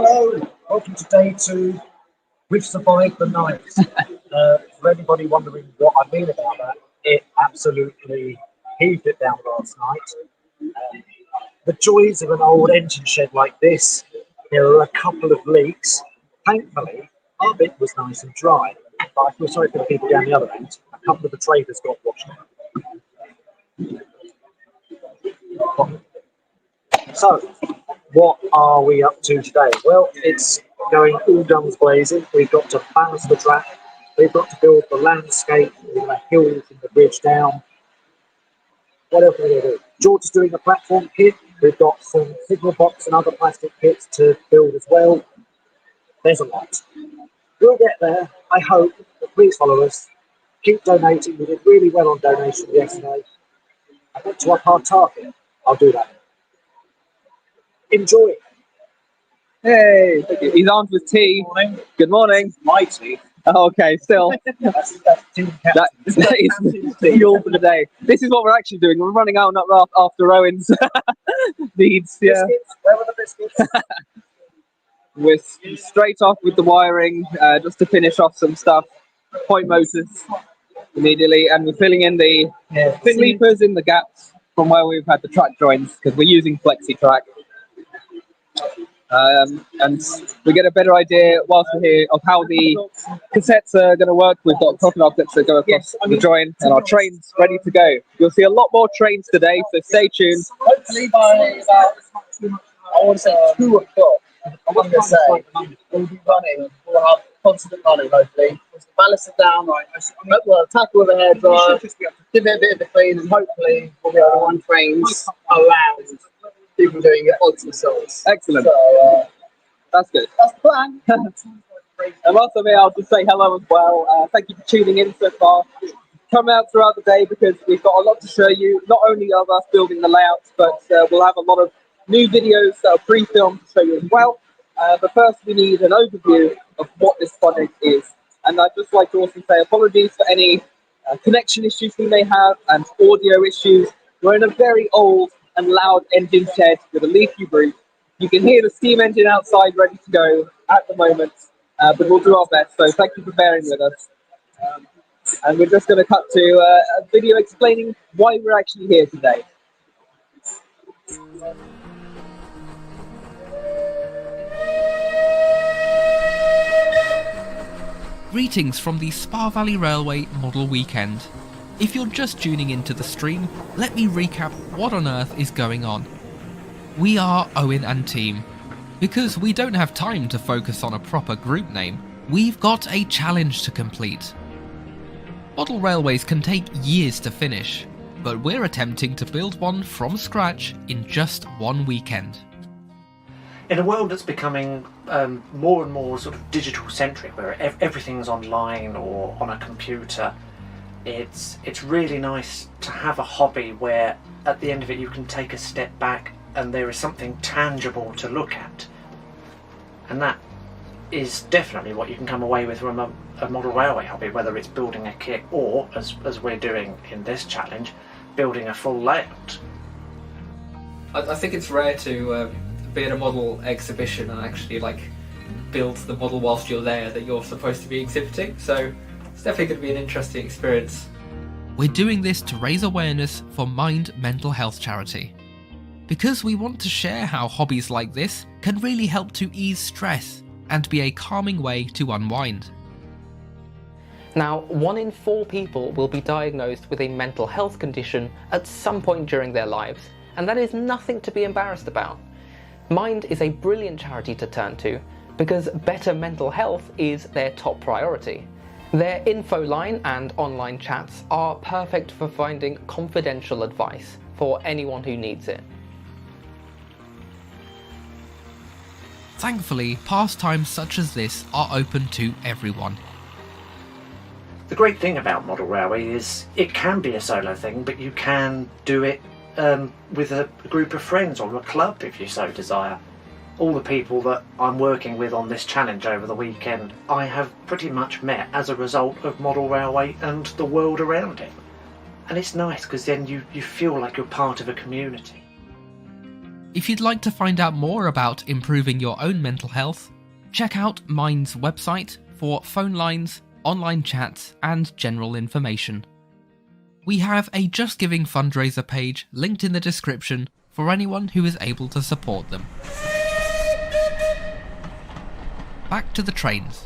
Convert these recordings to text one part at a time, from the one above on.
Hello, welcome to day 2. We've survived the night. For anybody wondering what I mean about that, it absolutely heaved it down last night. The joys of an old engine shed like this, there are a couple of leaks. Thankfully, our bit was nice and dry, but I feel sorry for the people down the other end. A couple of the traders got washed out. So, what are we up to today? Well, it's going all guns blazing. We've got to balance the track. We've got to build the landscape, the hills and the bridge down. What else are we going to do? George is doing the platform kit. We've got some signal box and other plastic kits to build as well. There's a lot. We'll get there, I hope, but please follow us. Keep donating. We did really well on donations yesterday. I got to up our target. I'll do that. Enjoy. Hey, he's armed with tea. Good morning. Good morning. My tea. Oh, okay, still. That's team That is the fuel for the day. This is what we're actually doing. We're running out after Owen's needs. Yeah. Biscuits. Where were the biscuits? We're straight off with the wiring, just to finish off some stuff. Point motors immediately, and we're filling in the fin leapers in the gaps from where we've had the track joins, because we're using flexi track. And we get a better idea whilst we're here of how the cassettes are going to work. We've got crocodile clips that go across the join, and our trains ready to go. You'll see a lot more trains today, so stay tuned. Hopefully by about, I want to say 2 o'clock, I'm going to say, we'll be running, we'll have constant running hopefully. Once the ballast is down, right, we'll tackle with the hair dryer, give it a bit of a clean, and hopefully we'll be able to run trains around people doing it odds and sods. Excellent. So, That's good. that's the plan. And also, I'll just say hello as well. Thank you for tuning in so far. Come out throughout the day because we've got a lot to show you. Not only of us building the layouts, but we'll have a lot of new videos that are pre-filmed to show you as well. But first, we need an overview of what this project is. And I'd just like to also say apologies for any connection issues we may have and audio issues. We're in a very old and loud engine shed with a leaky roof. You can hear the steam engine outside ready to go at the moment, but we'll do our best. So thank you for bearing with us. And we're just going to cut to a video explaining why we're actually here today. Greetings from the Spa Valley Railway Model Weekend. If you're just tuning into the stream, let me recap what on earth is going on. We are Owen and Team. Because we don't have time to focus on a proper group name, we've got a challenge to complete. Model railways can take years to finish, but we're attempting to build one from scratch in just one weekend. In a world that's becoming more and more sort of digital centric, where everything's online or on a computer, it's really nice to have a hobby where at the end of it you can take a step back and there is something tangible to look at. And that is definitely what you can come away with from a model railway hobby, whether it's building a kit or, as we're doing in this challenge, building a full layout. I think it's rare to be at a model exhibition and actually build the model whilst you're there that you're supposed to be exhibiting, so it's definitely going to be an interesting experience. We're doing this to raise awareness for Mind Mental Health Charity. Because we want to share how hobbies like this can really help to ease stress and be a calming way to unwind. Now, 1 in 4 people will be diagnosed with a mental health condition at some point during their lives, and that is nothing to be embarrassed about. Mind is a brilliant charity to turn to because better mental health is their top priority. Their info line and online chats are perfect for finding confidential advice for anyone who needs it. Thankfully, pastimes such as this are open to everyone. The great thing about model railway is it can be a solo thing, but you can do it with a group of friends or a club if you so desire. All the people that I'm working with on this challenge over the weekend, I have pretty much met as a result of model railway and the world around it. And it's nice because then you feel like you're part of a community. If you'd like to find out more about improving your own mental health, check out Mind's website for phone lines, online chats, and general information. We have a JustGiving fundraiser page linked in the description for anyone who is able to support them. Back to the trains.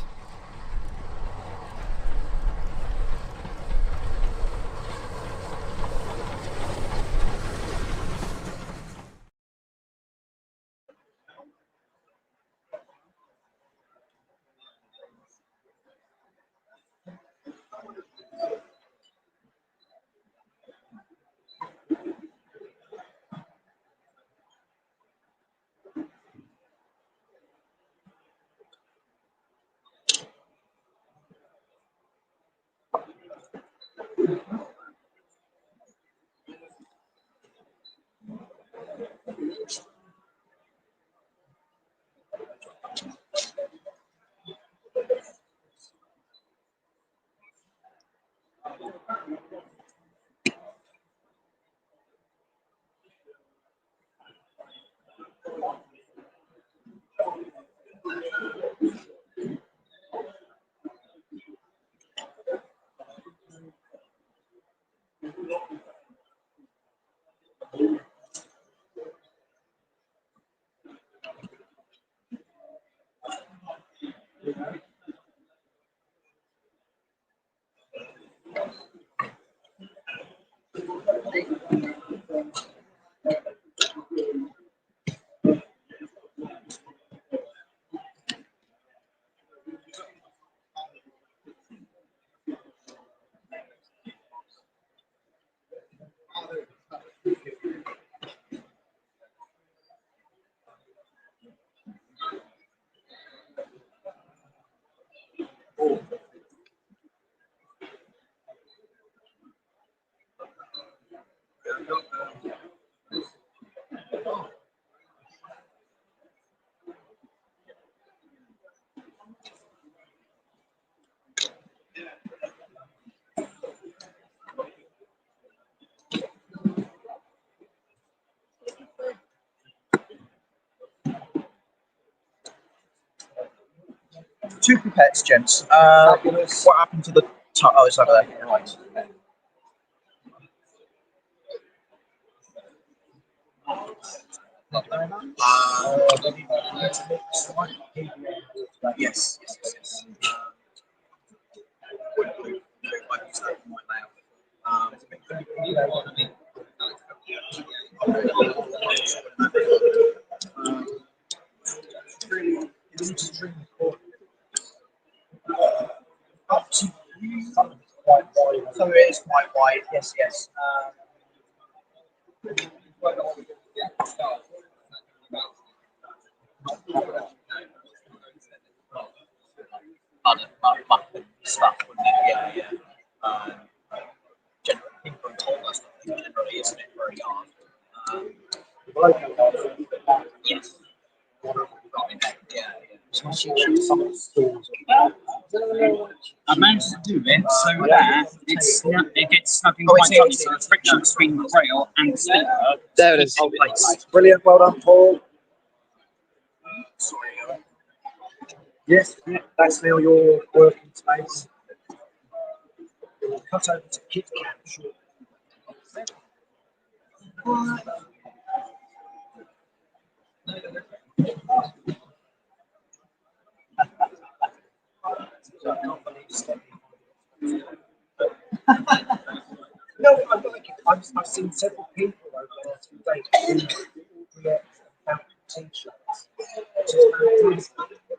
Two pipettes, gents. What happened to the top? Oh, it's over there. Right. Yes. So it is quite wide. Yes. Stuff, wouldn't it? Yeah. Generally, people have told us that generally isn't it very hard. Yes. Some of the stores. I managed to do it so that it gets stuck in quite tightly, so the friction between the rail and the sleeper. There it is. Brilliant, well done, Paul. Sorry. Yes, yeah, that's now your working space. We'll cut over to Kit Kat shortly. No, I like it. I've seen several people over the last few days doing about t-shirts. Which is fantastic.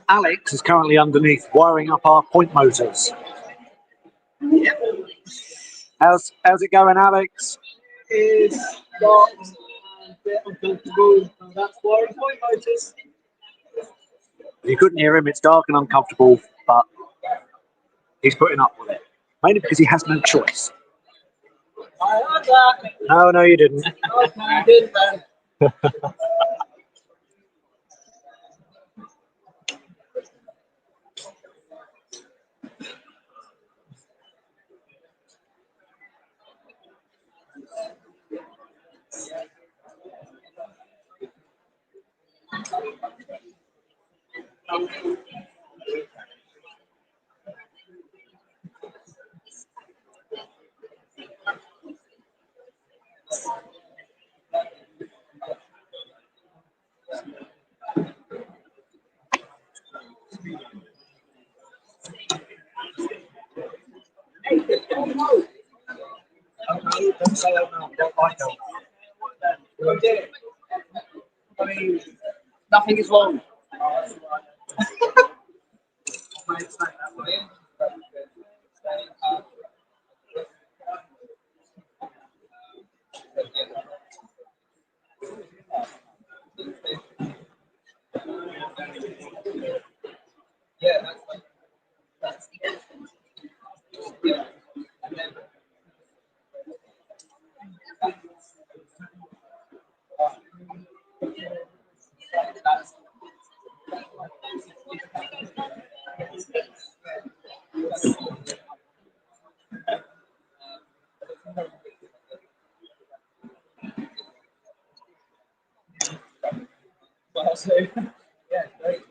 Alex is currently underneath wiring up our point motors. How's it going, Alex? It's dark and a bit uncomfortable, and that's why point motors. If you couldn't hear him, it's dark and uncomfortable, but he's putting up with it. Mainly because he has no choice. I heard that. No, you didn't. Okay, I did then. Don't say oh no, don't like no. I mean, nothing is wrong. Yeah, great.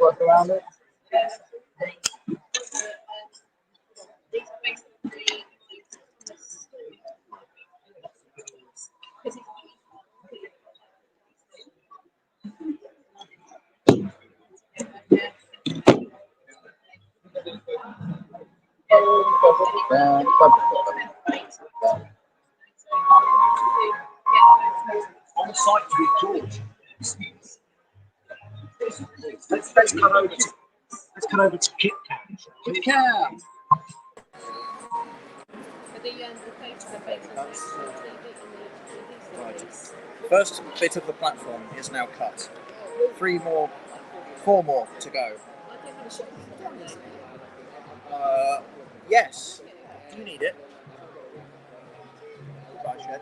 Work around it. On the site with George. Let's cut over to Kit Kat. Kit Kat. Right. First bit of the platform is now cut. 4 more to go. Yes. Do you need it? Right, Shed.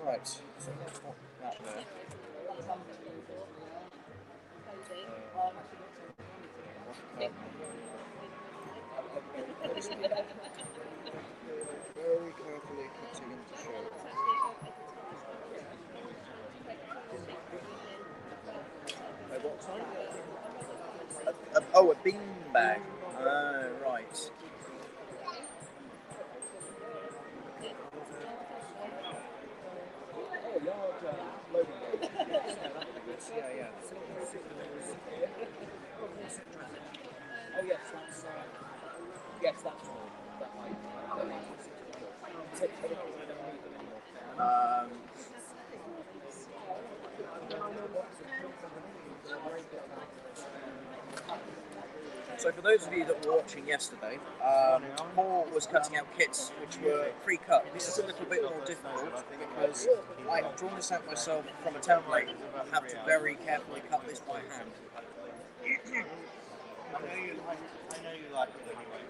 Right. So let's put that there. Very carefully cutting into shape. What time? Oh, a bean bag. Right. Oh, yard loading bay. Yeah. Oh, yes, that's more. That might. So for those of you that were watching yesterday, Paul was cutting out kits which were pre-cut. This is a little bit more difficult because I have drawn this out myself from a template and have to very carefully cut this by hand. I know you like it anyway.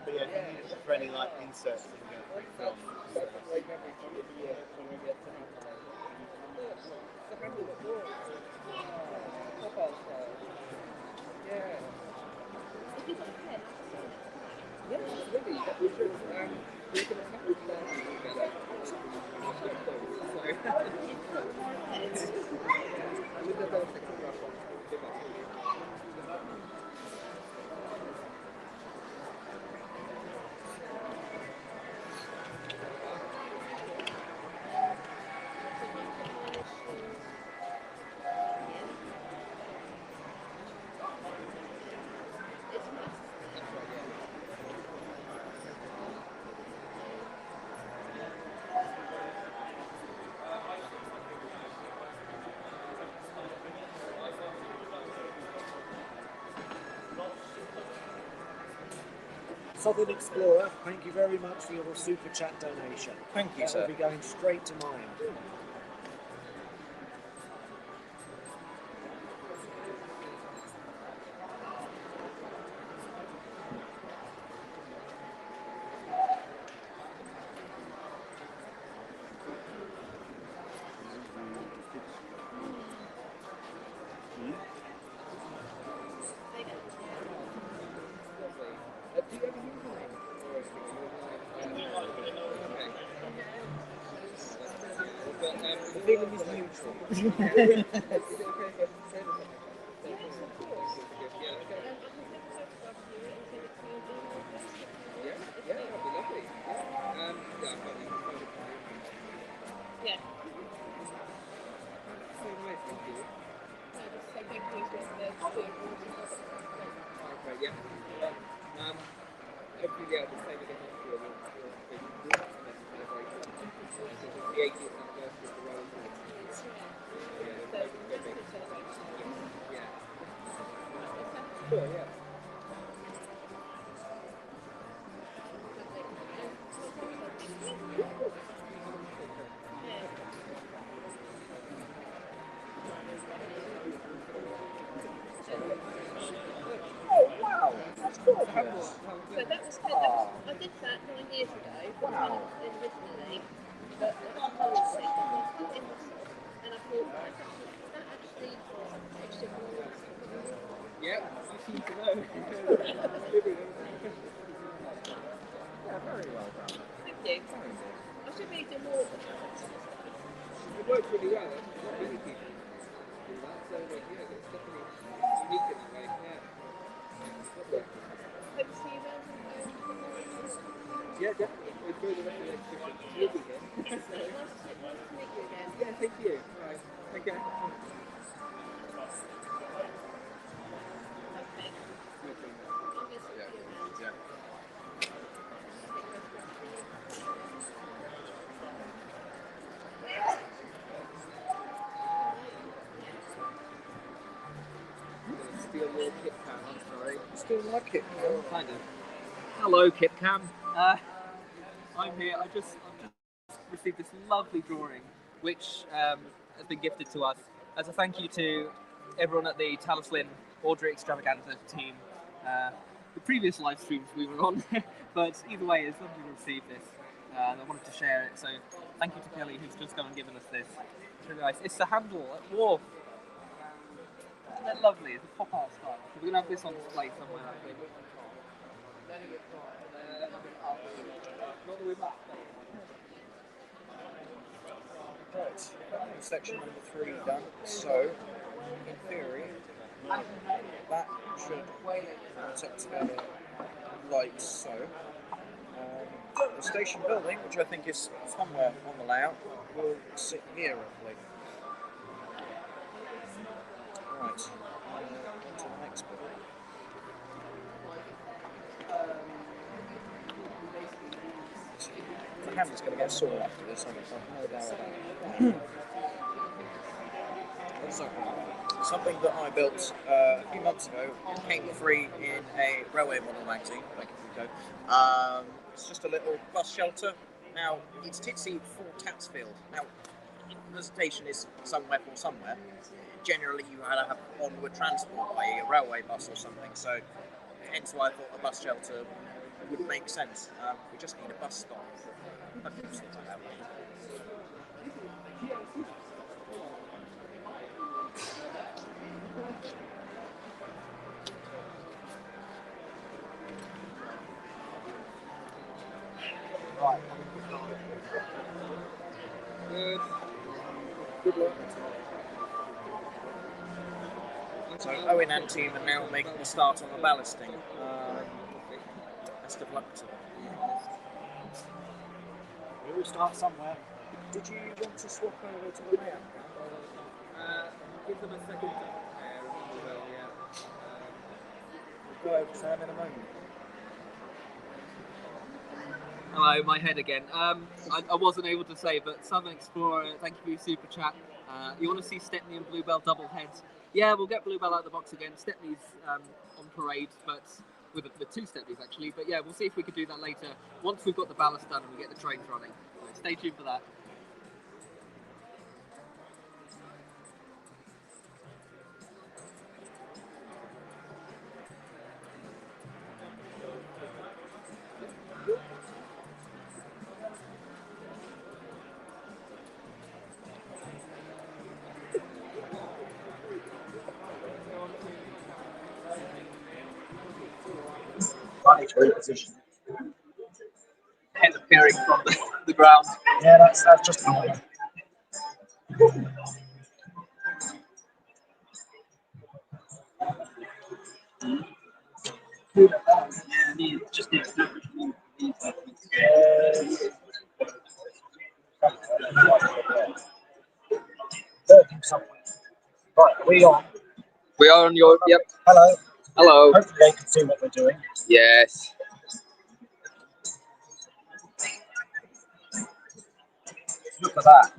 But yeah, if you need it for any like inserts that you go through film. Southern Explorer, thank you very much for your super chat donation. Thank you, That sir. will be going straight to mine. The feeling is mutual. So that was I did that 9 years ago. Wow. Originally, but policy and I thought that actually makes it more. Yeah, you seem to know. Yeah, very well done. Thank you. I should be doing more of that. It works really well. Not many people do that, so yeah, it's definitely unique in that way. Yeah. Hope to see you around. Yeah, definitely. Enjoy the rest of the exhibition. You'll be here. Nice to meet you again. Yeah, thank you. Right. Okay. Okay. Obviously, see you around. Yeah. Steal your kit cam, I'm sorry. Still like it, man. Kind of. Hello, kit cam. I'm here. I've just received this lovely drawing, which has been gifted to us as a thank you to everyone at the Talislin Audrey Extravaganza team. The previous live streams we were on, but either way, it's lovely to receive this. I wanted to share it, so thank you to Kelly who's just come and given us this. It's really nice. It's the handle at Wharf. Isn't that lovely? It's a pop art style. So we're gonna have this on display somewhere, I think. Not the way back. Right, section number 3 done. So, in theory, that should set together like so. The station building, which I think is somewhere on the layout, will sit here roughly. Right, on to the next bit. The handle's going to get sore after this, I've no doubt about it. Let's open it. something that I built a few months ago. It came free in a railway model magazine. Thank you, Rico. It's just a little bus shelter. Now, it's Titsy for Tatsfield. Now, the presentation is somewhere for somewhere. Generally, you had to have onward transport by a railway bus or something, so hence why I thought a bus shelter would make sense. We just need a bus stop. Right. Good luck. So Owen and Team are now making the start on the ballasting. Best of luck to them. We will start somewhere. Did you want to swap over to the layout? Give them a second. We'll go over to them in a moment. Hello, my head again. I wasn't able to say, but Southern Explorer, thank you for your super chat. You want to see Stepney and Bluebell double heads? Yeah, we'll get Bluebell out of the box again. Stepney's on parade, but with two Stepneys actually. But yeah, we'll see if we can do that later once we've got the ballast done and we get the trains running. So stay tuned for that. Running to reposition. Head appearing from the ground. Yeah, that's just normal. Just need to Right, are we on? We are on your. Yep. Hello. Hello. Hopefully they can see what we're doing. Yes. Look at that.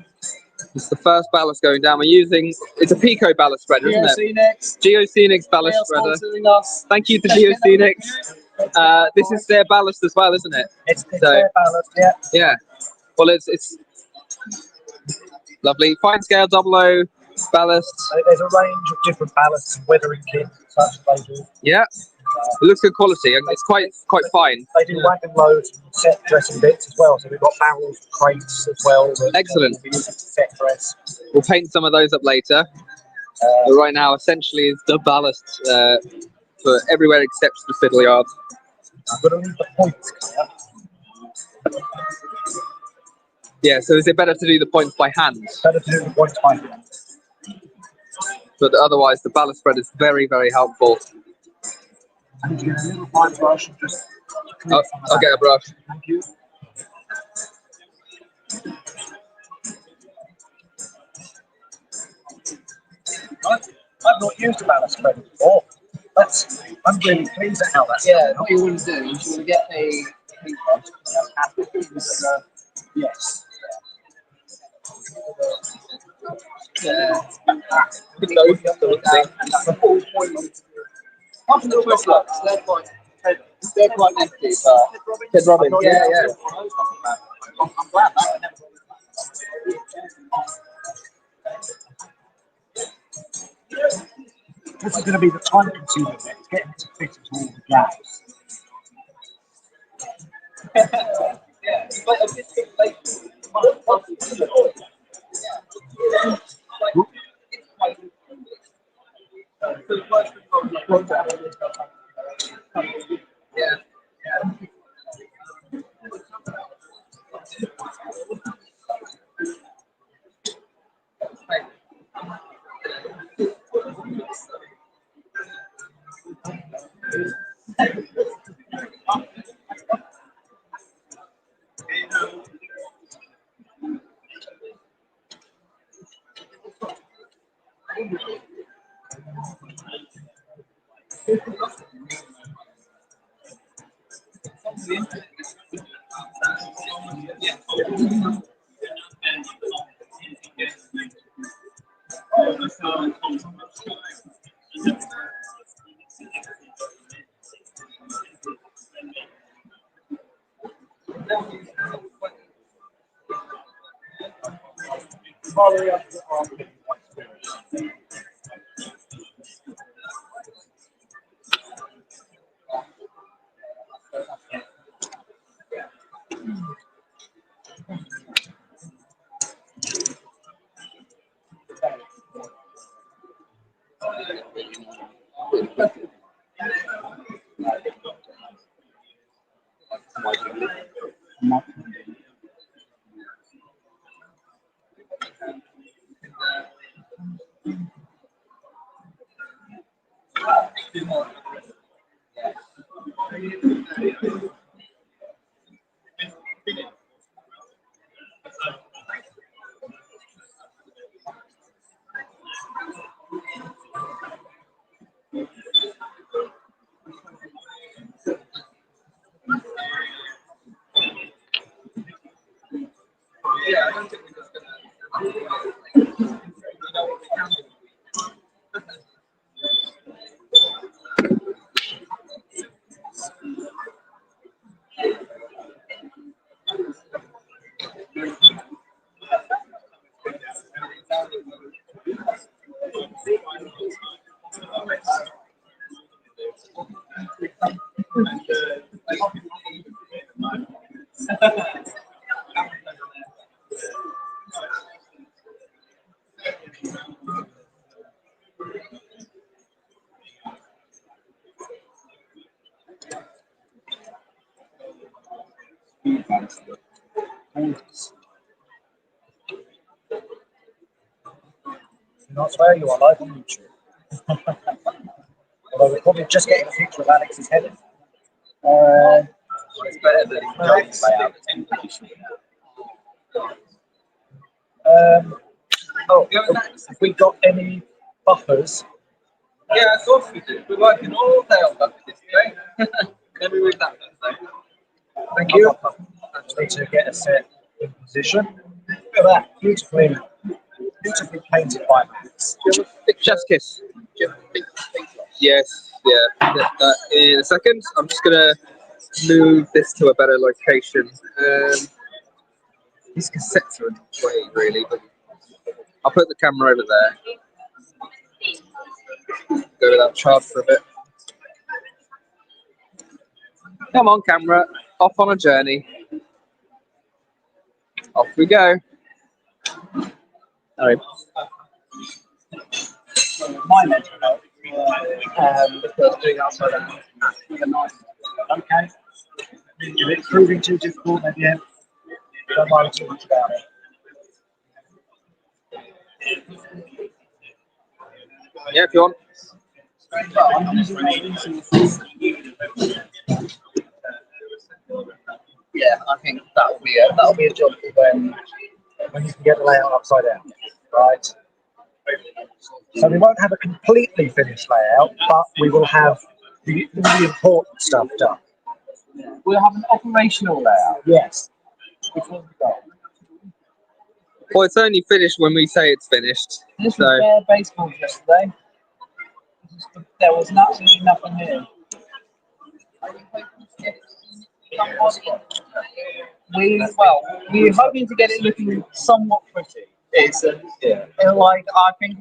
It's the first ballast going down. We're using, it's a Pico ballast spreader, isn't it? Geoscenics ballast spreader. Thank you to Geoscenics. This is their ballast as well, isn't it? It's their ballast, yeah. Yeah. Well, it's lovely. Fine scale, 00 ballast. There's a range of different ballasts and weathering kits and such as they do. Yeah. It looks good quality, and it's quite fine. They do wagon loads and set dressing bits as well, so we've got barrels and crates as well. Excellent. We use it to set dress. We'll paint some of those up later. But right now, essentially, it's the ballast for everywhere except the fiddle yard. I'm going to leave the points clear. Yeah, so is it better to do the points by hand? Better to do the points by hand. But otherwise, the ballast spread is very, very helpful. And you get a little fine brush and just... I'll get a brush. Thank you. I've not used a ballast spread before. I'm really pleased at how that's Yeah, what you want to do is you want to get a paintbrush. Yes. They're quite empty, but Ted Robin, yeah. I'm glad that. This is going to be the time-consuming bit. It's getting to fit into all the gaps. Yeah, I don't think we're just gonna. Not swear, you are live on YouTube. Although we're probably just getting a picture of Alex's head. It's better than Alex. Oh, have we got any buffers? Yeah, of course we do. We're working all day on that today. Let me read that first. Thank you. I just need to get a set in position. Look at that, beautifully painted by Max. Chef's kiss. Yes, yeah. In a second, I'm just gonna move this to a better location. These cassettes are in the way, really, but I'll put the camera over there. Go without charge for a bit. Come on, camera. Off on a journey. Off we go. All right. My mental health. Because doing outside of okay. If it's proving too difficult, then yeah, don't worry too much about it. Yeah, if you want. Yeah, I think that'll be a job for when you can get the layout upside down, right? So we won't have a completely finished layout, but we will have the important stuff done. we'll have an operational layout. Yes. Which one's the goal? Well, it's only finished when we say it's finished. This So was bare baseball yesterday. There was absolutely nothing here. We're hoping to get it looking somewhat pretty. It's like I think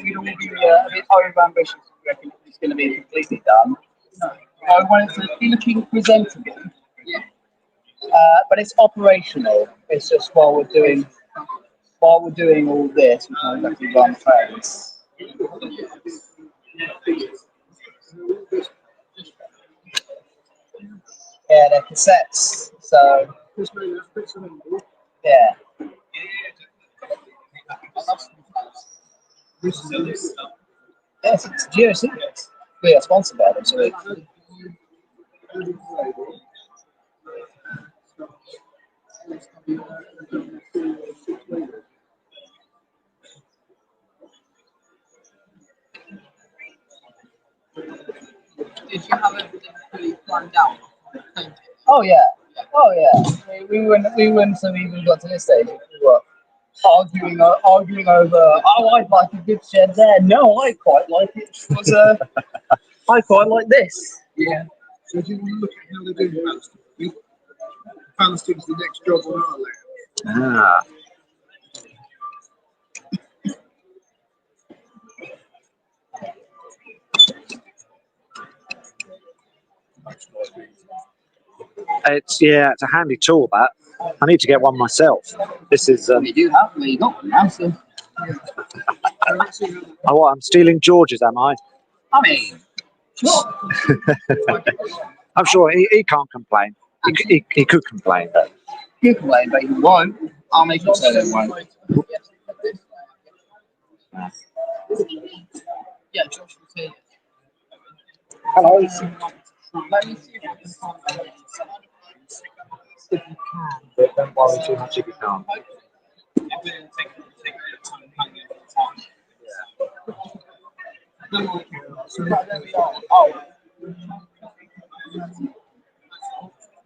we'd all be a bit over ambitious. We reckon it's going to be completely done. I want it to be looking presentable. But it's operational. It's just while we're doing all this, we kind of have to run trains. Yeah, they're cassettes. So yeah. Yes, it's GOC. We are sponsored by them, so did you have everything fully planned out? Oh yeah. We wouldn't have even got to this stage if we were arguing over. Oh, I'd like a good shed there. No, I quite like it. I quite like this. Yeah. So do you want to look at how they're doing Ballasting? Ballasting's the next job on our layout. Ah. It's it's a handy tool. That I need to get one myself. This is. You do have one. You got one now, so. Oh, what, I'm stealing George's, am I? I mean, sure. I'm sure he can't complain. He could complain, but You can blame, but you won't. I'll make it so they won't. Yeah, Josh was here. hello. Let me see if I can find that. If you can, but don't worry too much if you can't.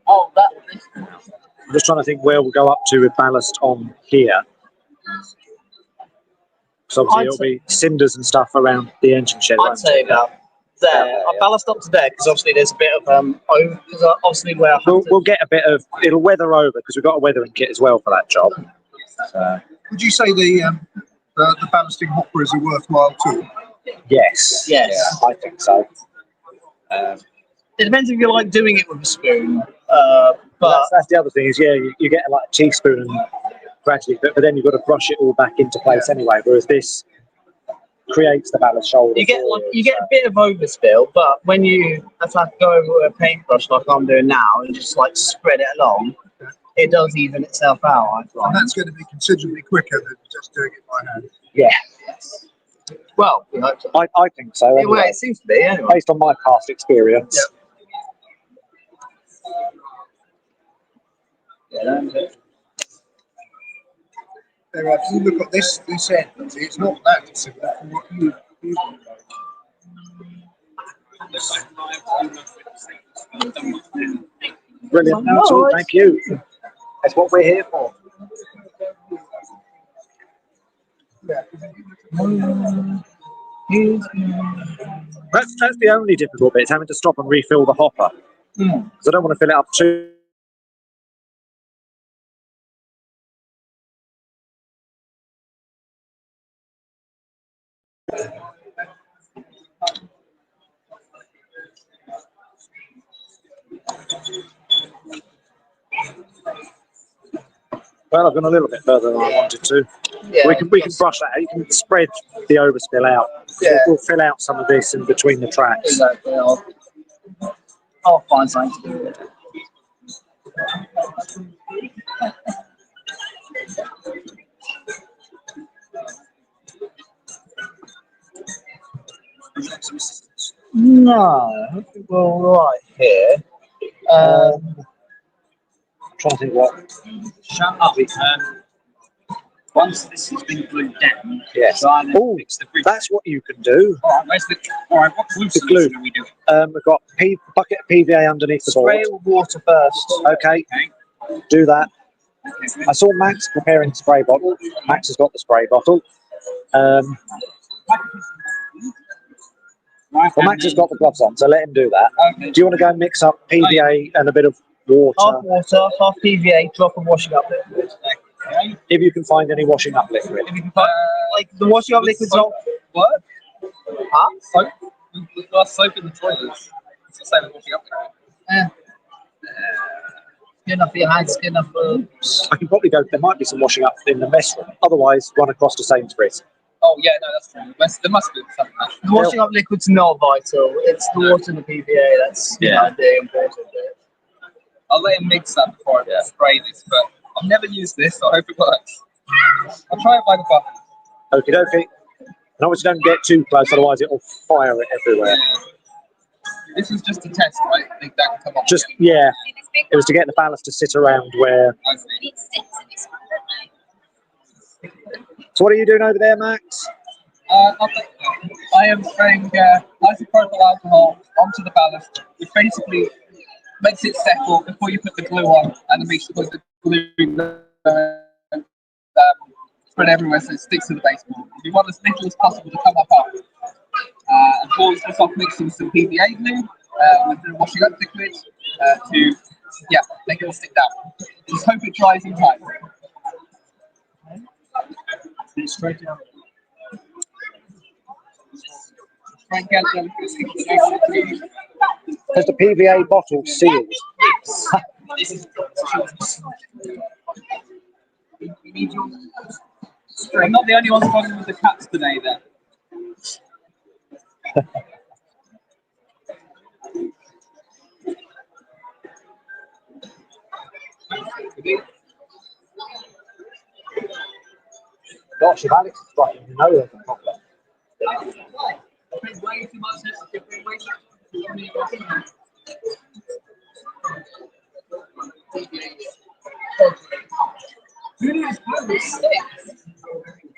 Oh, that. I'm just trying to think where we'll go up to with ballast on here. So obviously it'll be cinders and stuff around the engine shed. I'd say about there. I ballast up to there because obviously there's a bit of over. Because obviously where We'll get a bit of it'll weather over because we've got a weathering kit as well for that job. So, Would you say the ballasting hopper is a worthwhile tool? yes. Yes. Yeah, I think so. it depends if you like doing it with a spoon. But That's the other thing is you get like a teaspoon and gradually, but then you've got to brush it all back into place anyway. Whereas this creates the ballast shoulder. you get a bit of overspill, but when you have to go over with a paintbrush like I'm doing now and just like spread it along, it does even itself out. I find. And that's going to be considerably quicker than just doing it by hand. Yeah. Yes. Well, we hope so. I think so. Yeah, Anyway, well, it seems to be anyway. based on my past experience. Yeah, Anyway, if you look at this end, it's not that dissimilar from what you Brilliant. No, at all. Thank you. That's what we're here for. That's the only difficult bit, is having to stop and refill the hopper. Because I don't want to fill it up too. Well, I've gone a little bit further than I wanted to. Yeah, we can brush that out. You can spread the overspill out. Yeah. We'll fill out some of this in between the tracks. Exactly. I'll find something to do with it. No, I think we're all right here. I'm trying to think what. Shut up. Once this has been glued down, Yes. try and Oh, fix the bridge. that's what you can do. All right, what glue The glue. solution are we doing? We've got bucket of PVA underneath the board. Spray it with water first. Okay, do that. I saw Max preparing the spray bottle. Max has got the spray bottle. Well, Max has got the gloves on, so let him do that. Okay. Do you want to go and mix up PVA and a bit of Half water? water, half PVA, drop of washing up liquid. If you can find any washing up liquid. If you can find, like the washing up liquid's not What? huh? Soap? We've got soap in the toilets. It's the same as washing up liquid. Good enough for your hands, good enough for. I can probably go. There might be some washing up in the mess room. Otherwise, run across to Sainsbury's. Oh, yeah, no, that's true. There must be something like that. The washing up liquid's not vital. It's the water and the PVA that's the important bit. I'll let him mix that before I spray this, but I've never used this, so I hope it works. I'll try it by the button. Okie dokie. And obviously, don't get too close, otherwise it'll fire it everywhere. This is just a test, right? I think that can come off. Just yeah, it was to get the ballast to sit around where. I see. So what are you doing over there, Max? Nothing. I am spraying isopropyl alcohol onto the ballast, which basically makes it settle before you put the glue on, and then makes sure the glue spread everywhere so it sticks to the baseboard. You want as little as possible to come up. And balls this off mixing some PVA glue with the washing up liquid to make it all stick down. Just hope it dries in time. Straight down. Try and get them. Has the PVA bottle sealed? I'm not the only one struggling with the cats today, then. Gosh, if Alex is writing, you know there's a problem.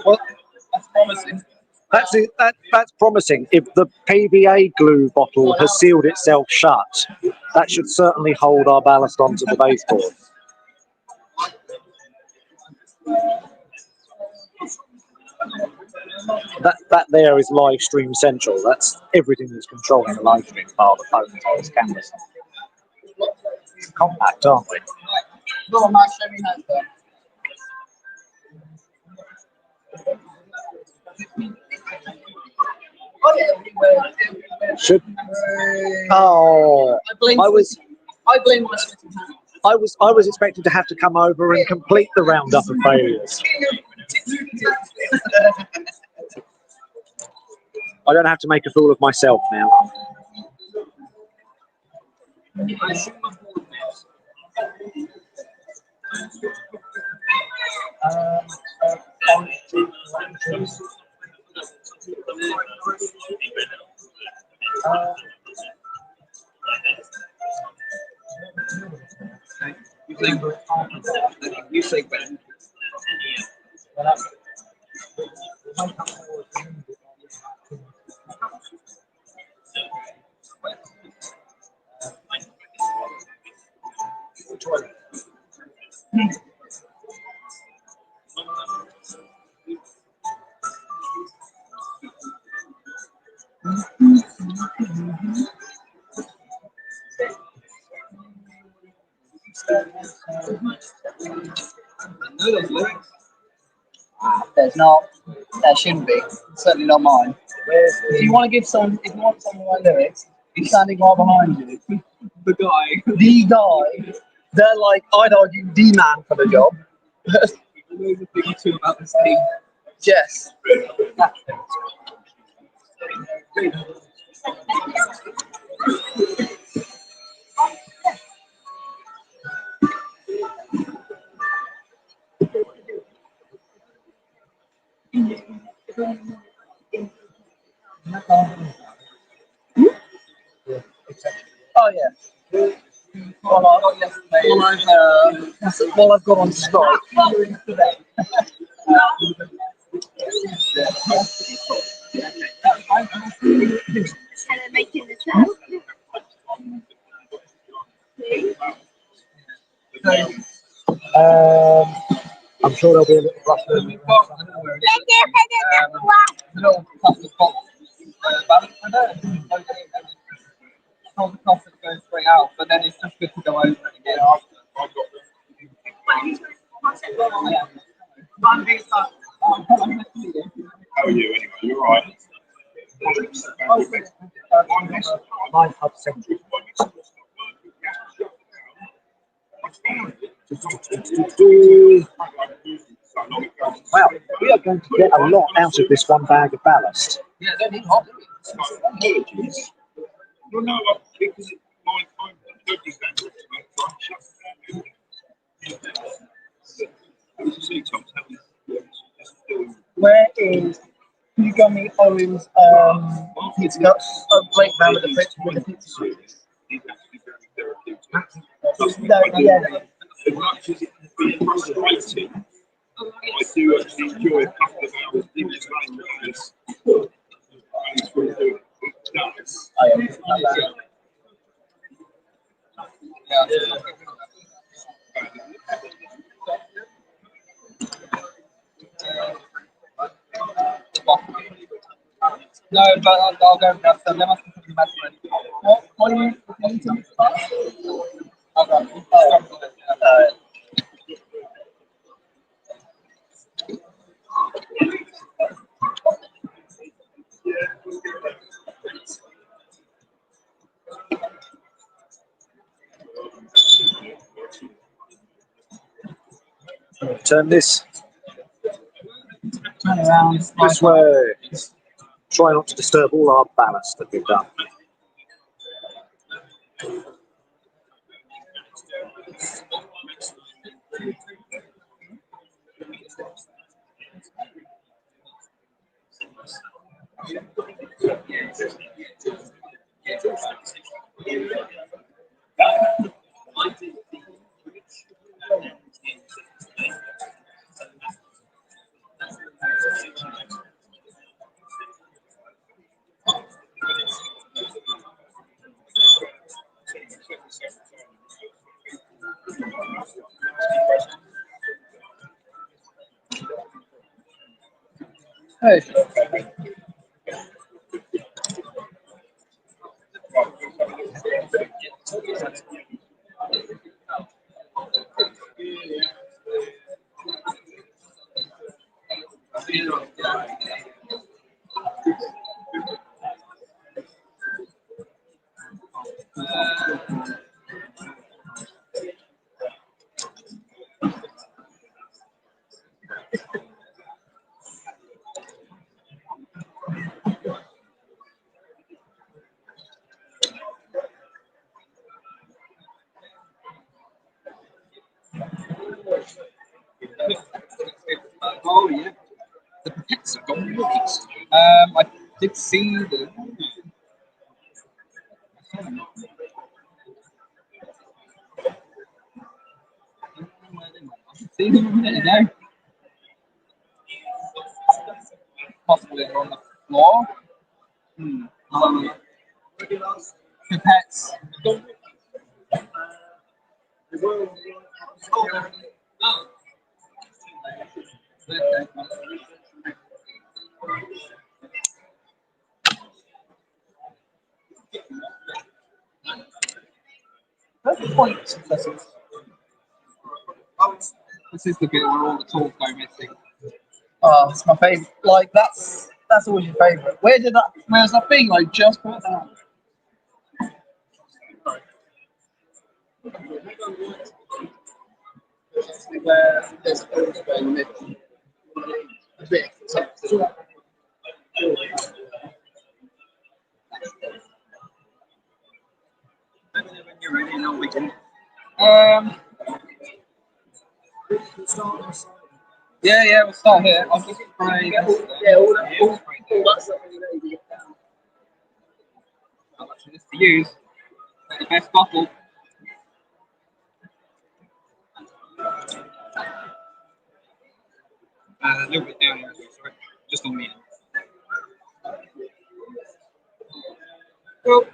Well, that's promising. That's it. That's promising. If the PVA glue bottle has sealed itself shut, that should certainly hold our ballast onto the baseboard. That there is live stream central. That's everything that's controlling the live stream part of the phone as well as cameras. Compact, aren't we? No, I'm not showing that though. Should oh, I was expecting to have to come over and complete the roundup of failures. I don't have to make a fool of myself now. You say Ben. There's not. There shouldn't be. Certainly not mine. If you want to give someone, if you want someone my lyrics, he's standing right behind you. The guy. The guy. They're like, I'd argue, the man for the job. There's a thing too about this team. Yes. Oh yeah. Well, I've got on strike. Making the chat. I'm sure there'll be a little rush. Little plastic box. Told the cost to go straight out, but then it's just good to go over it again after. How are you anyway? You're right. 9 hub central. Wow, we are going to get a lot out of this one bag of ballast. Yeah, don't need hot. No, because my phone Where is? Can you give me Owen's pizza cups? Breakdown with the pizza suit. Yeah. As much as it can be frustrating, I do actually enjoy a couple of hours in this race. No, but I'll go and grab some. There must be something bad for it. What do you want to I'll grab it. Turn this Turn around. this way. Try not to disturb all our ballast that we've done. Hey. Oh yeah, the pets have got rookies. I did see them. I've seen them a minute ago. Possibly they're on the floor. The pets. That's the point. Successes. This is the bit where all the tools go missing. Oh, it's my favourite. Like that's always your favourite. Where's that thing? Like just put that. Where there's always in the middle. A bit. When you're ready, and I'll begin. Yeah, we'll start here. I'll just spray. All that stuff in the lady. How much is this to use? The best bottle. A little bit down here as well, sorry. Just on me. Well,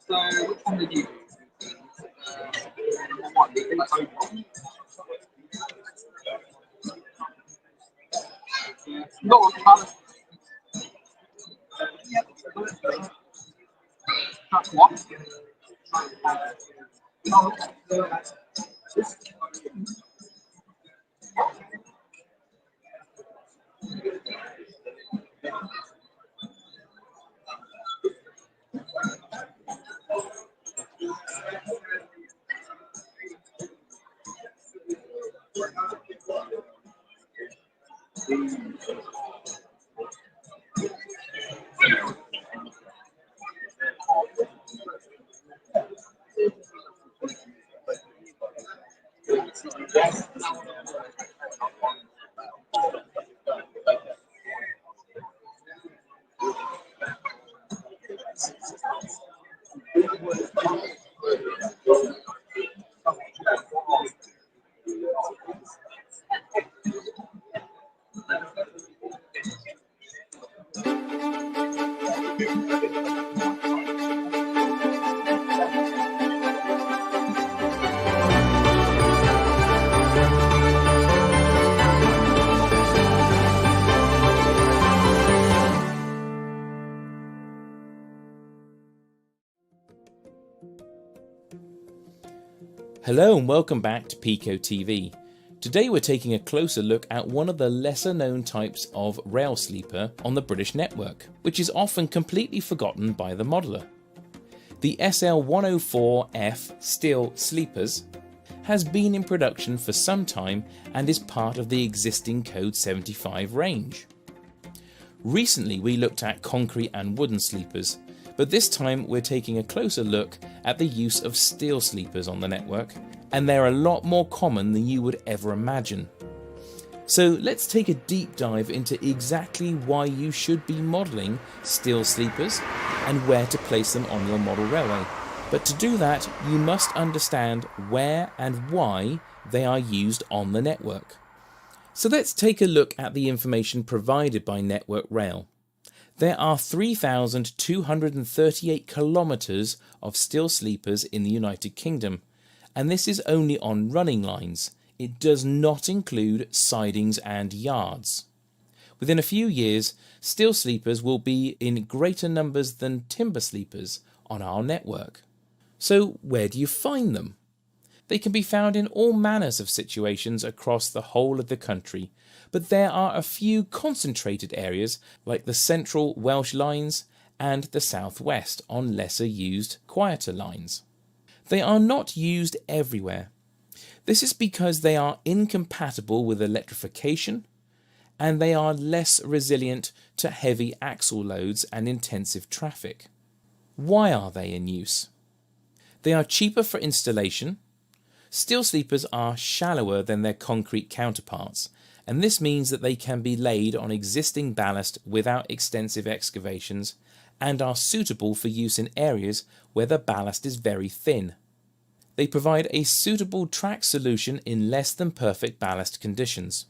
So, which one did you use? What, the info one? Not on the balance. That's what? Hello and welcome back to Pico TV. Today we're taking a closer look at one of the lesser known types of rail sleeper on the British network, which is often completely forgotten by the modeler. The SL104F steel sleepers has been in production for some time and is part of the existing Code 75 range. Recently we looked at concrete and wooden sleepers, but this time we're taking a closer look at the use of steel sleepers on the network, and they're a lot more common than you would ever imagine. So let's take a deep dive into exactly why you should be modelling steel sleepers and where to place them on your model railway. But to do that, you must understand where and why they are used on the network. So let's take a look at the information provided by Network Rail. There are 3,238 kilometres of steel sleepers in the United Kingdom, and this is only on running lines. It does not include sidings and yards. Within a few years, steel sleepers will be in greater numbers than timber sleepers on our network. So where do you find them? They can be found in all manners of situations across the whole of the country, but there are a few concentrated areas like the central Welsh lines and the southwest on lesser used, quieter lines. They are not used everywhere. This is because they are incompatible with electrification and they are less resilient to heavy axle loads and intensive traffic. Why are they in use? They are cheaper for installation. Steel sleepers are shallower than their concrete counterparts, and this means that they can be laid on existing ballast without extensive excavations and are suitable for use in areas where the ballast is very thin. They provide a suitable track solution in less than perfect ballast conditions,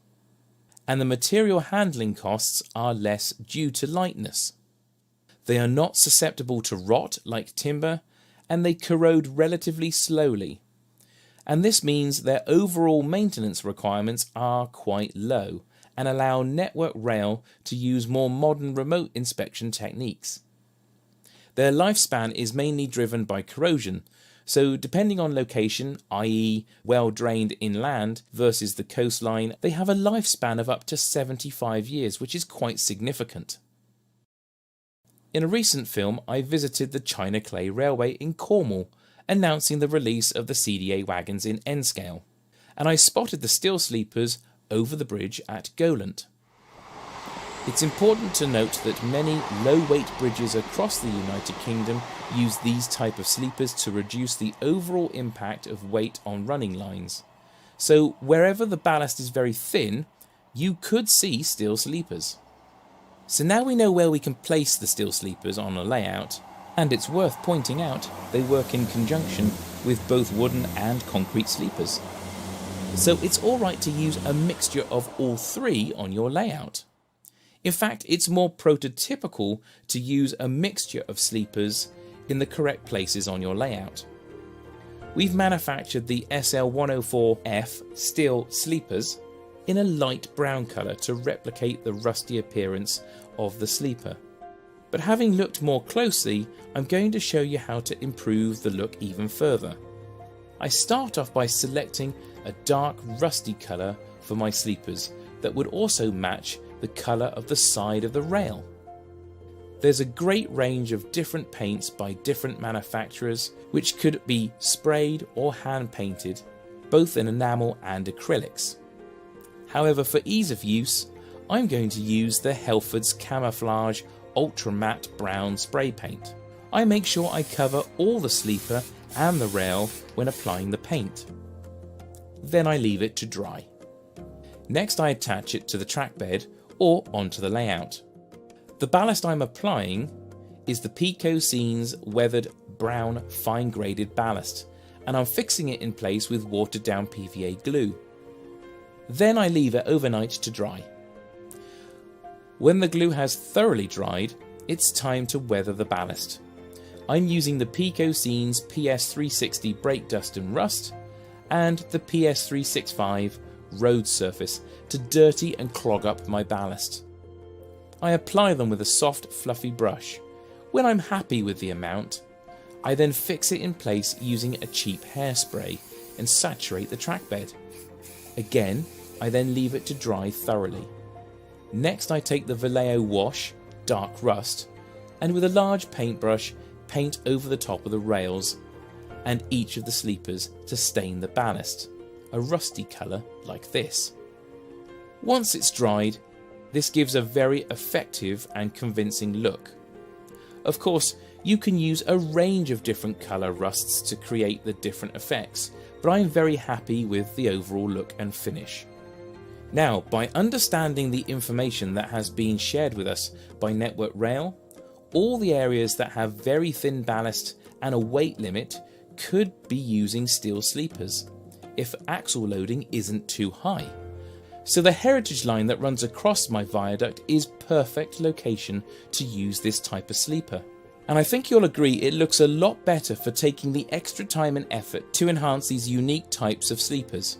and the material handling costs are less due to lightness. They are not susceptible to rot like timber, and they corrode relatively slowly, and this means their overall maintenance requirements are quite low and allow Network Rail to use more modern remote inspection techniques. Their lifespan is mainly driven by corrosion, so depending on location, i.e. well drained inland versus the coastline, they have a lifespan of up to 75 years, which is quite significant. In a recent film, I visited the China Clay Railway in Cornwall, announcing the release of the CDA wagons in N scale, and I spotted the steel sleepers over the bridge at Golant. It's important to note that many low-weight bridges across the United Kingdom use these type of sleepers to reduce the overall impact of weight on running lines. So wherever the ballast is very thin, you could see steel sleepers. So now we know where we can place the steel sleepers on a layout, and it's worth pointing out they work in conjunction with both wooden and concrete sleepers. So it's alright to use a mixture of all three on your layout. In fact, it's more prototypical to use a mixture of sleepers in the correct places on your layout. We've manufactured the SL104F steel sleepers in a light brown colour to replicate the rusty appearance of the sleeper. But having looked more closely, I'm going to show you how to improve the look even further. I start off by selecting a dark rusty colour for my sleepers that would also match the colour of the side of the rail. There's a great range of different paints by different manufacturers, which could be sprayed or hand painted, both in enamel and acrylics. However, for ease of use, I'm going to use the Helford's Camouflage Ultra Matte Brown spray paint. I make sure I cover all the sleeper and the rail when applying the paint. Then I leave it to dry. Next I attach it to the track bed or onto the layout. The ballast I'm applying is the Pico Scenes Weathered Brown Fine Graded Ballast, and I'm fixing it in place with watered down PVA glue. Then I leave it overnight to dry. When the glue has thoroughly dried, it's time to weather the ballast. I'm using the Pico Scenes PS360 Brake Dust and Rust and the PS365 Road Surface to dirty and clog up my ballast. I apply them with a soft fluffy brush. When I'm happy with the amount, I then fix it in place using a cheap hairspray and saturate the track bed. Again, I then leave it to dry thoroughly. Next I take the Vallejo wash, dark rust, and with a large paintbrush paint over the top of the rails and each of the sleepers to stain the ballast, a rusty colour like this. Once it's dried, this gives a very effective and convincing look. Of course, you can use a range of different colour rusts to create the different effects, but I'm very happy with the overall look and finish. Now, by understanding the information that has been shared with us by Network Rail, all the areas that have very thin ballast and a weight limit could be using steel sleepers, if axle loading isn't too high. So the heritage line that runs across my viaduct is perfect location to use this type of sleeper. And I think you'll agree it looks a lot better for taking the extra time and effort to enhance these unique types of sleepers.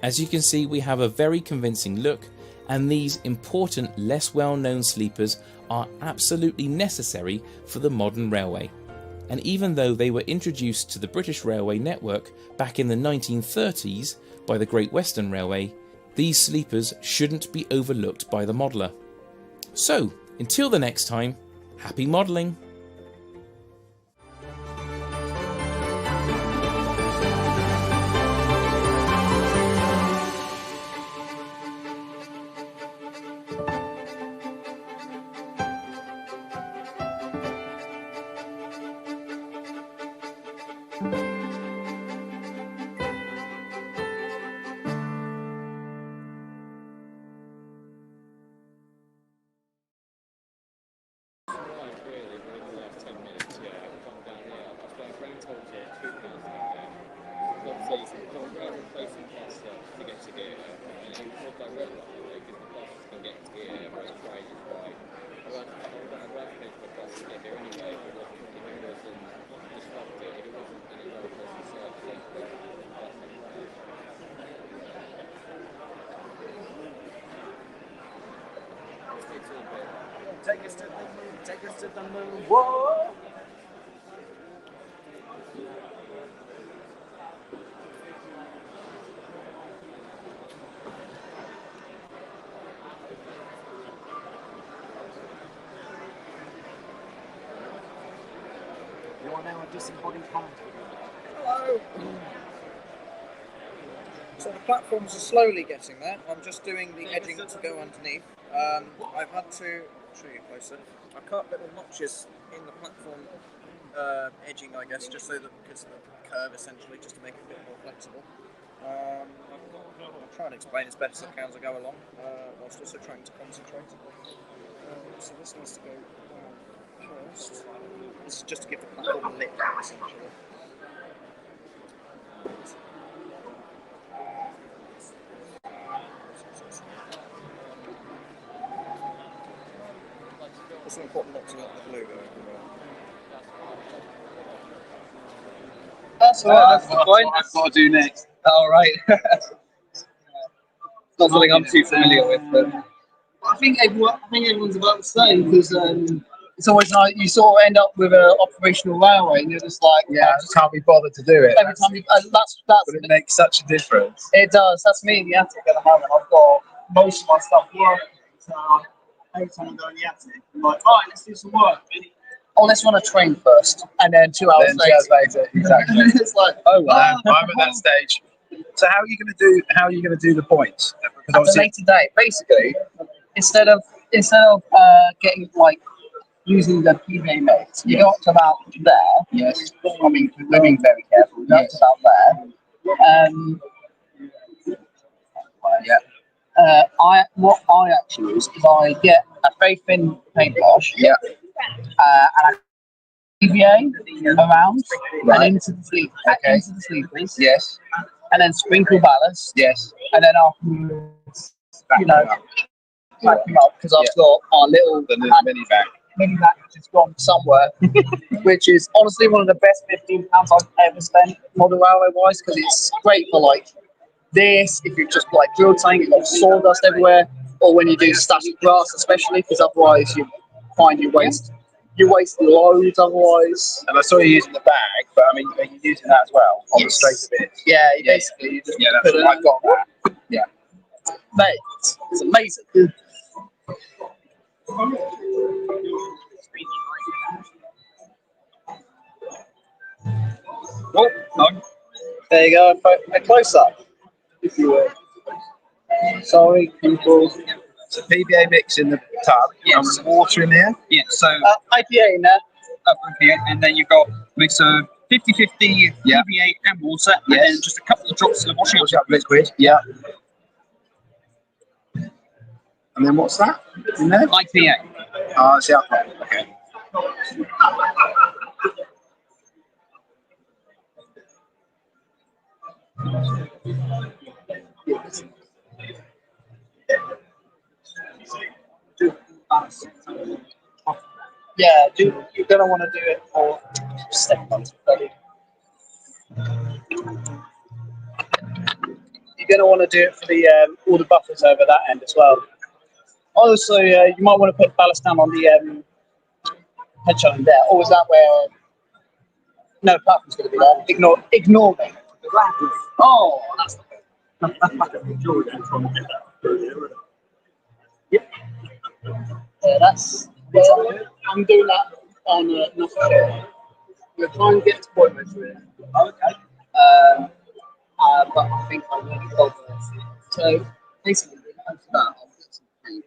As you can see, we have a very convincing look, and these important, less well-known sleepers are absolutely necessary for the modern railway. And even though they were introduced to the British railway network back in the 1930s by the Great Western Railway, these sleepers shouldn't be overlooked by the modeller. So, until the next time, happy modelling! Take us to the moon. Whoa! You are now a disembodied hand. Hello! So the platforms are slowly getting there. I'm just doing the edging to go underneath. I've had to show you closer. I cut little notches in the platform edging, I guess, just so that because of the curve, essentially, just to make it a bit more flexible. I'll try and explain as best as I can as I go along, whilst also trying to concentrate. So this needs to go down first. This is just to give the platform a lip, essentially. Also important not to let the glue go everywhere. That's that's the point. That's what I'll do next. All right. Not something I'm too familiar with, but I think everyone's about the same because it's always like you sort of end up with an operational railway, and you're just like, yeah, I just can't be bothered to do it. Every time you, that's. But it makes such a difference. It does. That's me in the attic at the moment. I've got most of my stuff working, so every time I go in the attic, I'm like, all right, let's do some work. Oh, let's run a train first, and then 2 hours later. Exactly. It's like, oh wow, I'm at that stage. So how are you going to do the points? At a later date, basically, instead of getting like using the PVA mix, you go up to about there. Yes. I mean, we're being very careful. You go up to about there. Yeah. What I actually use is I get a very thin paintbrush. Yeah. And a PVA around and into the sleepers. Yes. And then sprinkle ballast. Yes. And then afterwards, pack them up because I've got our little mini vac. Mini vac which has gone somewhere, which is honestly one of the best £15 I've ever spent model railway wise because it's great for like this. If you just like drill tank, you've got sawdust everywhere, or when you do static grass, especially because otherwise you find you waste You waste loads otherwise. And I saw you using the bag, but I mean, are you using that as well on the straight bit? Yeah, basically you just that's what I've got that. Yeah. Mate, it's amazing. Oh, no. There you go, a close up, if you will. Sorry, people. So PBA mix in the tub, Yes. and water in there. Yeah, so IPA in there. IPA, and then you've got mix of 50-50 PBA and water, and then just a couple of drops of washing up liquid. Yeah. And then what's that in there? IPA. Oh, it's the alcohol. Okay. Yeah, you're gonna want to do it for step on ready. You're gonna want to do it for the all the buffers over that end as well. Also, you might want to put ballast down on the headshot in there. Or is that where? No, platform's gonna be there. Ignore me. Oh, that's Yep. Yeah, that's. I'm doing that on not sure. We're trying to get to point motor in. Okay. But I think I will be over. So basically, after that, I'll put some paint.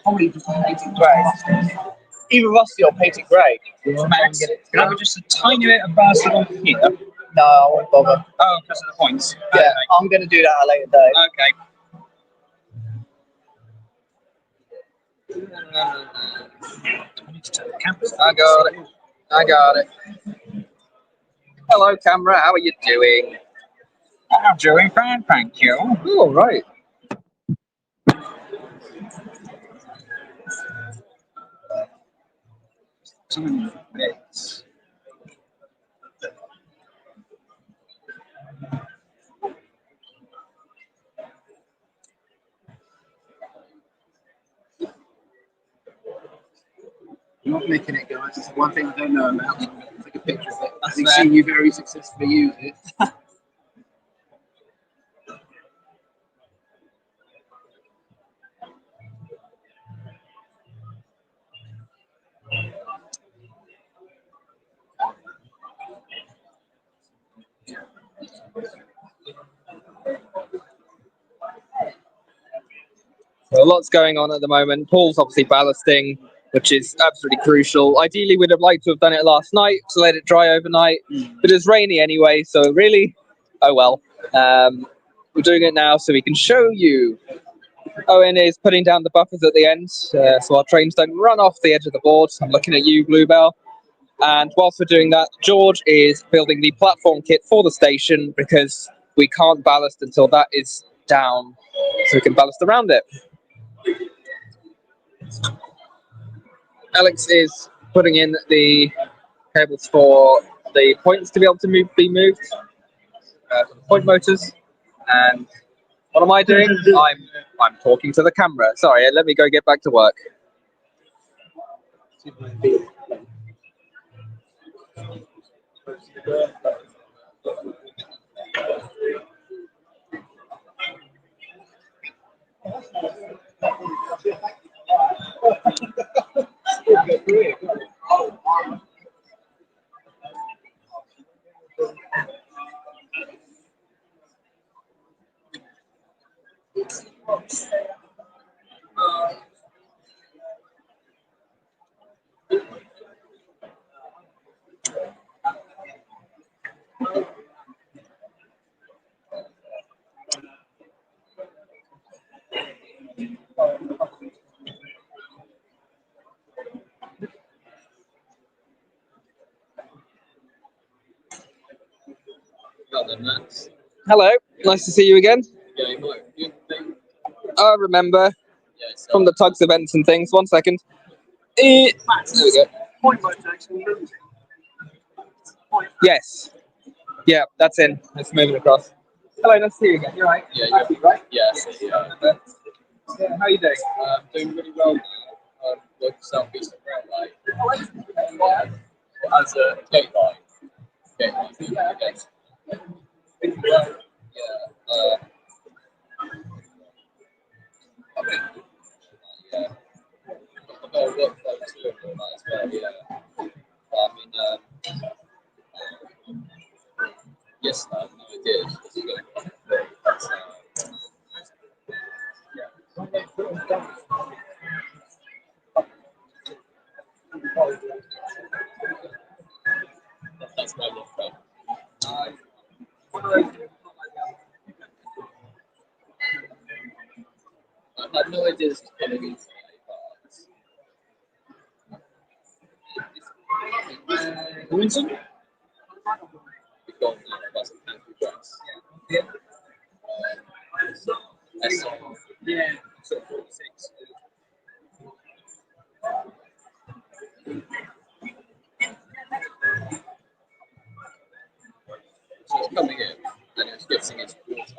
Probably just painted grey. Either rusty or painted grey. Max, can I have just a tiny bit of ballast on here? No, I won't bother. Oh, because of the points. Yeah, I'm going to do that at a later date. Okay. I got it. I got it. Hello, camera. How are you doing? I'm doing fine, thank you. All right. Some bits. You're not nicking it, guys. It's one thing I don't know about. Take a picture of it. I've seen you very successfully use it. So a lot's going on at the moment. Paul's obviously ballasting, which is absolutely crucial. Ideally, we'd have liked to have done it last night to let it dry overnight, but it's rainy anyway, so really, oh well. We're doing it now so we can show you. Owen is putting down the buffers at the end, so our trains don't run off the edge of the board. I'm looking at you, Bluebell. And whilst we're doing that, George is building the platform kit for the station because we can't ballast until that is down, so we can ballast around it. Alex is putting in the cables for the points to be able to be moved, for the point motors. And what am I doing? I'm talking to the camera. Sorry, let me go get back to work. Hello, nice to see you again. I remember from the tugs events and things. 1 second. There we go. Yes. Yeah, that's in. Let's move it across. Hello, nice to see you again. You're right. Yeah, you're right. Yes. Yeah. How are you doing? Doing really well now. like Southeast Railway as a gate line. Gate line. Yeah. I mean, yeah. I've got a workflow too and all that as well. Yeah. I mean, yes, no, I did. That's my workflow. I had no idea this was going to be today, but Winson? We've got that's a fancy dress. Yeah. Yeah. So 46. So it's coming in and it's getting its water,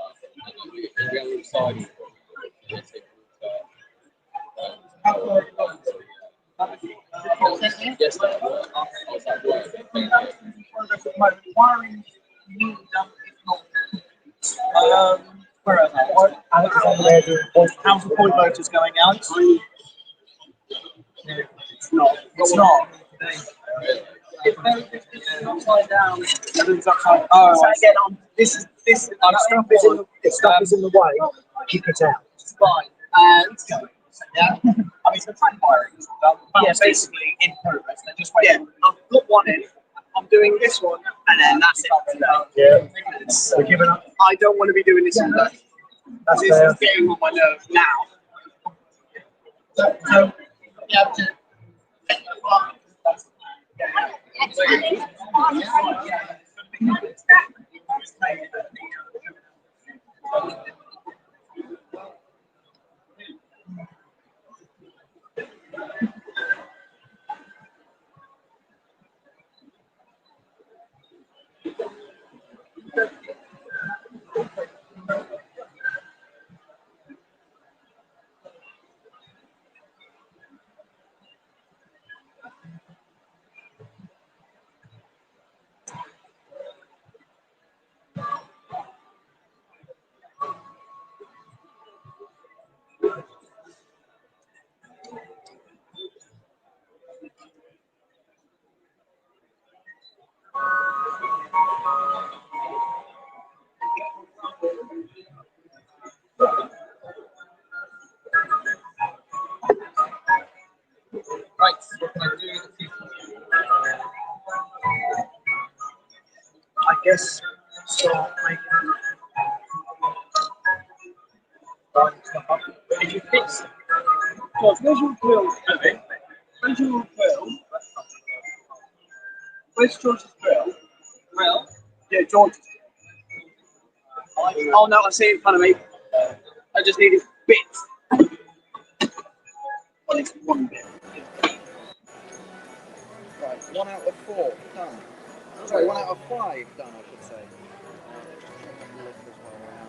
and then we go inside. Yes, Where are they? Alex is over there doing how's the point motors going, Alex? It's not. It's not. It's upside down. It's upside. Oh, so again, this stuff is in the way. Keep it out. It's fine. And yeah, I mean, the track wiring is done. Yeah, basically in progress. They're just waiting. Yeah, I've got one in. I'm doing this one, and then that's it. Yeah. We're giving up. I don't want to be doing this all day. That's This fair. is getting on my nerves now. So, yeah, right, what can I do in the future? I guess start making stuff up. If you fix it, George, where's your grill? Where's your grill? Where's George's grill? Grill? Yeah, George's. Oh no, I see it in front of me. I just need a bit. Well, it's one bit. Right, 1 out of 4 done. Sorry, 1 out of 5 done, I should say. Just check the list as well now.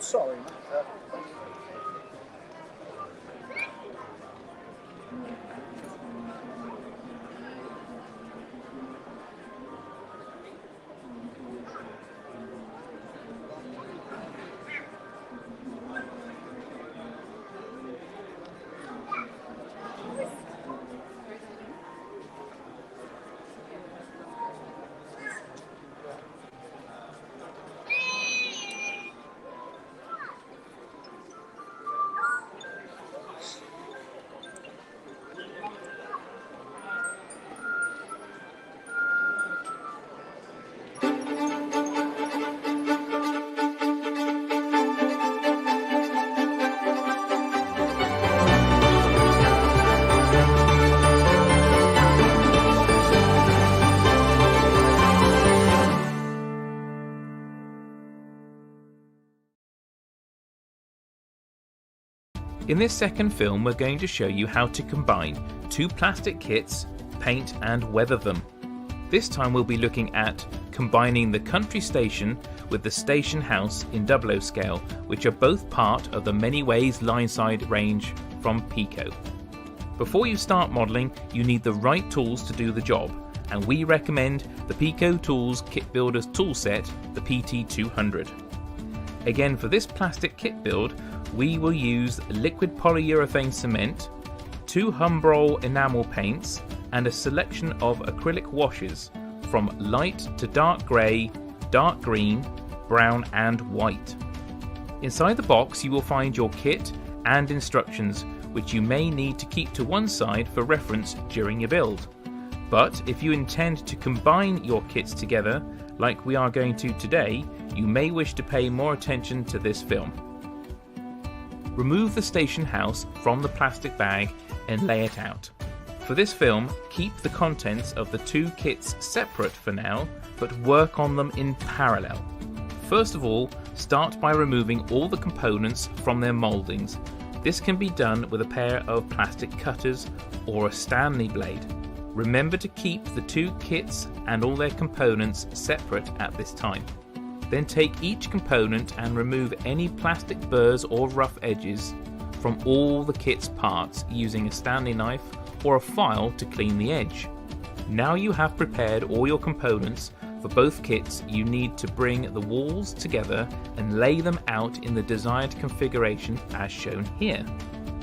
Sorry, In this second film, we're going to show you how to combine two plastic kits, paint and weather them. This time we'll be looking at combining the country station with the station house in 00 scale, which are both part of the Many Ways line-side range from Pico. Before you start modelling, you need the right tools to do the job, and we recommend the Pico Tools Kit Builder's toolset, the PT200. Again, for this plastic kit build, we will use liquid polyurethane cement, 2 Humbrol enamel paints, and a selection of acrylic washes from light to dark grey, dark green, brown and white. Inside the box you will find your kit and instructions, which you may need to keep to one side for reference during your build. But if you intend to combine your kits together, like we are going to today, you may wish to pay more attention to this film. Remove the station house from the plastic bag and lay it out. For this film, keep the contents of the two kits separate for now, but work on them in parallel. First of all, start by removing all the components from their mouldings. This can be done with a pair of plastic cutters or a Stanley blade. Remember to keep the two kits and all their components separate at this time. Then take each component and remove any plastic burrs or rough edges from all the kit's parts using a Stanley knife or a file to clean the edge. Now you have prepared all your components for both kits, you need to bring the walls together and lay them out in the desired configuration as shown here.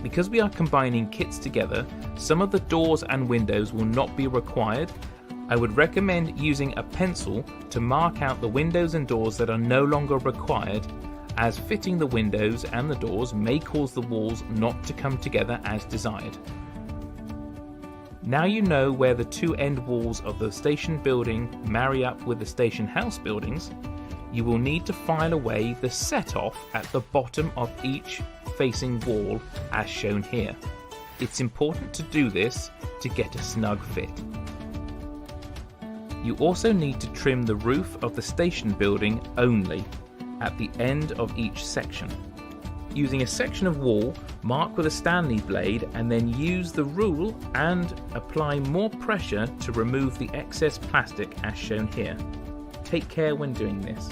Because we are combining kits together, some of the doors and windows will not be required. I would recommend using a pencil to mark out the windows and doors that are no longer required, as fitting the windows and the doors may cause the walls not to come together as desired. Now you know where the two end walls of the station building marry up with the station house buildings, you will need to file away the set-off at the bottom of each facing wall as shown here. It's important to do this to get a snug fit. You also need to trim the roof of the station building only at the end of each section. Using a section of wall, mark with a Stanley blade and then use the rule and apply more pressure to remove the excess plastic as shown here. Take care when doing this.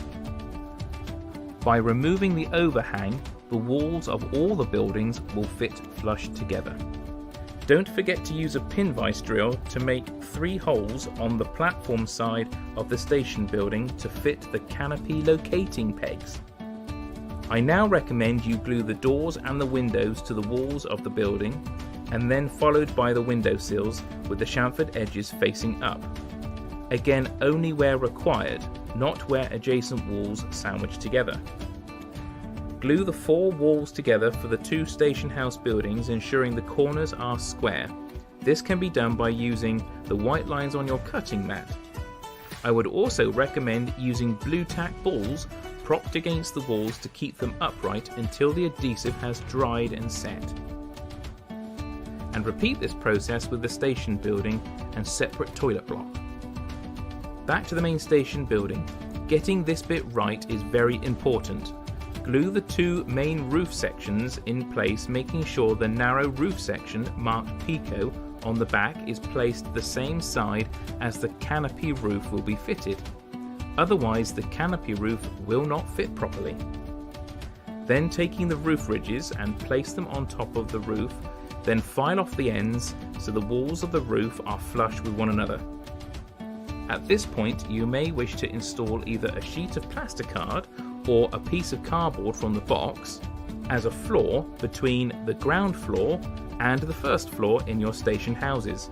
By removing the overhang, the walls of all the buildings will fit flush together. Don't forget to use a pin vise drill to make 3 holes on the platform side of the station building to fit the canopy locating pegs. I now recommend you glue the doors and the windows to the walls of the building, and then followed by the window sills with the chamfered edges facing up. Again, only where required. not where adjacent walls sandwich together. Glue the 4 walls together for the 2 station house buildings, ensuring the corners are square. This can be done by using the white lines on your cutting mat. I would also recommend using blue tack balls propped against the walls to keep them upright until the adhesive has dried and set. And repeat this process with the station building and separate toilet block. Back to the main station building. Getting this bit right is very important. Glue the 2 main roof sections in place, making sure the narrow roof section marked Pico on the back is placed the same side as the canopy roof will be fitted. Otherwise the canopy roof will not fit properly. Then taking the roof ridges and place them on top of the roof, then file off the ends so the walls of the roof are flush with one another. At this point you may wish to install either a sheet of plasticard or a piece of cardboard from the box as a floor between the ground floor and the first floor in your station houses.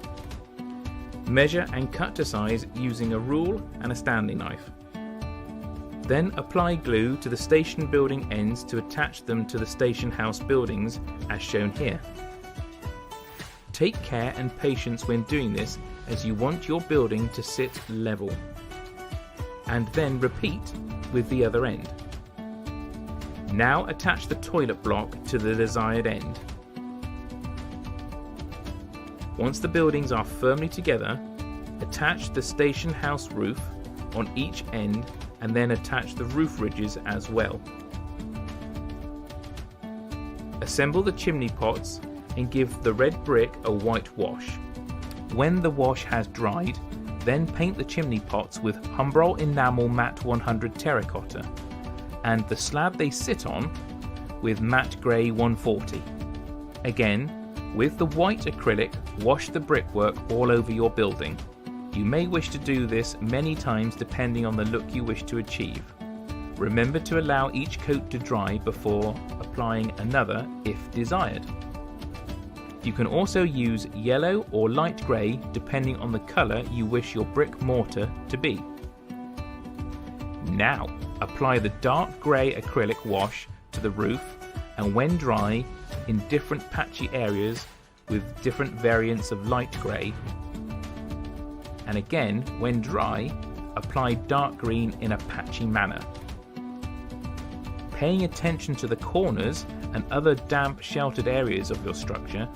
Measure and cut to size using a rule and a Stanley knife. Then apply glue to the station building ends to attach them to the station house buildings as shown here. Take care and patience when doing this, as you want your building to sit level. And then repeat with the other end. Now attach the toilet block to the desired end. Once the buildings are firmly together, attach the station house roof on each end and then attach the roof ridges as well. Assemble the chimney pots and give the red brick a white wash. When the wash has dried, then paint the chimney pots with Humbrol Enamel Matte 100 Terracotta and the slab they sit on with Matte Grey 140. Again, with the white acrylic, wash the brickwork all over your building. You may wish to do this many times depending on the look you wish to achieve. Remember to allow each coat to dry before applying another if desired. You can also use yellow or light grey depending on the colour you wish your brick mortar to be. Now, apply the dark grey acrylic wash to the roof and when dry, in different patchy areas with different variants of light grey. And again, when dry, apply dark green in a patchy manner. Paying attention to the corners and other damp sheltered areas of your structure,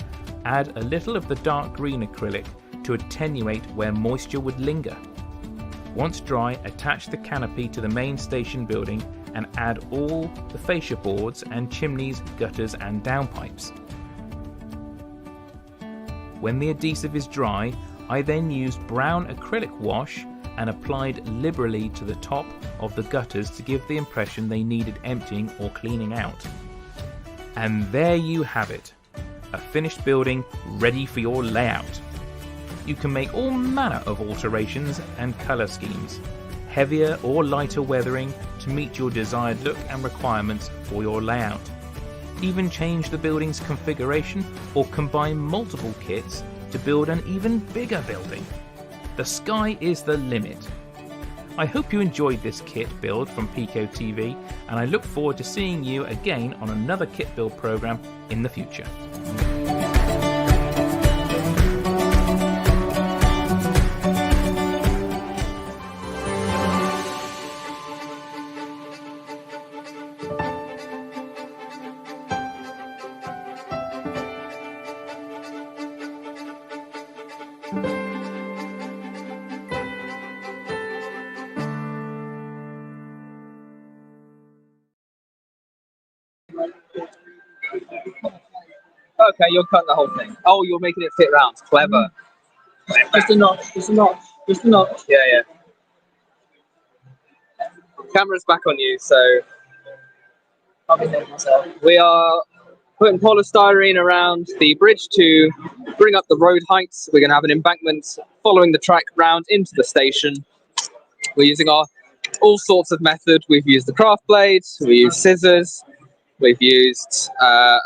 add a little of the dark green acrylic to attenuate where moisture would linger. Once dry, attach the canopy to the main station building and add all the fascia boards and chimneys, gutters and downpipes. When the adhesive is dry, I then used brown acrylic wash and applied liberally to the top of the gutters to give the impression they needed emptying or cleaning out. And there you have it, a finished building ready for your layout. You can make all manner of alterations and colour schemes, heavier or lighter weathering to meet your desired look and requirements for your layout. Even change the building's configuration or combine multiple kits to build an even bigger building. The sky is the limit. I hope you enjoyed this kit build from Pico TV, and I look forward to seeing you again on another kit build program in the future. Okay, you're cutting the whole thing. Oh, you're making it fit round. Clever. Just a notch, just a notch, just a notch. Yeah, yeah. Camera's back on you, so I'll be there myself. we are putting polystyrene around the bridge to bring up the road heights. We're going to have an embankment following the track round into the station. We're using our all sorts of method. We've used the craft blade, we used scissors, we've used a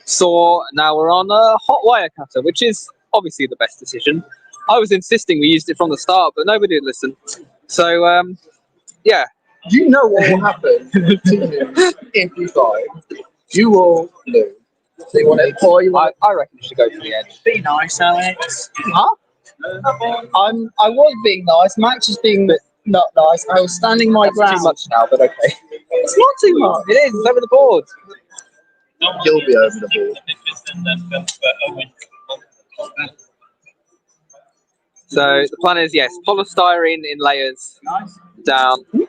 saw. Now we're on a hot wire cutter, which is obviously the best decision. I was insisting we used it from the start, but nobody would listen. So, yeah. You know what will happen to you if you die. You will lose. So you want it, or you want I reckon you should go to the edge. Be nice, Alex. Huh? I was being nice. Max was being not nice. I was standing my ground. Too much now, but okay. It's not too much. It is. It's over the board. You'll be over the board. So the plan is, yes, polystyrene in layers down, Yeah,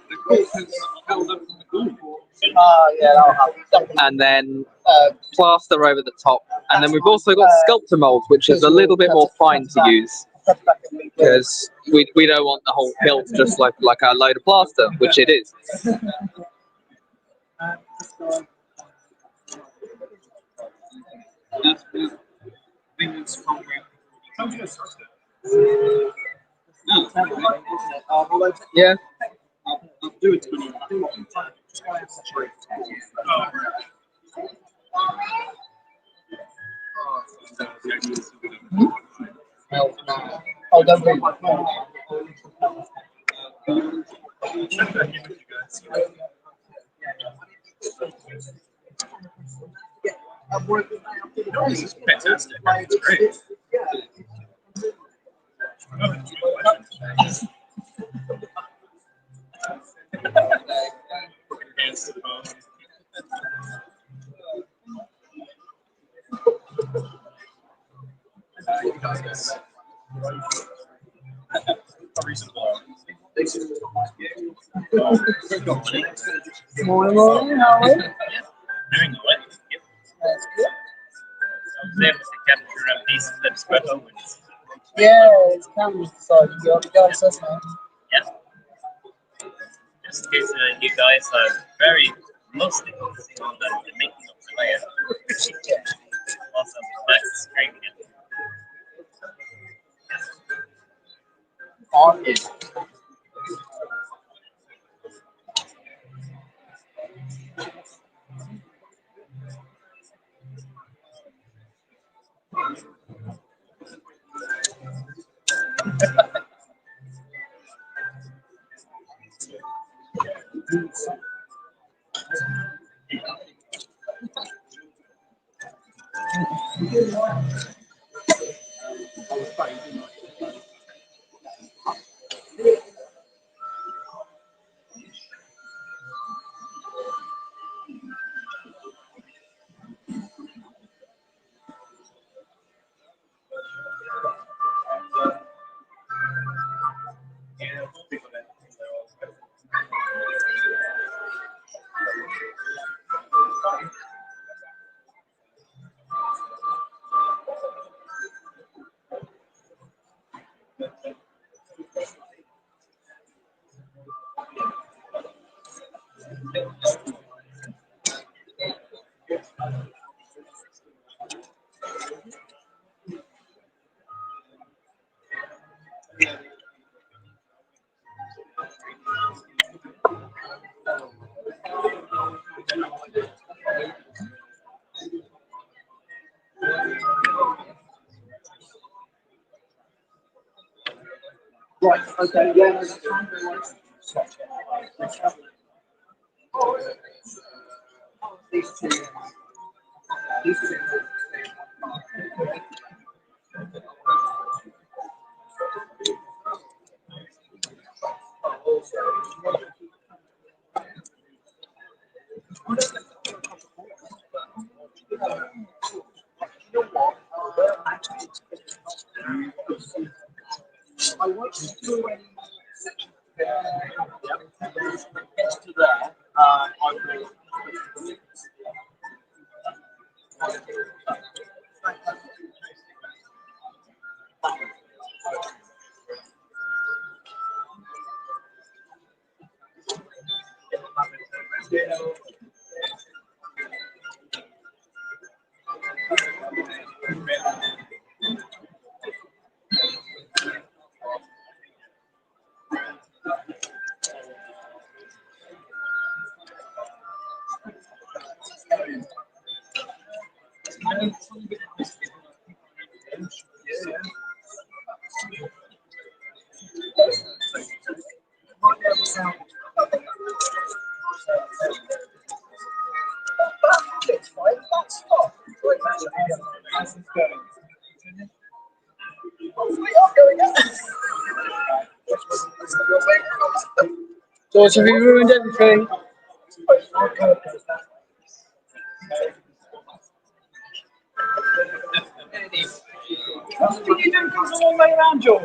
that'll happen. and then plaster over the top. And then we've also got sculptor molds, which is a little bit more fine to use, because we don't want the whole hilt just like a load of plaster, which it is. Yeah. Oh, don't be. This is fantastic. It's great. Morning, how are you? Doing the way. That's good. I was able to capture a piece of clips with Owen. Yeah, it's cameras decided to go on the guys, that's nice. Yeah. Just in case you guys are very mostly focusing on the making of the layer. Also, Max is training it. On it. Right, okay, yeah. These two. These two. I want to do any section to there. I will. George, have you ruined everything? What did you do? Comes a long way around, George.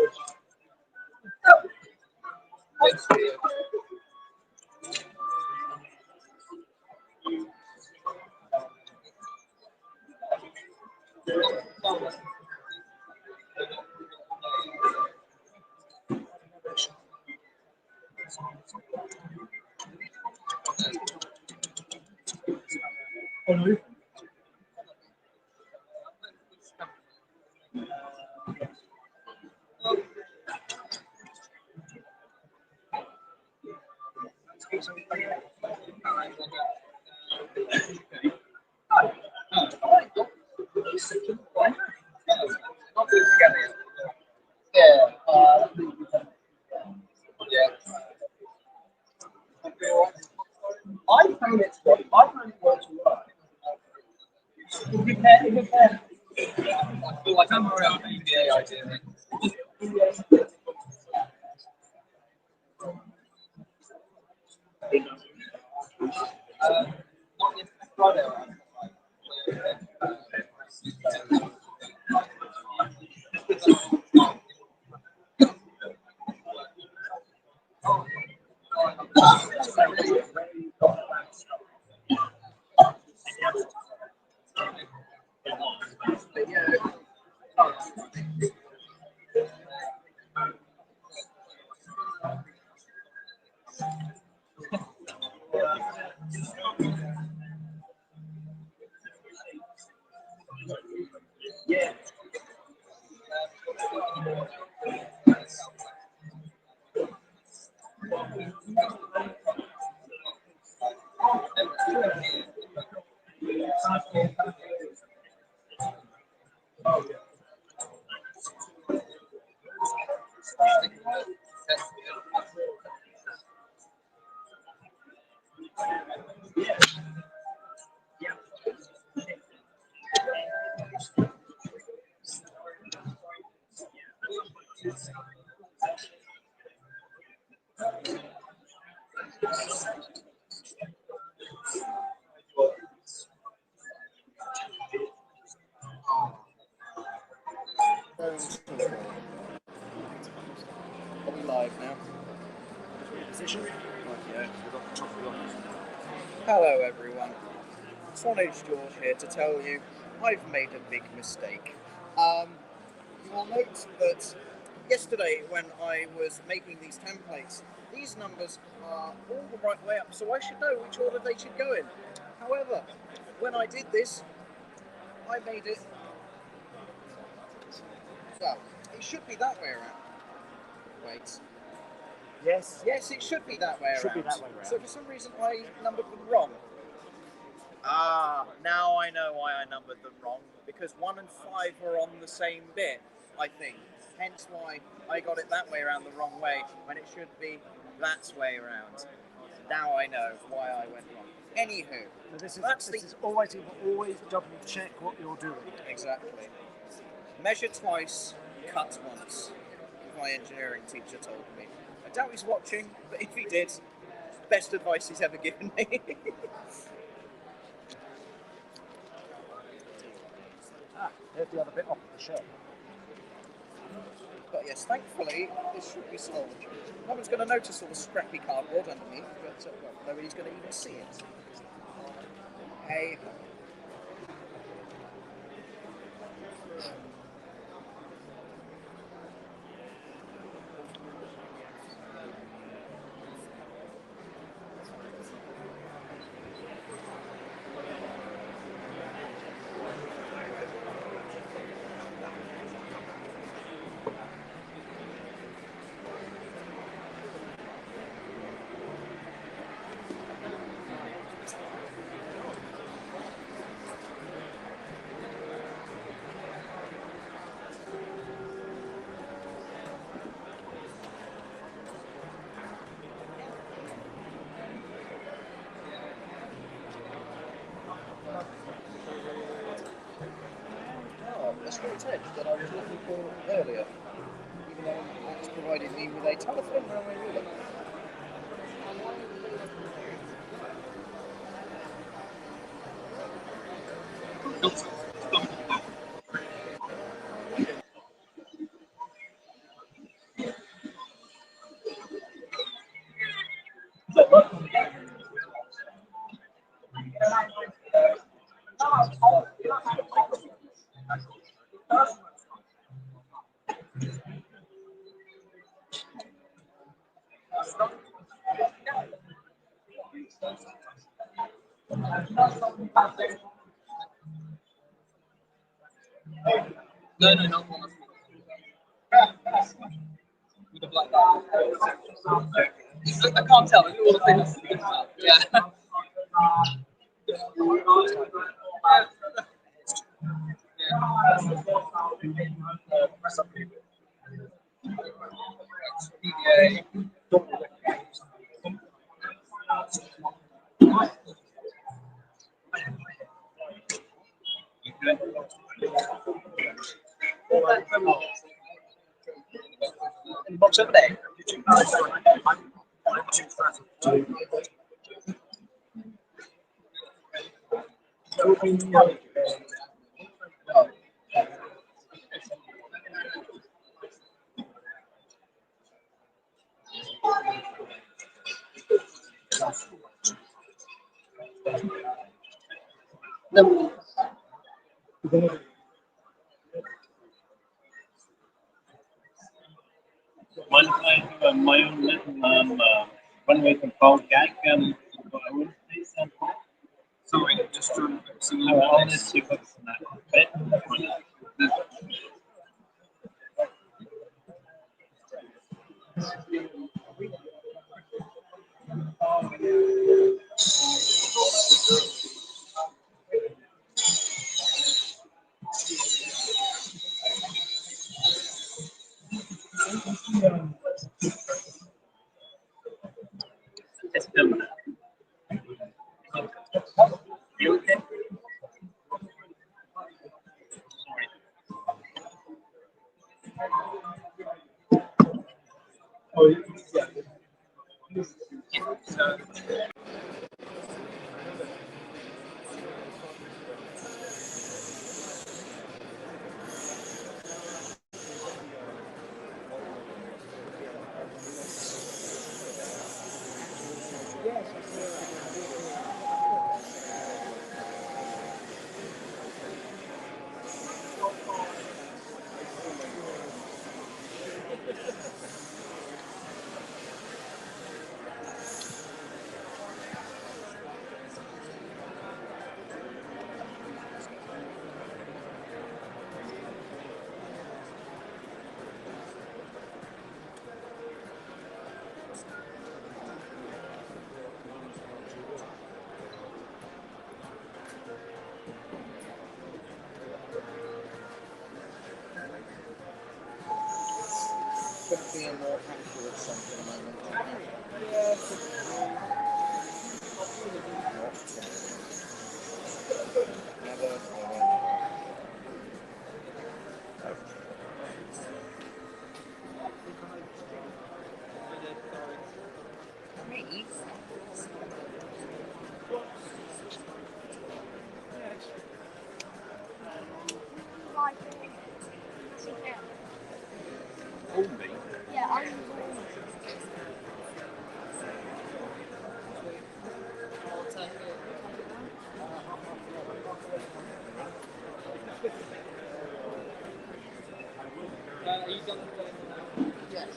Yeah. I found it works well. Like I'm around ABA ideally. Are we live now? Position? Yeah, we've got the top of the Hello everyone. Swanage George here to tell you I've made a big mistake. You will note that yesterday when I was making these templates, these numbers are all the right way up, so I should know which order they should go in. However, when I did this, I made it, well, it should be that way around. Wait. Yes. Yes, it should be that way around. Should be that way around. So for some reason I numbered them wrong. Ah, now I know why I numbered them wrong. Because 1 and 5 were on the same bit, I think. Hence why I got it that way around the wrong way when it should be that way around. Now I know why I went wrong. Anywho, So this is always double check what you're doing. Exactly. Measure twice, cut once. My engineering teacher told me. I doubt he's watching, but if he did, best advice he's ever given me. There's the other bit off the shelf. But yes, thankfully, this should be solved. No one's going to notice all the scrappy cardboard underneath, but well, nobody's going to even see it. Hey. Straight edge that I was looking for earlier, even though it's provided me with a telephone railway ruler. No, no, not one. With the black bag. I can't tell. I do all the things. Yeah. Box over there. No. Mind if I do my own little runway control gag? I would say something. Sorry, just trying to put some I'll let you focus on that bit. Just a minute. You okay? Sorry. Oh, yeah. Could be a more accurate sense at the moment. Yeah, I'm Are you done? Yes.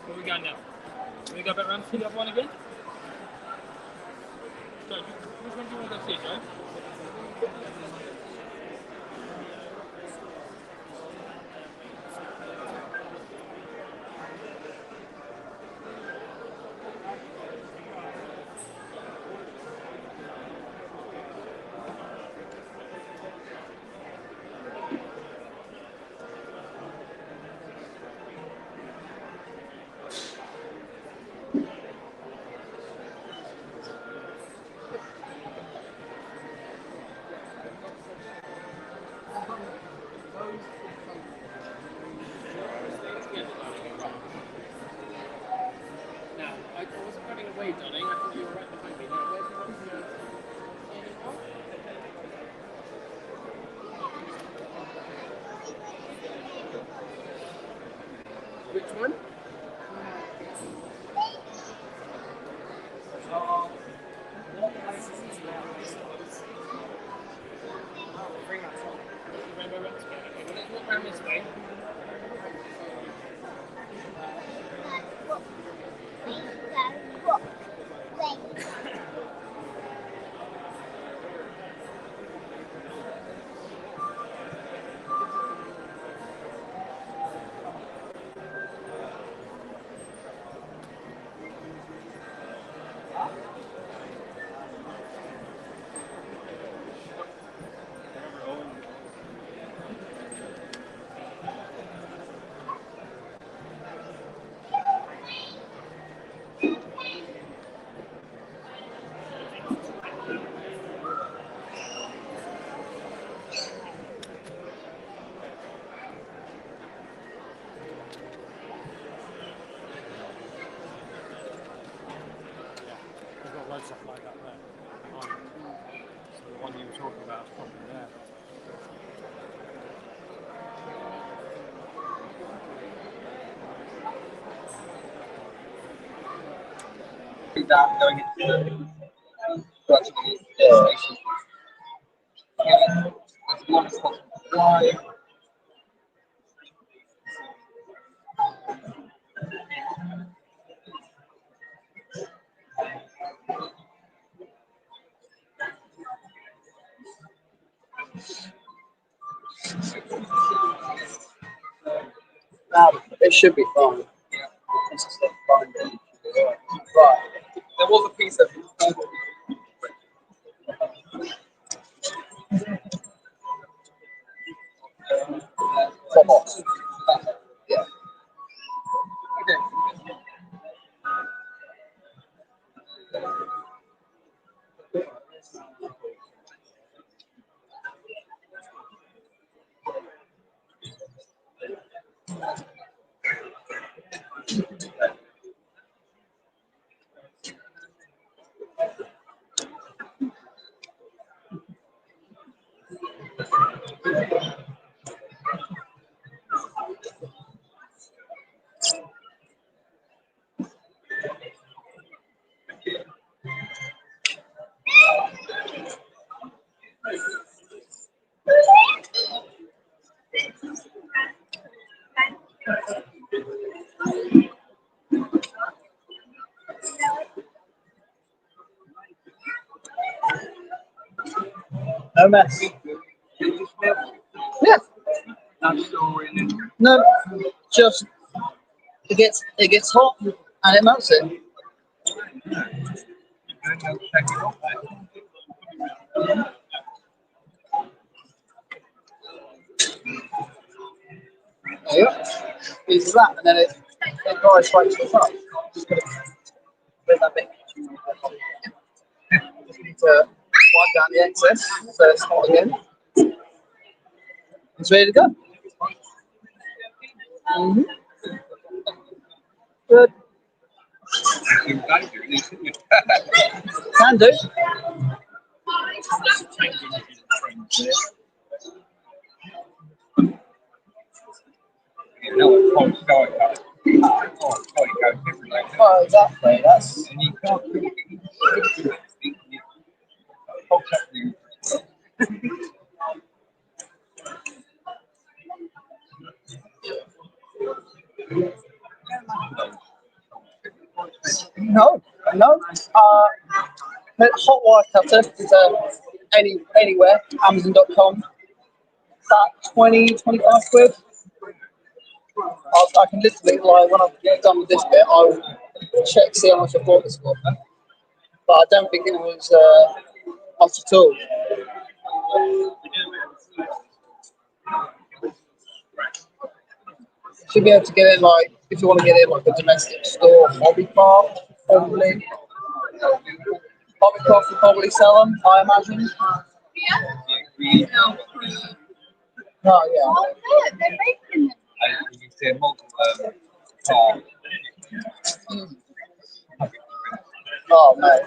Where we going now? Can we go back round to the other one again? Joe, which one do you want to go see, Joe? running away, darling. I thought you were right behind me. Now, where's your Which one? Around this way. There's got loads of stuff like that there. So the one you were talking about is probably there. Down going into Now, it should be fine. It's just fine. Right. There was a piece of pop off. Yeah. No mess. Yeah. No, just it gets hot and it melts it. Yeah. It's that, and then it dries straight to the top. Just gotta bring that bit. Just need to wipe down the excess so it's hot again. It's ready to go. Good. Can do. Oh, exactly. That's. No. Hot wire cutter is anywhere. Amazon.com. About 20-25 quid. I can literally, like, when I'm done with this bit, I'll check, see how much I bought this for. But I don't think it was much at all. Should be able to get it, like, if you want to get it like a domestic store, hobby craft, probably. Hobby craft will probably sell them, I imagine. No, yeah. Oh, look, they're making them. Oh, mate.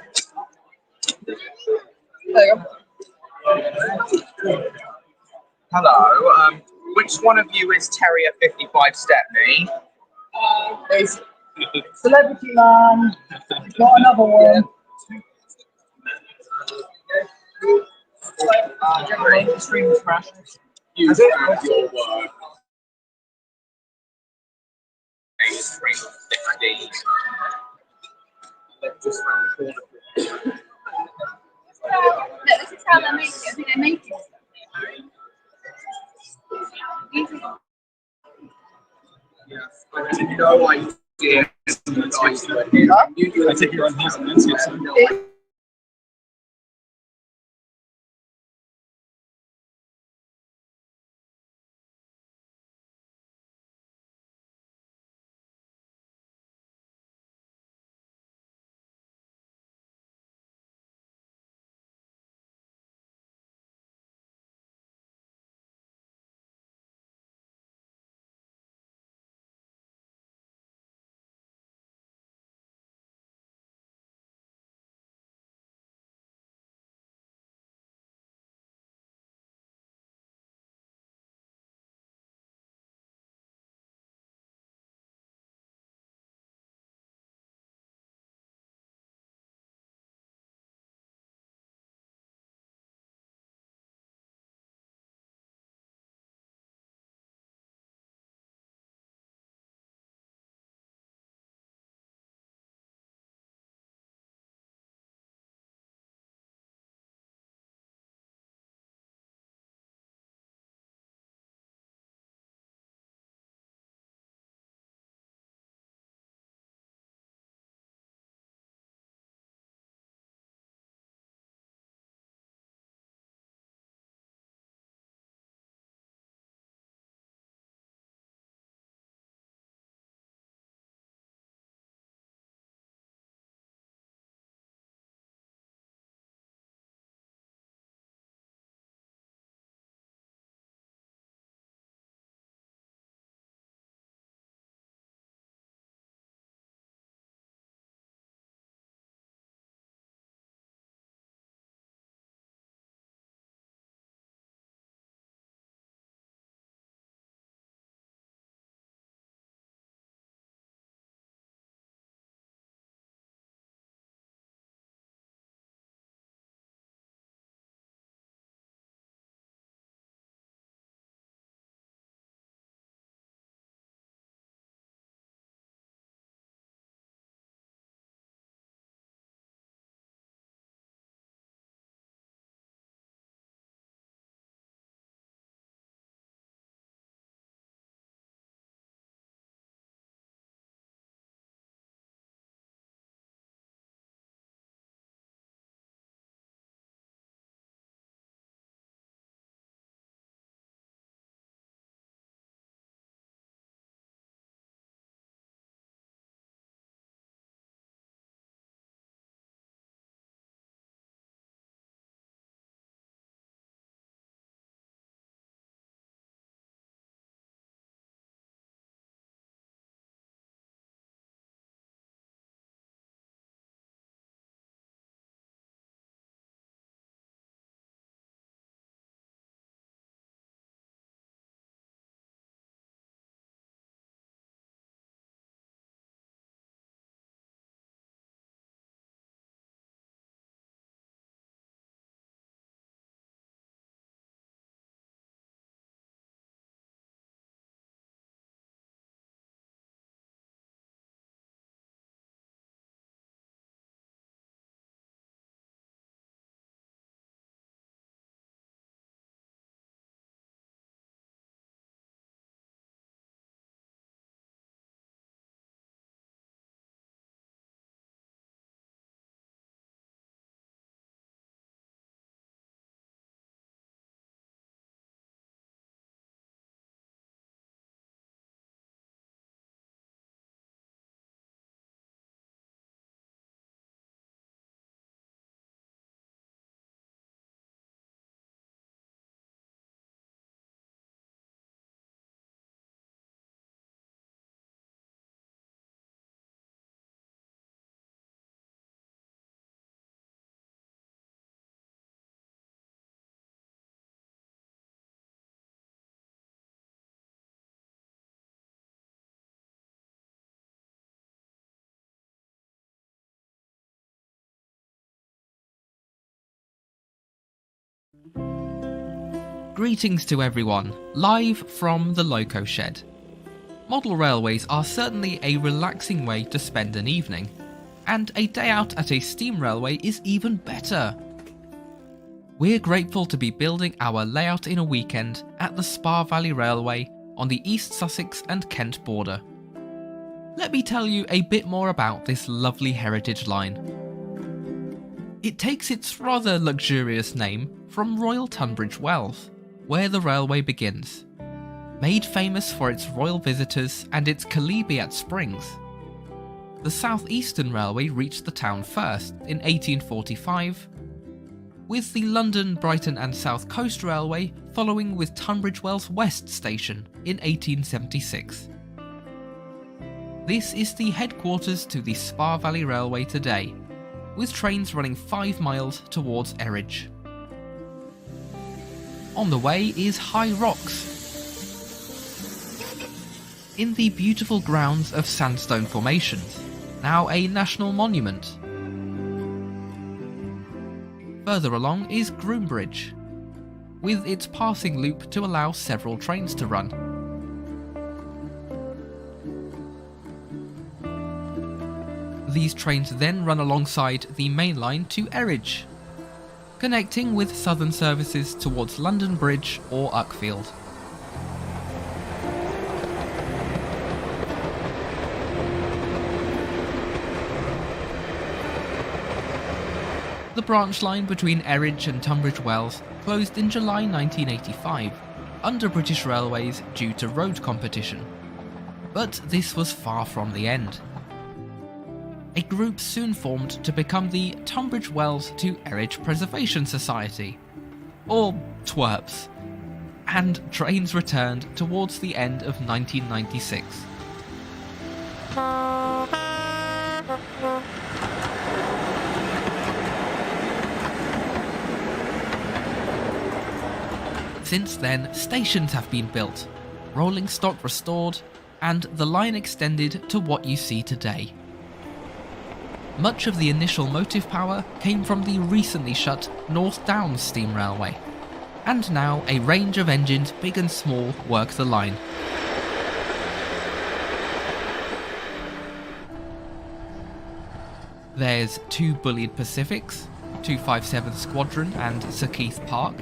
There you go. Hello. Which one of you is Terrier 55 Stepney? It's Celebrity Man. Got another one. Generally, the stream is crashing. You Has it? have your work. 360. Just round the corner. Look, this is how they make it. I think they make it. I had no idea. Huh? I take your own house and then Greetings to everyone, live from the Loco Shed. Model railways are certainly a relaxing way to spend an evening, and a day out at a steam railway is even better. We're grateful to be building our layout in a weekend at the Spa Valley Railway on the East Sussex and Kent border. Let me tell you a bit more about this lovely heritage line. It takes its rather luxurious name from Royal Tunbridge Wells, where the railway begins. Made famous for its royal visitors and its chalybeate springs. The South Eastern Railway reached the town first in 1845, with the London, Brighton and South Coast Railway following with Tunbridge Wells West Station in 1876. This is the headquarters to the Spa Valley Railway today, with trains running 5 miles towards Erridge. On the way is High Rocks, in the beautiful grounds of sandstone formations, now a national monument. Further along is Groombridge, with its passing loop to allow several trains to run. These trains then run alongside the main line to Erridge, connecting with southern services towards London Bridge or Uckfield. The branch line between Erridge and Tunbridge Wells closed in July 1985, under British Railways due to road competition. But this was far from the end. A group soon formed to become the Tunbridge Wells to Erridge Preservation Society, or TWERPS, and trains returned towards the end of 1996. Since then, stations have been built, rolling stock restored, and the line extended to what you see today. Much of the initial motive power came from the recently shut North Downs Steam Railway, and now a range of engines big and small work the line. There's 2 Bullied Pacifics, 257 Squadron and Sir Keith Park,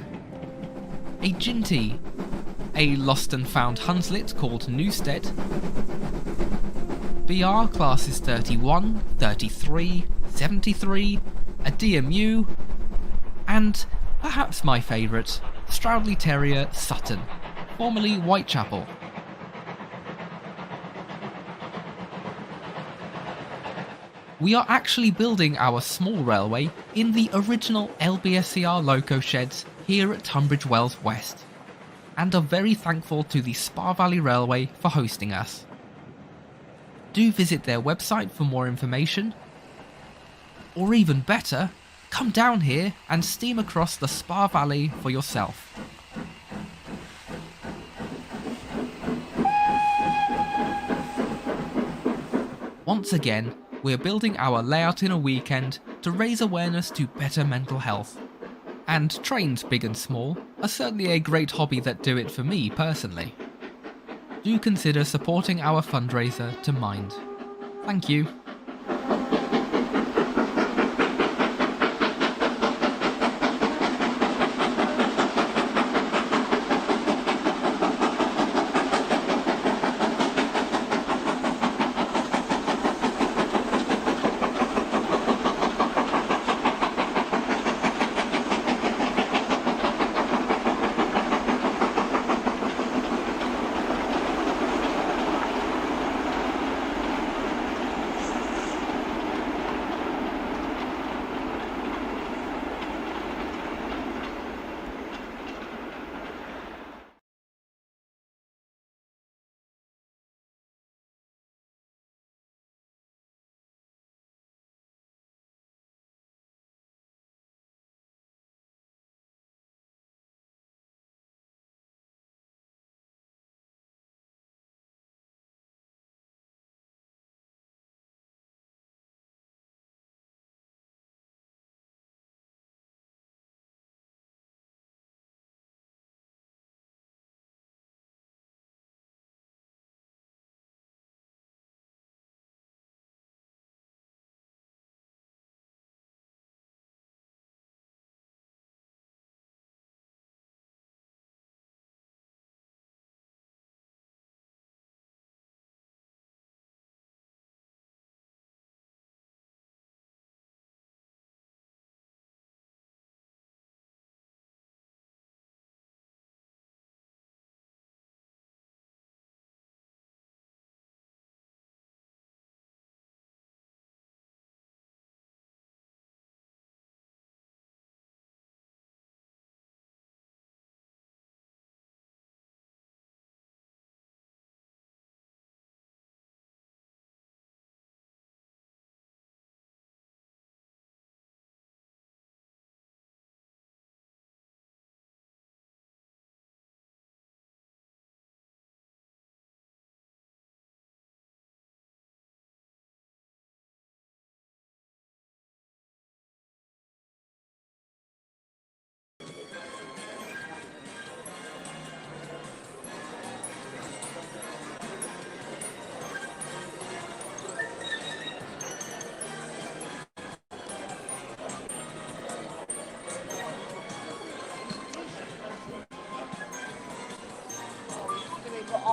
a Ginty, a lost and found Hunslet called Newstead, BR classes 31, 33, 73, a DMU, and perhaps my favourite, Stroudley Terrier Sutton, formerly Whitechapel. We are actually building our small railway in the original LBSCR loco sheds here at Tunbridge Wells West, and are very thankful to the Spa Valley Railway for hosting us. Do visit their website for more information, or even better, come down here and steam across the Spa Valley for yourself. Once again, we're building our layout in a weekend to raise awareness to better mental health. And trains big and small are certainly a great hobby that do it for me personally. Do consider supporting our fundraiser to Mind. Thank you.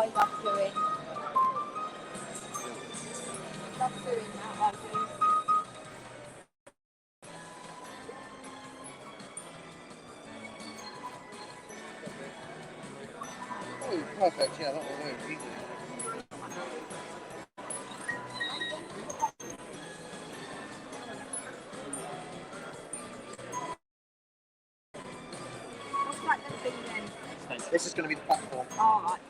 I love doing. Love doing that, I do. Oh, perfect. Yeah, that will work easily. What's that going to be then? This is going to be the platform. Alright.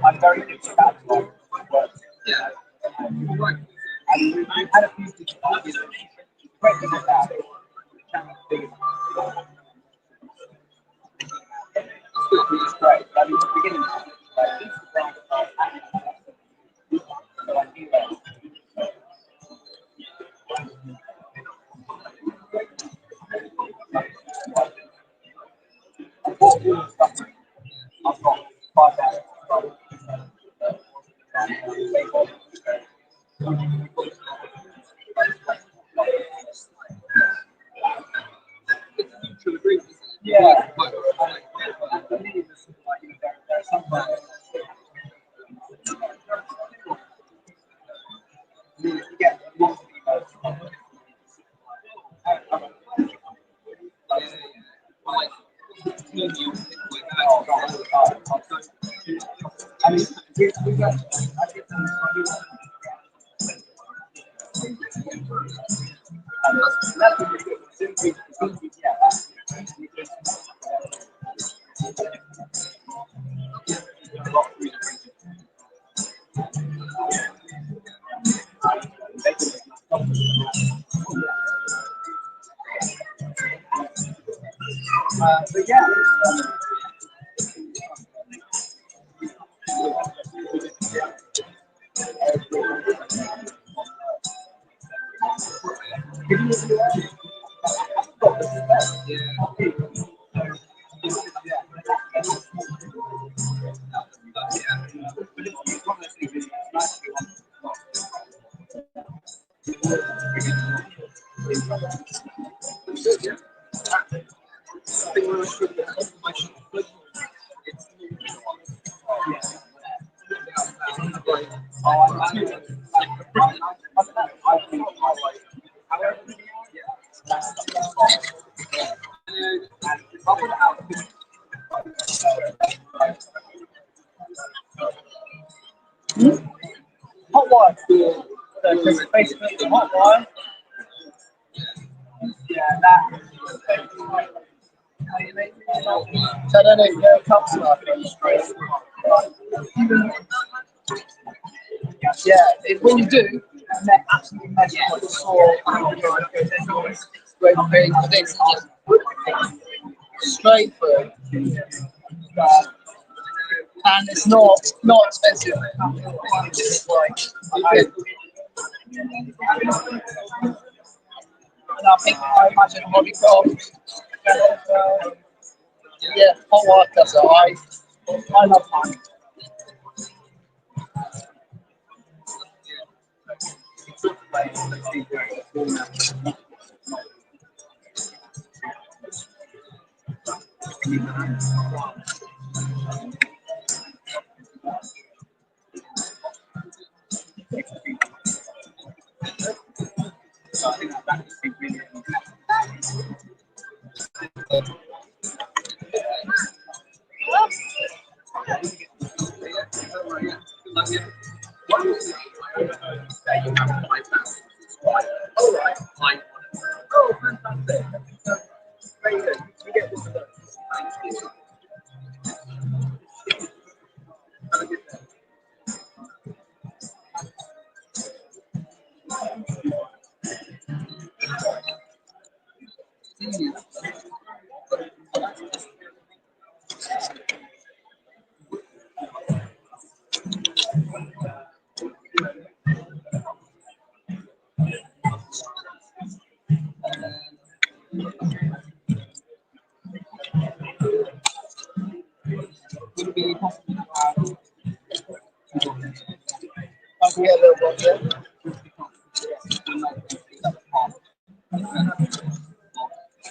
I'm very good at that. Yeah. And I had a few difficulties. Great thing about it. It's great. I mean, at the beginning, so I knew that. I've got 5,000. Yeah. But yeah. Hot wire. Because basically the hot wire. Yeah, that. So I don't know if your cups are yeah, when you do, absolutely measure what you saw. Straight through. And it's not expensive. It's like, and I imagine hobby craft. Yeah, hot wire cutter. I love mine.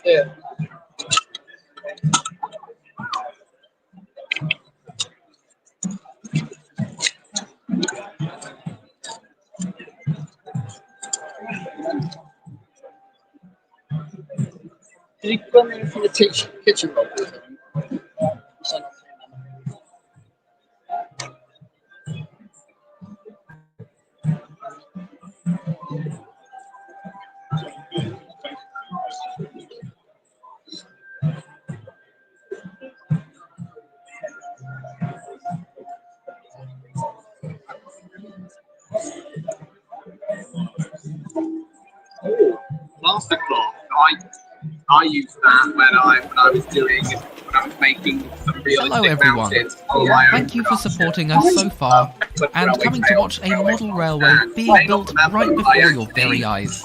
Yeah. Did you put them in for the kitchen roll? Mastercloth. I used that when I was doing I'm making some realistic Hello everyone, mountains on my own thank you for supporting us so far and coming to watch a model railway being built right before your very eyes.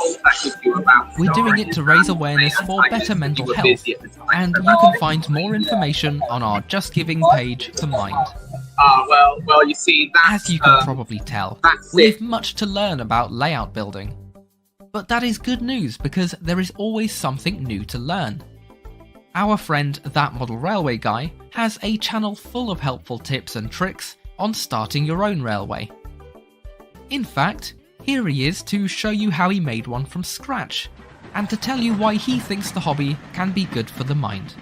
We're doing it to raise awareness for better mental health, and you can find more information on our JustGiving page for Mind. Well, you see, As you can probably tell, we've much to learn about layout building. But that is good news because there is always something new to learn. Our friend That Model Railway Guy has a channel full of helpful tips and tricks on starting your own railway. In fact, here he is to show you how he made one from scratch, and to tell you why he thinks the hobby can be good for the mind.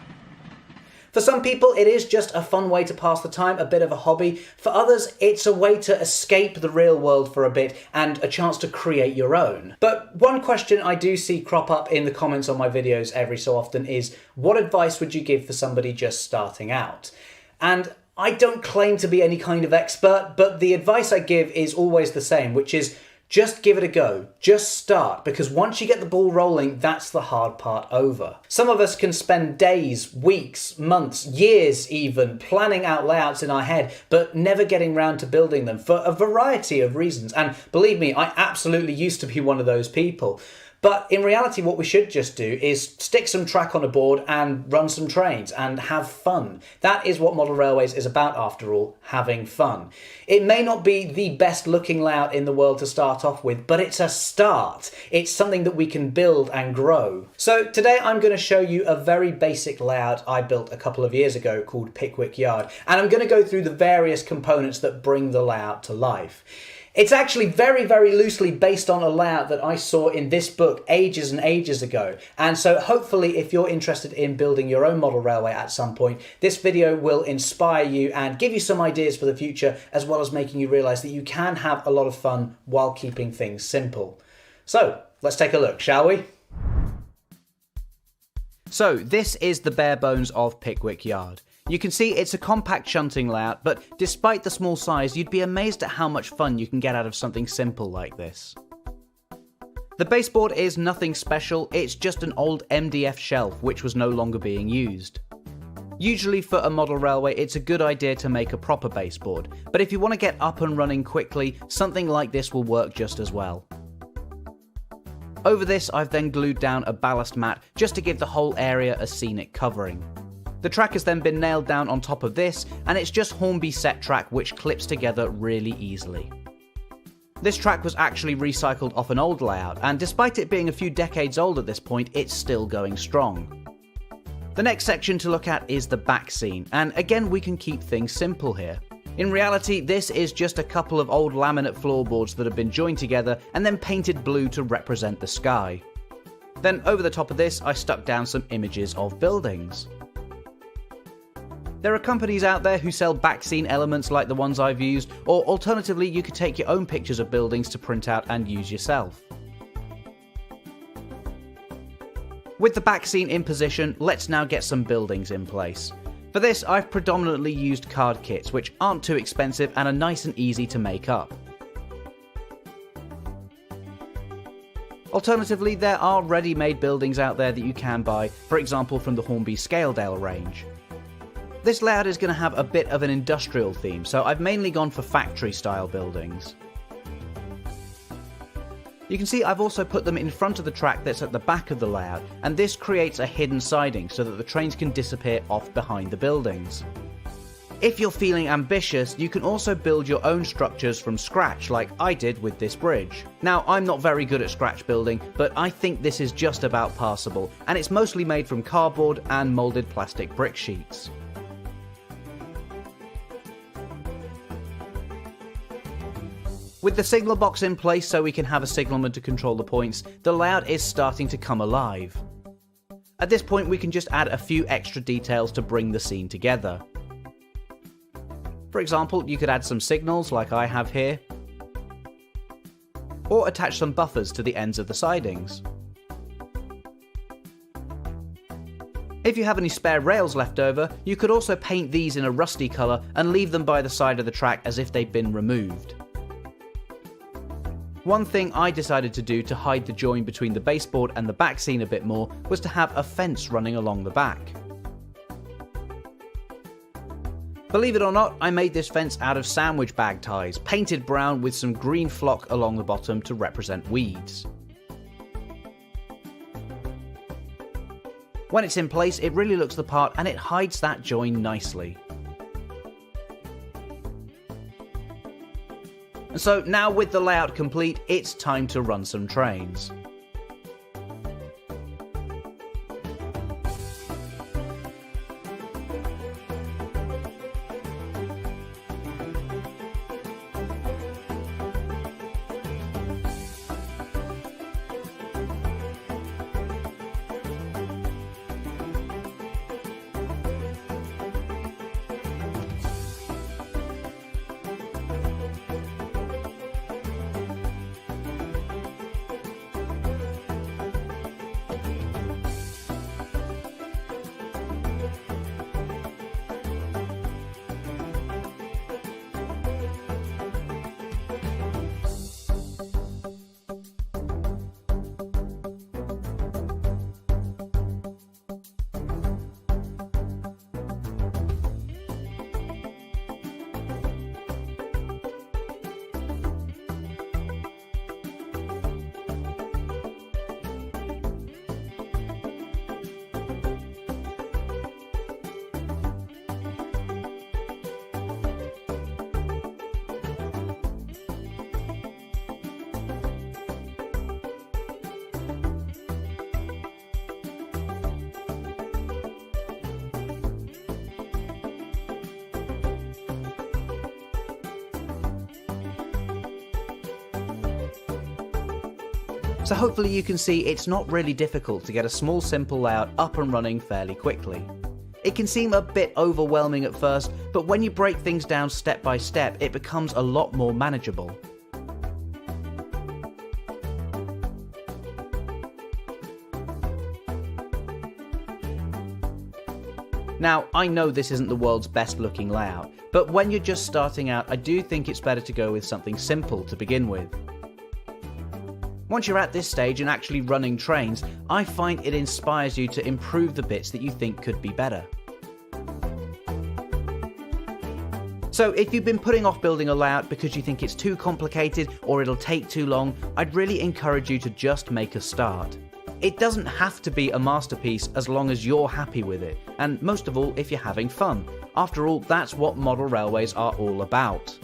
For some people, it is just a fun way to pass the time, a bit of a hobby. For others, it's a way to escape the real world for a bit and a chance to create your own. But one question I do see crop up in the comments on my videos every so often is, what advice would you give for somebody just starting out? And I don't claim to be any kind of expert, but the advice I give is always the same, which is just give it a go. Just start, because once you get the ball rolling, that's the hard part over. Some of us can spend days, weeks, months, years even, planning out layouts in our head, but never getting round to building them for a variety of reasons. And believe me, I absolutely used to be one of those people. But in reality, what we should just do is stick some track on a board and run some trains and have fun. That is what Model Railways is about, after all, having fun. It may not be the best looking layout in the world to start off with, but it's a start. It's something that we can build and grow. So today I'm going to show you a very basic layout I built a couple of years ago called Pickwick Yard. And I'm going to go through the various components that bring the layout to life. It's actually very, very loosely based on a layout that I saw in this book ages and ages ago. And so hopefully if you're interested in building your own model railway at some point, this video will inspire you and give you some ideas for the future, as well as making you realise that you can have a lot of fun while keeping things simple. So let's take a look, shall we? So this is the bare bones of Pickwick Yard. You can see it's a compact shunting layout, but despite the small size, you'd be amazed at how much fun you can get out of something simple like this. The baseboard is nothing special, it's just an old MDF shelf which was no longer being used. Usually for a model railway, it's a good idea to make a proper baseboard, but if you want to get up and running quickly, something like this will work just as well. Over this, I've then glued down a ballast mat just to give the whole area a scenic covering. The track has then been nailed down on top of this, and it's just Hornby set track which clips together really easily. This track was actually recycled off an old layout, and despite it being a few decades old at this point, it's still going strong. The next section to look at is the back scene, and again we can keep things simple here. In reality, this is just a couple of old laminate floorboards that have been joined together and then painted blue to represent the sky. Then over the top of this, I stuck down some images of buildings. There are companies out there who sell backscene elements like the ones I've used, or alternatively you could take your own pictures of buildings to print out and use yourself. With the backscene in position, let's now get some buildings in place. For this, I've predominantly used card kits, which aren't too expensive and are nice and easy to make up. Alternatively, there are ready-made buildings out there that you can buy, for example from the Hornby Scaledale range. This layout is going to have a bit of an industrial theme, so I've mainly gone for factory-style buildings. You can see I've also put them in front of the track that's at the back of the layout, and this creates a hidden siding so that the trains can disappear off behind the buildings. If you're feeling ambitious, you can also build your own structures from scratch like I did with this bridge. Now, I'm not very good at scratch building, but I think this is just about passable, and it's mostly made from cardboard and moulded plastic brick sheets. With the signal box in place so we can have a signalman to control the points, the layout is starting to come alive. At this point we can just add a few extra details to bring the scene together. For example, you could add some signals like I have here, or attach some buffers to the ends of the sidings. If you have any spare rails left over, you could also paint these in a rusty colour and leave them by the side of the track as if they'd been removed. One thing I decided to do to hide the join between the baseboard and the back scene a bit more was to have a fence running along the back. Believe it or not, I made this fence out of sandwich bag ties, painted brown with some green flock along the bottom to represent weeds. When it's in place, it really looks the part and it hides that join nicely. And so now with the layout complete, it's time to run some trains. So hopefully you can see it's not really difficult to get a small simple layout up and running fairly quickly. It can seem a bit overwhelming at first, but when you break things down step by step, it becomes a lot more manageable. Now, I know this isn't the world's best looking layout, but when you're just starting out, I do think it's better to go with something simple to begin with. Once you're at this stage and actually running trains, I find it inspires you to improve the bits that you think could be better. So if you've been putting off building a layout because you think it's too complicated or it'll take too long, I'd really encourage you to just make a start. It doesn't have to be a masterpiece as long as you're happy with it, and most of all if you're having fun. After all, that's what model railways are all about.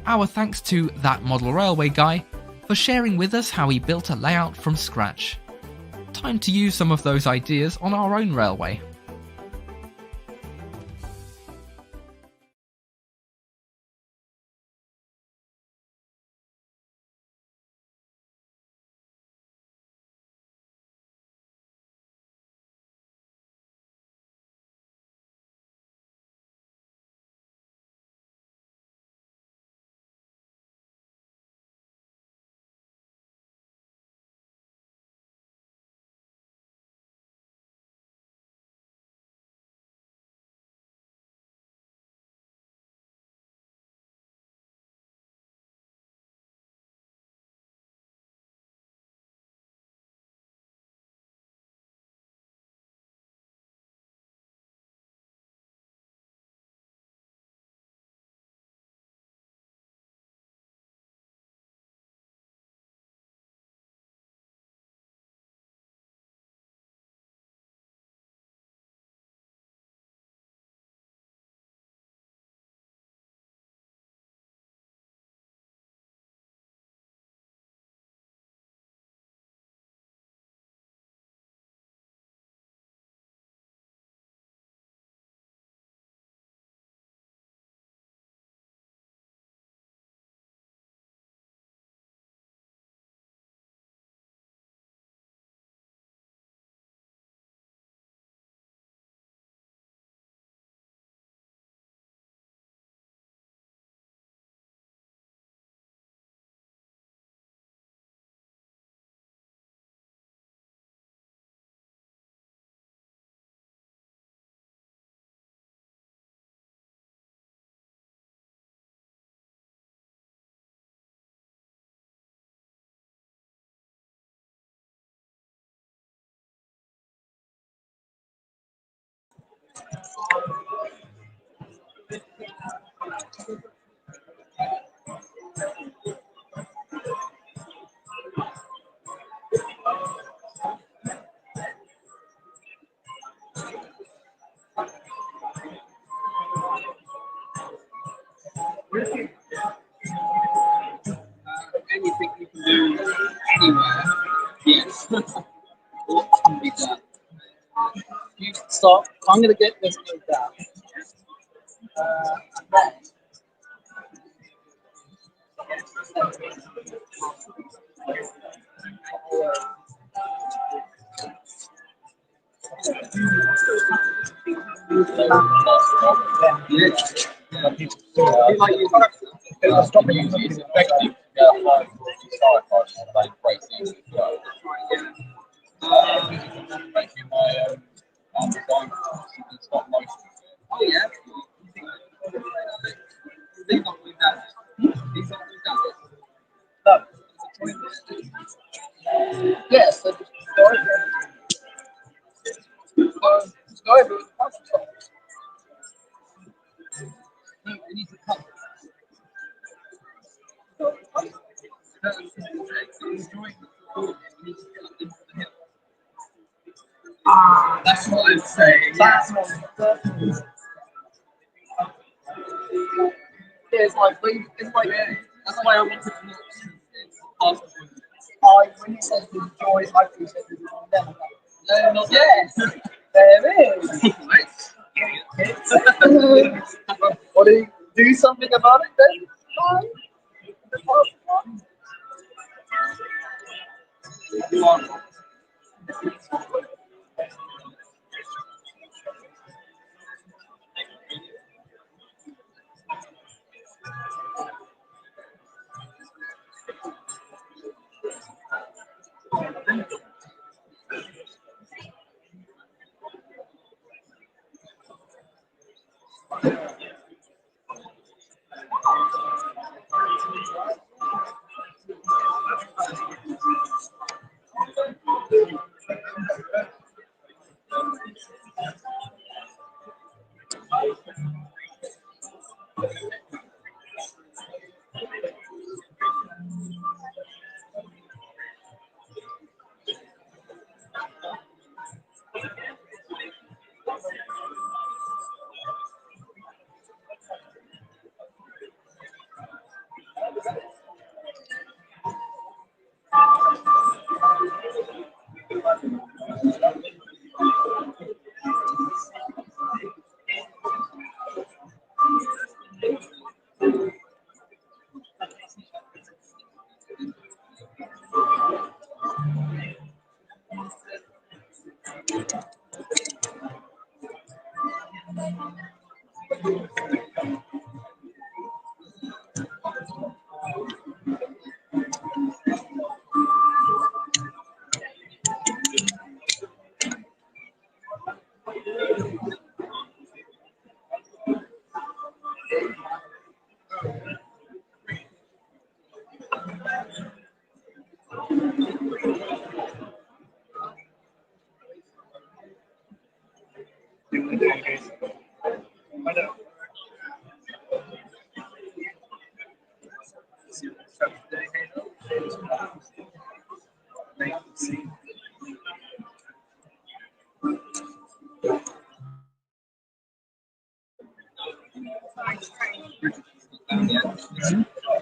Our thanks to That Model Railway Guy for sharing with us how he built a layout from scratch. Time to use some of those ideas on our own railway. Anything you can do anywhere, yes. What can be done? You stop. I'm going to get this moved down. Yes, so just go over it. No, you need to cut. That's what I'm saying. That's what it's like, that's why I wanted to know. When you said the joy, I thought you said the joy never. No, not yes. There is. What do you do something about it then?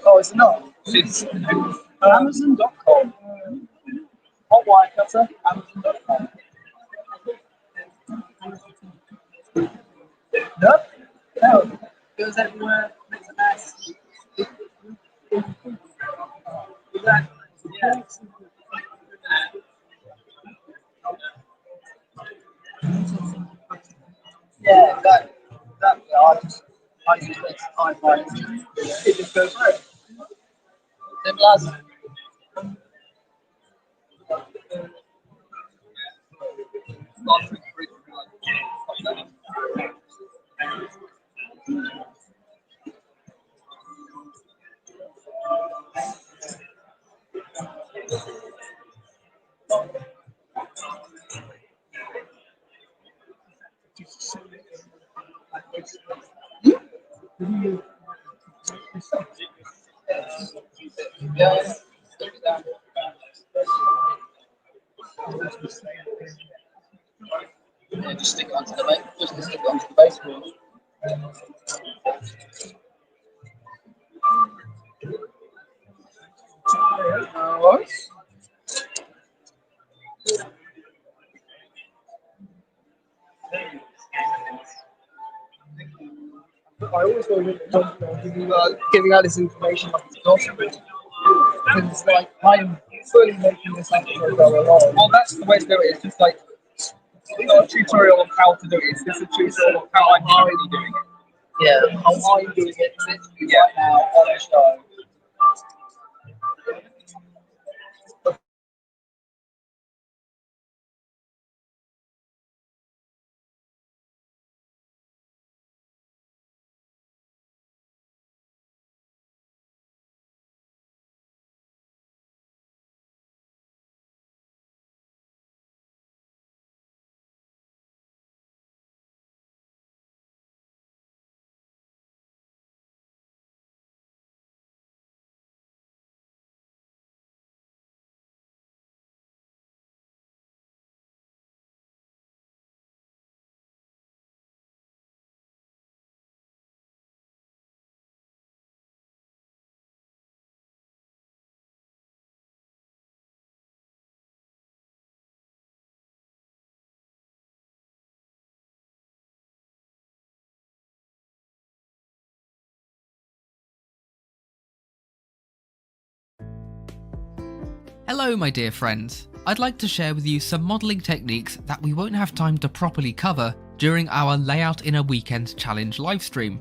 Oh, it's not. It's Amazon.com. Hot wire cutter, Amazon.com. No? No. Goes everywhere, makes a mess. Yeah. Yeah, exactly. I use it. I find it just goes through. Simple as. Yeah, just stick it onto the base. Just stick it onto the baseboard. Alright. I always go with giving out this information like it's gossip. Because it's like I'm fully making this up as I go along. Well, that's the way to do it. It's just like it's not a tutorial on how to do it. It's just a tutorial on how I'm already doing it. Yeah, how I'm doing it literally right now on the show. Hello my dear friends, I'd like to share with you some modelling techniques that we won't have time to properly cover during our Layout in a Weekend Challenge livestream.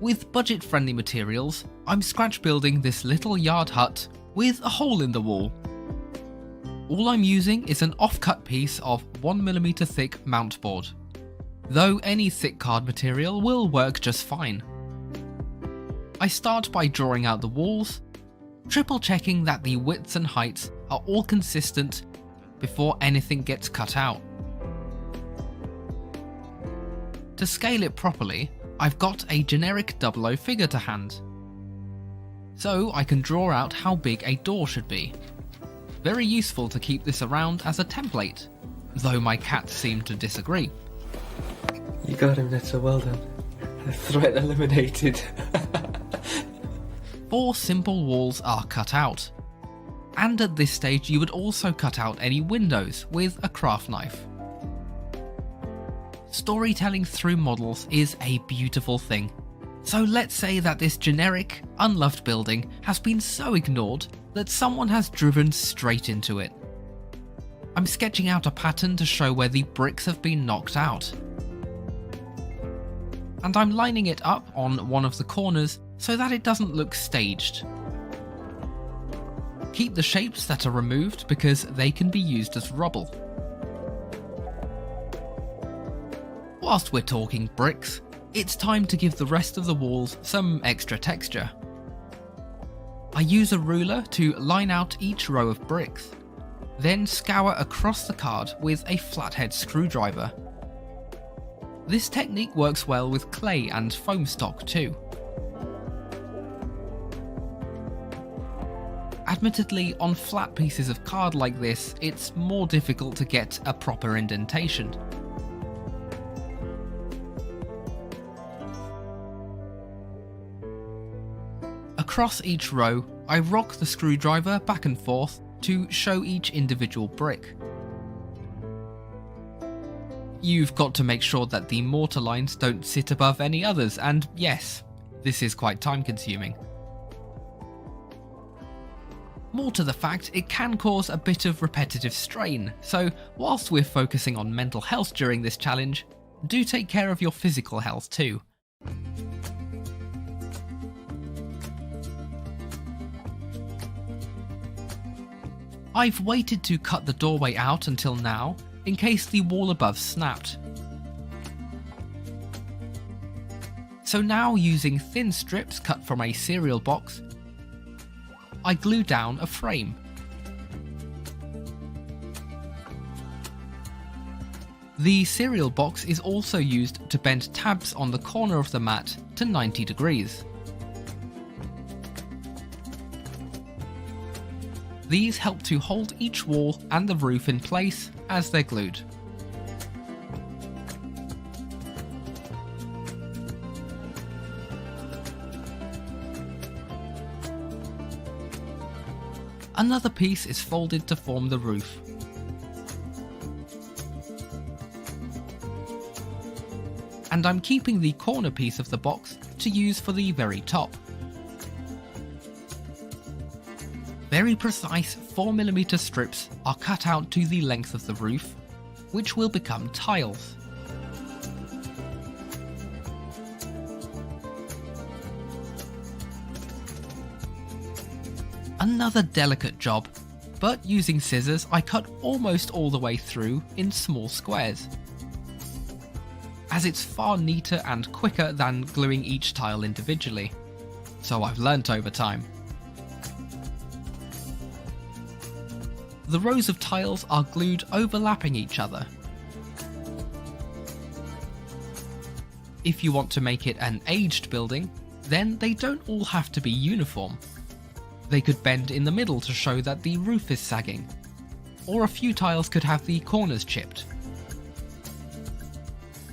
With budget friendly materials, I'm scratch building this little yard hut with a hole in the wall. All I'm using is an off-cut piece of 1mm thick mount board, though any thick card material will work just fine. I start by drawing out the walls, triple checking that the widths and heights are all consistent before anything gets cut out. To scale it properly, I've got a generic 00 figure to hand, so I can draw out how big a door should be. Very useful to keep this around as a template, though my cats seem to disagree. You got him, that's so well done. Threat eliminated. 4 simple walls are cut out, and at this stage you would also cut out any windows with a craft knife. Storytelling through models is a beautiful thing, so let's say that this generic, unloved building has been so ignored that someone has driven straight into it. I'm sketching out a pattern to show where the bricks have been knocked out, and I'm lining it up on one of the corners so that it doesn't look staged. Keep the shapes that are removed because they can be used as rubble. Whilst we're talking bricks, it's time to give the rest of the walls some extra texture. I use a ruler to line out each row of bricks, then scour across the card with a flathead screwdriver. This technique works well with clay and foam stock too. Admittedly, on flat pieces of card like this, it's more difficult to get a proper indentation. Across each row, I rock the screwdriver back and forth to show each individual brick. You've got to make sure that the mortar lines don't sit above any others, and yes, this is quite time consuming. More to the fact, it can cause a bit of repetitive strain, so whilst we're focusing on mental health during this challenge, do take care of your physical health too. I've waited to cut the doorway out until now, in case the wall above snapped. So now, using thin strips cut from a cereal box, I glue down a frame. The cereal box is also used to bend tabs on the corner of the mat to 90 degrees. These help to hold each wall and the roof in place as they're glued. Another piece is folded to form the roof. And I'm keeping the corner piece of the box to use for the very top. Very precise 4mm strips are cut out to the length of the roof, which will become tiles. Another delicate job, but using scissors I cut almost all the way through in small squares, as it's far neater and quicker than gluing each tile individually, so I've learnt over time. The rows of tiles are glued overlapping each other. If you want to make it an aged building, then they don't all have to be uniform. They could bend in the middle to show that the roof is sagging, or a few tiles could have the corners chipped.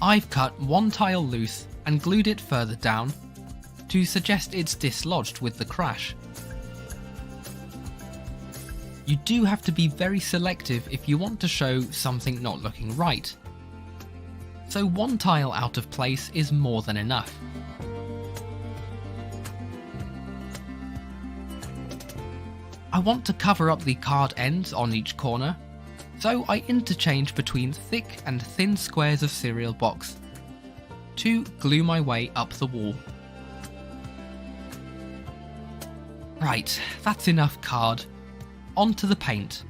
I've cut one tile loose and glued it further down to suggest it's dislodged with the crash. You do have to be very selective if you want to show something not looking right, so one tile out of place is more than enough. I want to cover up the card ends on each corner, so I interchange between thick and thin squares of cereal box to glue my way up the wall. Right, that's enough card. Onto the paint.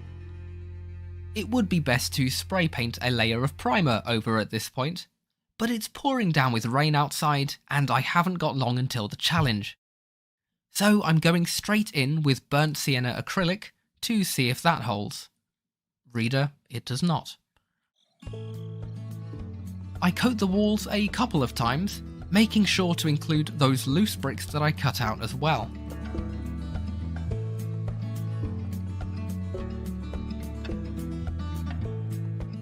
It would be best to spray paint a layer of primer over at this point, but it's pouring down with rain outside and I haven't got long until the challenge. So I'm going straight in with burnt sienna acrylic to see if that holds. Reader, it does not. I coat the walls a couple of times, making sure to include those loose bricks that I cut out as well.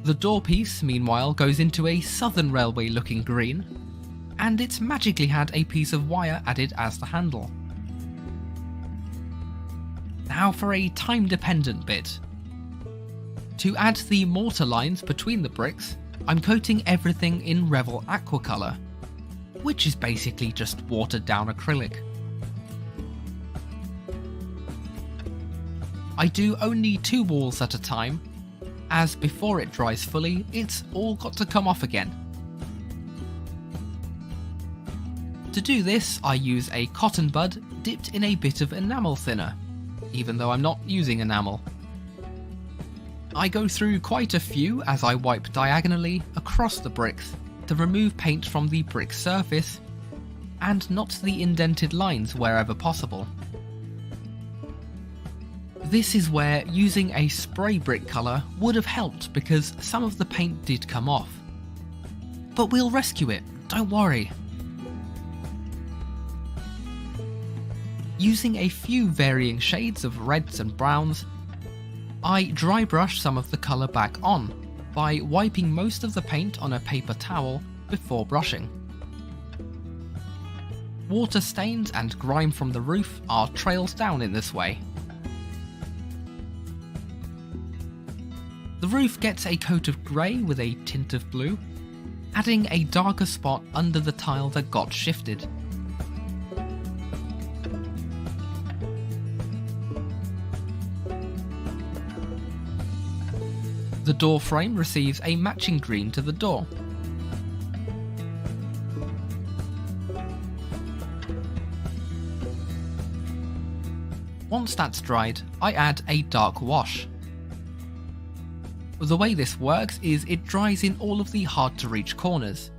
The door piece, meanwhile, goes into a Southern Railway looking green, and it's magically had a piece of wire added as the handle. Now for a time-dependent bit. To add the mortar lines between the bricks, I'm coating everything in Revel Aqua colour, which is basically just watered down acrylic. I do only 2 walls at a time, as before it dries fully, it's all got to come off again. To do this, I use a cotton bud dipped in a bit of enamel thinner, even though I'm not using enamel. I go through quite a few as I wipe diagonally across the bricks to remove paint from the brick surface and not the indented lines wherever possible. This is where using a spray brick colour would have helped because some of the paint did come off. But we'll rescue it, don't worry. Using a few varying shades of reds and browns, I dry brush some of the colour back on by wiping most of the paint on a paper towel before brushing. Water stains and grime from the roof are trailed down in this way. The roof gets a coat of grey with a tint of blue, adding a darker spot under the tile that got shifted. The door frame receives a matching green to the door. Once that's dried, I add a dark wash. The way this works is it dries in all of the hard to reach corners,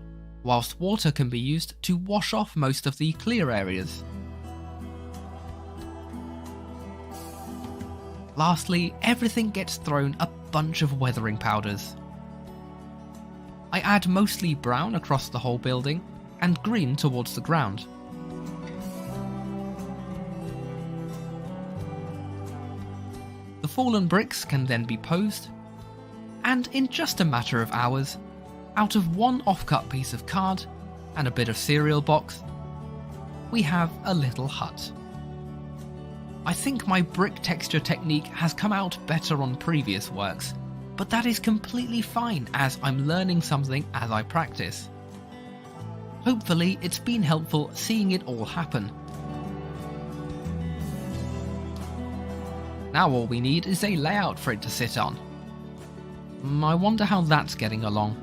whilst water can be used to wash off most of the clear areas. Lastly, everything gets thrown a bunch of weathering powders. I add mostly brown across the whole building and green towards the ground. The fallen bricks can then be posed, and in just a matter of hours, out of one off-cut piece of card and a bit of cereal box, we have a little hut. I think my brick texture technique has come out better on previous works, but that is completely fine as I'm learning something as I practice. Hopefully it's been helpful seeing it all happen. Now all we need is a layout for it to sit on. I wonder how that's getting along.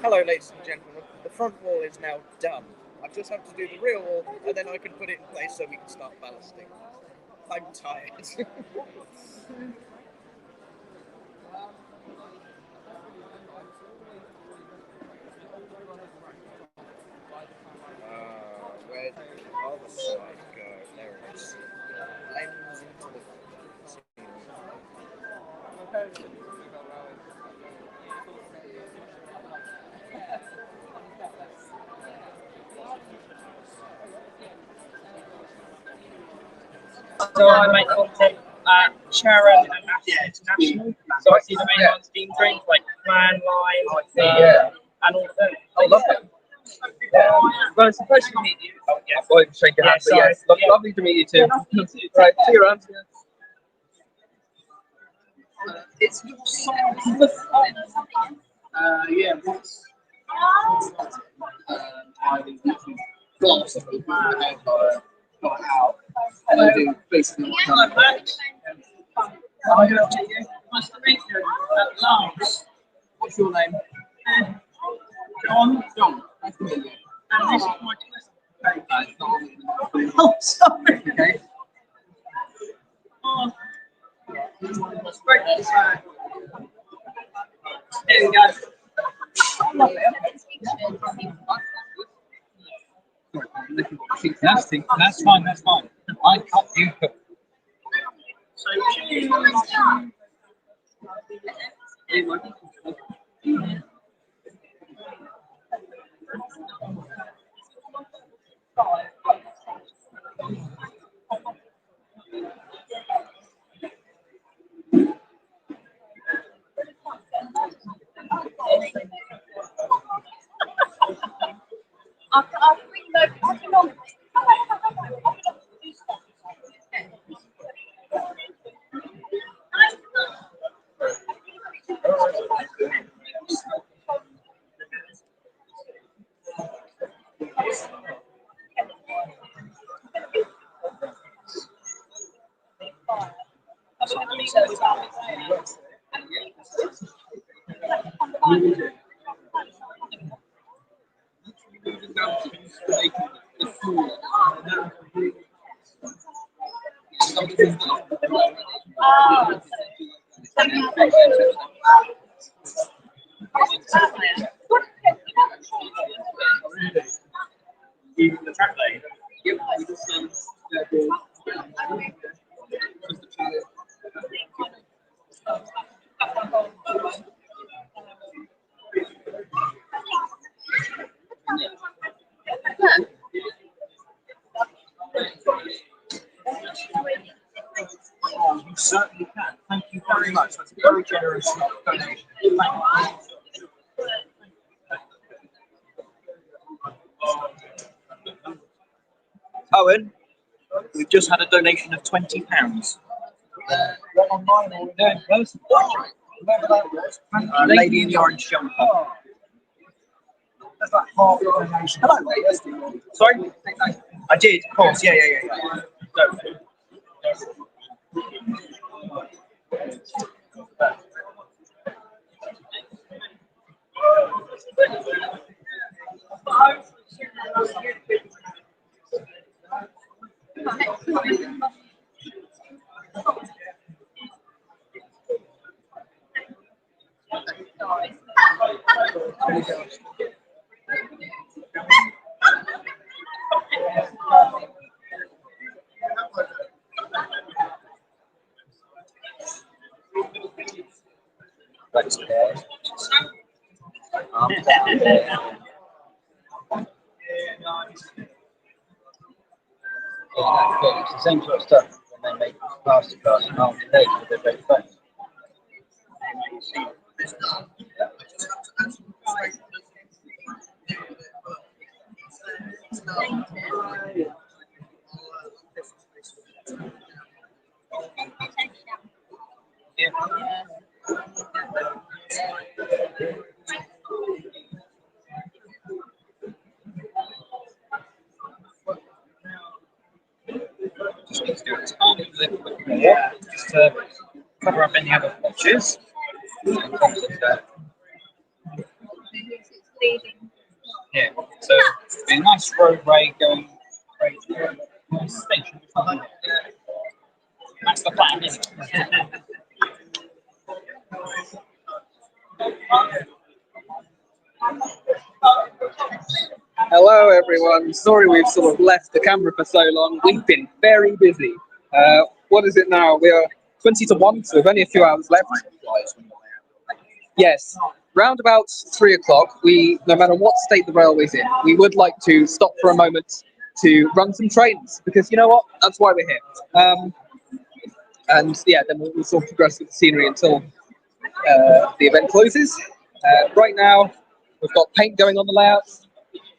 Hello, ladies and gentlemen. The front wall is now done. I just have to do the rear wall, and then I can put it in place so we can start ballasting. I'm tired. Where did the other side go? There it is. Lens into the So I make content at Sharon and Ashley International. So I see the main ones being trained, like plan, line, and all that. I love it. Well, it's a pleasure to meet you. Oh, yeah, well, shake your hand. Yes, lovely to meet you too. Right, see you around. It's not so yeah, once I glass of my head got out, and I do basically what I'm doing. Am I going to meet you? Nice to meet you. Lance. What's your name? John. John, nice to meet you. And this is my Oh, sorry. okay. Oh. That's great. There we go. That's fine. That's fine. I cut you. So, Even the track lane. Yep. Oh, you certainly can. Thank you very much. That's a very generous donation. Thank you. Owen, we've just had a donation of £20. What online or in person? Whoever that was. Lady in the orange jumper. That's like half your donation. Hello, mate. Sorry? I did, of course. Yeah. Thanks, guys. It's the same sort of stuff when they make masterclass and half the day with their great friends. Just to cover up any other watches. Yeah. So it's a nice roadway going straight to the station. That's the plan, isn't it? Hello everyone, sorry we've sort of left the camera for so long. We've been very busy. What is it now? We are 20 to 1, so we've only a few hours left. Yes, round about 3 o'clock, no matter what state the railway's in, we would like to stop for a moment to run some trains, because you know what? That's why we're here. And yeah, then we'll sort of progress with the scenery until the event closes. Right now, we've got paint going on the layouts.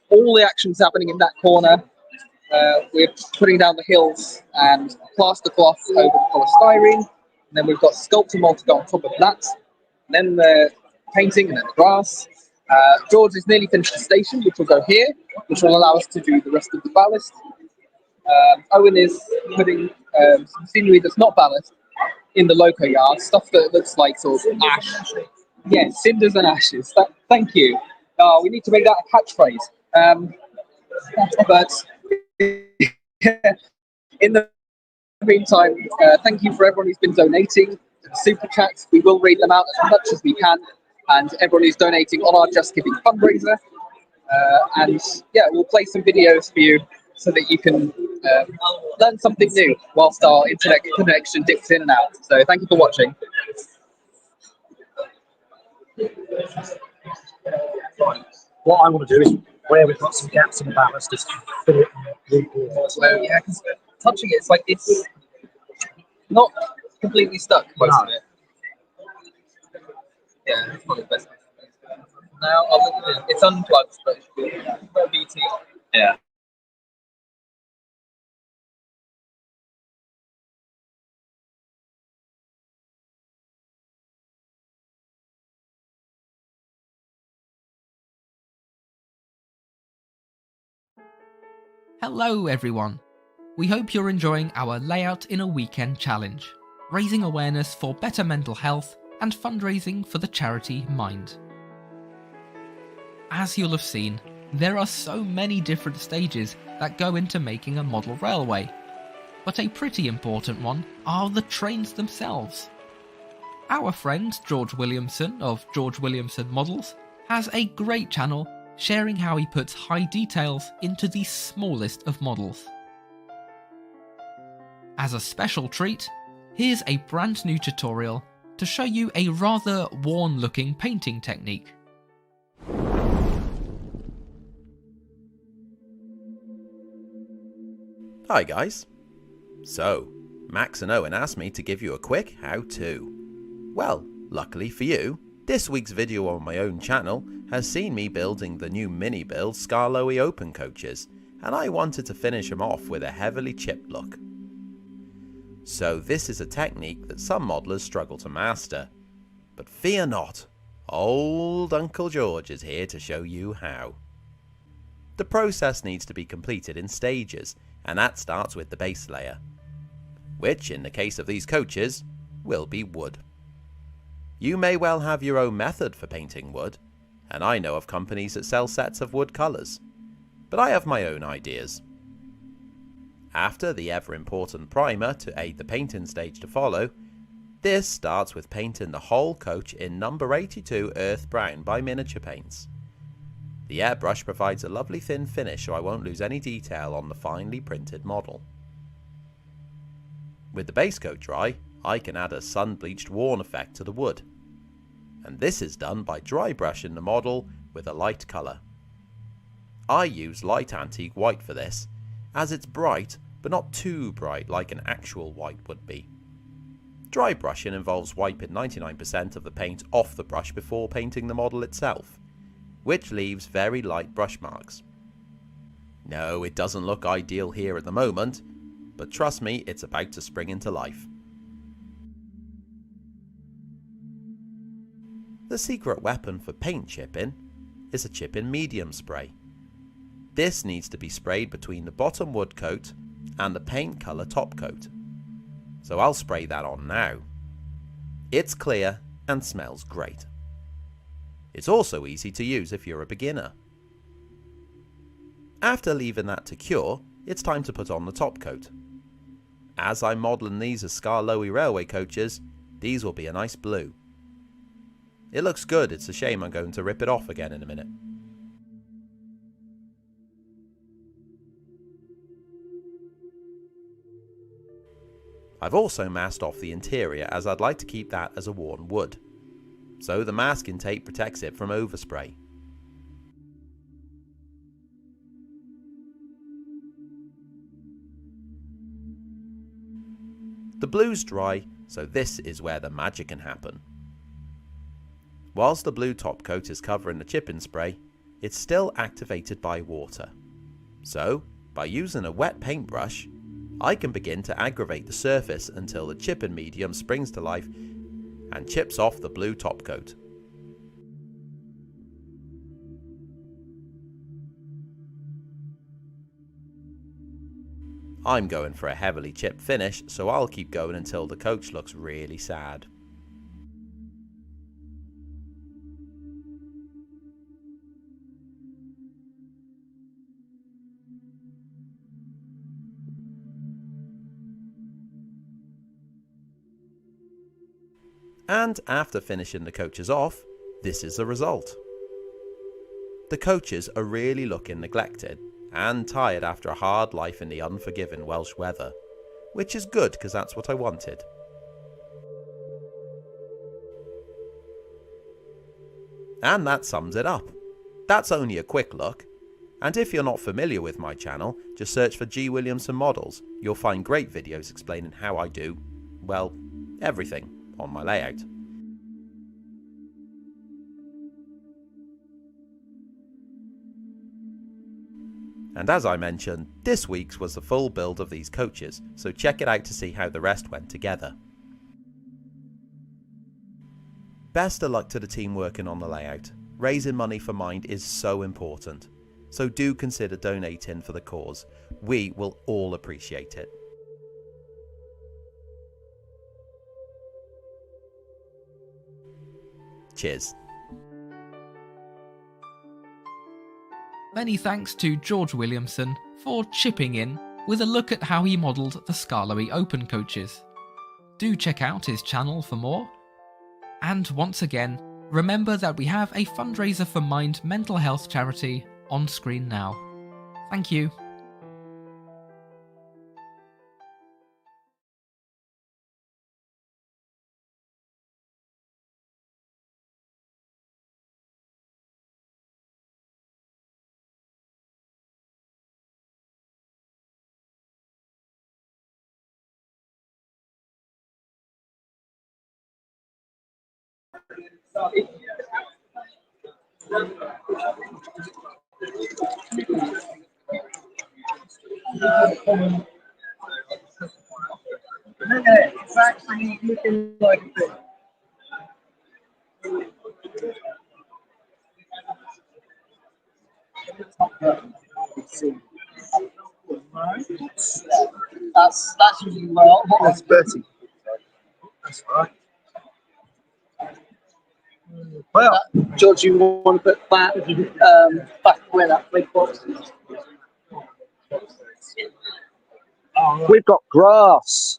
All the action's happening in that corner. We're putting down the hills and plaster cloth over the polystyrene. And then we've got sculptor mold to go on top of that. And then the painting and then the grass. George is nearly finished the station, which will go here, which will allow us to do the rest of the ballast. Owen is putting some scenery that's not ballast in the loco yard, stuff that looks like sort of ash. Yes, cinders and ashes. Thank you. We need to make that a catchphrase. But in the meantime, thank you for everyone who's been donating to the super chats. We will read them out as much as we can, and everyone who's donating on our JustGiving fundraiser. And yeah, we'll play some videos for you so that you can learn something new whilst our internet connection dips in and out. So thank you for watching. What I want to do is, where we've got some gaps in the ballast, just fill it in. So yeah, because touching it's like it's not completely stuck, most of it. Yeah, it's probably the best. Now I'll look at it. It's unplugged, but it's BT. Yeah. Hello everyone! We hope you're enjoying our Layout in a Weekend challenge, raising awareness for better mental health and fundraising for the charity Mind. As you'll have seen, there are so many different stages that go into making a model railway, but a pretty important one are the trains themselves. Our friend George Williamson of George Williamson Models has a great channel sharing how he puts high details into the smallest of models. As a special treat, here's a brand new tutorial to show you a rather worn looking painting technique. Hi guys. So, Max and Owen asked me to give you a quick how-to. Well, luckily for you, this week's video on my own channel has seen me building the new mini-build Skarloey Open coaches, and I wanted to finish them off with a heavily chipped look. So this is a technique that some modelers struggle to master, but fear not, old Uncle George is here to show you how. The process needs to be completed in stages, and that starts with the base layer, which in the case of these coaches will be wood. You may well have your own method for painting wood, and I know of companies that sell sets of wood colours, but I have my own ideas. After the ever important primer to aid the painting stage to follow, this starts with painting the whole coach in number 82 Earth Brown by Miniature Paints. The airbrush provides a lovely thin finish so I won't lose any detail on the finely printed model. With the base coat dry, I can add a sun-bleached worn effect to the wood, and this is done by dry brushing the model with a light colour. I use light antique white for this, as it's bright but not too bright like an actual white would be. Dry brushing involves wiping 99% of the paint off the brush before painting the model itself, which leaves very light brush marks. No, it doesn't look ideal here at the moment, but trust me, it's about to spring into life. The secret weapon for paint chipping is a chipping medium spray. This needs to be sprayed between the bottom wood coat and the paint colour top coat. So I'll spray that on now. It's clear and smells great. It's also easy to use if you're a beginner. After leaving that to cure, it's time to put on the top coat. As I'm modelling these as Skarloey railway coaches, these will be a nice blue. It looks good, it's a shame I'm going to rip it off again in a minute. I've also masked off the interior as I'd like to keep that as a worn wood, so the masking tape protects it from overspray. The blue's dry, so this is where the magic can happen. Whilst the blue top coat is covering the chipping spray, it's still activated by water. So, by using a wet paintbrush, I can begin to aggravate the surface until the chipping medium springs to life and chips off the blue top coat. I'm going for a heavily chipped finish, so I'll keep going until the coach looks really sad. And after finishing the coaches off, this is the result. The coaches are really looking neglected and tired after a hard life in the unforgiving Welsh weather, which is good because that's what I wanted. And that sums it up. That's only a quick look, and if you're not familiar with my channel, just search for G. Williamson Models. You'll find great videos explaining how I do, well, everything on my layout. And as I mentioned, this week's was the full build of these coaches, so check it out to see how the rest went together. Best of luck to the team working on the layout. Raising money for Mind is so important, so do consider donating for the cause. We will all appreciate it. Cheers. Many thanks to George Williamson for chipping in with a look at how he modelled the Skarloey Open coaches. Do check out his channel for more. And once again, remember that we have a fundraiser for Mind mental health charity on screen now. Thank you. It's actually looking like a thing. That's usually well. That's Bertie. That's right. Well, George, you want to put that back where that big box is? We've got grass.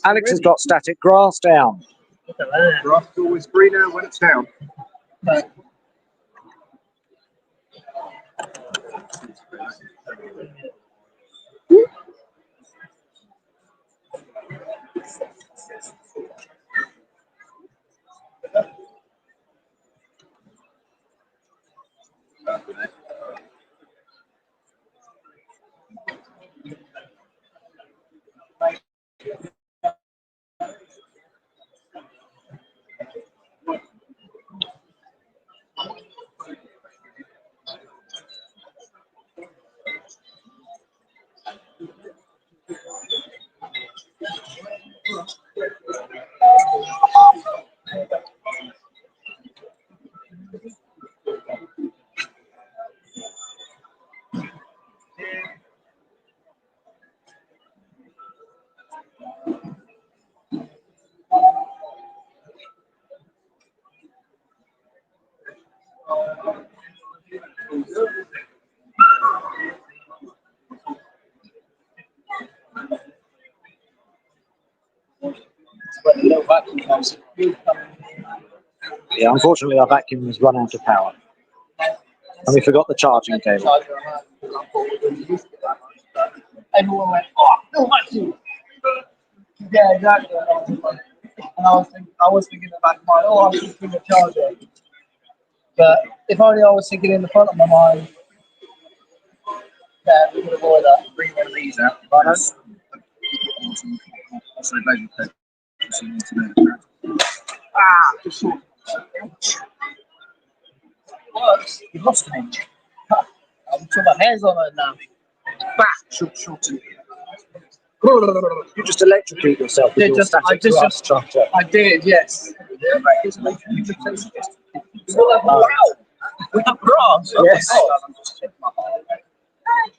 Alex has got static grass down. Look at that. Grass is always greener when it's down. Right. vacuum comes. Yeah, unfortunately our vacuum has run out of power. And we forgot the charging cable. Everyone went, oh, no vacuum. Yeah, exactly. And I was thinking about my, oh, I'm just doing a charger. But if only I was thinking in the front of my mind, yeah, we could avoid that. Bring one of these out. Also, maybe Just short. Works. you lost an inch. I'm sure my hair's on it now. Back, short. You just electrocute yourself with your static thrust charger. I did, yes. Wow. With the brass? Yes.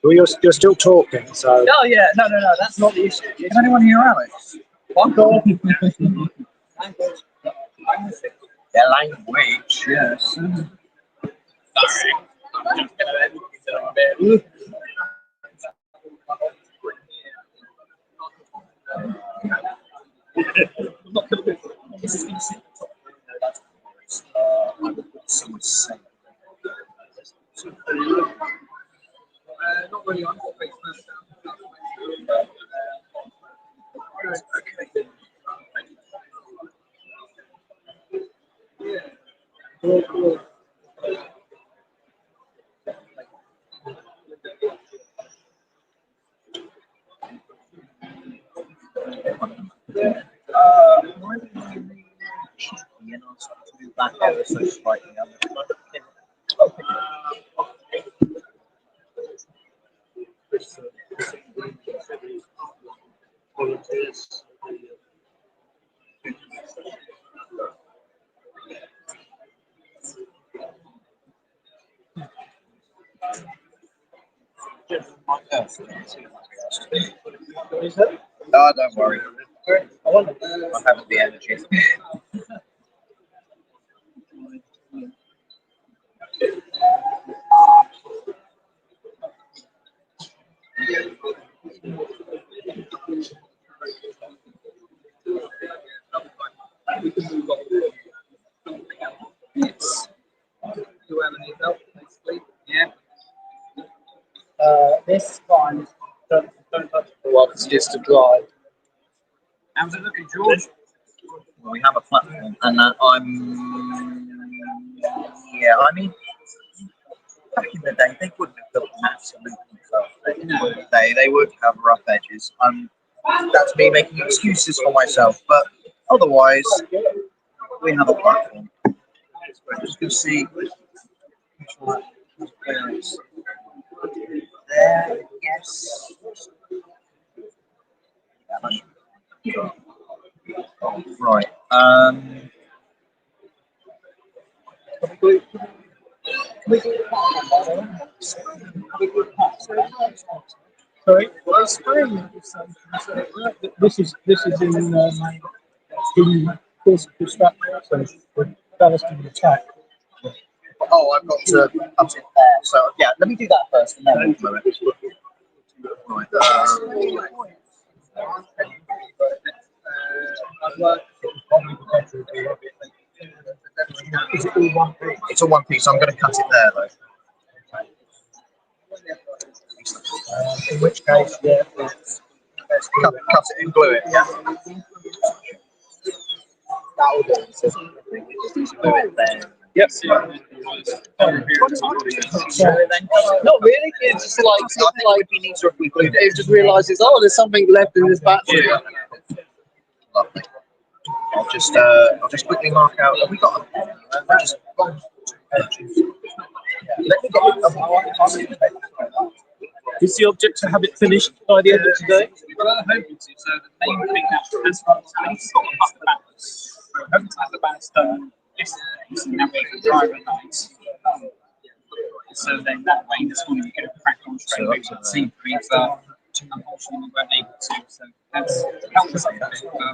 Well, you're still talking, so. No, yeah, no, that's not the issue. Can anyone hear Alex? One call. Their language, yes. Sorry. Not really on Back ever so slightly. No, don't worry. I haven't the energy. Yeah. This fine. Don't touch the one. It's just a dry. How's it looking, George? Well, we have a platform, and I mean, back in the day, they wouldn't have built absolutely perfect. They would have rough edges. That's me making excuses for myself, but otherwise, we have a platform. We're just going to see which one is there. Yes. Right. Sorry. This is in course of construction, so we're ballasting the track. Oh, I've got to cut it there. So yeah, let me do that first, and then we'll do it. Right. Is it all one piece? It's a one piece. I'm going to cut it there, though. In which case, yeah, cut it and glue it. Yeah. Glue it there. Yes. Not really. It's just like I think it would be neater if we glued it. it just realises, oh, there's something left in this battery. Lovely. I'll just quickly mark out. Have we got just let me get Is the object to have it finished by the end of today? Well, I'm hoping to. So the main thing that has got to be is the ballast. We're hoping to have the ballast done this day, so now we can drive at night. So then that way, this morning we could have cracked on straight away to the sea breeze, but unfortunately we weren't able to. So that's helped us a bit,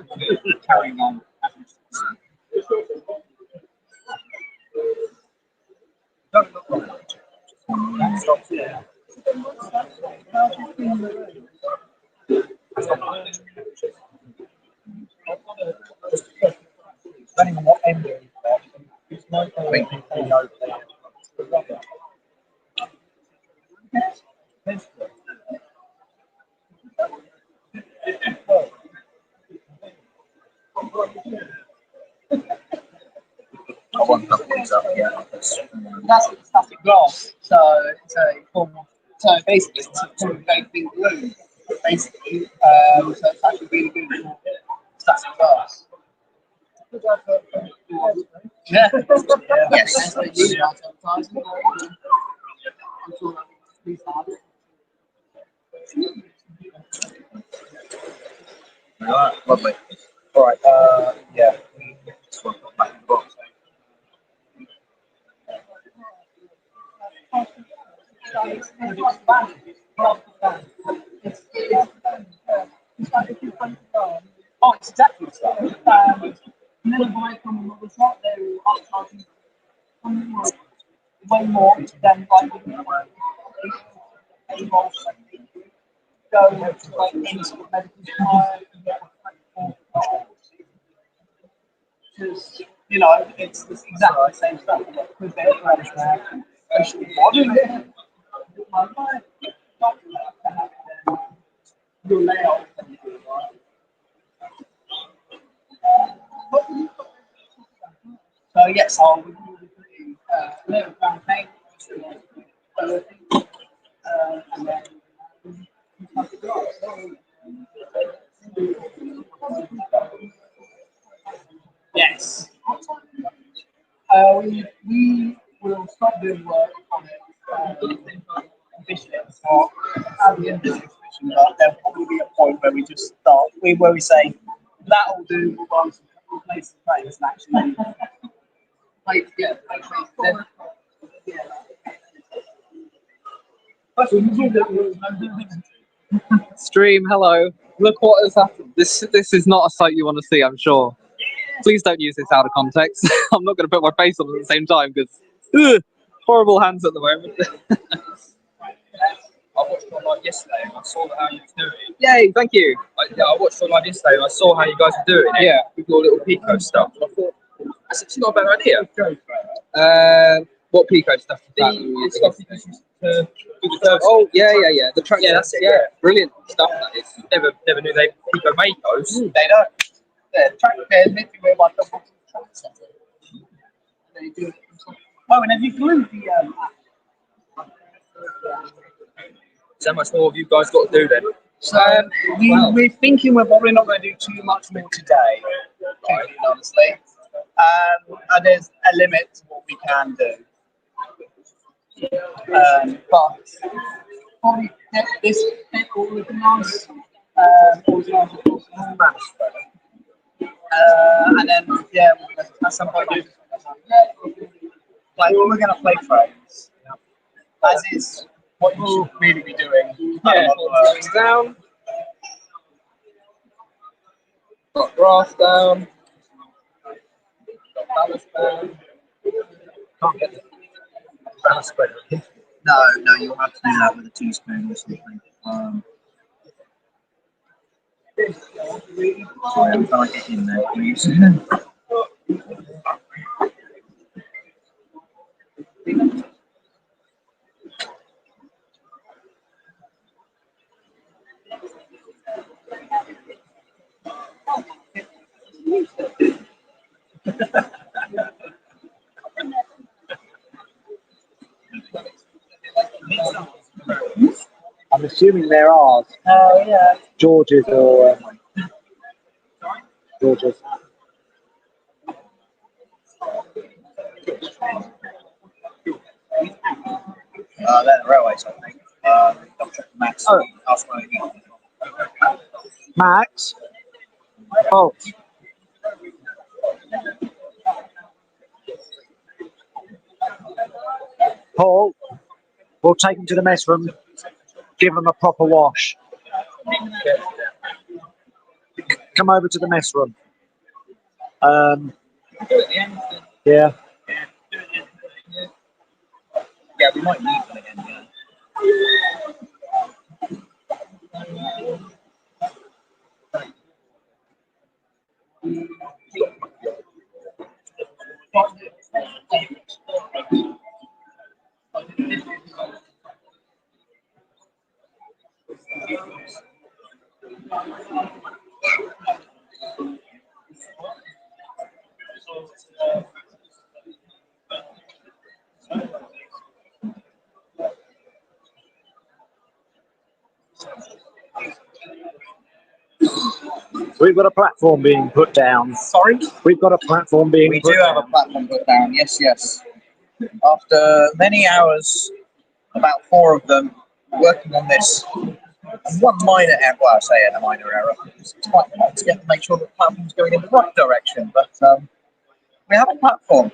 but we're carrying on as much as possible. depending on what end you've got, it's not going to be over there. I won't put these up yet. That's a static glass. So it's a form of, so basically it's a sort of very big balloon. Basically, so it's actually really good for static glass. Yeah. Yes. Right, lovely. All right, yeah. This one back in the box. Oh, it's exactly the same. You never buy it from another shop, they're upcharging way more than buying it from a go to like any sort of medical supply and get because you know it's exactly the same stuff. Because they're your layout. So yes, I'll be putting a little brown paint, and then yes. We will start doing work on it officially at the start, at the end of the exhibition, but there'll probably be a point where we just start, where we say, that'll do, we'll go on to replace the frames and actually, like, yeah, then, Stream, hello. Look what has happened. This is not a sight you want to see, I'm sure. Please don't use this out of context. I'm not going to put my face on it at the same time because horrible hands at the moment. I watched your live yesterday and I saw how you were doing it. Yay, thank you. I watched your live yesterday and I saw how you guys were doing it. Yeah. With your little Pico stuff. And I thought, that's actually not a bad idea. What Pico stuff? The stuff you used to do the service. Oh, yeah. The track. Yeah, that's it. Yeah, brilliant stuff that is. Never knew they Pico made those. They don't. The track there, literally where my double track set. They do it. Oh, and have you glued the So much more have you guys got to do then? So we're thinking we're probably not going to do too much more today, honestly. And there's a limit to what we can do. But probably this organised, and then at some point like we're going to play frames, as is what you should really be doing. Down. Got grass down. Got ballast down. Can't get the ballast spread. No, you'll have to do that with a teaspoon or something. Sorry, I'm trying to get in there, please. I'm assuming they're ours. Yeah. George's or George's. They're the railways, I think. Double check the max. Oh. Ask where you Max? Oh. Paul, we'll take them to the mess room, give them a proper wash. Come over to the mess room. Yeah. Yeah, we might need them again, yeah. We've got a platform being put down. Sorry? We've got a platform being We put do down. have a platform put down, yes, yes. After many hours, about 4 of them, working on this, and one minor error, well, I say a minor error, it's quite hard to make sure the platform's going in the right direction, but we have a platform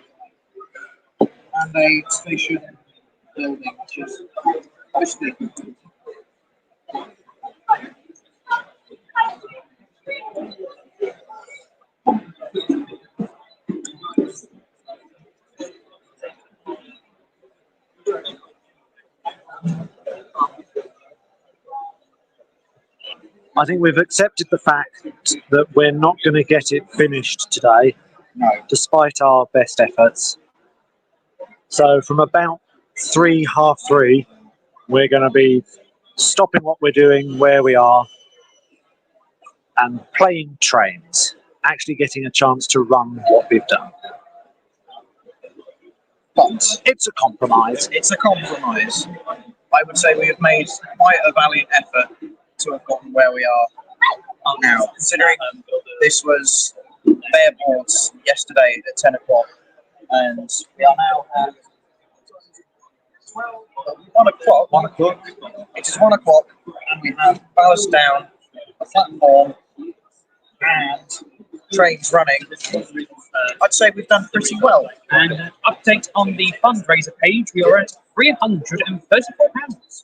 and a station building, which is mostly I think we've accepted the fact that we're not going to get it finished today, despite our best efforts. So from about 3:30, we're going to be stopping what we're doing where we are and playing trains, actually getting a chance to run what we've done. But it's a compromise. It's a compromise. I would say we have made quite a valiant effort to have gotten where we are now, considering this was bare boards yesterday at 10 o'clock, and we are now at 1 o'clock. 1 o'clock. It is 1 o'clock, and we have ballast down, a platform, and trains running. I'd say we've done pretty well. And update on the fundraiser page, we are at £334.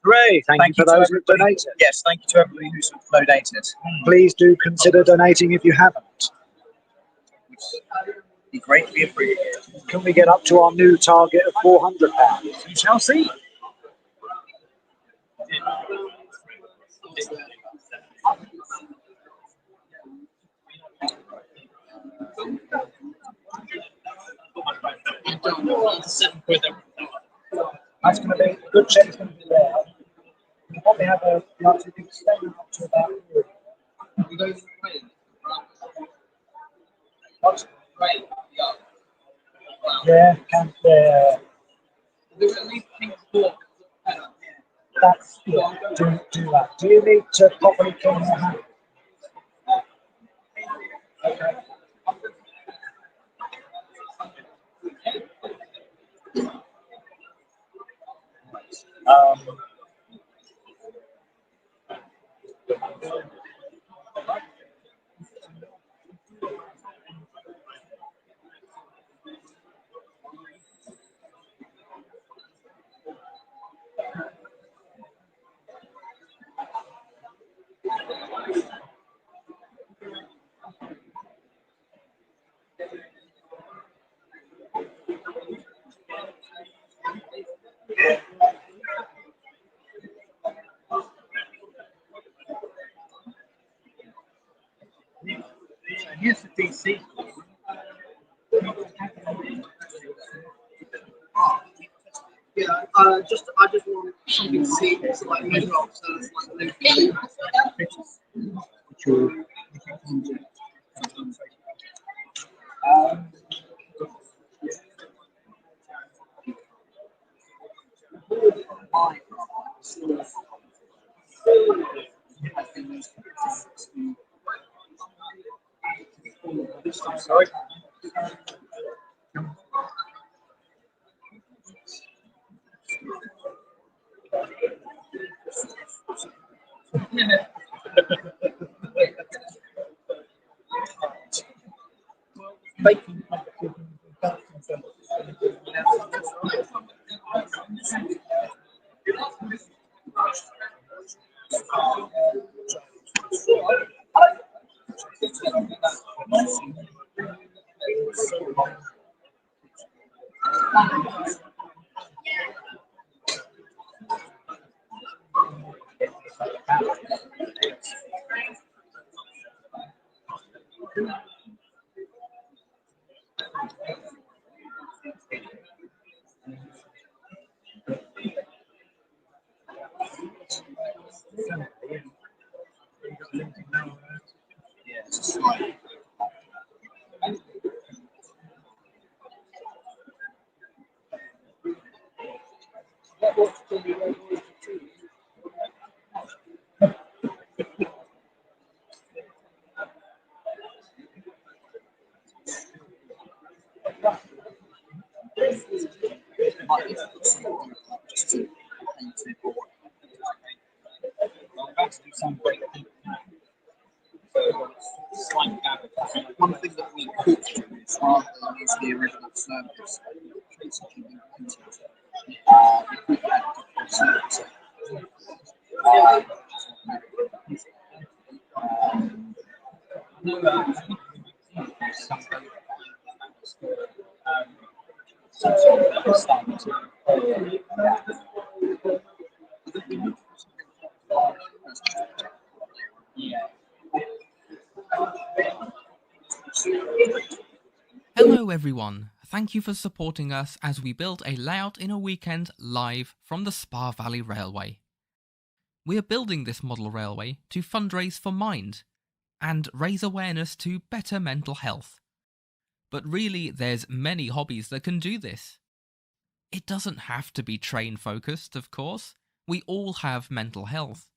Hooray! Thank you for those who donated. Yes, thank you to everybody who's donated. Please do consider donating if you haven't. Be greatly appreciated. Can we get up to our new target of £400? We shall see. That's going to be a good check's going to be there. We'll probably have a largely big extend up to about here. What? Yeah, can't that's yeah, do that. Do you need to properly clean your hand? Okay. Here's the DC. Yeah, I just want something to see, so like measure up, so it's like pictures. Sorry. One thing that we could do is rather than use the original service, we could add different service. Hello everyone, thank you for supporting us as we build a layout in a weekend live from the Spa Valley Railway. We are building this model railway to fundraise for Mind and raise awareness to better mental health. But really there's many hobbies that can do this. It doesn't have to be train focused, of course. We all have mental health.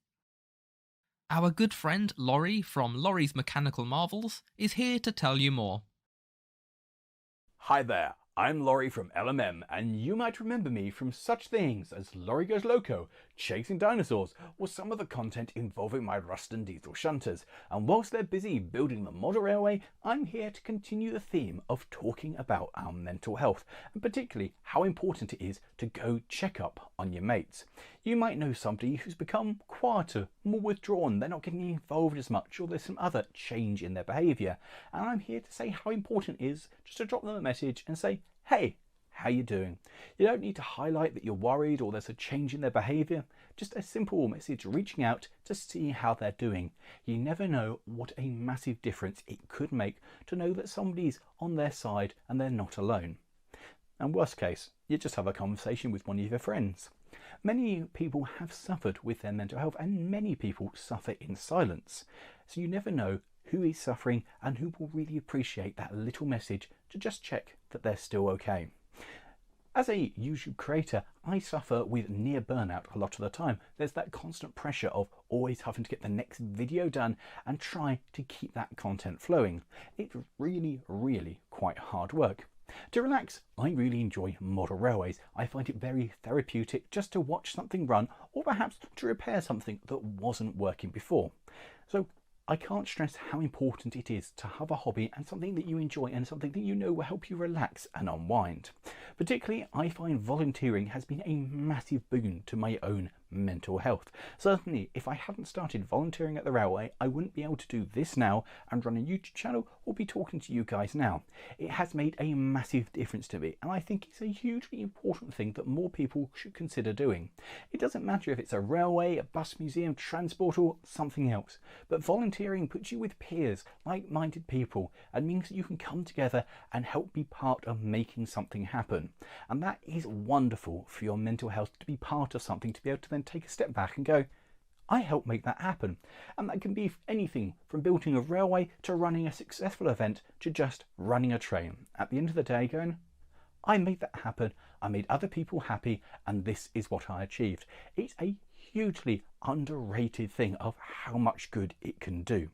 Our good friend Laurie from Laurie's Mechanical Marvels is here to tell you more. Hi there, I'm Laurie from LMM, and you might remember me from such things as Laurie Goes Loco, Chasing Dinosaurs, or some of the content involving my Ruston diesel shunters. And whilst they're busy building the model railway, I'm here to continue the theme of talking about our mental health, and particularly how important it is to go check up on your mates. You might know somebody who's become quieter, more withdrawn, they're not getting involved as much, or there's some other change in their behaviour. And I'm here to say how important it is just to drop them a message and say, hey, how you doing? You don't need to highlight that you're worried or there's a change in their behaviour, just a simple message reaching out to see how they're doing. You never know what a massive difference it could make to know that somebody's on their side and they're not alone. And worst case, you just have a conversation with one of your friends. Many people have suffered with their mental health, and many people suffer in silence. So you never know who is suffering and who will really appreciate that little message to just check that they're still okay. As a YouTube creator, I suffer with near burnout a lot of the time. There's that constant pressure of always having to get the next video done and try to keep that content flowing. It's really, really quite hard work. To relax, I really enjoy model railways. I find it very therapeutic just to watch something run, or perhaps to repair something that wasn't working before. So I can't stress how important it is to have a hobby and something that you enjoy and something that you know will help you relax and unwind. Particularly, I find volunteering has been a massive boon to my own mental health. Certainly, if I hadn't started volunteering at the railway, I wouldn't be able to do this now and run a YouTube channel or be talking to you guys now. It has made a massive difference to me, and I think it's a hugely important thing that more people should consider doing. It doesn't matter if it's a railway, a bus museum, transport, or something else, but volunteering puts you with peers, like-minded people, and means that you can come together and help be part of making something happen. And that is wonderful for your mental health, to be part of something, to be able to then take a step back and go, I helped make that happen. And that can be anything from building a railway to running a successful event to just running a train. At the end of the day, going, I made that happen, I made other people happy, and this is what I achieved. It's a hugely underrated thing of how much good it can do.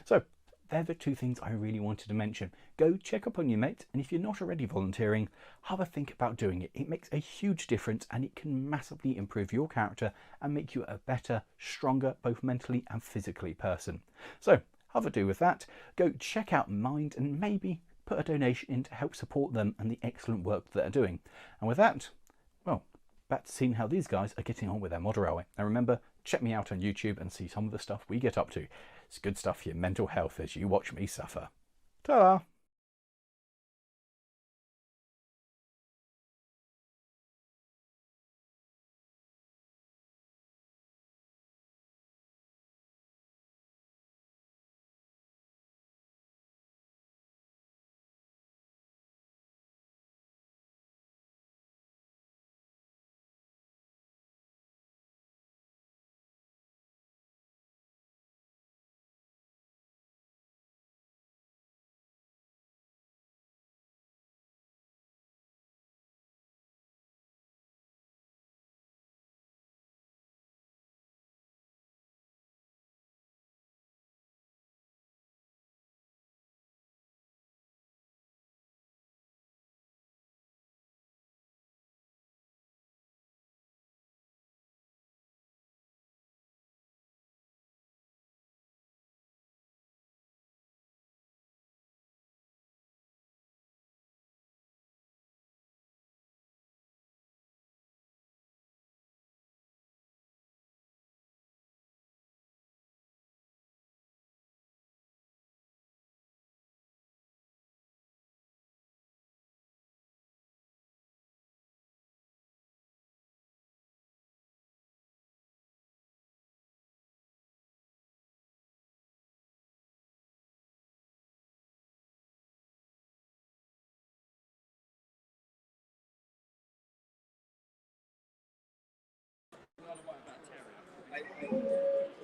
So they're the two things I really wanted to mention. Go check up on your mates, and if you're not already volunteering, have a think about doing it. It makes a huge difference, and it can massively improve your character and make you a better, stronger, both mentally and physically person. So have a do with that. Go check out Mind and maybe put a donation in to help support them and the excellent work that they're doing. And with that, well, back to seeing how these guys are getting on with their model railway. And remember, check me out on YouTube and see some of the stuff we get up to. It's good stuff for your mental health as you watch me suffer. Ta-da!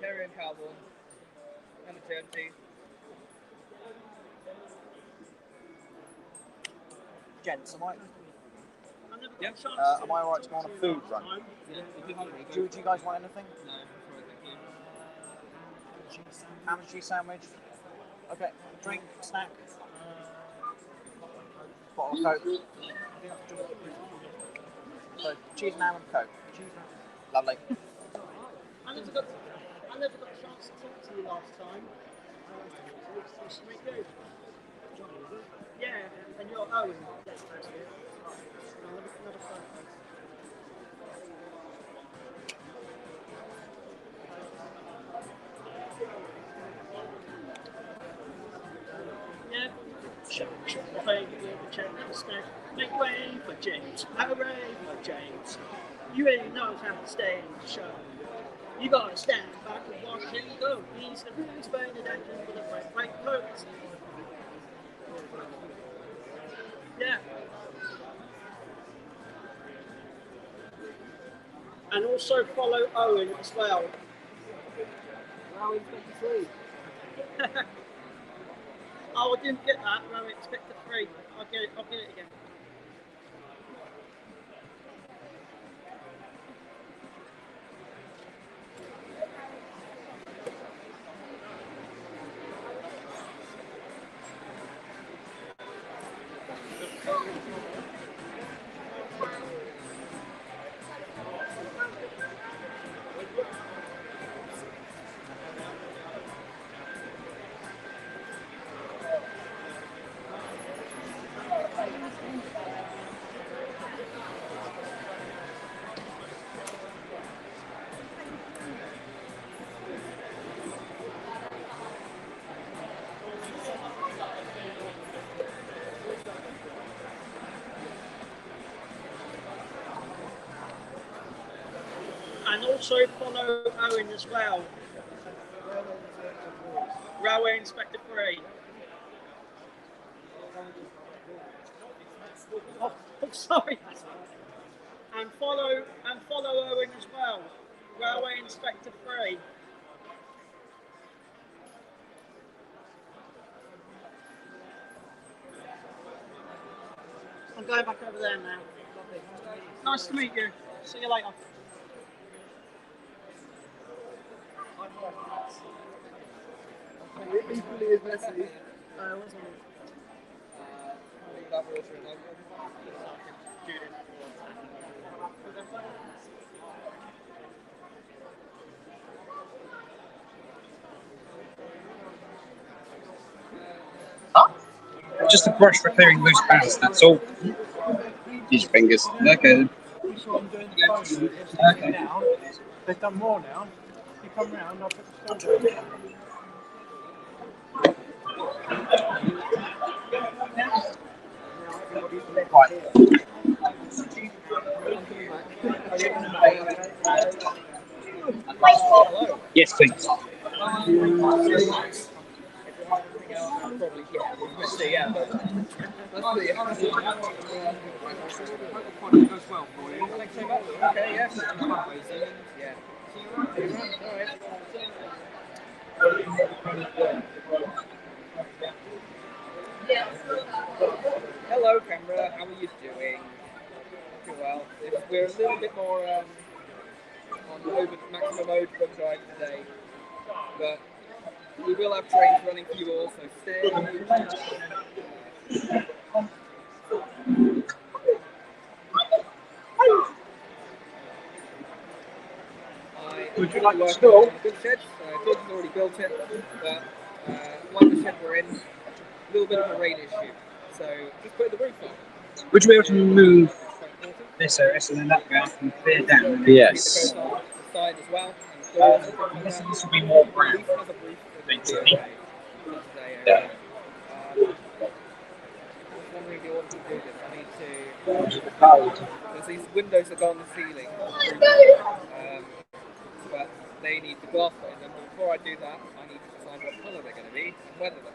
Terry and Calvin. And the Jonesy. Gents, am Yep. I alright to go on a food run? Yeah, if you're hungry, Do you guys want anything? No, sorry, thank you. Ham and cheese sandwich. Okay, drink, snack. Bottle of Coke. So, cheese and ham and Coke. Lovely. I never got a chance to talk to you last time. It's really good. Yeah, and you're Owen. Yes, that's it. Another photo. Yeah. Shut the baby with the chain and snack. Make way for James. Hooray for James. You really knows how to stay in the show. You gotta stand back and watch him go. He's the rules paying attention for the white coats. Yeah. And also follow Owen as well. Rowan 23. Oh, I didn't get that. Rowan Spectre 3. I'll get it again. And also follow Owen as well. Railway Inspector 3. Oh, sorry. And follow Owen as well. Railway Inspector 3. I'm going back over there now. Nice to meet you. See you later. Equally as messy. What's on Just a brush for clearing loose ballast, that's all. Use your fingers. Okay. Okay. Now, they've done more now. You come round, I'll put the stall down. Yes, please. Okay, yes. Fundraising, yeah. See you around. Alright. Hello, camera. How are you doing? Okay, well, we're a little bit more on maximum overdrive today, but we will have trains running for you all, so stay. Would you like to stall? Good shed. Goodman's already built it, but one of the shed we're in, a little bit of a rain issue, so just put the roof on. Would you be able to move this area so then that way I can clear down? Yes. The side as well. This will be more ground. Basically. Yeah. Wondering if you want to do this. I need to. Because these windows that go on the ceiling, but they need the glass put in them. But before I do that, I need to decide what colour they're going to be and weather them.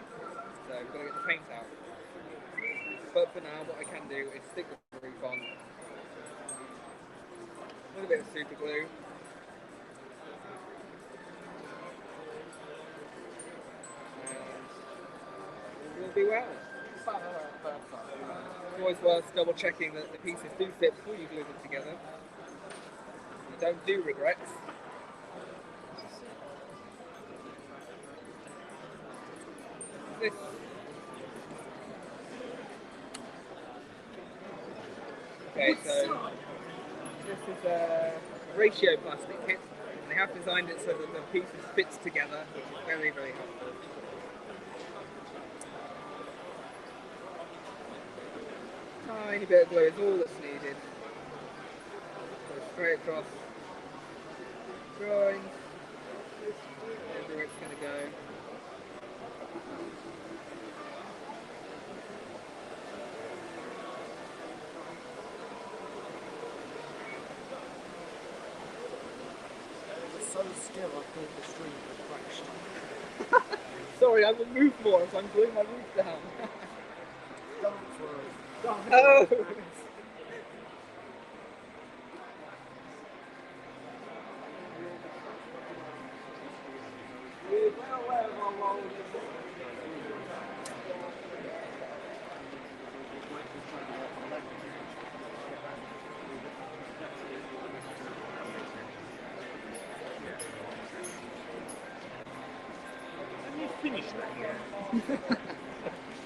So I've got to get the paint out. But for now, what I can do is stick the roof on, a little bit of super glue, be well. It's always worth double checking that the pieces do fit before you glue them together. You don't do regrets. This. Okay, so this is a ratio plastic kit. They have designed it so that the pieces fit together, which is very, very helpful. Tiny bit of glue is all that's needed. Go straight across drawings. Everywhere it's going to go. So still, I thought the stream had crashed. Sorry, I will move more as I'm gluing my roof down. Don't worry. Oh! Finished that.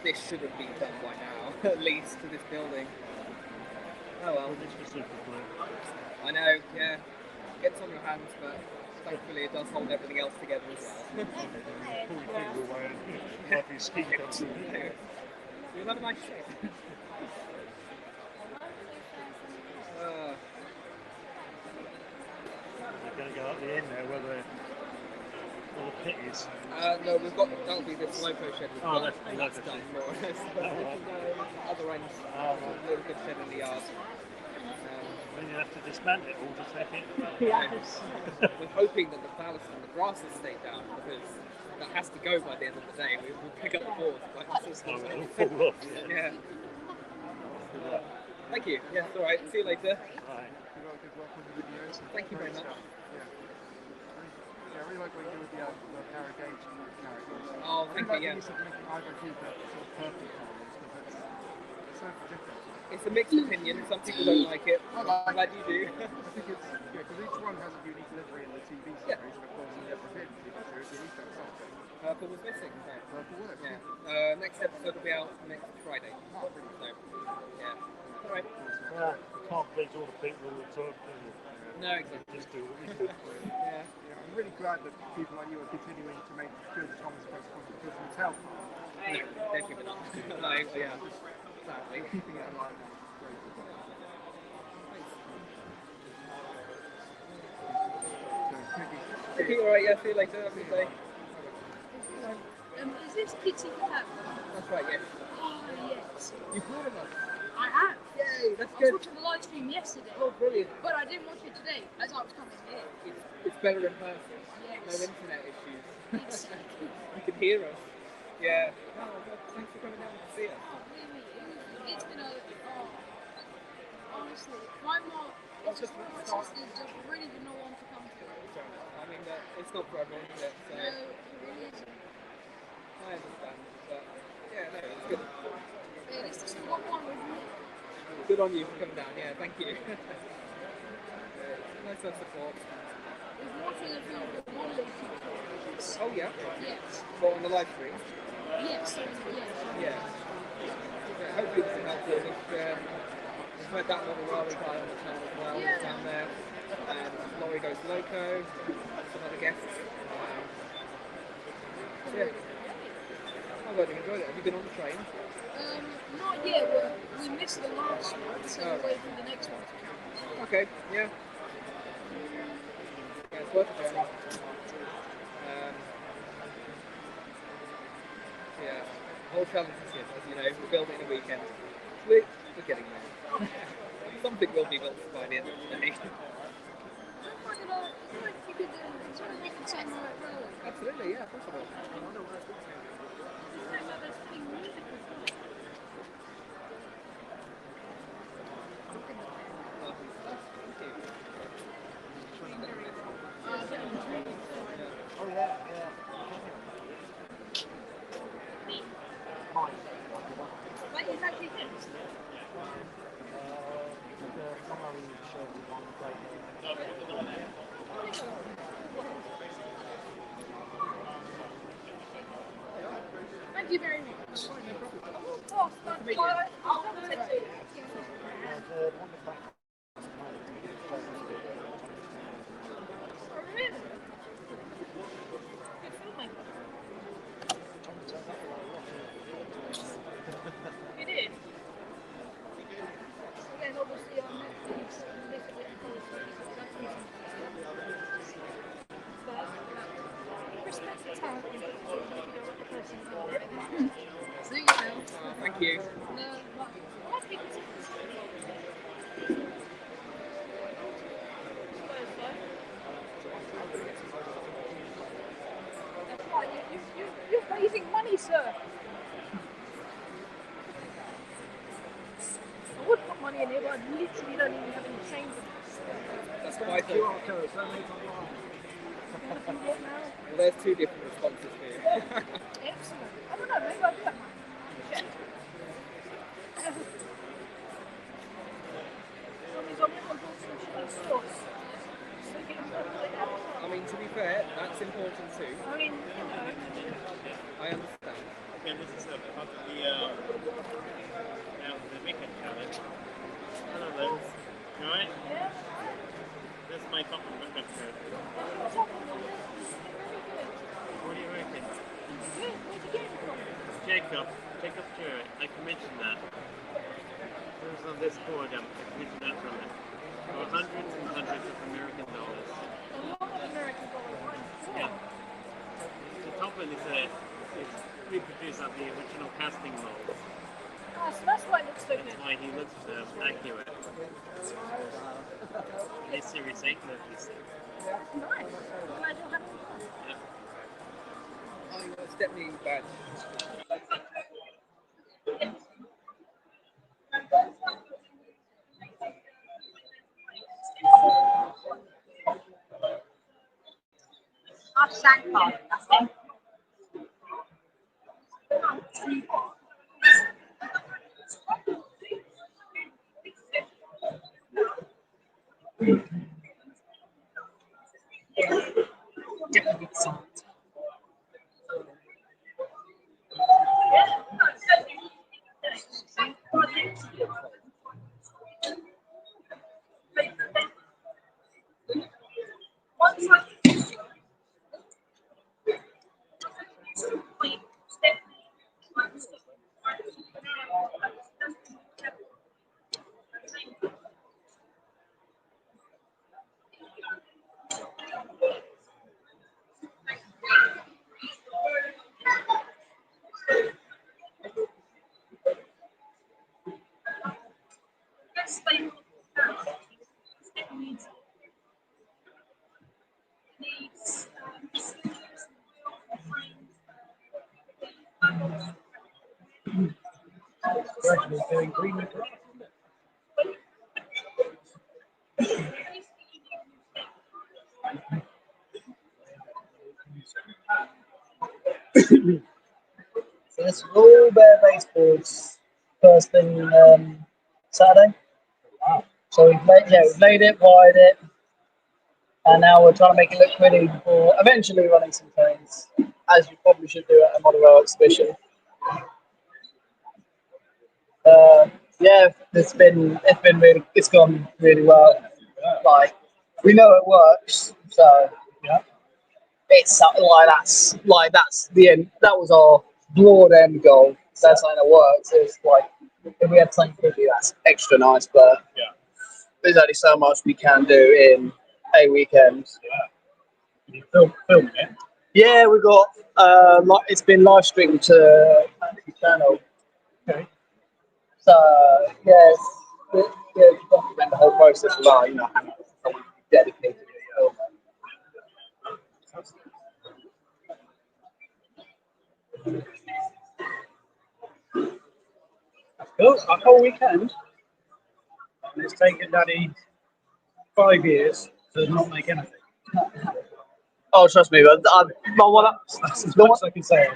This should have been done by now, at least to this building. Oh well. I know, yeah. Gets on your hands, but thankfully it does hold everything else together as well. Pull your finger away and wipe your skin constantly. You'll have a nice shape. They're going to go up the end there, where the pit is. No, we've got, that'll be the loco shed. Oh, that's and that's done more or less. Other ends, a little good shed in the yard. Then you have to dismantle it all to take it. Yes. We're hoping that the ballast and the grass will stay down, because that has to go by the end of the day. We'll pick up the boards by the system. Oh, it'll fall off. Yeah. Thank you. Yeah, it's alright. See you later. Right. Thank you very much. Yeah, I really like what you do with the carrot gauge characters. Oh, thank you, yeah. Use of either keep that sort of purple colours, because it's so different. It's a mixed opinion. Some people don't like it. I'm glad you do. I think it's, yeah, because each one has a unique livery in the TV series, and of course in the film series, you need to have something. Purple was missing. Okay. Purple works. Yeah. Next episode will be out next Friday. So, yeah. Alright. You can't please all the people all the time. No, exactly. Just do what you do. Yeah, I'm really glad that people like you are continuing to make good Thomas Post content, because it's helpful. No, definitely not. No, yeah. Sadly. Keeping it alive. Okay, alright, yeah, see you later. Have a good day. Is this Kitty Cat? That's right, yes. Oh, yes. You've heard of us? I have. Yay, that's I good. was watching the live stream yesterday. Oh, brilliant. But I didn't watch it today, as I was coming here. It's better in person. Yes. No internet issues. Exactly. You can hear us. Yeah. Oh, God, thanks for coming down to see us. It's been a... honestly, my mom... It's just one of my sisters just really didn't know one to come to. I mean, it's not for everyone, is it? So, No, it really isn't. I understand. But, yeah, no, it's good. At least I still got one with me. Good on you for coming down, yeah, thank you. Nice to have support. There's one thing I feel with one of those tutorials. Oh, yeah? Yes. What, on the live stream? Yes, yes. Yeah. Hopefully this will help you. We've heard that little Laurie guy on the channel as well, down there. And Laurie Goes Loco, some other guests. Yeah. I've really enjoyed it. Have you been on the train? Not yet, but we missed the last one, so we're waiting for the next one to come. Okay, yeah. Yeah, it's worth a journey. Yeah, the whole challenge is here, as you know, we're building in a weekend. We're getting there. Something will be built by the end of the day. Absolutely, yeah, possible. Oh yeah, yeah. Thank you very much. Oh, thank you. It is. Again, obviously, on Netflix, this is it. Respect time. See you now. Thank you. No, that's right. You're raising money, sir. I would put money in here, but I literally don't even have any change. That's what I do. Well, there's two different responses here. Excellent. I don't know, maybe I'll do that. Check. I mean, to be fair, that's important too. I mean, I understand. Okay, this is part of the weekend challenge. Hello, Liz. You alright? Yeah. This is my top record. What do you reckon? Jacob Stewart. I commissioned that. It was on this board. I commissioned that from it. For hundreds and hundreds of American dollars. A lot of American dollars. Yeah. The top one is reproduced of the original casting molds. Oh, so that's why it looks so good. That's why he looks accurate. It's Series 8 these things. That's nice. I'm glad you're having fun. Oh, it's definitely bad. I've sang part of that. Gradually doing green and grass. So this is all bare baseboards first thing Saturday. Wow. So we've made it, wired it, and now we're trying to make it look pretty for eventually running some trains, as you probably should do at a model rail exhibition. Yeah, it's gone really well. Like, we know it works, so yeah, it's that's the end. That was our broad end goal. So that's something that works. It's like if we had something pretty, that's extra nice. But yeah, there's only so much we can do in a weekend. Yeah, you filming it. Yeah, we got it's been live streamed to the channel. Okay. So yes, you document the whole process as well. You know, having someone dedicated to it. Cool. A whole weekend. And it's taken Daddy 5 years to not make anything. Oh, trust me, but That's as much as I can say.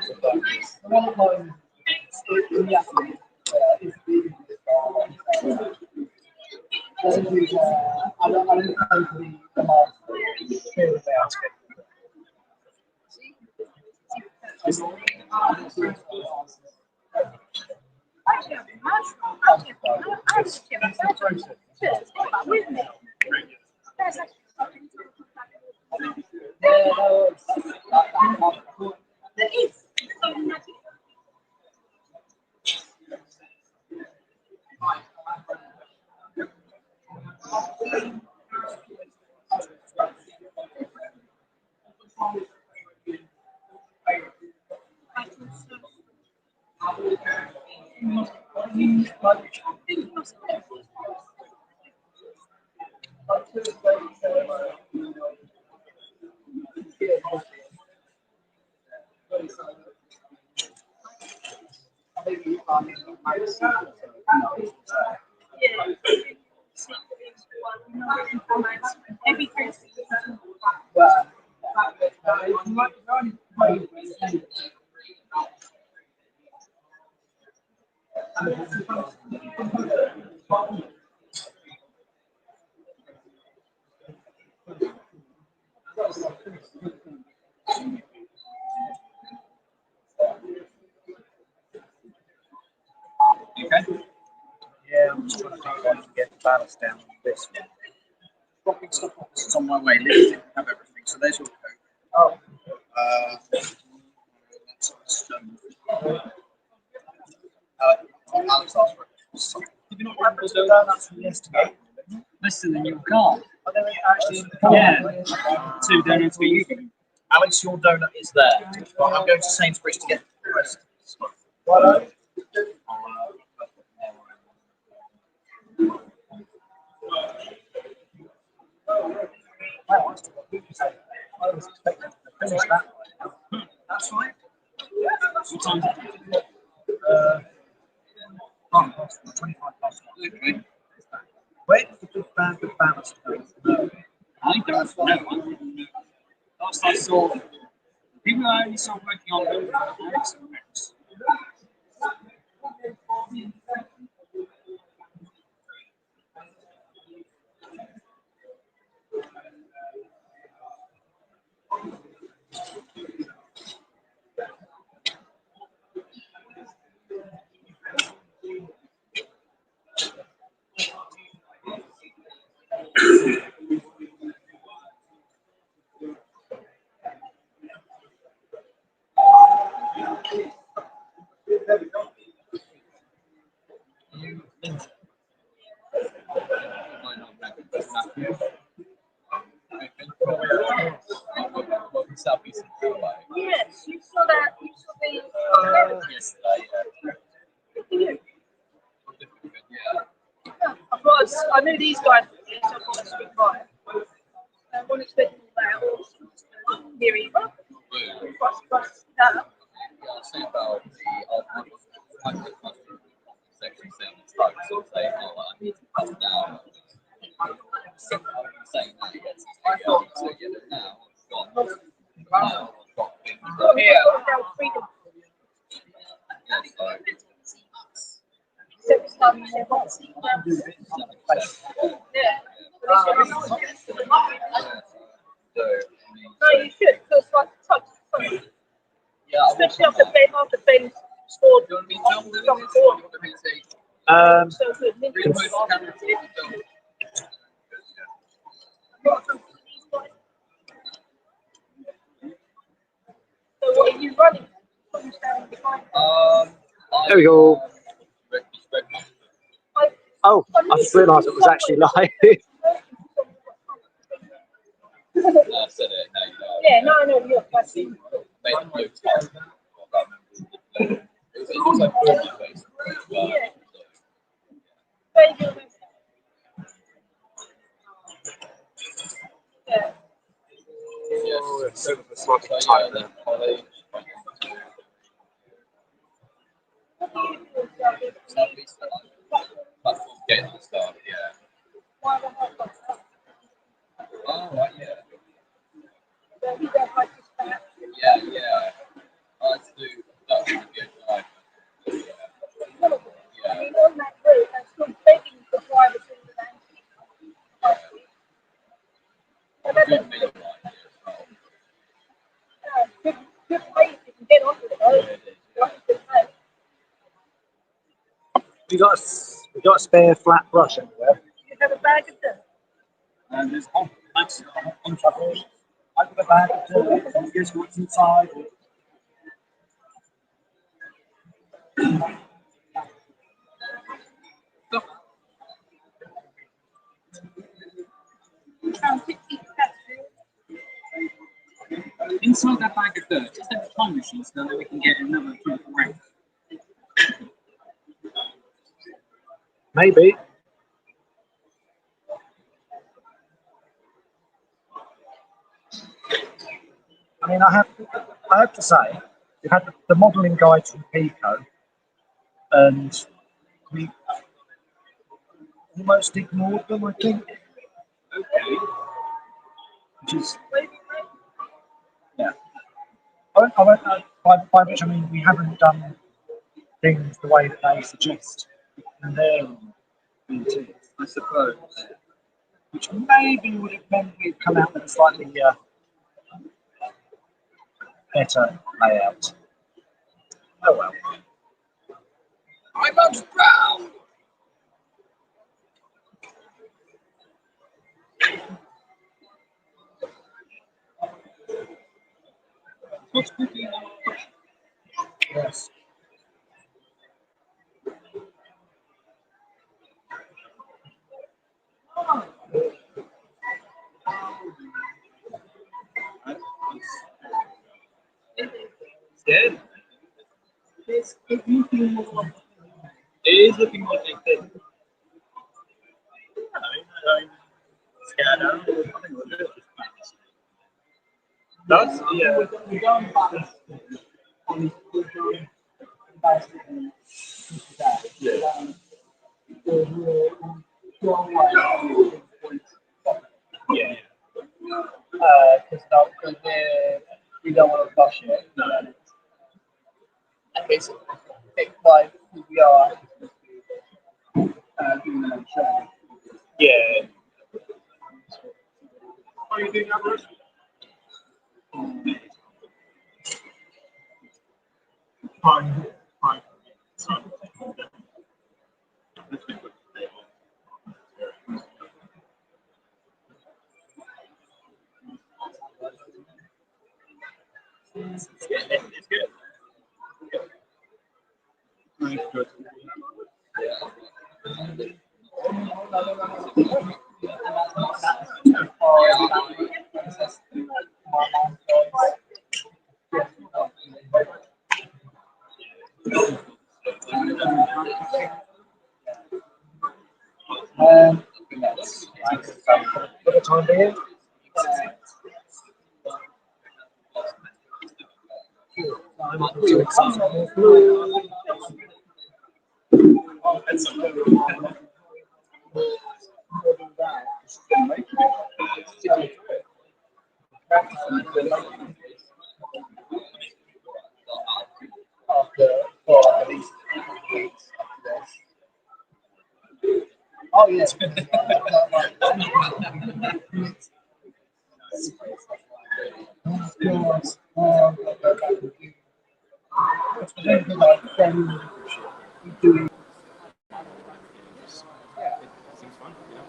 Yeah, I'm just trying to think if I can get the ballast down on this one. Dropping stuff off is on my way. Let's have everything. So there's your coat. Oh. That's stone. Alex asked for it. Did you not have those donuts from yesterday? Listed in your car. Are they actually in the car? Yeah. 2 donuts for you. Alex, your donut is there. Right, I'm going to Sainsbury's to get the rest. Well, I was expecting to finish that. That's right. What time is it? 25 past. Okay. Where did the big bag of ballast go? I don't know. Last I saw, people I only saw working on them. Yes, you saw that. You saw the. Yesterday, Of course, I knew these guys were here, so I thought I'd swing by. I wasn't expecting that. Here either. Plus, that. Section 7 starts to say, oh, I need to cut down. Saying that he gets his video, so get it now. Now, Here. No, you should, because like touch. Especially after Ben scored. So good. So what are you running? What are you standing behind? There we go. Oh, I just realised it was actually live. Yeah, no, you're passing. Yeah. Very good. Yeah. Oh, it's sort of a slightly tight there. Oh, right, yeah. Yeah. I do. That would be a drive. I mean, on that route, I'm still begging for drivers in the van. Good way if you can get onto it. We got a spare flat brush anywhere? You have a bag of dirt. And there's on travel. I've got a bag of dirt. Guess what's inside? Inside that bag of dirt, just have a time machine so that we can get another round. Maybe. I mean, I have to say, we had the modelling guides from Pico, and we almost ignored them, I think. Okay. Which is, yeah. By which I mean we haven't done things the way that they suggest in their routines, I suppose. Which maybe would have meant we'd come out with a slightly better layout. Oh well. I'm not proud! What's cooking? Yes. Dead. It's looking more. It is looking more like this. Does? Yeah. Yeah. Because we don't want to rush it. And basically, like we are doing them on show. Yeah. Are you doing that first? Fine. It's good. Nice, good. For the time being. I'm up to something more blue. Oh yes. Seems fun, you know?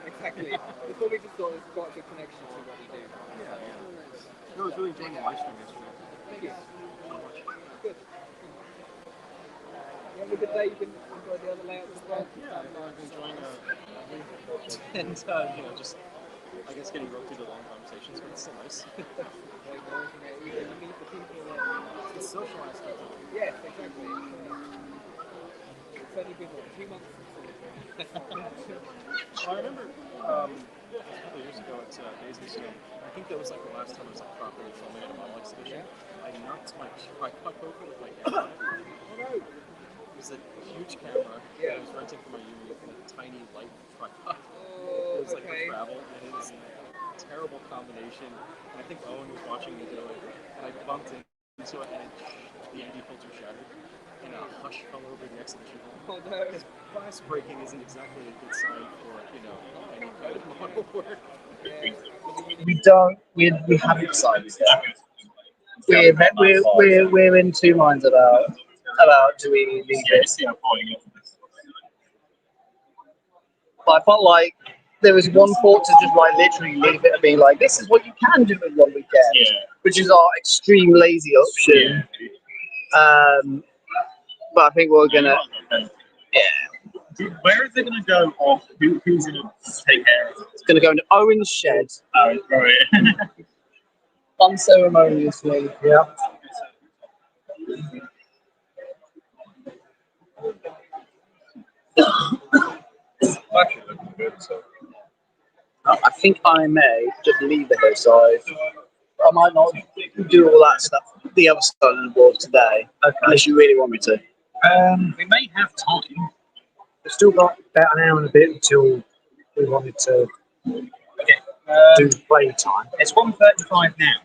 Exactly. It's what we just thought it's got a good connection to what we do. Yeah. No, I was really enjoying the live stream yesterday. Thank you. So much. Good. You have a good day? You can enjoy the other layouts as well? Yeah, I've been enjoying and you know, just I guess getting roped into long conversations, but it's still nice. You meet the people. It's social aspect of it. Yes, exactly. It's only been what, 2 months I remember a couple of years ago at Davies Museum, I think that was like the last time I was like properly filming at a model exhibition. I knocked my tripod over with my camera. It was a huge camera that I was renting from my uni and a tiny light tripod. It was like for travel, and it was a terrible combination. And I think Owen was watching me do it, and I bumped into it, and the ND filter shattered, and a hush fell over next to the keyboard. Oh no! Because glass breaking isn't exactly a good sign for, you know, any kind of model work. We don't. We haven't decided yet. we're in two minds about do we leave it. But I felt like there was one thought to just like literally leave it and be like, this is what you can do in one weekend, which is our extreme lazy option. But I think we're gonna, Where is it going to go off? Who's going to take care of it? It's going to go into Owen's shed. Oh, right. Unceremoniously. Yeah. Actually, looking good. So. I think I may just leave the hillside. I might not do all that stuff, the other side of the board today, unless you really want me to. We may have time. We've still got about an hour and a bit until we wanted to do play time. It's 1:35 now.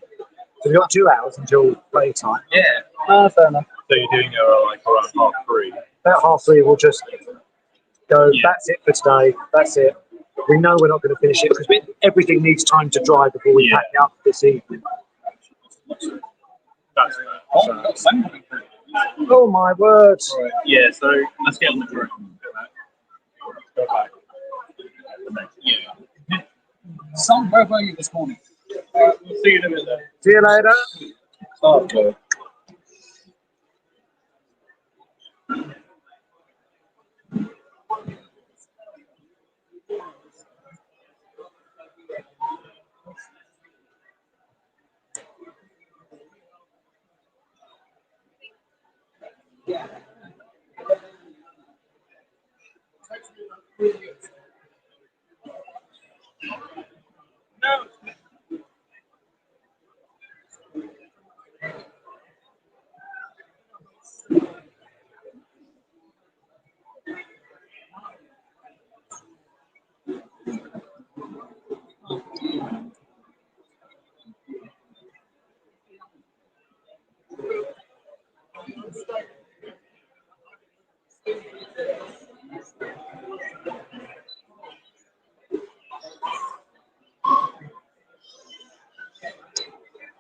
So we've got 2 hours until play time. Yeah. Fair enough. So you're doing like around 3:30. About 3:30, we'll just go, that's it for today, that's it. We know we're not going to finish it because everything needs time to dry before we pack it up this evening. Oh my word. Right. Yeah, so let's get on the group. Go back. Yeah. Some where were you this morning? We'll see you in a minute. See you later. Oh, okay.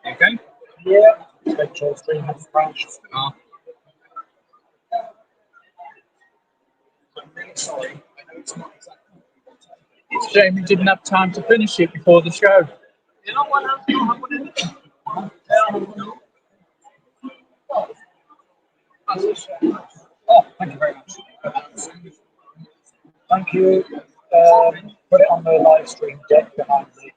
Okay. Yeah. Spectral stream has crashed. I'm really sorry. I know it's not exactly. It's a shame we didn't have time to finish it before the show. You know what else? You don't have anything. Oh, thank you very much. Thank you. Put it on the live stream deck behind me.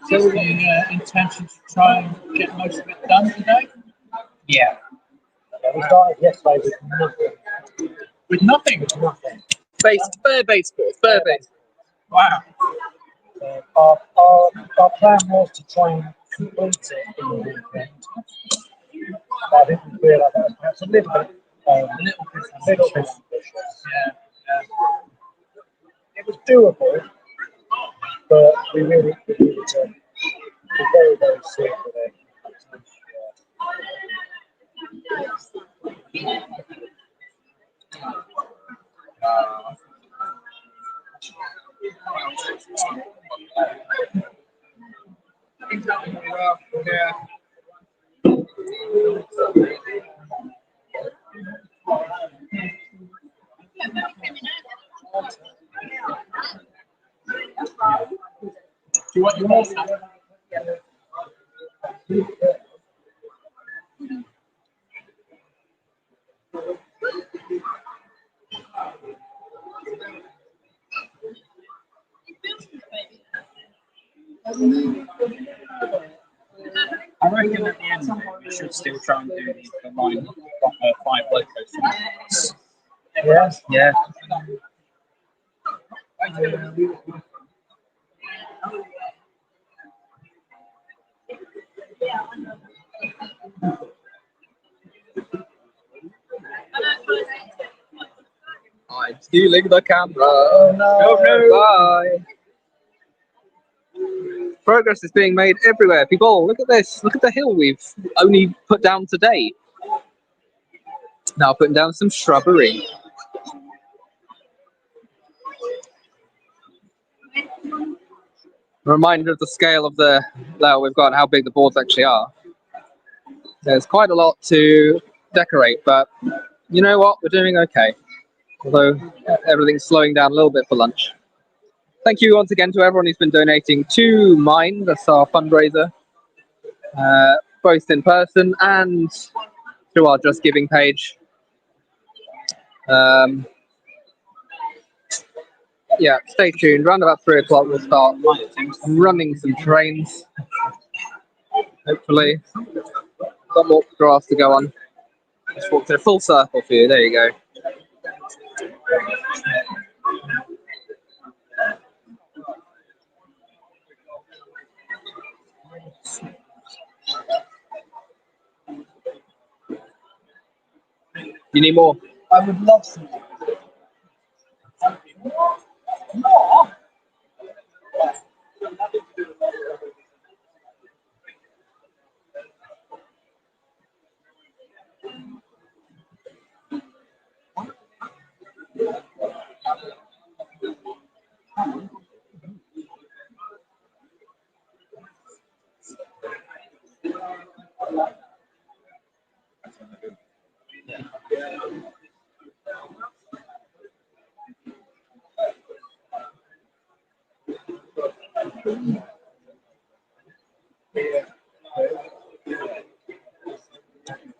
So the intention to try and get most of it done today? Yeah. We started yesterday with nothing. With nothing? With nothing. Bare baseball. Wow. Our plan was to try and complete it in the weekend. But I think we realised that was perhaps a little bit ambitious. Yeah. It was doable, but we really needed to be very, very serious with it. Yeah. Do you want your more stuff? I reckon at the end of it, we should still try and do the line 5 locos. Yes. Yeah. I'm stealing the camera. Oh no. Bye. Progress is being made everywhere. People, look at this. Look at the hill we've only put down today. Now putting down some shrubbery. Reminder of the scale of the layout we've got and how big the boards actually are. There's quite a lot to decorate, but you know what? We're doing okay. Although everything's slowing down a little bit for lunch. Thank you once again to everyone who's been donating to mine. That's our fundraiser, both in person and through our JustGiving page. Yeah, stay tuned. Around about 3 o'clock we'll start running some trains. Hopefully. Got more grass to go on. Just walked in a full circle for you. There you go. You need more? I would love some.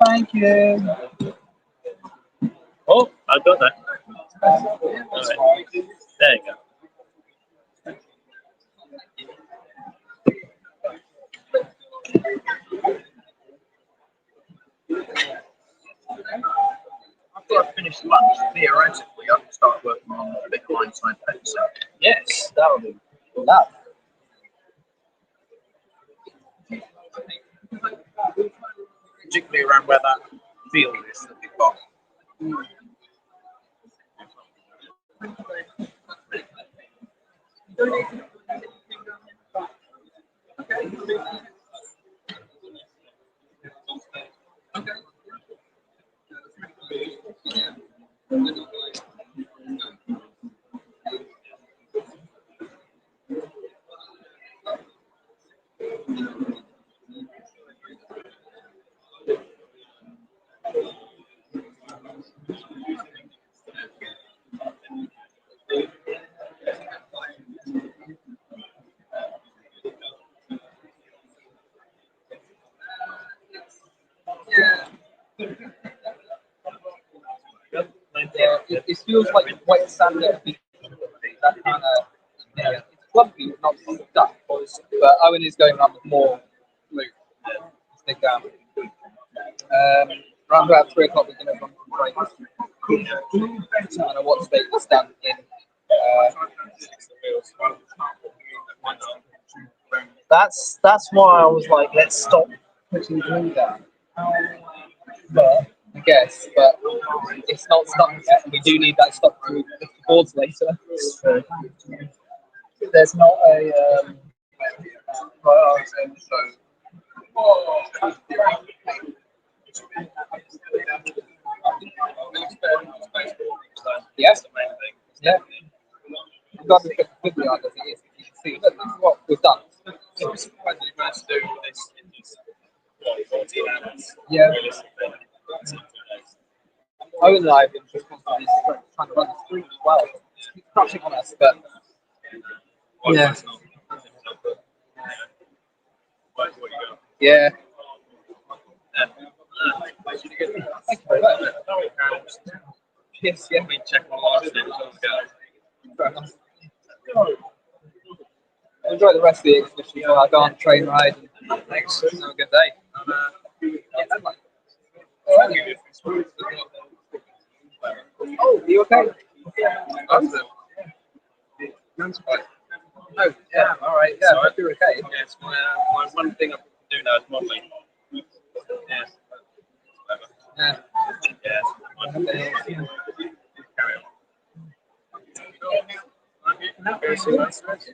Thank you. Oh, I've got that. Right. There you go. After I finish lunch, theoretically, I can start working on a big line side pencil. Yes, that would be that. Particularly around where that field is that we've got. It feels like wet sand at the beach. That kind of, yeah, it's clumpy, not stuck. But Owen is going on with more glue. Stick down. Around about 3 o'clock, we're going to run some trains. I don't know what state we stand in. That's why I was like, let's stop putting glue down. But I guess, but it's not stuck yet. We do need that stuck to lift the boards later. There's not a priority. Yes, yeah. We've got to be quickly on as it is. You can see that this is what we've done. Yeah. Owen and I have been just constantly trying to run the street as well. It's crushing on us, but yeah. Yeah. Thank you very much. Yes, yeah. Enjoy the rest of the exhibition. I'll go on a train ride. Thanks. Have a good day. Oh, you okay? Oh, yeah, all right. Yeah, I hope you're okay. Yeah, it's my one thing I do now is modelling. Yeah. Yeah. Carry on.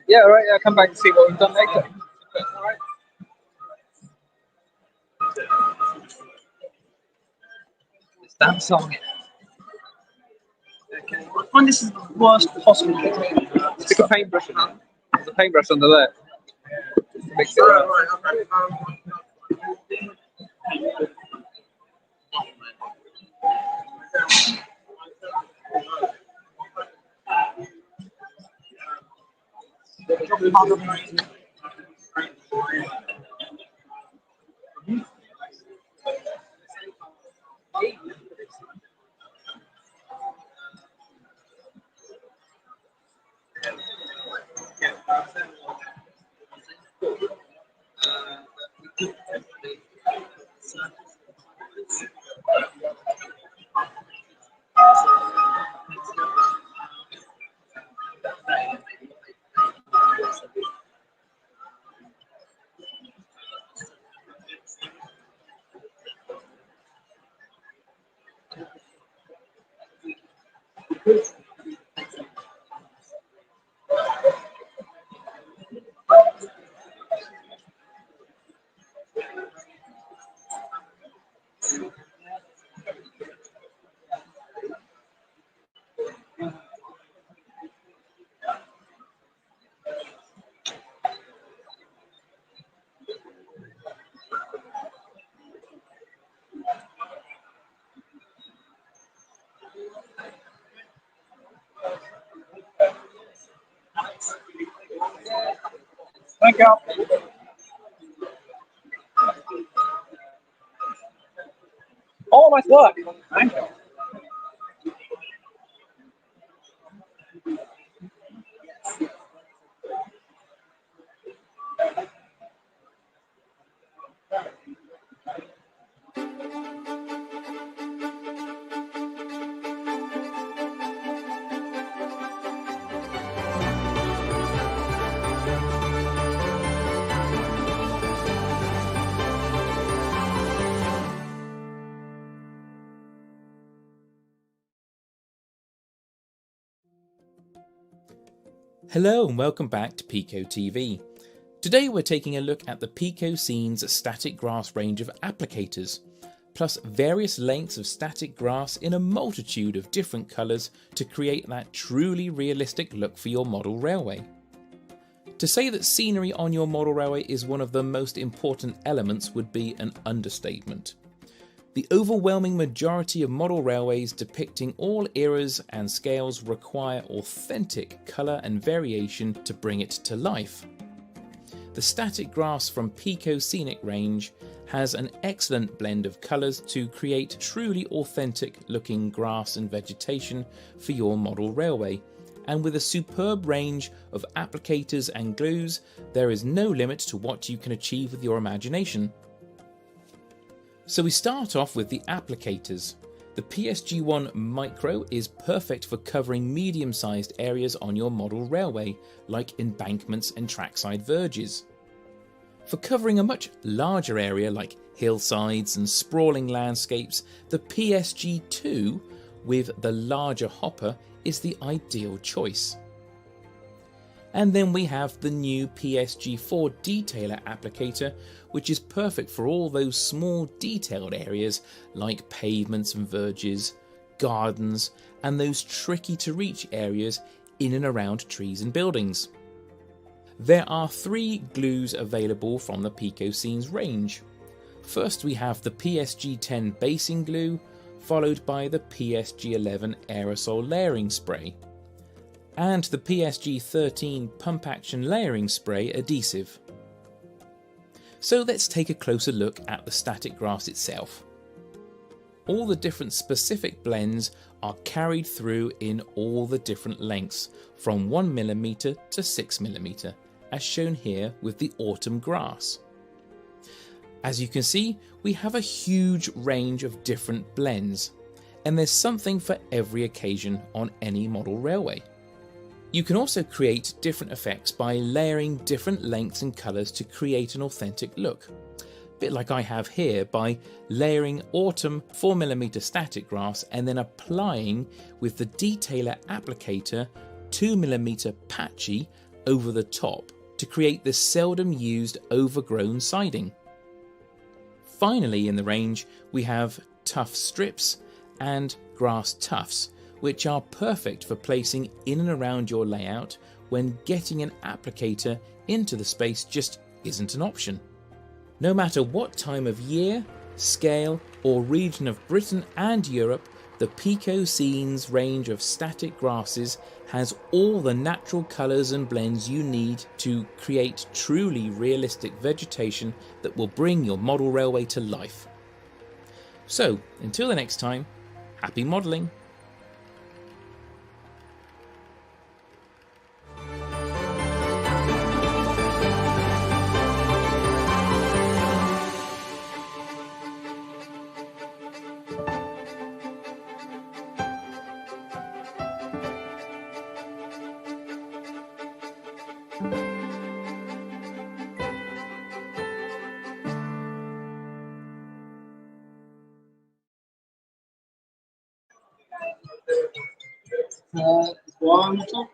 Yeah, all right. Yeah, come back and see what we've done later. All right. Damn song. Okay. I find this is the worst possible thing. Stick a paintbrush in it. There's a paintbrush under there. mix it around. Thank you. Oh, nice work. Thank you. Hello and welcome back to Pico TV. Today we're taking a look at the Pico Scenes static grass range of applicators, plus various lengths of static grass in a multitude of different colours to create that truly realistic look for your model railway. To say that scenery on your model railway is one of the most important elements would be an understatement. The overwhelming majority of model railways depicting all eras and scales require authentic colour and variation to bring it to life. The static grass from Pico Scenic range has an excellent blend of colours to create truly authentic looking grass and vegetation for your model railway, and with a superb range of applicators and glues, there is no limit to what you can achieve with your imagination. So we start off with the applicators. The PSG1 Micro is perfect for covering medium-sized areas on your model railway, like embankments and trackside verges. For covering a much larger area like hillsides and sprawling landscapes, the PSG2 with the larger hopper is the ideal choice. And then we have the new PSG4 Detailer applicator, which is perfect for all those small detailed areas like pavements and verges, gardens, and those tricky to reach areas in and around trees and buildings. There are 3 glues available from the Pico Scenes range. First we have the PSG10 basing glue, followed by the PSG11 aerosol layering spray, and the PSG13 pump action layering spray adhesive. So let's take a closer look at the static grass itself. All the different specific blends are carried through in all the different lengths, from 1mm to 6mm, as shown here with the autumn grass. As you can see, we have a huge range of different blends, and there's something for every occasion on any model railway. You can also create different effects by layering different lengths and colours to create an authentic look. A bit like I have here by layering autumn 4mm static grass and then applying with the Detailer applicator 2mm patchy over the top to create this seldom used overgrown siding. Finally in the range we have tuff strips and grass tufts, which are perfect for placing in and around your layout when getting an applicator into the space just isn't an option. No matter what time of year, scale or region of Britain and Europe, the Pico Scenes range of static grasses has all the natural colours and blends you need to create truly realistic vegetation that will bring your model railway to life. So, until the next time, happy modelling!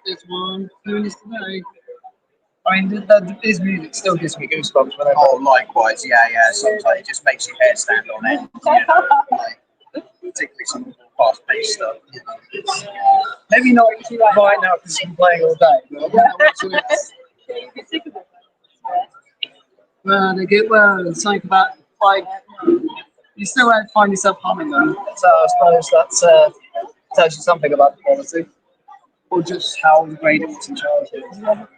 There's one doing this today. I mean, his music still gives me goosebumps whenever. Oh, likewise, yeah. Sometimes it just makes your hair stand on end. Like, particularly some fast-paced stuff. Maybe not right now because I'm playing all day. Well, they get it's something about like you still find yourself humming them. So I suppose that's tells you something about the quality, or just how great it was in childhood.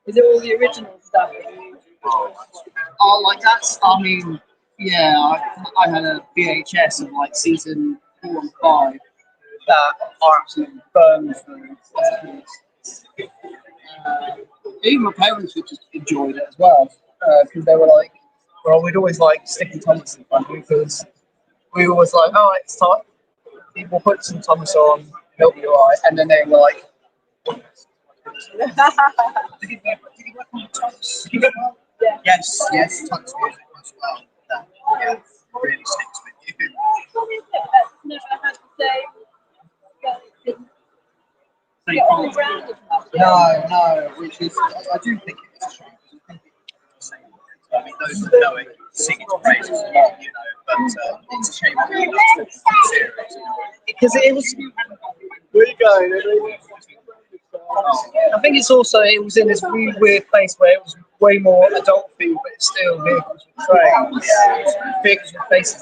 Is it all the original stuff? Oh, like that's. I mean, yeah. I had a VHS of like season 4 and 5 that are absolutely burned through. Even my parents would just enjoy it as well because they were like, well, we'd always like sticking Thomas in front because we were always like, oh, it's time. We'll put some Thomas on, he'll be alright, and then they were like. Yes, Thomas music as well. That really sticks with you. Never had the same. No, which is, I do think it is a shame. I mean, those that know it sing its praises a lot, you know, but it's a shame that you lost the series. Because it was. Where are you going? I think it's also, it was in this really weird place where it was way more adult feel, but it's still vehicles with trains, vehicles with faces.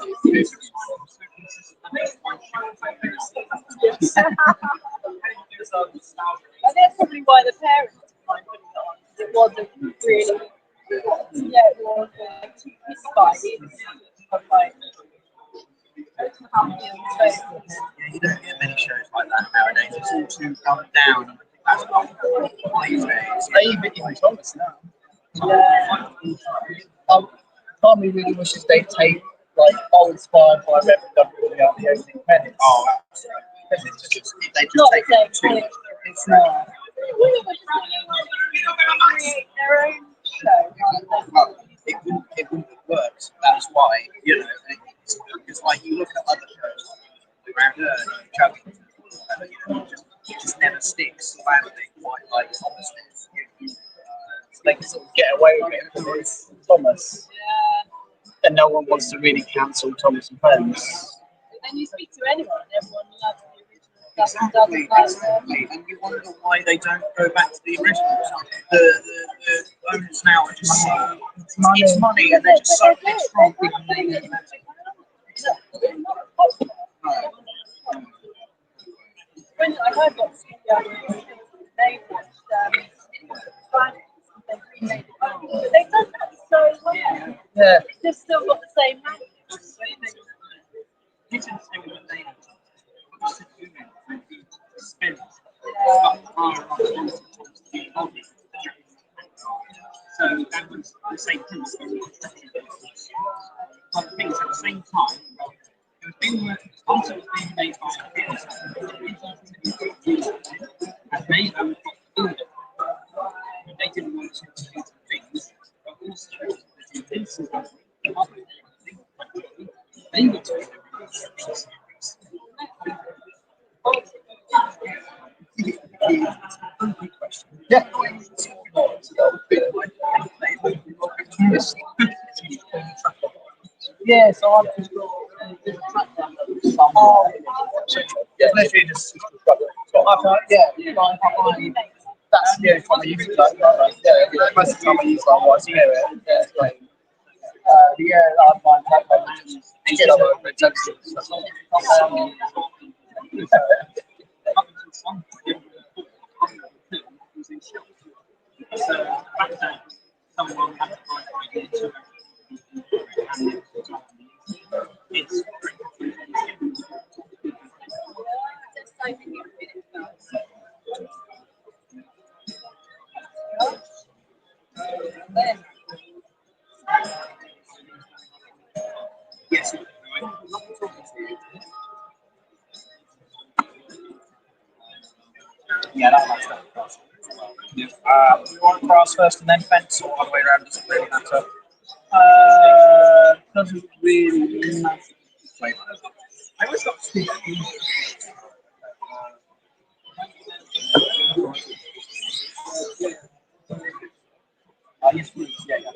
And that's probably why the parents didn't put it on. It wasn't really, it was like too mystified. Yeah, you don't get many shows like that nowadays. It's all too dumbed down. That's not these days. They even Thomas now. Part of me really wishes they'd take like all inspired by Reverend W out the opening credits. Oh, absolutely. Because it's just they just Not take the it same. too. It's not. Create their own show. Well, it wouldn't have worked. That's why, you know, it's like you look at other shows around Earth, it just never sticks landing quite like Thomas did. So they can sort of get away with it because it's Thomas. Yeah. And no one wants to really cancel Thomas and Friends. Then you speak to anyone, and everyone loves the original stuff and doesn't like them. And you wonder why they don't go back to the originals. The owners now are just so it's money, and they're just so strong. When I heard what they watched but they've done that so well. Yeah. It's just still got the same language. So that was the same thing. But the thing is, at the same time, it was being also being made by computers, and they owned it. They didn't want to do things, but also this is they were doing Yeah. Yeah, so I've just got yeah, literally just yeah, that's the only time I use it. Like, yeah, most of the time I use like what's here. Yeah, it's great. Yeah, I find that just get over it. Yes. Yeah, that's that. Yeah. You want grass first and then fence, or other way around? Doesn't really matter. Doesn't really matter. Wait. I always got to speak. Yes, please. Yeah, yeah.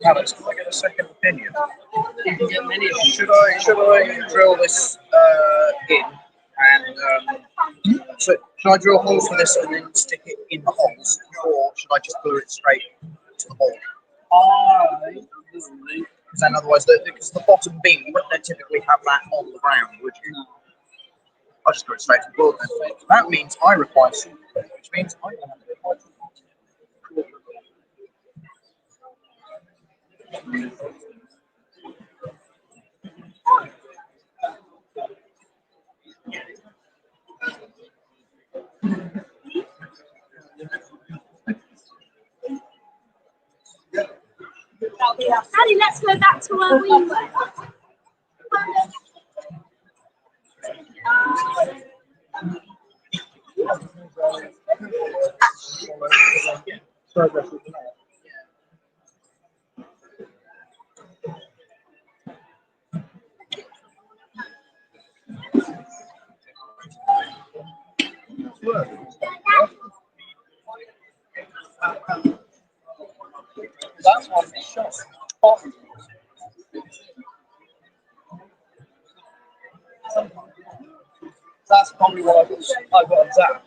Alex, can I get a second opinion? Should I drill this in and so should I drill holes for this and then stick it in the holes, or should I just glue it straight to the hole? Because then otherwise, because the bottom beam, you wouldn't typically have that on the ground, would you? I'll just go straight to the board then. That means I require super, which means I don't have to do it. Ali, let's go back to where we were. That's one shot. That's probably what I got on Zap.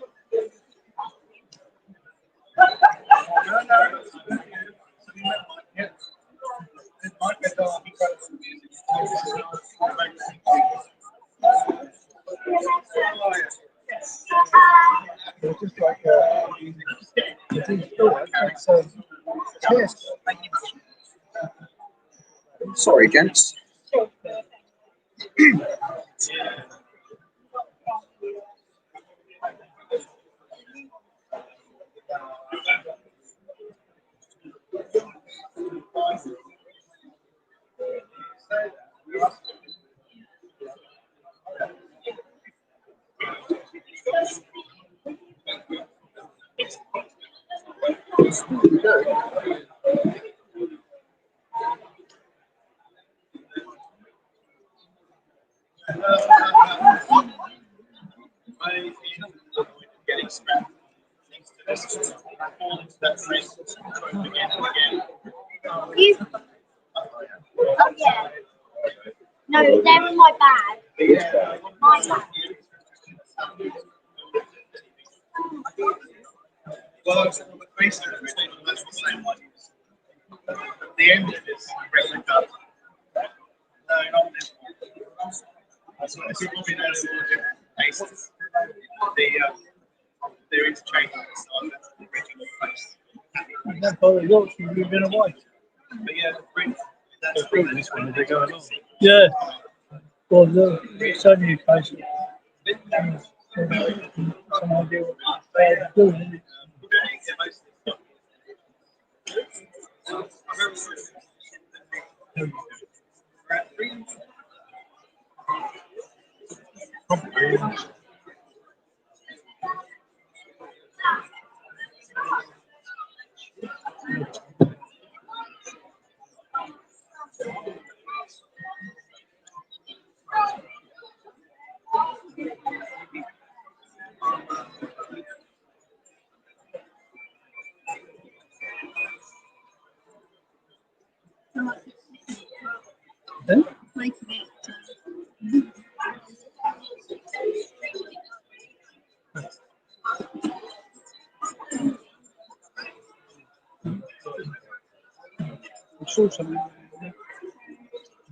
Just like so, cheers. Sorry, gents. You? Oh yeah. No, they're in my bag. My bag. Well, that's the face of everything. That's the same one. The end of this really does. No, not this one. That's what people be noticing the different faces. They're interchanging the style of the original place. That's probably looks like you've been away. But yeah, that's really this one. They go along. Yeah. Well, look, it's only a case of some idea what they're doing. I saw something.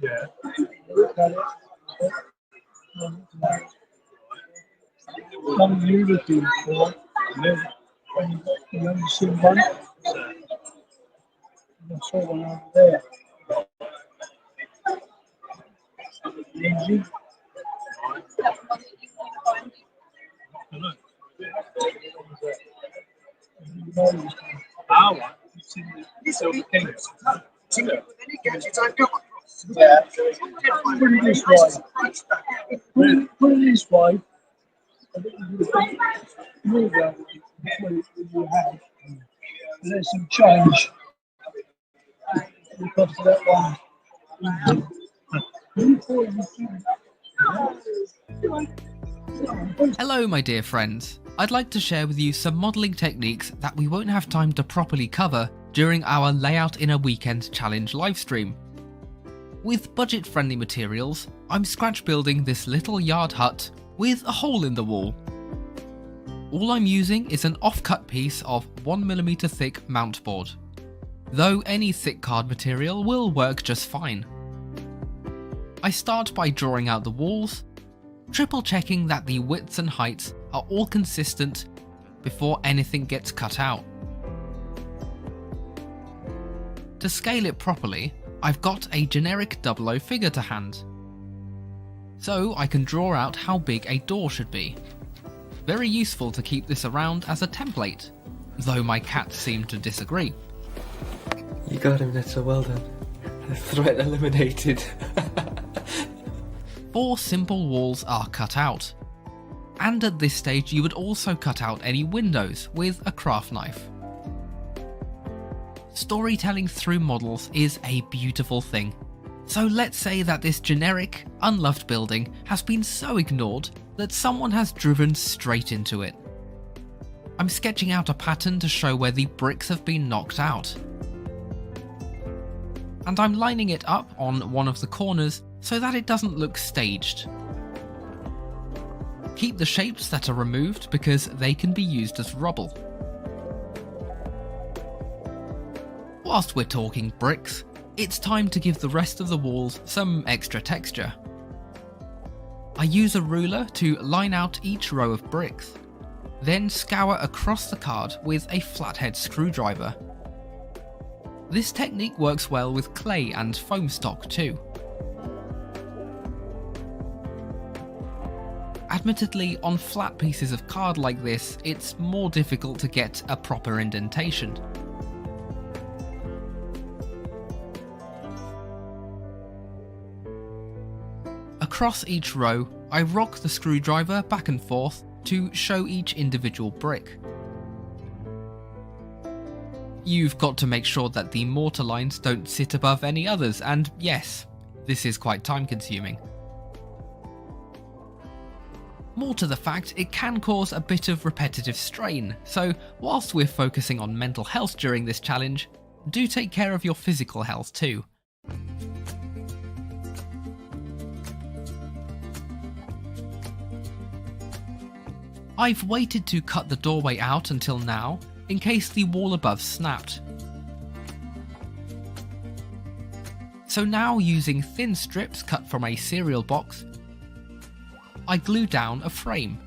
Yeah. Look at it. Some unity for you only see one. I saw one over there. Easy. Silver Kings. Yeah. Put it this way. Put it this way. Move that you have. There's some change because of that one. Hello my dear friends, I'd like to share with you some modelling techniques that we won't have time to properly cover during our Layout in a Weekend Challenge livestream. With budget friendly materials, I'm scratch building this little yard hut with a hole in the wall. All I'm using is an off-cut piece of 1mm thick mount board, though any thick card material will work just fine. I start by drawing out the walls, triple checking that the widths and heights are all consistent before anything gets cut out. To scale it properly, I've got a generic 00 figure to hand, so I can draw out how big a door should be. Very useful to keep this around as a template, though my cats seem to disagree. You got him, Netzer, well done. The threat eliminated. 4 simple walls are cut out, and at this stage you would also cut out any windows with a craft knife. Storytelling through models is a beautiful thing, so let's say that this generic, unloved building has been so ignored that someone has driven straight into it. I'm sketching out a pattern to show where the bricks have been knocked out, and I'm lining it up on one of the corners so that it doesn't look staged. Keep the shapes that are removed because they can be used as rubble. Whilst we're talking bricks, it's time to give the rest of the walls some extra texture. I use a ruler to line out each row of bricks, then scour across the card with a flathead screwdriver. This technique works well with clay and foam stock too. Admittedly, on flat pieces of card like this, it's more difficult to get a proper indentation. Across each row, I rock the screwdriver back and forth to show each individual brick. You've got to make sure that the mortar lines don't sit above any others, and yes, this is quite time consuming. More to the fact, it can cause a bit of repetitive strain, so whilst we're focusing on mental health during this challenge, do take care of your physical health too. I've waited to cut the doorway out until now, in case the wall above snapped. So now, using thin strips cut from a cereal box, I glue down a frame.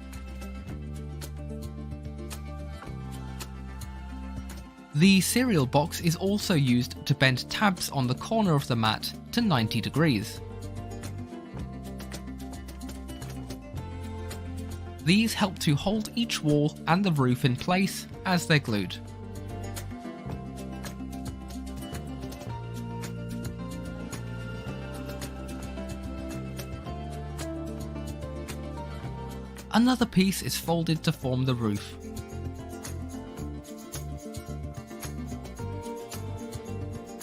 The cereal box is also used to bend tabs on the corner of the mat to 90 degrees. These help to hold each wall and the roof in place as they're glued. Another piece is folded to form the roof.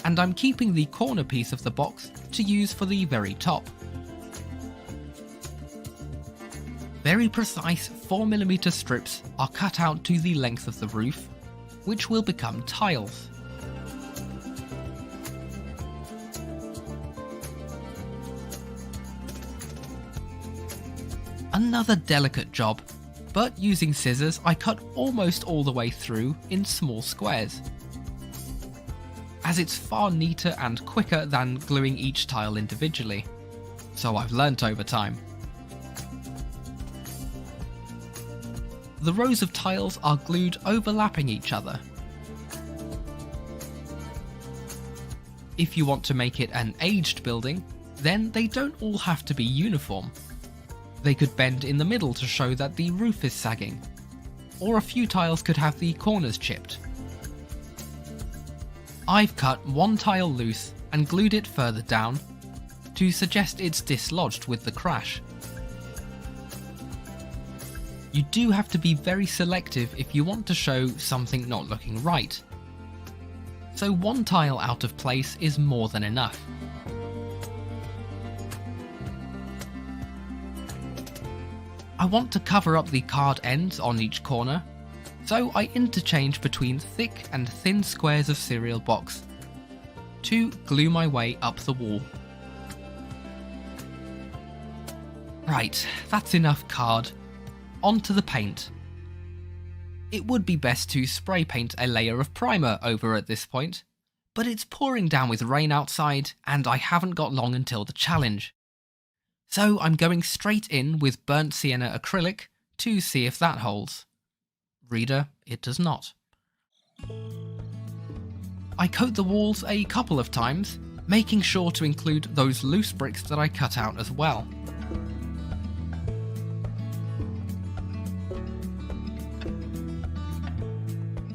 And I'm keeping the corner piece of the box to use for the very top. Very precise 4mm strips are cut out to the length of the roof, which will become tiles. Another delicate job, but using scissors I cut almost all the way through in small squares, as it's far neater and quicker than gluing each tile individually, so I've learnt over time. The rows of tiles are glued overlapping each other. If you want to make it an aged building, then they don't all have to be uniform. They could bend in the middle to show that the roof is sagging, or a few tiles could have the corners chipped. I've cut one tile loose and glued it further down to suggest it's dislodged with the crash. You do have to be very selective if you want to show something not looking right, so one tile out of place is more than enough. I want to cover up the card ends on each corner, so I interchange between thick and thin squares of cereal box to glue my way up the wall. Right, that's enough card. Onto the paint. It would be best to spray paint a layer of primer over at this point, but it's pouring down with rain outside and I haven't got long until the challenge. So I'm going straight in with burnt sienna acrylic to see if that holds. Reader, it does not. I coat the walls a couple of times, making sure to include those loose bricks that I cut out as well.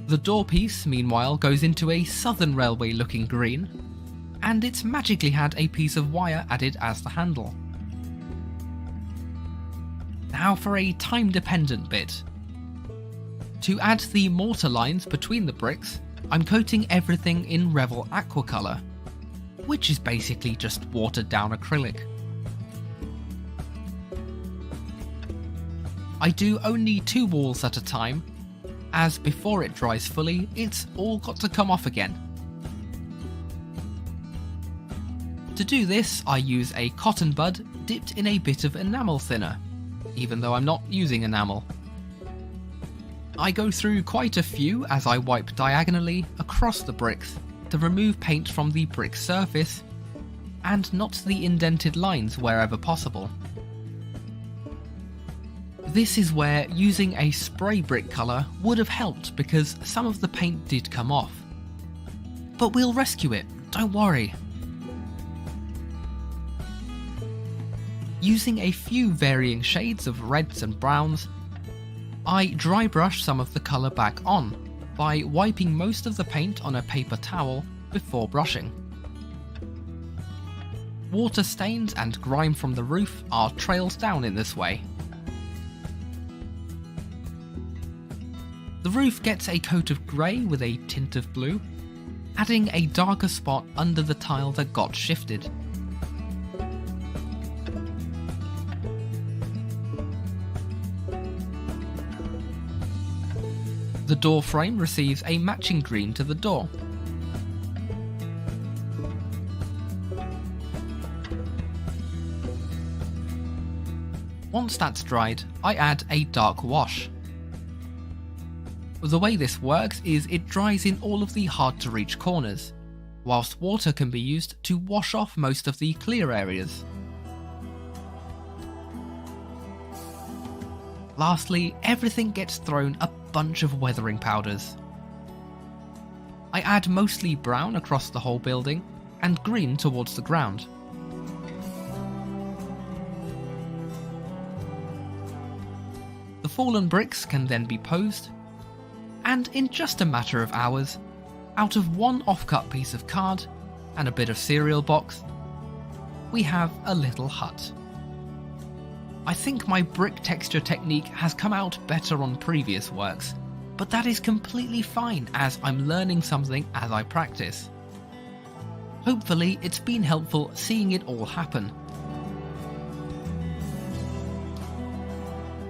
The door piece, meanwhile, goes into a Southern Railway looking green, and it's magically had a piece of wire added as the handle. Now for a time-dependent bit. To add the mortar lines between the bricks, I'm coating everything in Revel Aqua colour, which is basically just watered down acrylic. I do only 2 walls at a time, as before it dries fully, it's all got to come off again. To do this, I use a cotton bud dipped in a bit of enamel thinner, even though I'm not using enamel. I go through quite a few as I wipe diagonally across the bricks to remove paint from the brick surface and not the indented lines wherever possible. This is where using a spray brick colour would have helped because some of the paint did come off. But we'll rescue it, don't worry. Using a few varying shades of reds and browns, I dry brush some of the colour back on by wiping most of the paint on a paper towel before brushing. Water stains and grime from the roof are trailed down in this way. The roof gets a coat of grey with a tint of blue, adding a darker spot under the tile that got shifted. The door frame receives a matching green to the door. Once that's dried, I add a dark wash. The way this works is it dries in all of the hard to reach corners, whilst water can be used to wash off most of the clear areas. Lastly, everything gets thrown a bunch of weathering powders. I add mostly brown across the whole building and green towards the ground. The fallen bricks can then be posed, and in just a matter of hours, out of one off-cut piece of card and a bit of cereal box, we have a little hut. I think my brick texture technique has come out better on previous works, but that is completely fine as I'm learning something as I practice. Hopefully it's been helpful seeing it all happen.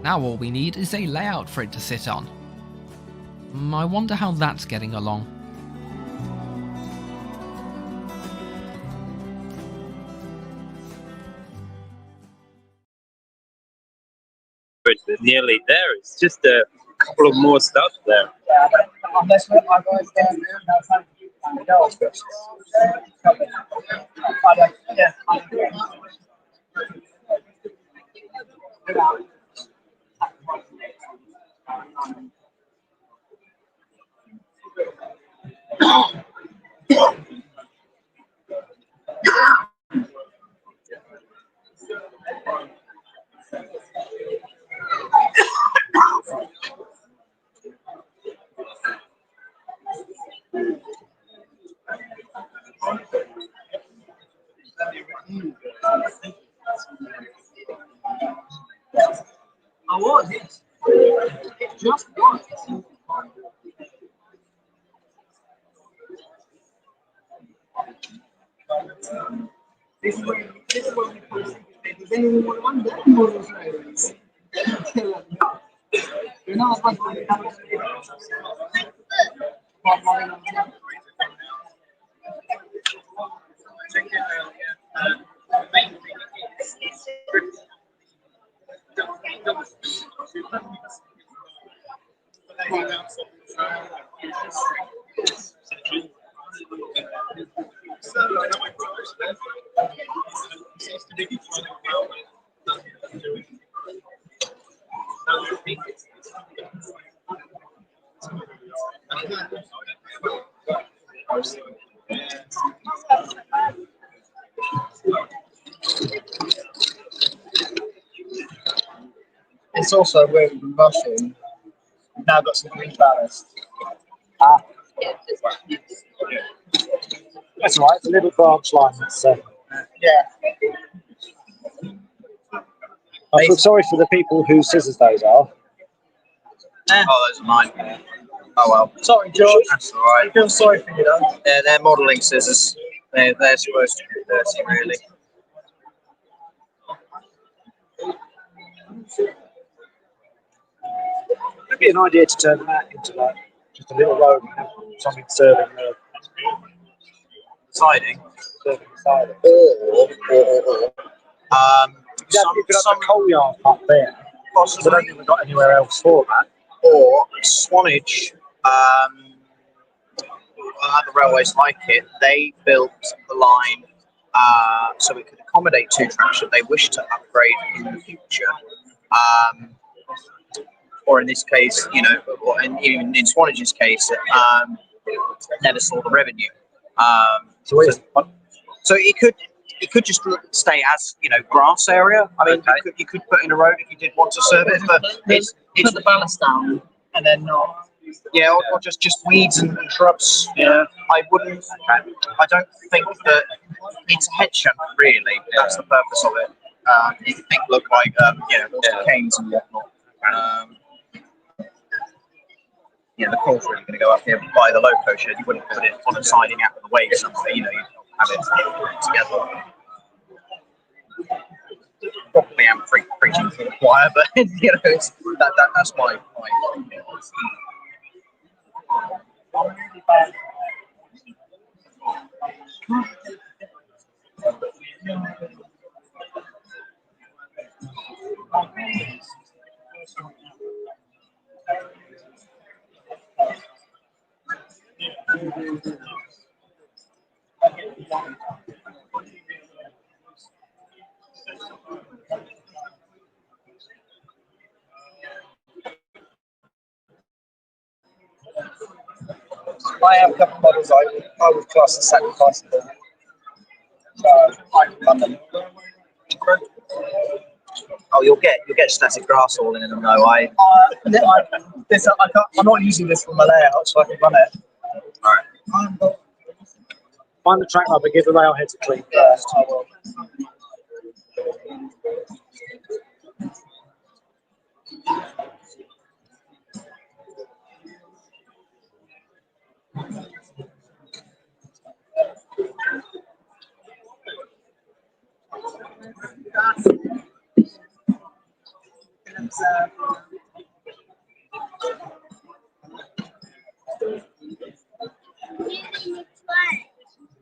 Now all we need is a layout for it to sit on. I wonder how that's getting along. We're nearly there. It's just a couple of more stuff there. Unless I go down there, that's how you go. I was, yes. It just was. This is where we post it. Does anyone want to run models nowadays? You're not supposed to have It's also where we've been rushing. We've now got some green ballast. That's all right, it's a little branch line. Yeah. I feel sorry for the people whose scissors those are. Oh, those are mine. Oh well. Sorry, George. That's all right. I feel sorry for you, though. They're modelling scissors. They're supposed to be dirty, really. It'd be an idea to turn that into like just a little road and have something serving the siding. Serving the siding. Or you could have a coal yard up there. Possibly. I don't think we've got anywhere else for that. Or Swanage, other railways like it, they built the line so it could accommodate 2 tracks should they wish to upgrade in the future. Or in this case, you know, or even in Swanage's case, never saw the revenue. So it could just stay as, you know, grass area. I mean, you could put in a road if you did want to serve it, but it's put the ballast down and then not. Yeah, or just weeds and shrubs. Yeah. I wouldn't. I don't think that it's a head shunt, really. That's the purpose of it. You can look like canes and whatnot. The coal's really going to go up here by the loco shed. You wouldn't put it on a siding out of the way somewhere. You know, you'd have it together. Probably am preaching to the choir, but you know, it's that's my I have a couple of models I would class as sacrificable. So I can run them. Oh, you'll get static grass all in them though. I'm not using this for my layout, so I can run it. Alright. Find the track up and give the rail heads a clean first. I will.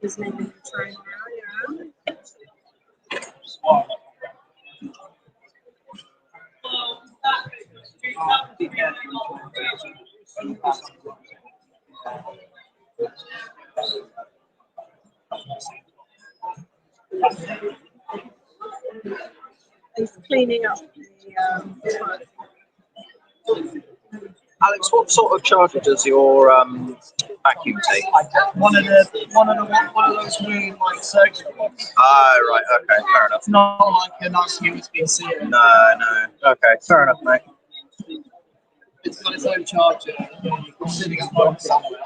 Is maybe trying now, yeah. He's cleaning up the Alex, what sort of charger does your vacuum take? One of those weird like circular ones. Ah, right, okay, fair enough. It's not like a nice USB-C. No. Okay, fair enough, mate. It's got its own charger. Sitting at home somewhere.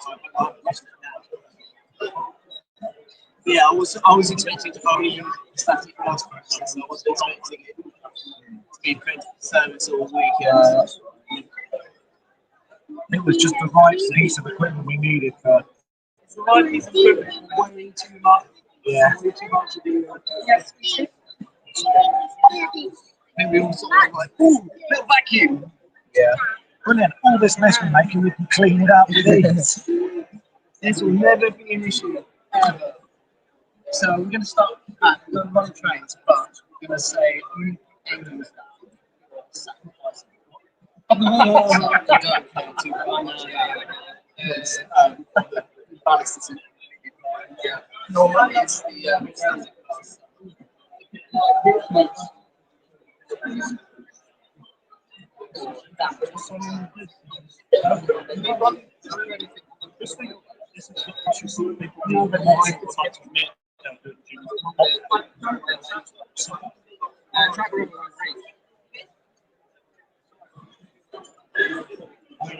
Yeah, I was expecting to only static glass process. I wasn't expecting it to be printed service all weekend. It was just the right piece of equipment we needed for. It's the right piece of equipment, way too much. Yeah. Way too much to do. Yes. Then we all sort of like, ooh, little vacuum. Yeah. Brilliant. All this mess we're making, we can clean it up with these. This will never be an issue, ever. So we're going to start at the run trains, but we're going to say only England sacrifice. You don't play too much. Yes. Ballast is yeah. Normally it's the static class.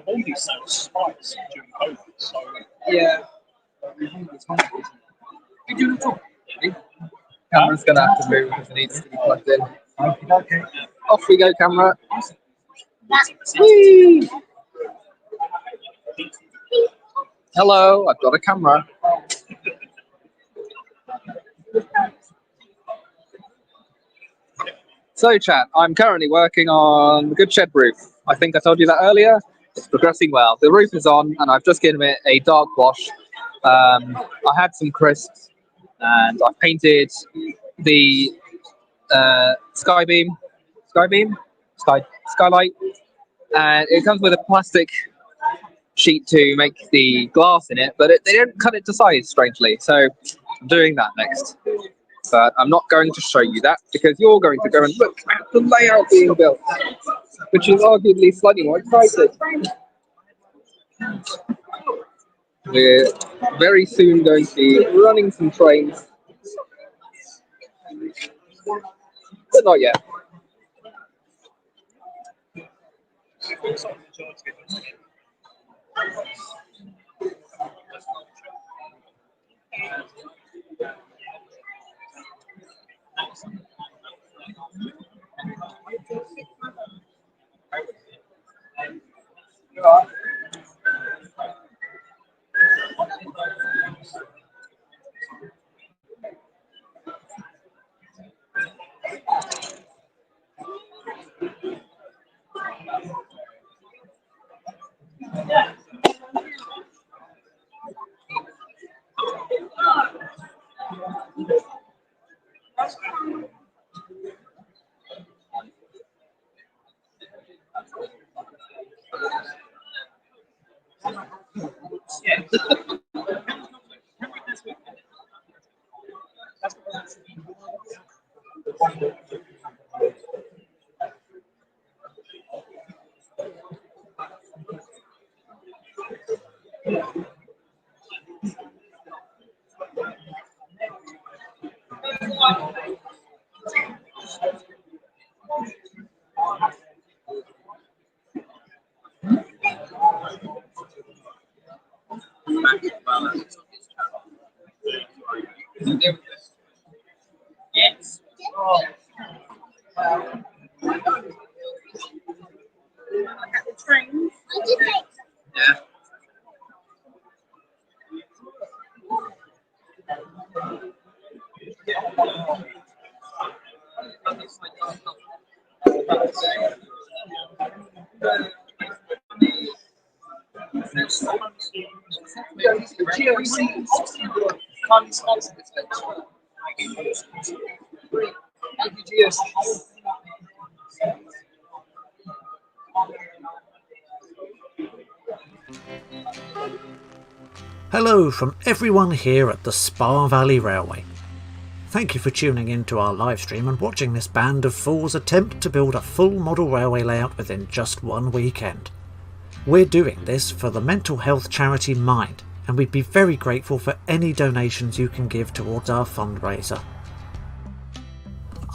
All these sounds spikes during COVID, so Yeah. Camera's going to have to move because it needs to be plugged in. Okay. Off we go, camera. Whee! Hello, I've got a camera. So, chat, I'm currently working on the Good Shed roof. I think I told you that earlier. It's progressing well. The roof is on, and I've just given it a dark wash. I had some crisps, and I've painted the skylight, and it comes with a plastic sheet to make the glass in it, but they don't cut it to size, strangely. So I'm doing that next. But I'm not going to show you that because you're going to go and look at the layout being built, which is arguably slightly more exciting. We're very soon going to be running some trains, but not yet. GMRC kindly sponsored this venture. Thank you, GMRC. Hello from everyone here at the Spa Valley Railway. Thank you for tuning in to our live stream and watching this band of fools attempt to build a full model railway layout within just one weekend. We're doing this for the mental health charity Mind, and we'd be very grateful for any donations you can give towards our fundraiser.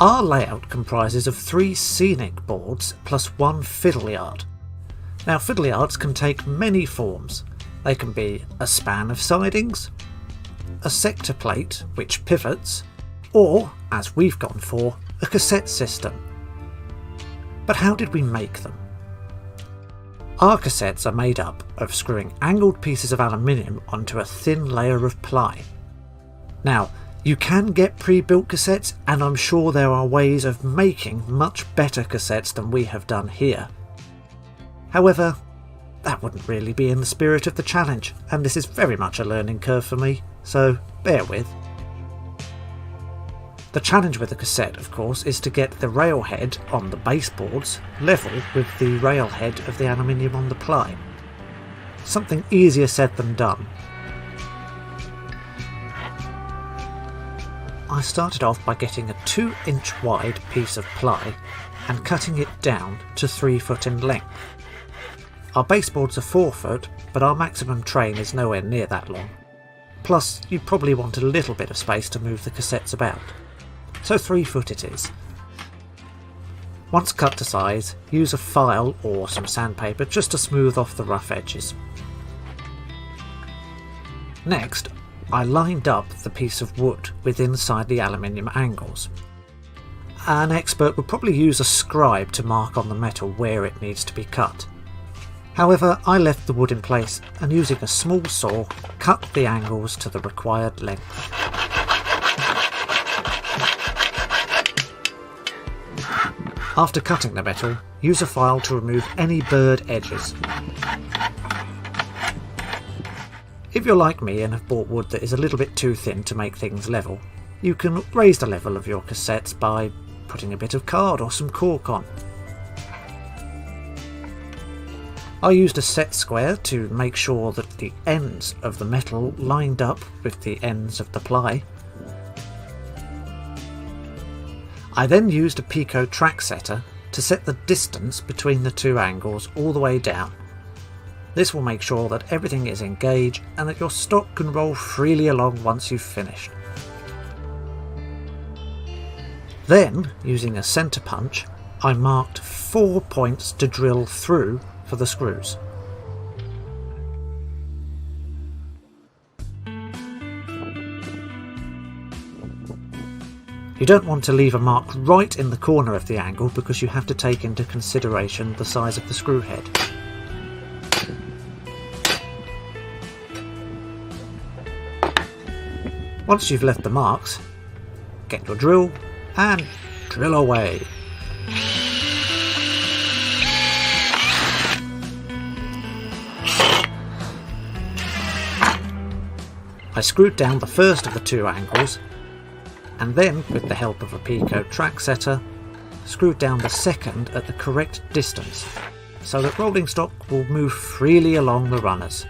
Our layout comprises of 3 scenic boards plus 1 fiddle yard. Now, fiddle yards can take many forms. They can be a span of sidings, a sector plate which pivots, or, as we've gone for, a cassette system. But how did we make them? Our cassettes are made up of screwing angled pieces of aluminium onto a thin layer of ply. Now, you can get pre-built cassettes, and I'm sure there are ways of making much better cassettes than we have done here. However, that wouldn't really be in the spirit of the challenge, and this is very much a learning curve for me, so bear with. The challenge with the cassette, of course, is to get the railhead on the baseboards level with the railhead of the aluminium on the ply. Something easier said than done. I started off by getting a 2-inch wide piece of ply and cutting it down to 3 foot in length. Our baseboards are 4 foot, but our maximum train is nowhere near that long. Plus, you probably want a little bit of space to move the cassettes about. So 3 foot it is. Once cut to size, use a file or some sandpaper just to smooth off the rough edges. Next, I lined up the piece of wood with inside the aluminium angles. An expert would probably use a scribe to mark on the metal where it needs to be cut. However, I left the wood in place and using a small saw, cut the angles to the required length. After cutting the metal, use a file to remove any burred edges. If you're like me and have bought wood that is a little bit too thin to make things level, you can raise the level of your cassettes by putting a bit of card or some cork on. I used a set square to make sure that the ends of the metal lined up with the ends of the ply. I then used a Pico track setter to set the distance between the 2 angles all the way down. This will make sure that everything is in gauge and that your stock can roll freely along once you've finished. Then, using a centre punch, I marked 4 points to drill through for the screws. You don't want to leave a mark right in the corner of the angle because you have to take into consideration the size of the screw head. Once you've left the marks, get your drill and drill away. I screwed down the first of the 2 angles, and then, with the help of a Pico track setter, screwed down the second at the correct distance, so that rolling stock will move freely along the runners.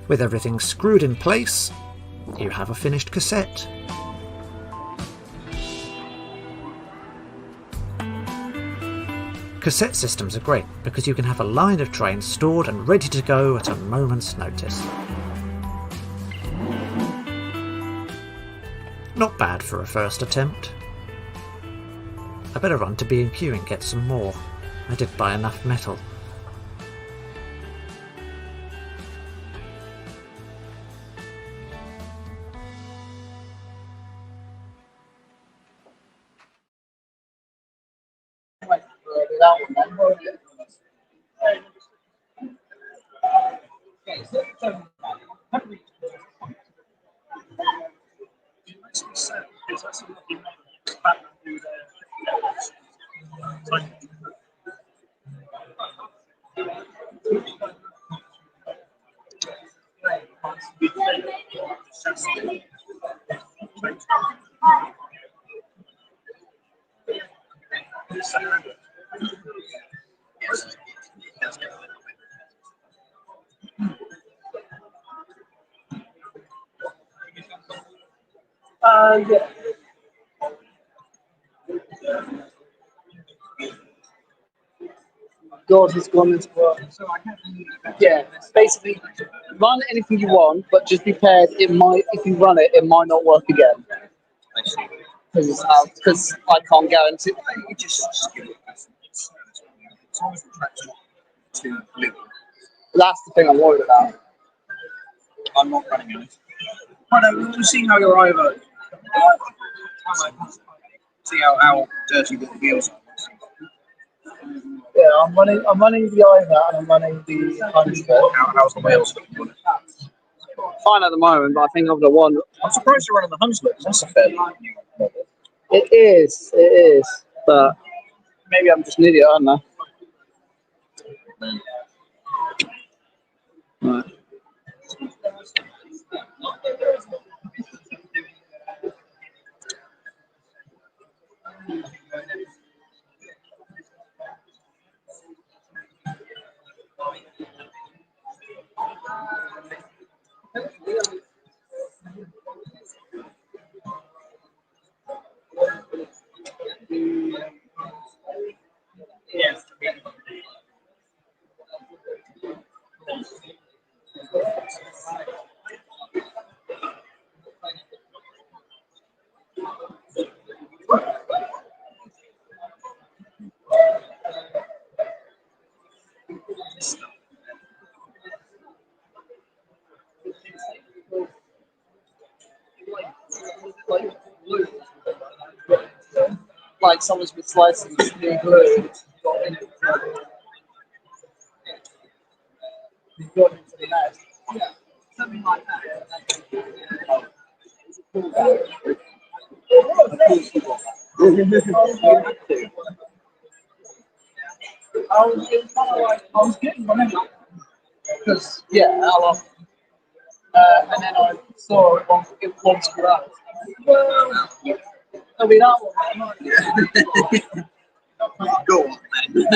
With everything screwed in place, you have a finished cassette. Cassette systems are great because you can have a line of trains stored and ready to go at a moment's notice. Not bad for a first attempt. I better run to B&Q and get some more. I did buy enough metal. So Yeah. God has gone into work. Yeah, basically, run anything you want, but just be prepared. It might, if you run it, it might not work again. Because I can't guarantee. That's the thing I'm worried about. I'm not running it. I know, we'll see how you're over. See how dirty the wheels are. Yeah, I'm running the Iva and I'm running the Huntsman. How's the wheels? Fine at the moment, but I think I'm the one. I'm surprised you're running the Huntsman. That's a fair new model. It is, but maybe I'm just an idiot, aren't I? Right. Yes. Like someone's been slicing the glue. Got into the house. Something like that. I was getting one because and then I saw it once for us. Well, I mean that one. Go on then.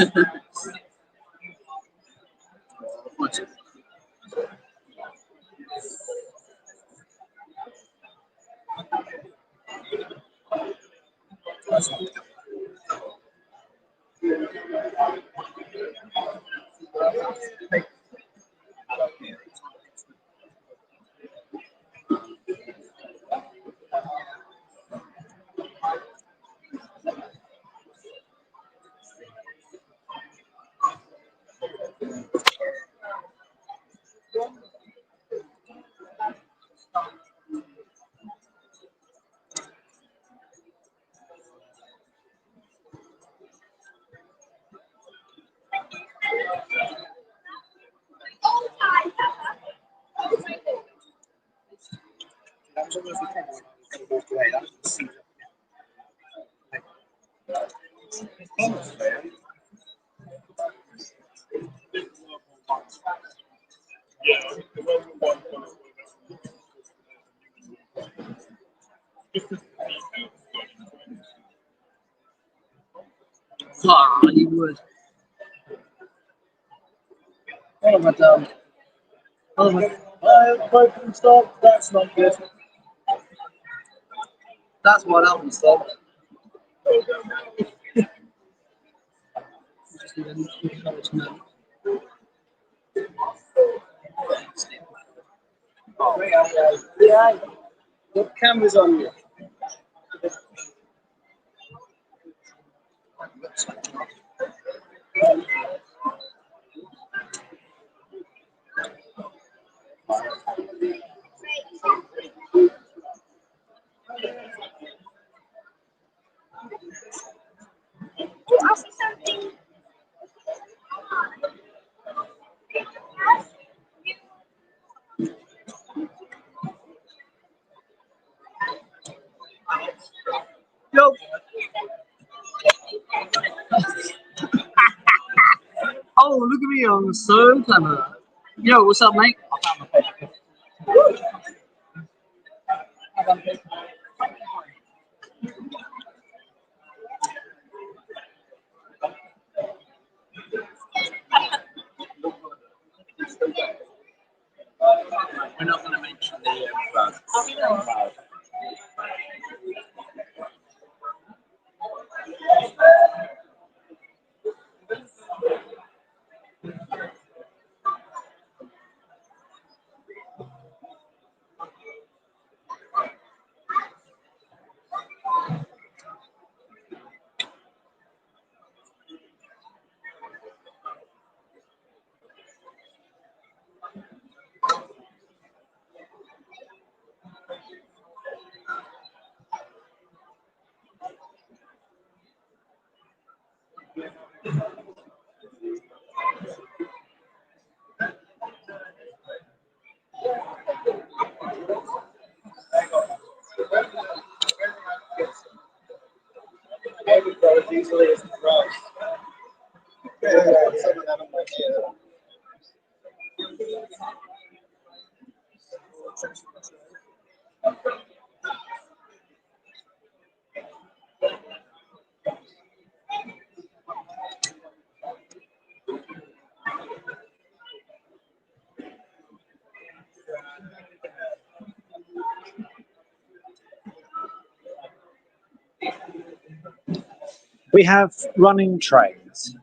Ah, you would. What have I done? I broken stop. That's not good. That's why that one stopped. Just need an encouragement. Yeah, the camera's on you. Nope. Oh, look at me, I'm so clever. Yo, what's up, mate? We're not going to mention the easily as We have running trains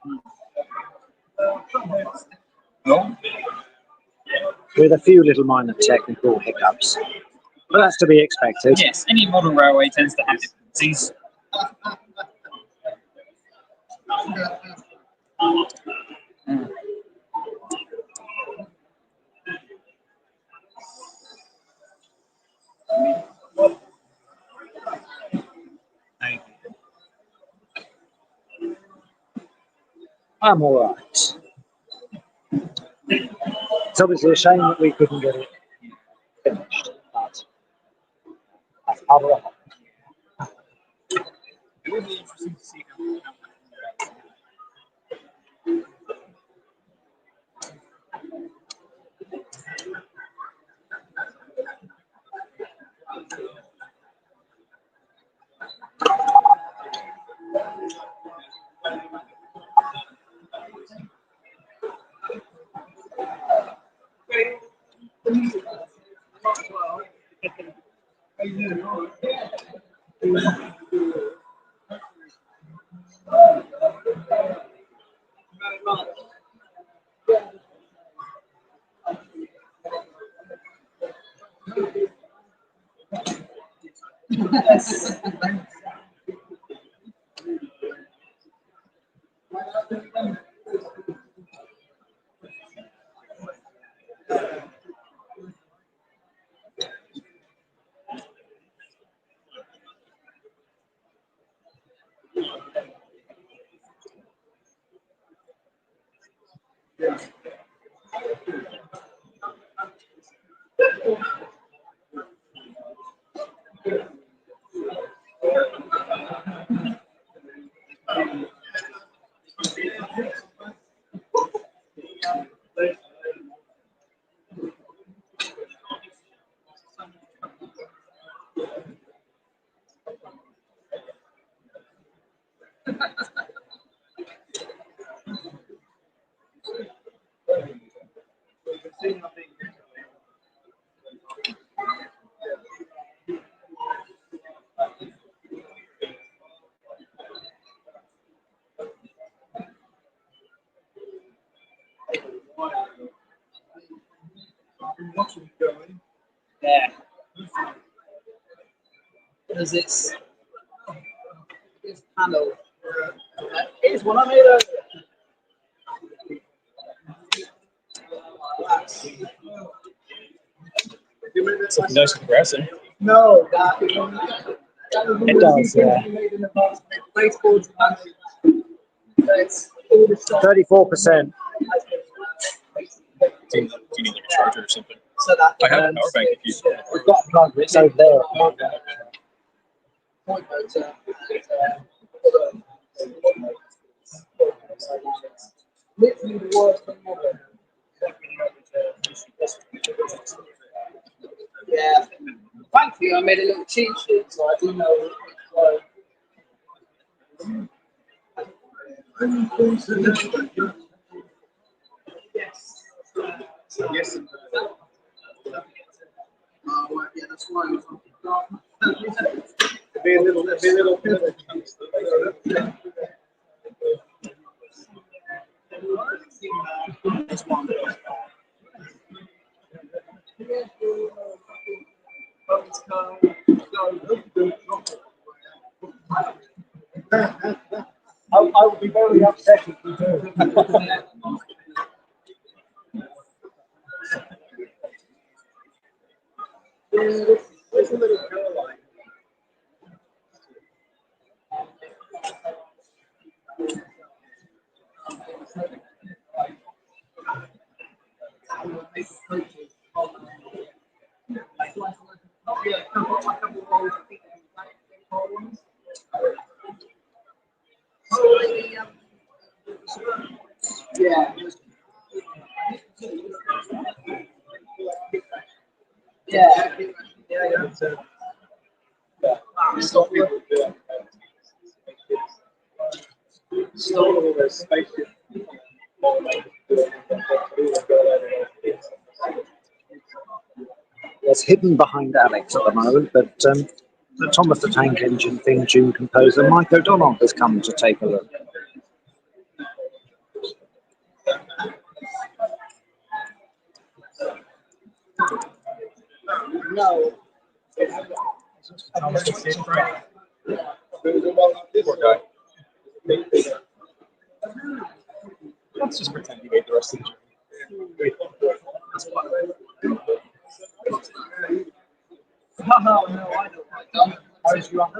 with a few little minor technical hiccups, but that's to be expected. Yes, any modern railway tends to have difficulties. I'm all right. It's obviously a shame that we couldn't get it finished, but that's part of the hobby. It would be interesting to see how Yeah. Because it's panel. Here's one I made earlier. It's looking nice and progressing. No, that It does, yeah. Baseboards it's all the stuff. 34%. Do you need like a charger or something? So that I have a power bank if you. We've got a plug, but it's over there. point motor. Literally the worst thing ever. Yeah. Thankfully, I made a little cheat sheet, so I do know. Yes. Yes. Yeah, that's why I was be a little. I would be very upset if you do. There's a little Caroline. Yeah. Yeah. Yeah. Stop people doing stop all those spaceships. It's hidden behind Alex at the moment, but the Thomas the Tank Engine theme tune composer Mike O'Donnell has come to take a look. No. Let's just pretend you made the rest of the No, I don't. I was wrong.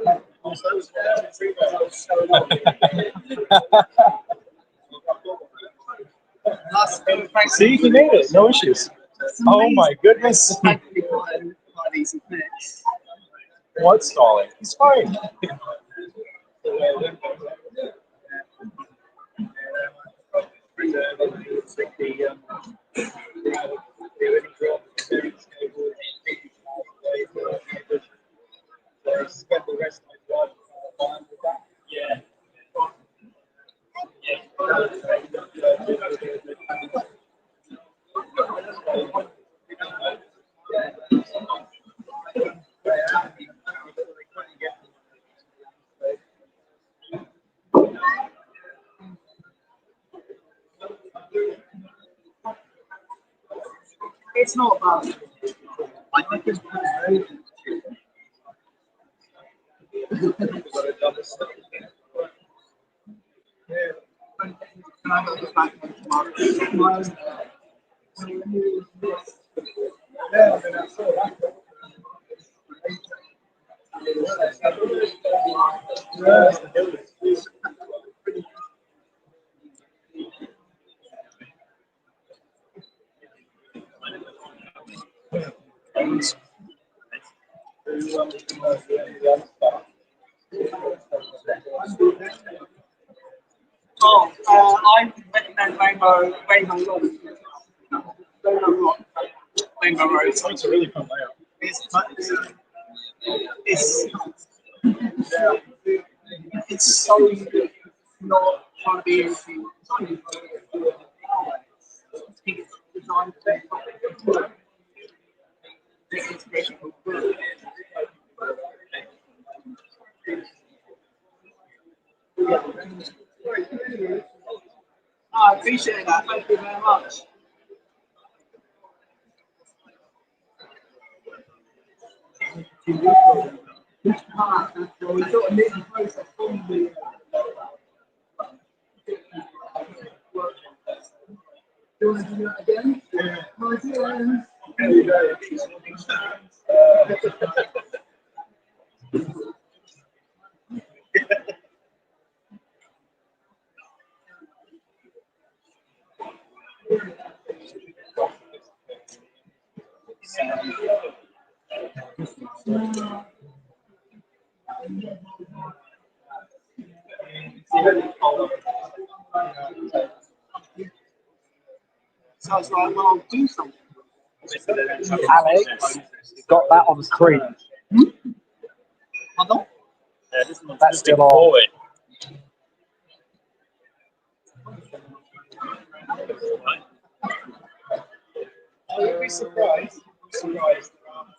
See, he made it. No issues. Oh my goodness. What's stalling? He's fine. It's not bad. I think it's very I recommend Rainbow Road. Rainbow Road. It's a really fun layout. It's so not trying to be anything. It's designed to I appreciate that. Thank you very much. We got a little process from the do you want to do that again? Yeah. There you go. So I was like, well, I'll do something. Alex got that on screen. Pardon? That's still on. Forward. You'll be surprised.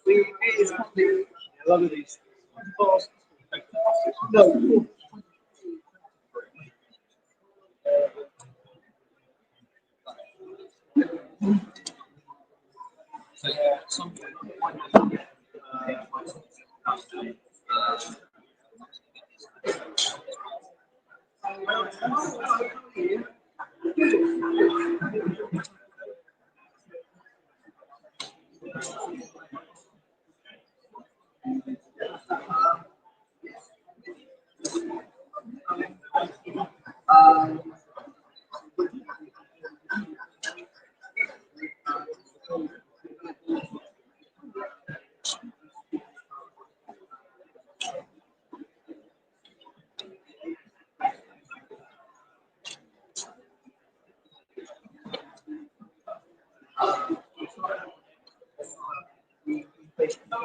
It is probably a lot of these. No. So yeah, something.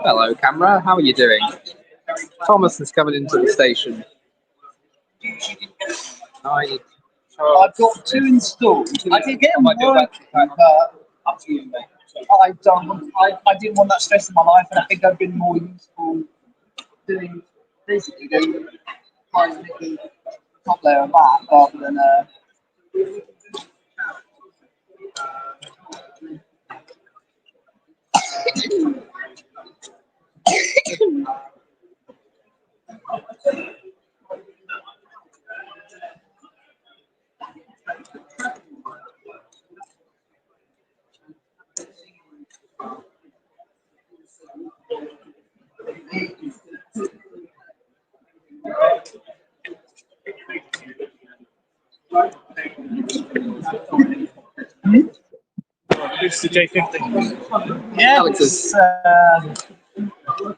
Hello, camera. How are you doing? Thomas is coming into the station. I've got 2 installed. I did get them working, but up to you, mate. I didn't want that stress in my life, and I think I've been more useful doing basically doing the top layer of that rather than It's the J50. yeah, it's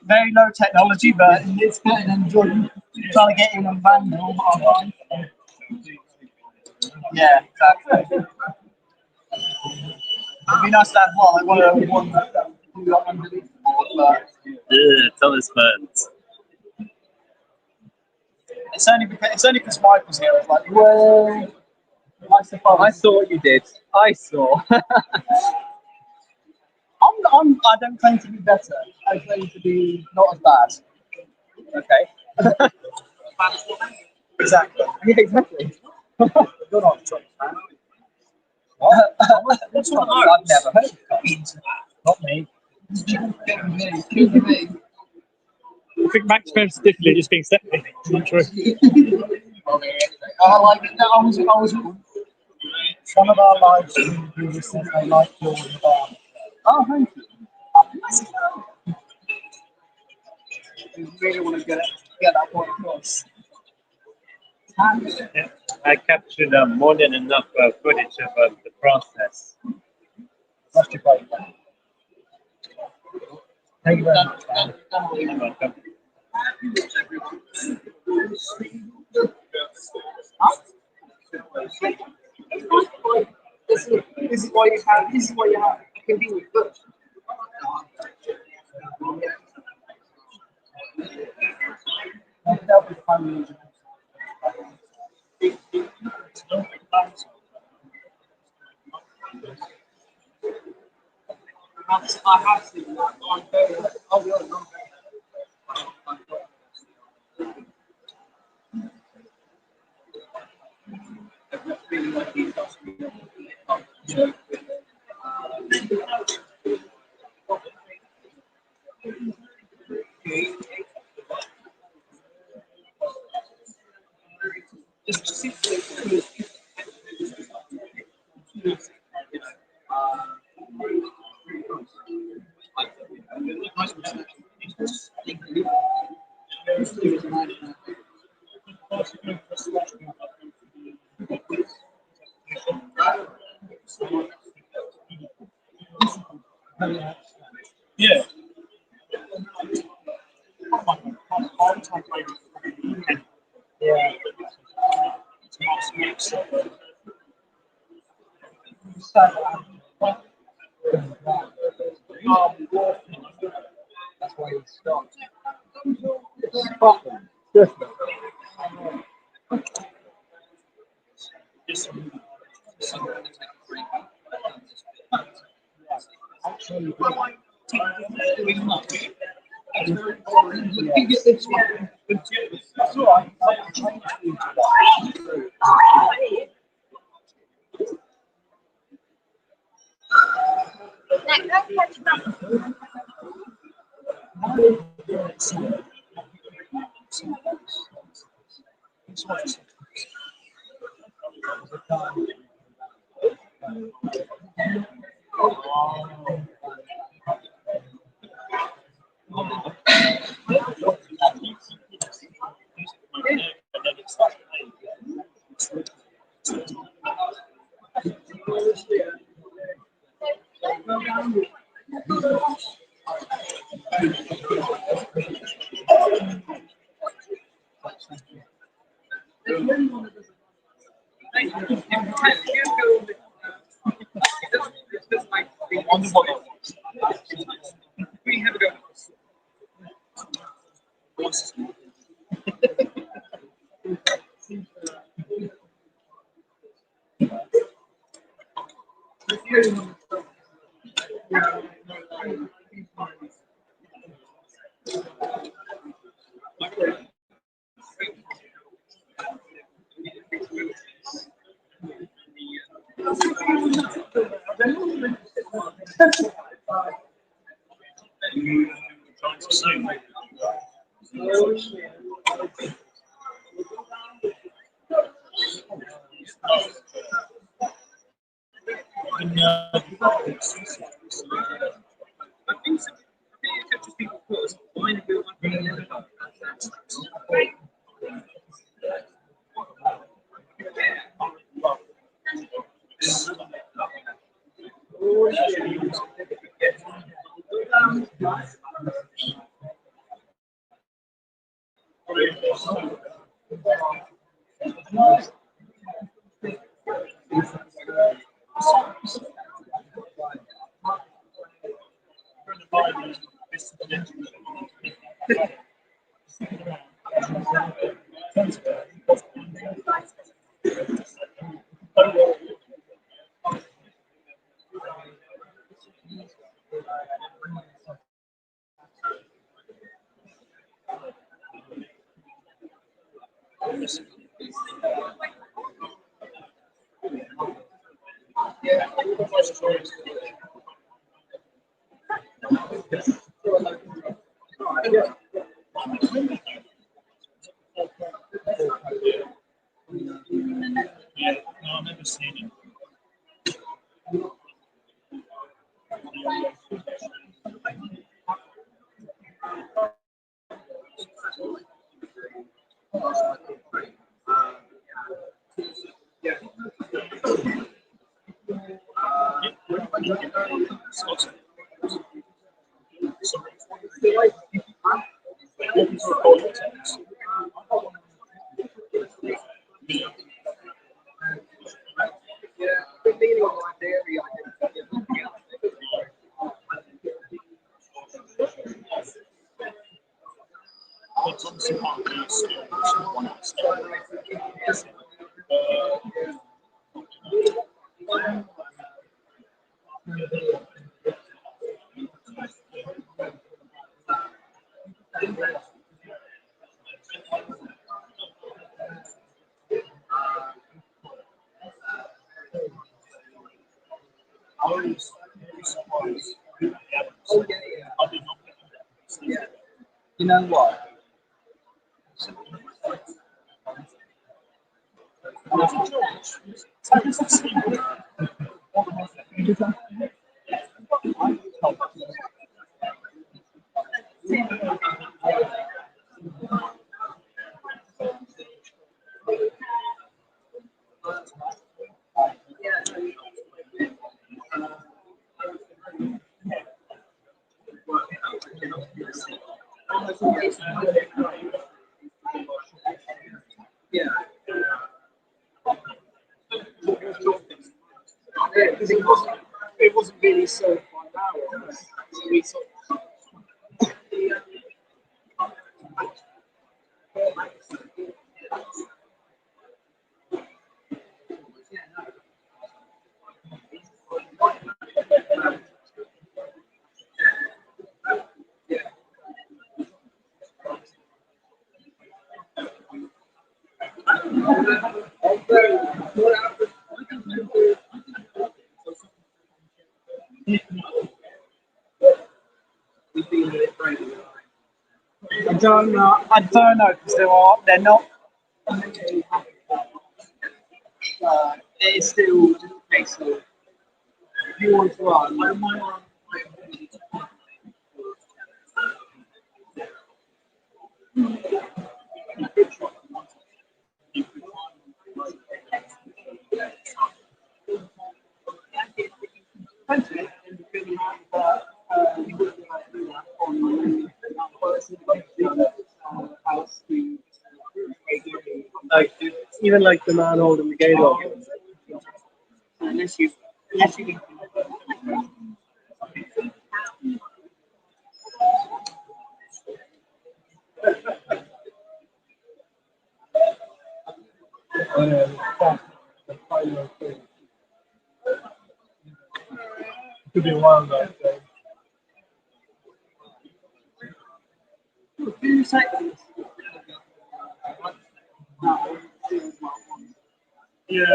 very low technology, but it's good and enjoyable. Trying to get in and manual online. Yeah, exactly. It'd be nice to have one that do that underneath the board, but Thomas Burns. it's only because Michael's here. It's like, well, I suppose. I saw what you did. I saw. I don't claim to be better. I claim to be not as bad. Okay. Exactly. Yeah, exactly. You're not a Trump fan. What? I've never heard of it. Not me. Kidding me. I think Max Pence definitely just being Stephanie. Not true. I like it. I was one of our live streamers said they like your bar. Oh, thank you. You really want to get that point across. Yeah, I captured more than enough footage of the process. That's too great. Thank you very much. You're welcome. This is why you have a convenient book. I have seen that. I'm very, I'll be honest, Yeah. yeah. That's why he stopped. Scotland. Actually, you get this one. That's all right. You know what? it wasn't really served by hours. So we sort of I don't know because they're not. It is still just a case of if you want to run. Like even like the man holding the gate open. Unless you could be a while though. A few seconds. Yeah.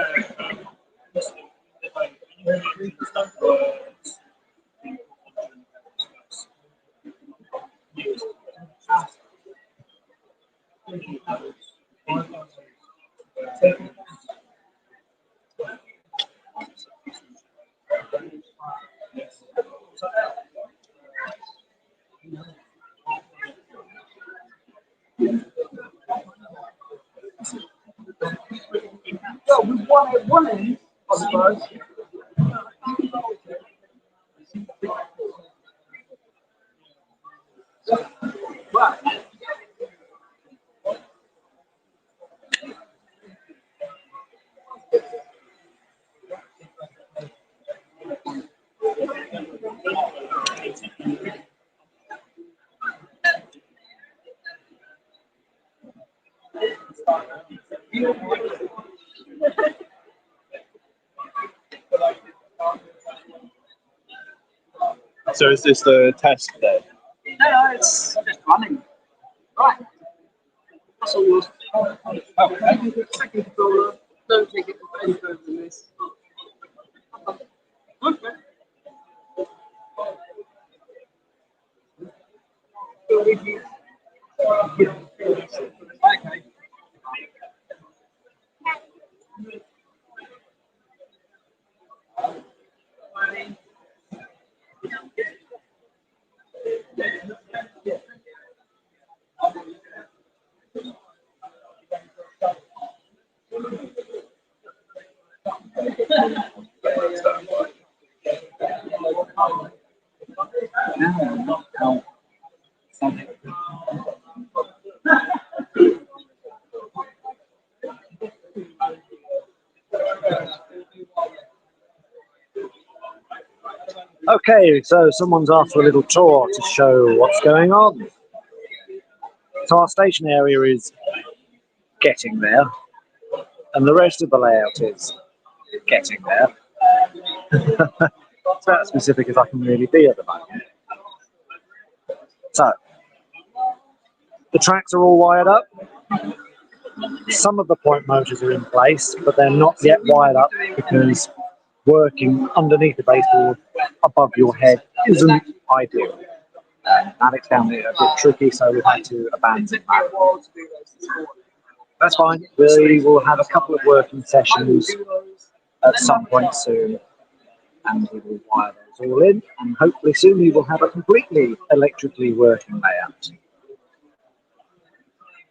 Well, we won it, I suppose. So is this the test then? No, it's just running. Right. That's all yours. Okay. Second controller. Don't take it any further than this. Okay. Okay. Okay, so someone's after a little tour to show what's going on. So our station area is getting there, and the rest of the layout is getting there. It's about as specific as I can really be at the moment. So, the tracks are all wired up. Some of the point motors are in place, but they're not yet wired up because working underneath the baseboard above your head isn't ideal. Alex found it a bit tricky, so we've had to abandon that. That's fine. We will have a couple of working sessions at some point soon, and we will wire those all in, and hopefully soon we will have a completely electrically working layout.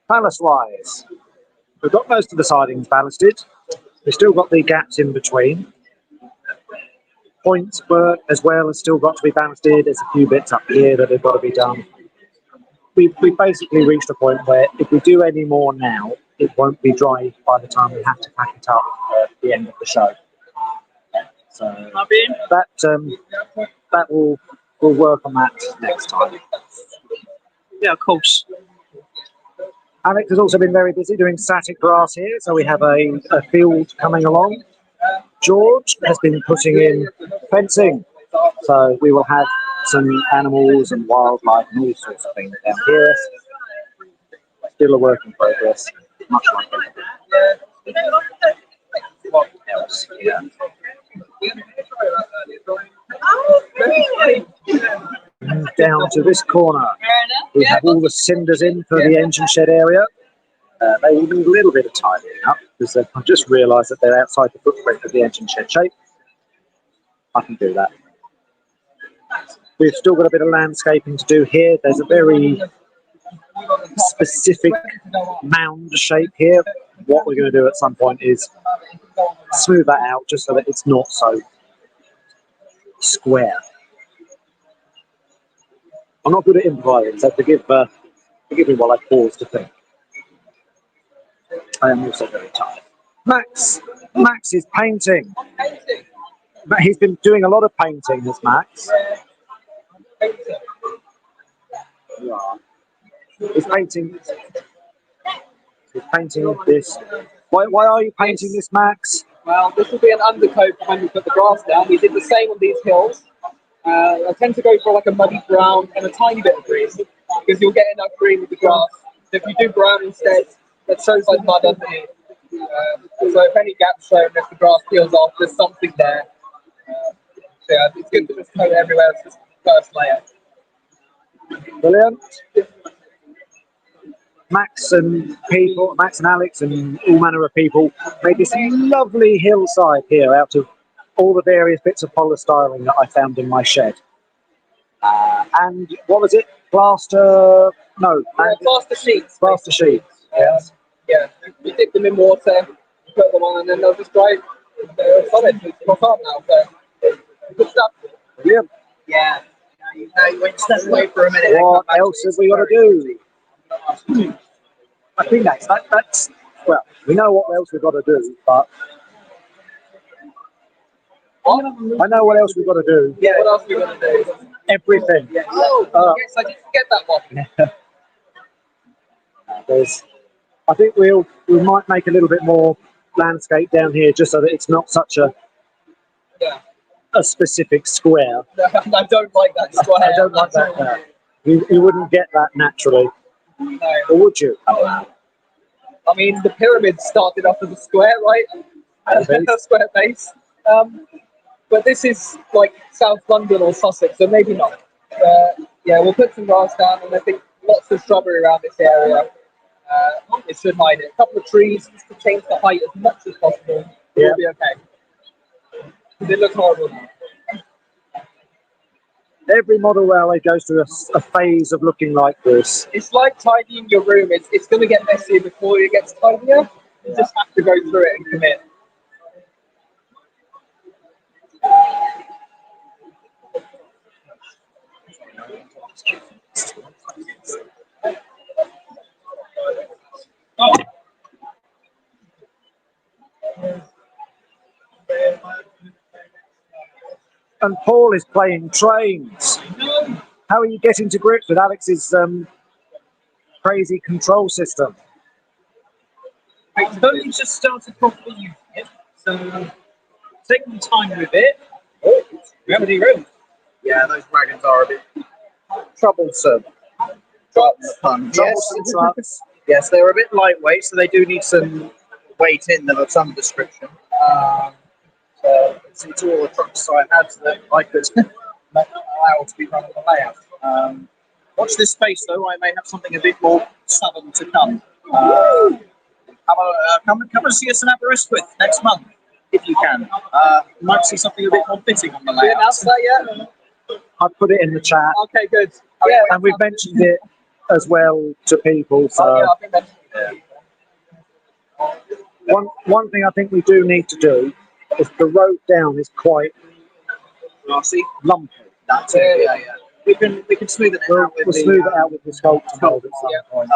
Ballast-wise, we've got most of the sidings ballasted. We've still got the gaps in between. Points work as well has still got to be ballasted. There's a few bits up here that have got to be done. We've basically reached a point where if we do any more now, it won't be dry by the time we have to pack it up at the end of the show. So that will we'll work on that next time. Yeah, of course. Alex has also been very busy doing static grass here, so we have a field coming along. George has been putting in fencing, so we will have some animals and wildlife and all sorts of things down here. Still a work in progress, much like everything. What else here? Down to this corner, we have all the cinders in for the engine shed area. They will need a little bit of tidying up because I've just realised that they're outside the footprint of the engine shed shape. I can do that. We've still got a bit of landscaping to do here. There's a very specific mound shape here. What we're going to do at some point is smooth that out just so that it's not so square. I'm not good at improvising, so forgive me while I pause to think. I am also very tired. Max is painting. He's been doing a lot of painting, has Max. Yeah. He's painting this. Why are you painting this, Max? Well, this will be an undercoat for when we put the grass down. We did the same on these hills. I tend to go for like a muddy brown and a tiny bit of green because you'll get enough green with the grass. So if you do brown instead, that shows like mud underneath. So if any gaps shown, if the grass peels off, there's something there. So yeah, it's good to just coat everywhere. It's just the first layer. Brilliant. Max and Alex and all manner of people made this lovely hillside here out of all the various bits of polystyling that I found in my shed. And what was it? Plaster? No. Plaster sheets. Plaster sheets. Yes. Yeah. You dip them in water, put them on, and then they'll just dry. They're solid. It's not hard now. So good stuff. Brilliant. Yeah. Now you went step away for a minute. What else have we got to do? I think that's well, we know what else we've got to do, but I know what else we've got to do. Yeah, what else are we going to do? Everything. Yeah. Oh, yes, I did forget that one. I think we might make a little bit more landscape down here just so that it's not such a specific square. I don't like that square. I don't like that. You wouldn't get that naturally. No. Or would you? I mean, the pyramids started off as a square, right? A square base. But this is like South London or Sussex, so maybe not. Yeah, we'll put some grass down, and I think lots of shrubbery around this area. It should hide it. A couple of trees just to change the height as much as possible. It'll be okay. It looks horrible. Every model railway goes through a phase of looking like this. It's like tidying your room. It's going to get messier before it gets tidier. You just have to go through it and commit. And Paul is playing trains. How are you getting to grips with Alex's crazy control system? I've only just started properly using it, so taking time with it. Oh, we have any room? Yeah, those wagons are a bit troublesome. Yes. Yes, they're a bit lightweight, so they do need some weight in them of some description. So it's all the trucks I had that I could allow to be run on the layout. Watch this space, though. I may have something a bit more stubborn to come. Come and see us in Aberystwyth next month, if you can. You might see something a bit more fitting on the layout. Have you announced that yet? I put it in the chat. Okay, good. Yeah, and we've mentioned it as well to people. So yeah, I think that's one thing I think we do need to do is the road down is quite lumpy. That's it. Yeah. We can smooth it out. We'll smooth it out with the sculpture mold at some point.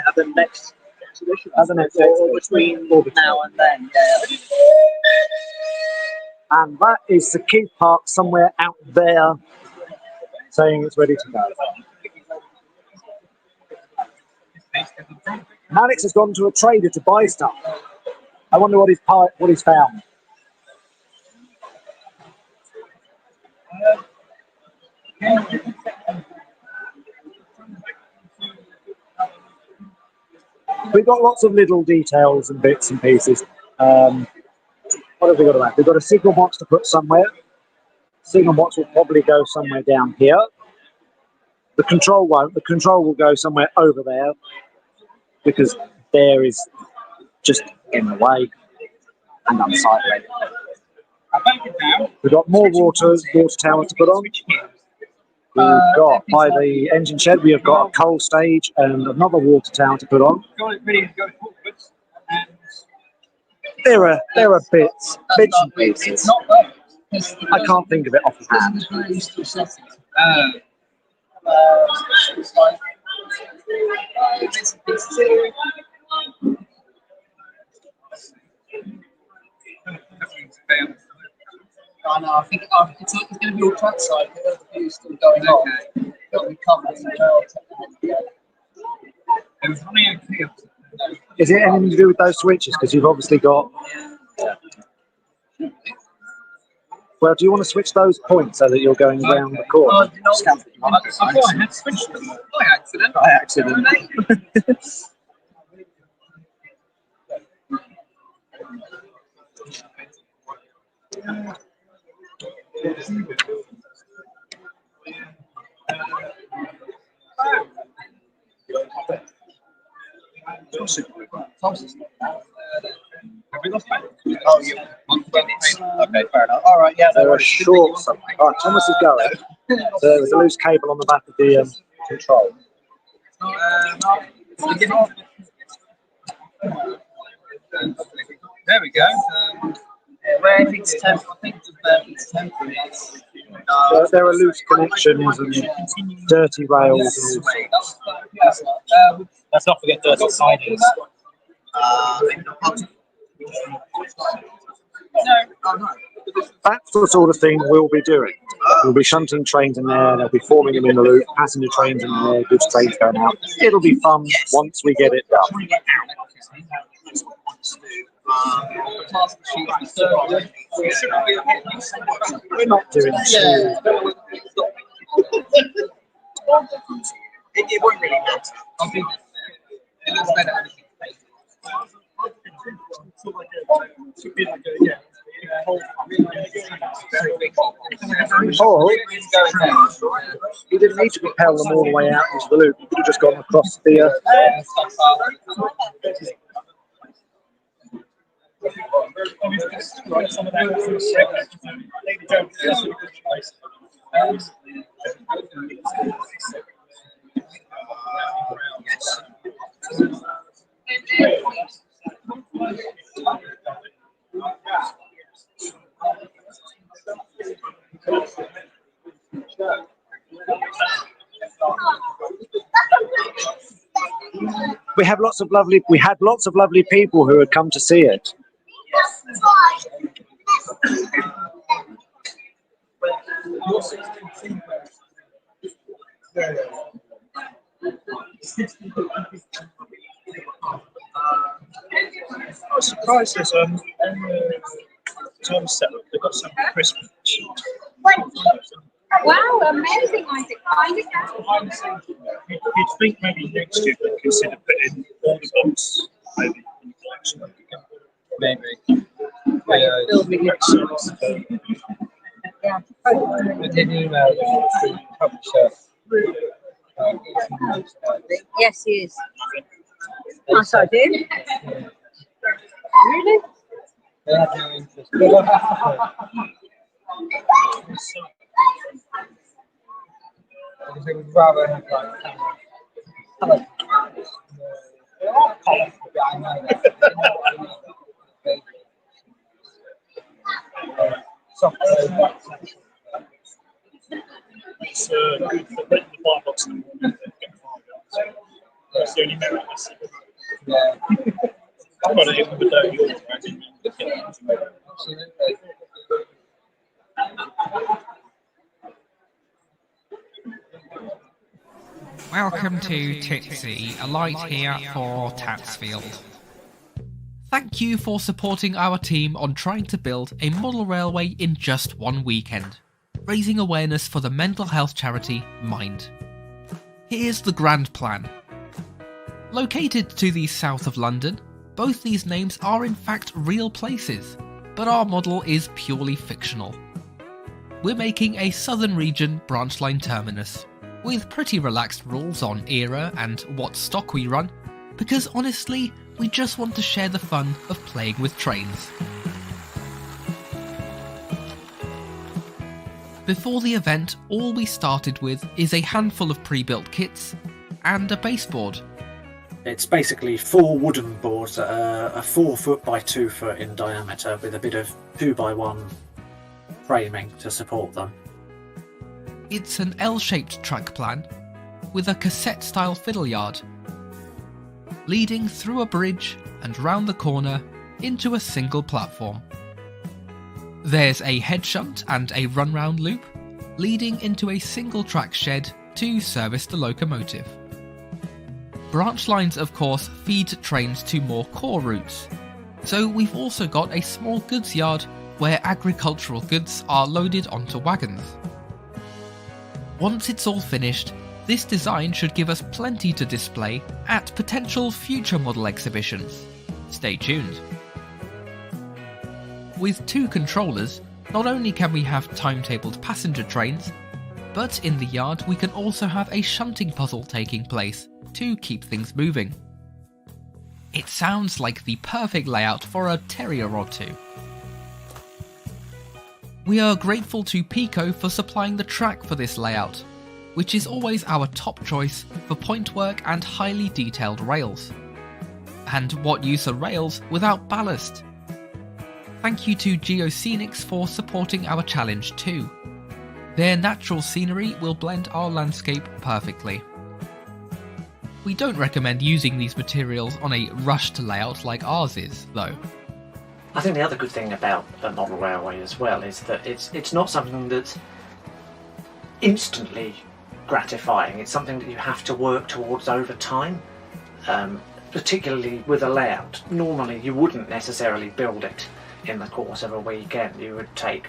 At the next exhibition. As the next or between now and then. Yeah. And that is the key part somewhere out there saying it's ready to go. Alex has gone to a trader to buy stuff. I wonder what he's found. We've got lots of little details and bits and pieces. What have we got about? We've got a signal box to put somewhere. Signal box will probably go somewhere down here. The control won't. The control will go somewhere over there because there is just in the way and unsightly. We've got more water towers to put on. We've got by the engine shed. We have got a coal stage and another water tower to put on. There are bits and pieces. I can't think of it offhand. I know. I think it's going to be all trackside. The view's still going on. It'll be covered as well. Is it anything to do with those switches? Because you've obviously got. Well, do you want to switch those points so that you're going round the course? I thought I had switched them by accident. Have we lost back? Oh, you want to get it? Okay, fair enough. All right, yeah. They're short something. All right, Thomas is going. There's a loose cable on the back of the control. There we go. Where it's temporary, it's temporary. There are loose connections and dirty rails. Let's not forget dirty sidings. That's the sort of thing we'll be doing. We'll be shunting trains in there, they'll be forming them in the loop, passenger trains in there, goods trains going out. It'll be fun once we get it done. We're not doing shoes. It won't really matter. It looks better. Or you didn't need to propel them all the way out into the loop. You could have just gone across the. We had lots of lovely people who had come to see it. I was surprised there's time set up. They've got some Christmas. Wow, amazing, Isaac. Find it out. You'd think maybe next year they'd consider putting all the books maybe in the collection. Maybe. I did email the publisher. Yes, he is. Oh, so I did? Really? They had no interest. Because they would rather have like It's good for putting the buy box in the morning. That's the only merit I see. Yeah. I've got it in with yours, right? Absolutely. Welcome to Tipsy, a light here for Tatsfield. Thank you for supporting our team on trying to build a model railway in just one weekend, raising awareness for the mental health charity Mind. Here's the grand plan. Located to the south of London, both these names are in fact real places, but our model is purely fictional. We're making a southern region branch line terminus, with pretty relaxed rules on era and what stock we run, because honestly, we just want to share the fun of playing with trains. Before the event, all we started with is a handful of pre-built kits and a baseboard. It's basically 4 wooden boards that are 4 foot by 2 foot in diameter with a bit of 2 by 1 framing to support them. It's an L-shaped track plan with a cassette style fiddle yard, leading through a bridge and round the corner into a single platform. There's a head shunt and a run-round loop, leading into a single track shed to service the locomotive. Branch lines of course feed trains to more core routes, so we've also got a small goods yard where agricultural goods are loaded onto wagons. Once it's all finished, this design should give us plenty to display at potential future model exhibitions. Stay tuned. With 2 controllers, not only can we have timetabled passenger trains, but in the yard we can also have a shunting puzzle taking place to keep things moving. It sounds like the perfect layout for a terrier or two. We are grateful to Pico for supplying the track for this layout, which is always our top choice for point work and highly detailed rails. And what use are rails without ballast? Thank you to Geoscenics for supporting our challenge too. Their natural scenery will blend our landscape perfectly. We don't recommend using these materials on a rushed layout like ours is, though. I think the other good thing about a model railway as well is that it's not something that's instantly gratifying. It's something that you have to work towards over time, particularly with a layout. Normally you wouldn't necessarily build it in the course of a weekend. You would take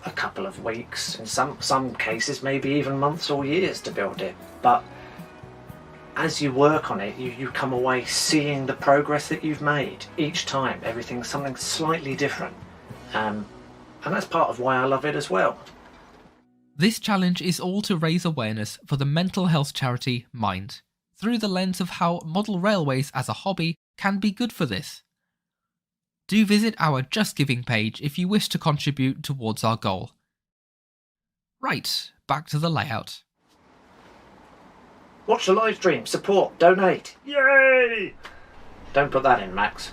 a couple of weeks, in some cases maybe even months or years to build it, but as you work on it, you come away seeing the progress that you've made each time. Everything's something slightly different, and that's part of why I love it as well. This challenge is all to raise awareness for the mental health charity Mind, through the lens of how model railways as a hobby can be good for this. Do visit our JustGiving page if you wish to contribute towards our goal. Right, back to the layout. Watch the live stream, support, donate. Yay! Don't put that in, Max.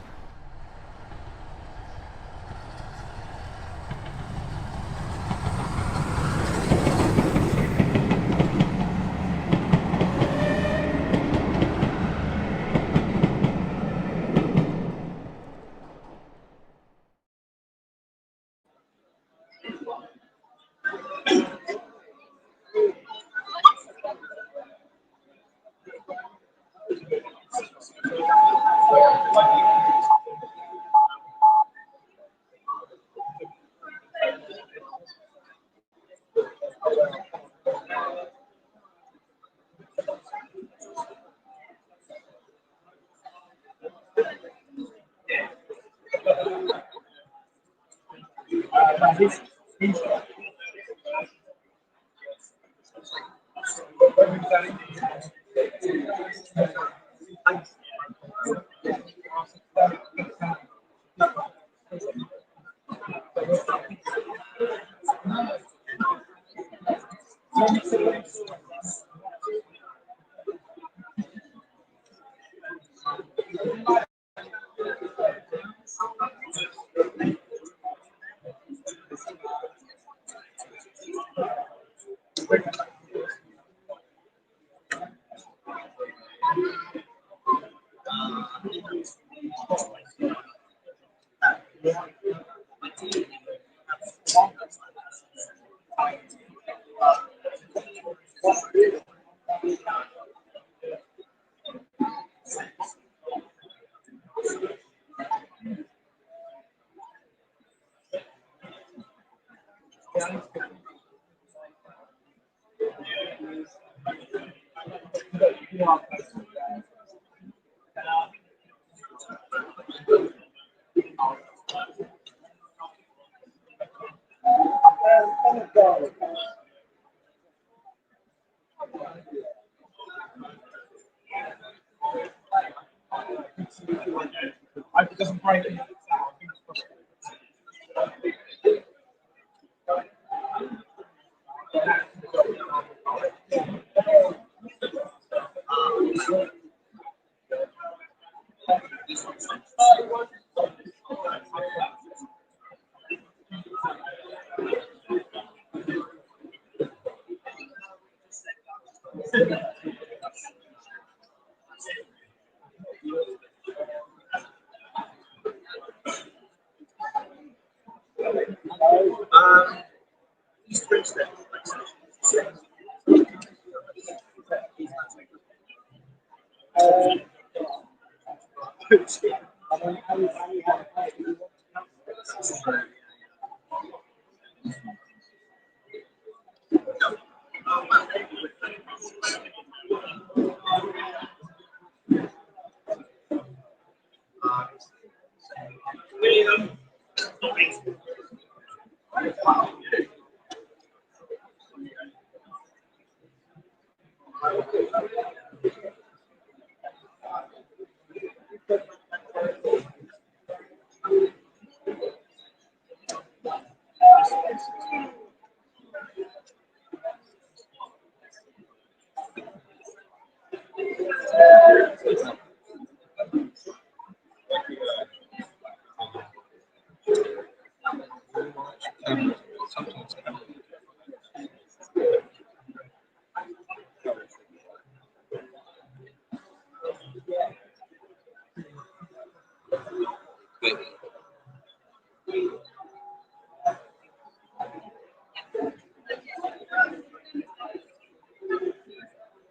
I hope it doesn't break it.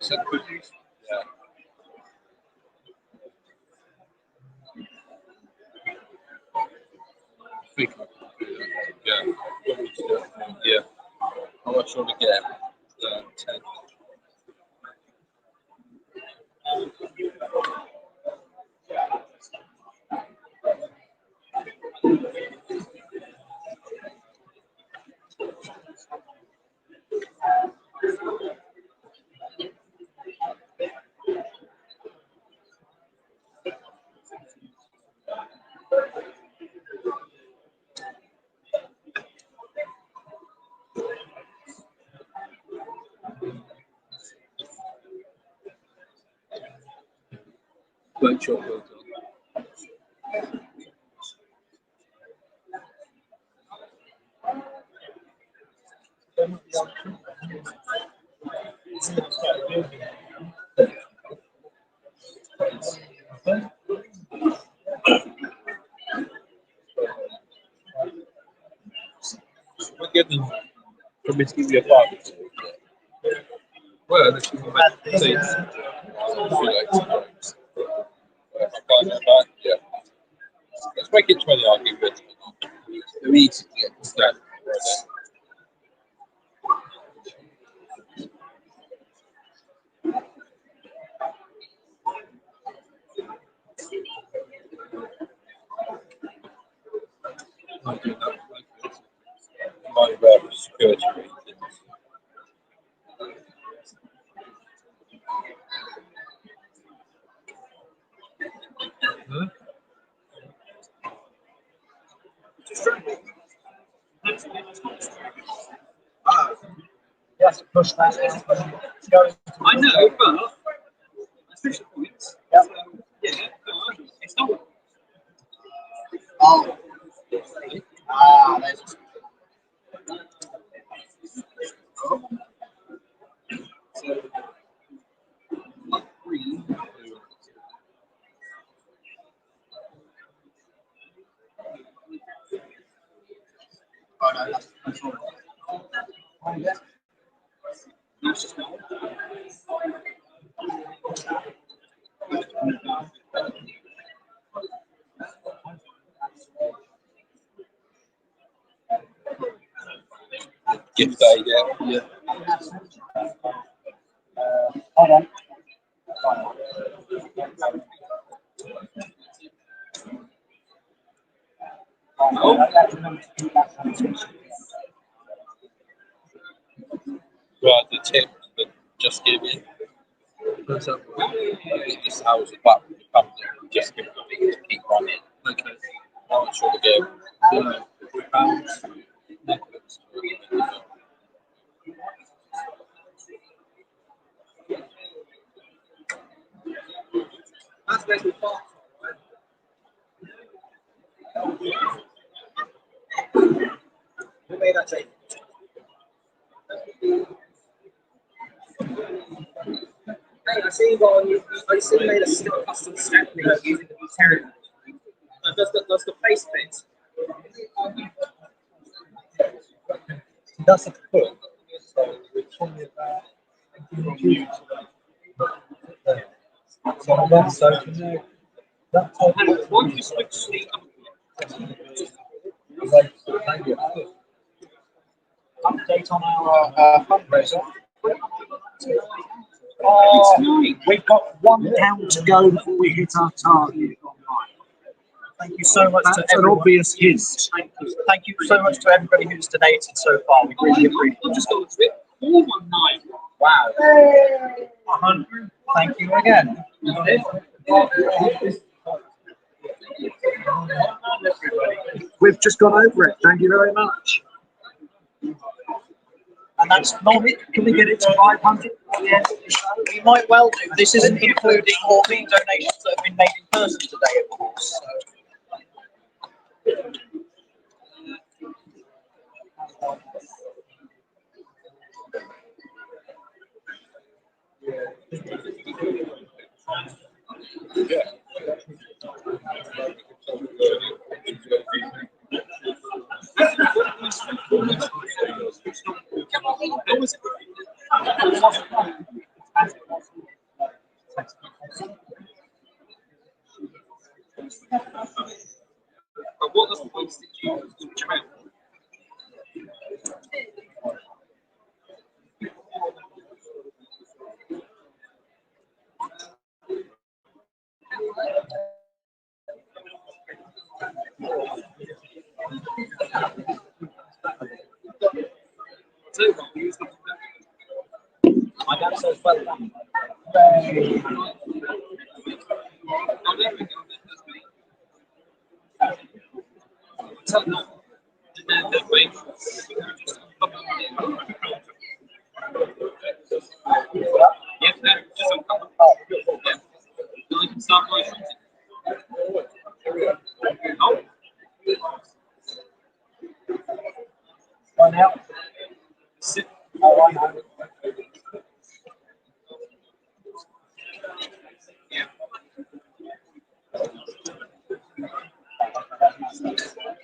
Set cookies? Yeah. I think I can do that. Yeah. What would you do? Yeah. How much you want to get? 10. Won't your build on. We'll give them for me to give you a 5. Well, let's give them a seat. If I can't get that, yeah. Let's make it 20, I'll give it. They're easy to get to that. I'll do that. Might grab security reasons. You have to push that down. I know, but official points. Yep. Yeah, it's not. Oh. There's Gift day, yeah. Hold on. Right, the tip that just give me. So, this is how it's about the company. Just give me to keep running. Okay. I'm not sure the game. That's basically fast. Who made that tape? Hey, I see you made a still custom snap using the material. Does the face fit? That's a foot. So we're talking about so hold on, so that type of Why don't you switch the update on our fundraiser. We've got £1 to go before we hit our target online. Thank you so much to everyone. An obvious hint. Thank you so much to everybody who's donated so far. We really appreciate it. I'll just go with it. 419. Wow. 100. Thank you again. We've just gone over it. Thank you very much. And that's not it. Can we get it to 500? Yeah, we might well do. This isn't including all the donations that have been made in person today, of course. So. But what other points did you track? My dad says well done. One out. Sit.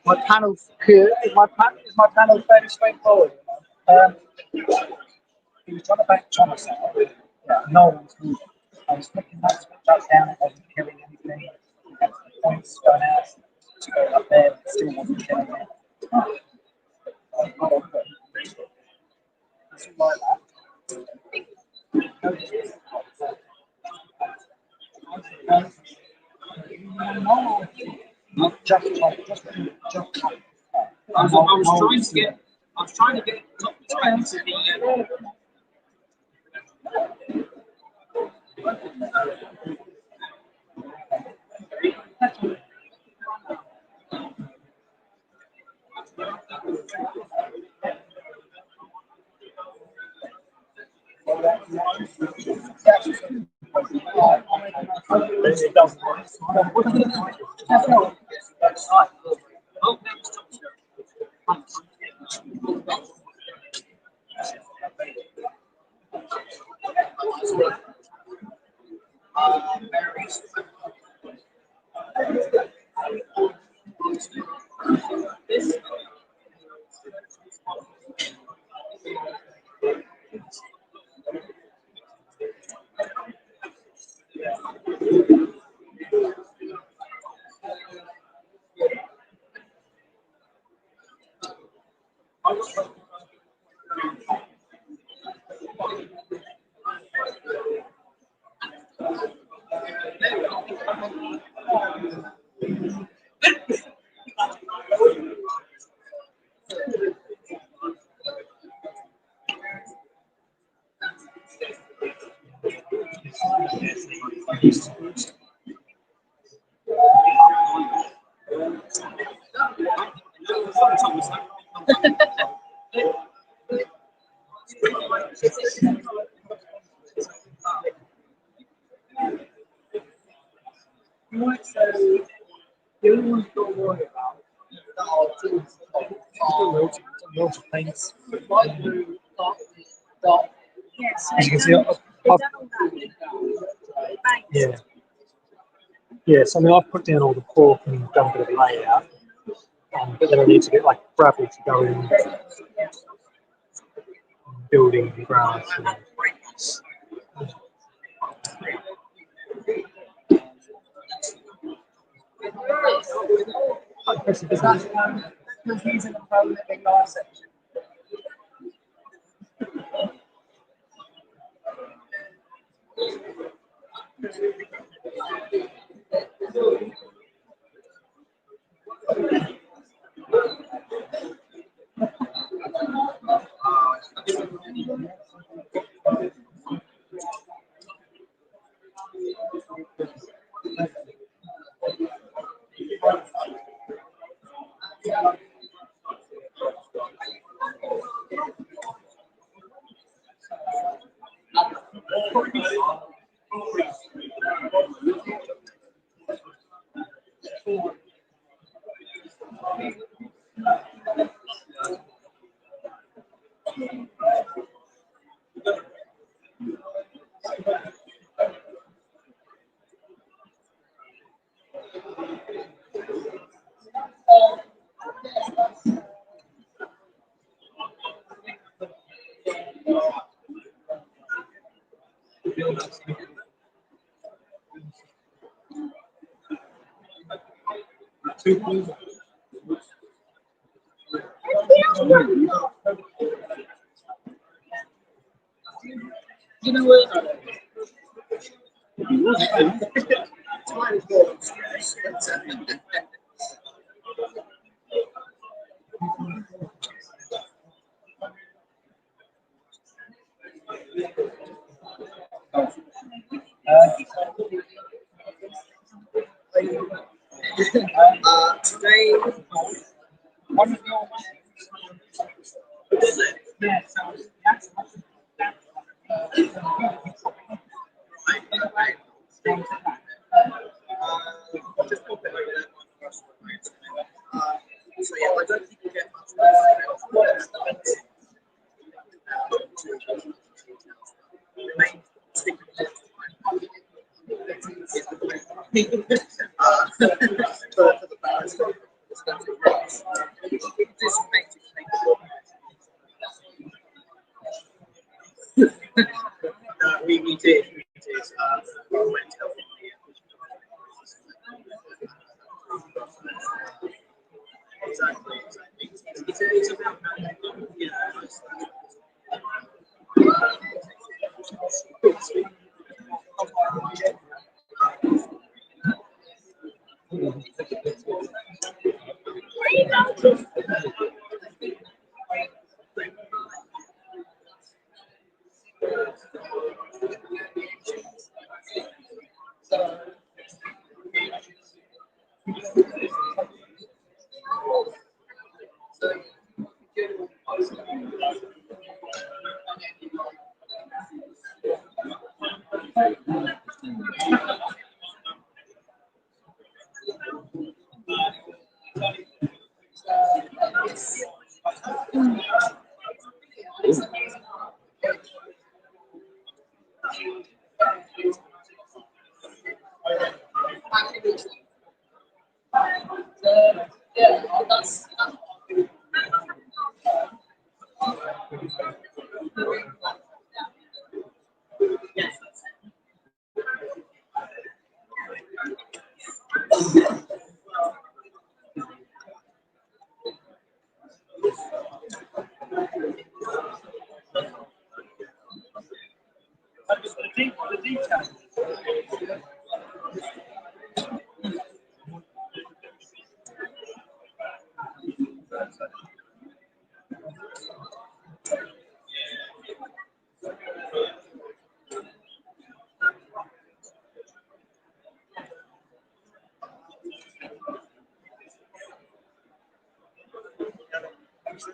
My panel's good. Is my panel fairly straightforward? He was trying to back Thomas out. Yeah, no one's moving. I was flicking that switch up down, it wasn't killing anything. The points going out to go up there, it still wasn't killing it. That's all like that. Just I was trying to get top track to the The only ones don't worry about that are tools are water paints. Light blue, dark. As you can see, yeah. Yes, I mean, I've put down all the cork and done a bit of layout, but then I need to get like gravel to go in, building the ground. Because he's in the pro living life section. You know what? Today, one of your yeah, so that's just pop it over there. So yeah, I don't think you get much for the ballast. We did. Exactly. It's about Yeah.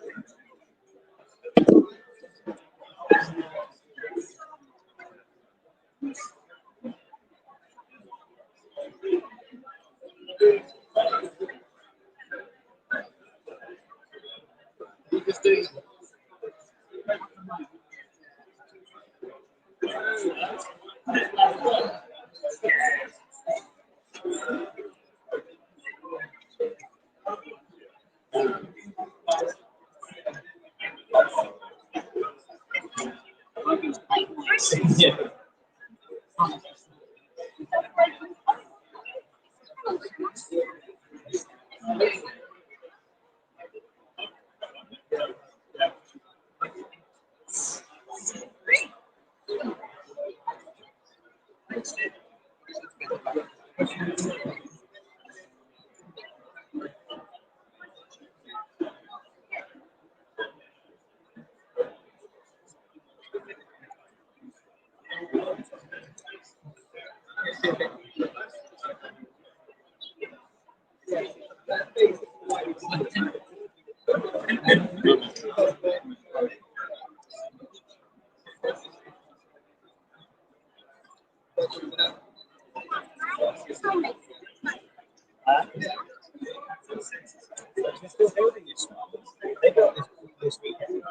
They're still building this one. They built this weekend.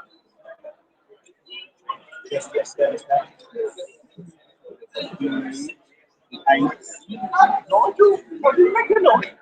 Just yesterday. Nigel, what do you make of Nigel?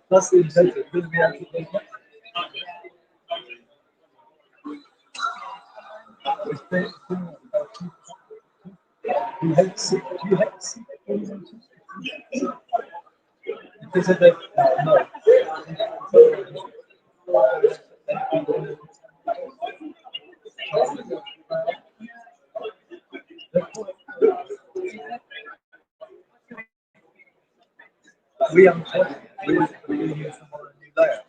That's the incentive. Doesn't mean actually you hate sick. You hate sick. They said that no. We haven't we use them on a new layer.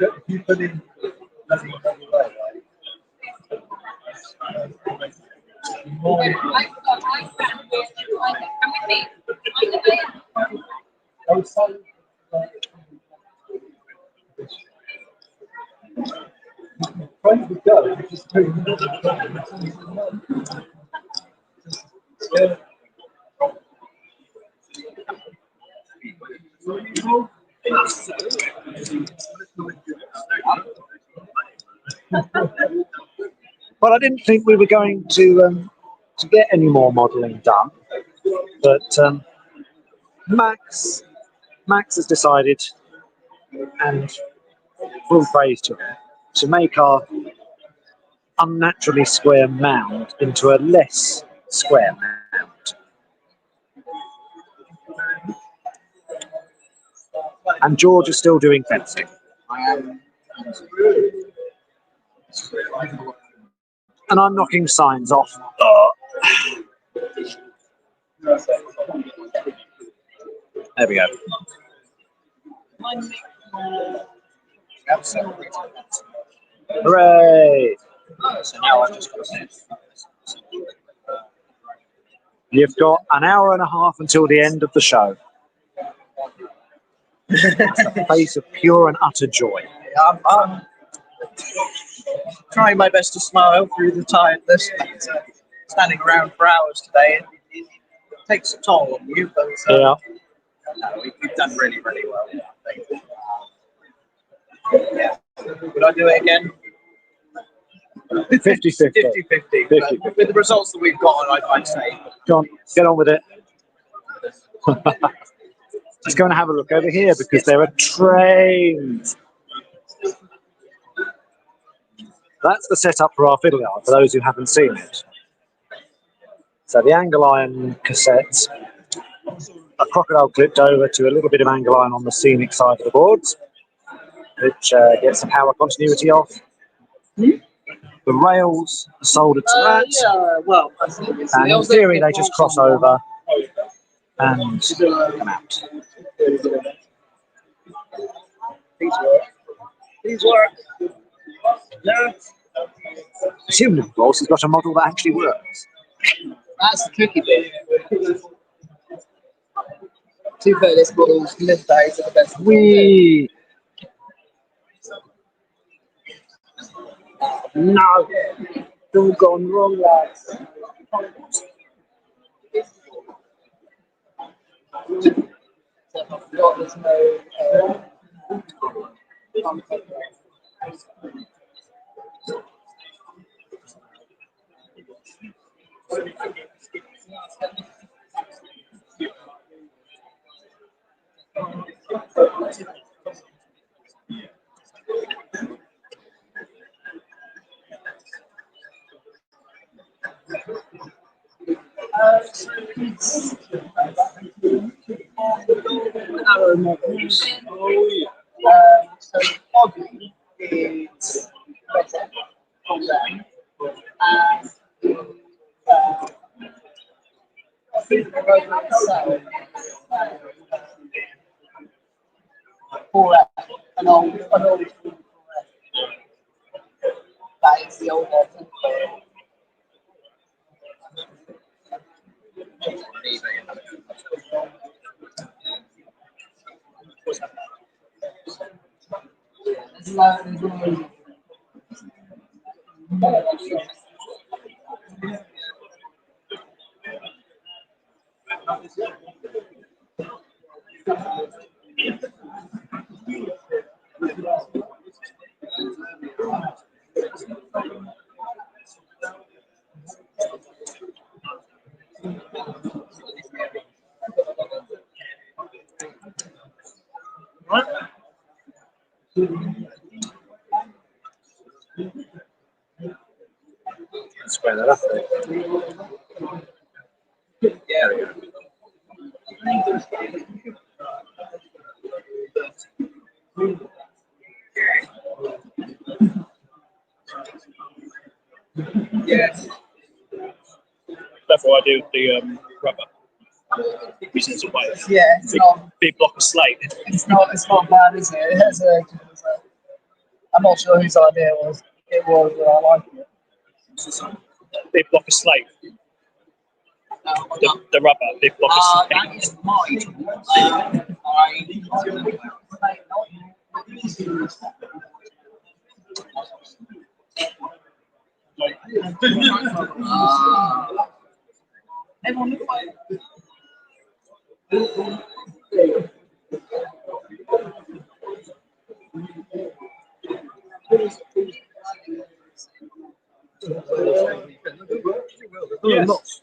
If you put in Well, I didn't think we were going to get any more modelling done, but Max has decided, and full praise to him, to make our unnaturally square mound into a less square mound. And George is still doing fencing. And I'm knocking signs off. There we go. Hooray! So now I've just got to You've got an hour and a half until the end of the show. It's the face of pure and utter joy. I'm trying my best to smile through the tiredness. Standing around for hours today, it takes a toll on you, but Yeah. no, we've done really, really well. I think. Yeah. Would I do it again? 50-50. 50-50. With the results that we've got, I'd say. Go on, get on with it. Let's go and have a look over here because there are trains. That's the setup for our fiddle yard, for those who haven't seen it. So the angle iron cassettes, a crocodile clipped over to a little bit of angle iron on the scenic side of the boards, which gets the power continuity off. The rails are soldered to that, Yeah, well, and in theory they just cross over and come out. These work. These work. Yeah. Assuming, of course, he's got a model that actually works. That's the tricky bit. Two fairness models, live days are the best. Whee! No! It's all gone wrong, lads. So I forgot there's no. Arrow models. So the body is better from them, and An old that is the old one. Square that up. Yeah. Yes. That's what I do with the rubber. Using some weight. Yeah, it's not big block of slate. It's not bad, is it? I'm not sure whose idea it was. It was, I like it. Big block of slate. The rubber, big block of slate. That is mine. Everyone look like Yes,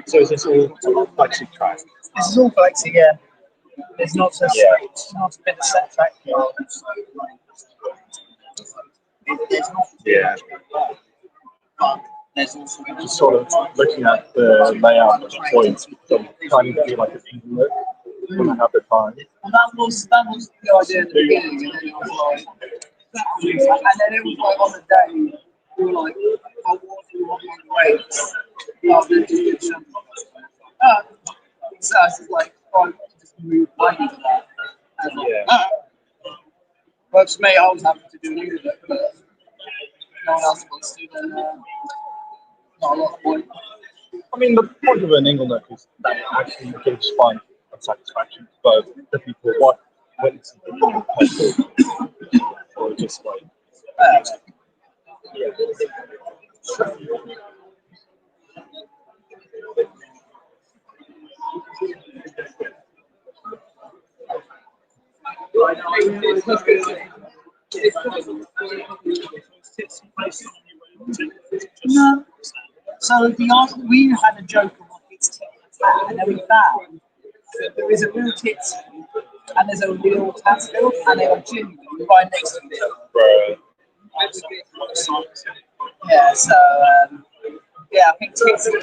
So is this all flexi track? this is all flexi, yeah. It's not just it's not a bit of set track. Yeah. But there's also Just sort of looking at the layout of the points, kind of feel like it's inlet when I have the time. And that was the idea at the beginning, and then it was like on the day, we were like, oh, what do you want on the rates? Rather than just get something. So it's like, oh, just move right into that. And well, for me, I was happy to do an English, but no one else wants to, then not a lot of point. I mean, the point of an angle note is that it actually gives fun and satisfaction for the people witnessing the or just like. No. So we had a joke on what it's tit, and then we found that there is a real tit and there's a real tat build, and they are genuinely right next to it. Right. Yeah, so I think tits are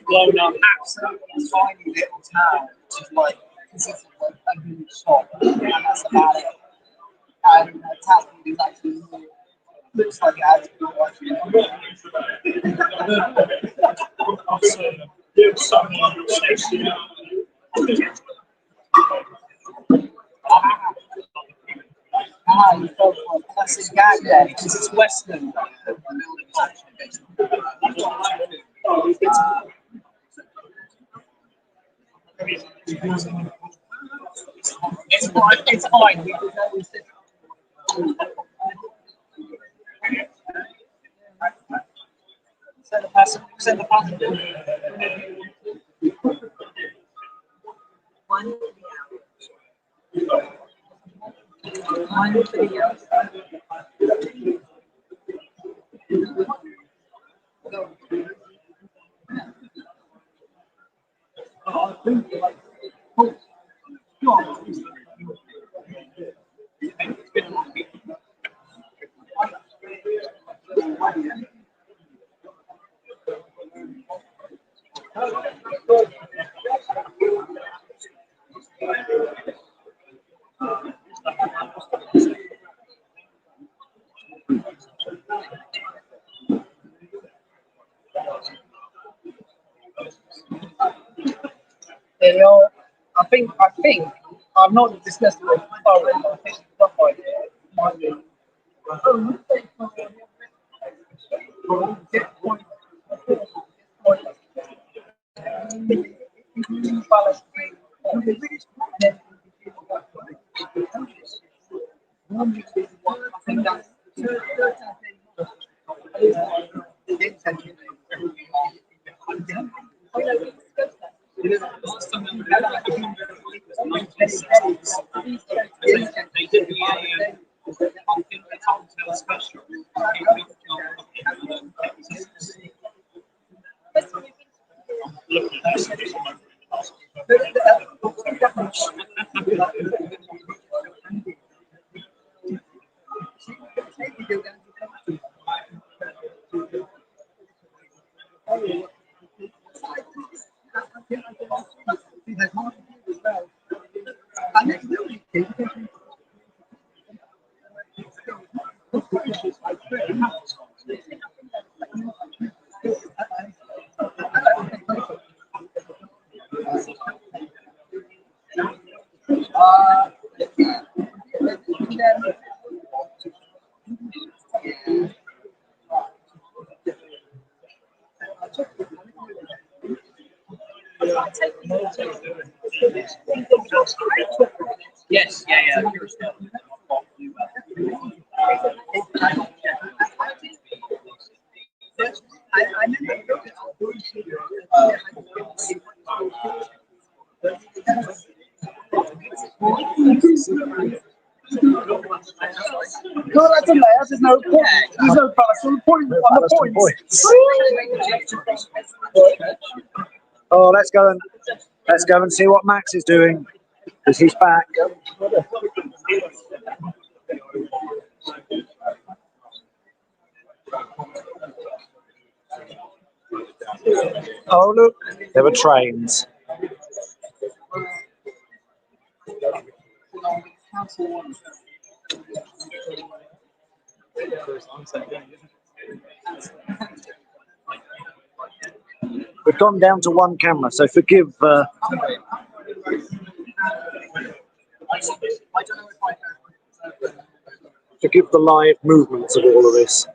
blown up absolutely tiny little town, which is like consists of like a huge shop, and that's about it. And tat build is actually more. Looks like it has been watching. Ah, you go for a classic gag there because it's Western. It's fine. It's fine. Send the pass. They are, I think I've not discussed it with thoroughly, but I think the rough idea might be. I think that's yes, yeah. No, that's a layer. There's no point. There's no ballast on the point. On the points. Oh, let's go and see what Max is doing, because he's back. Oh look, there were trains. We've gone down to one camera, so forgive the live movements of all of this.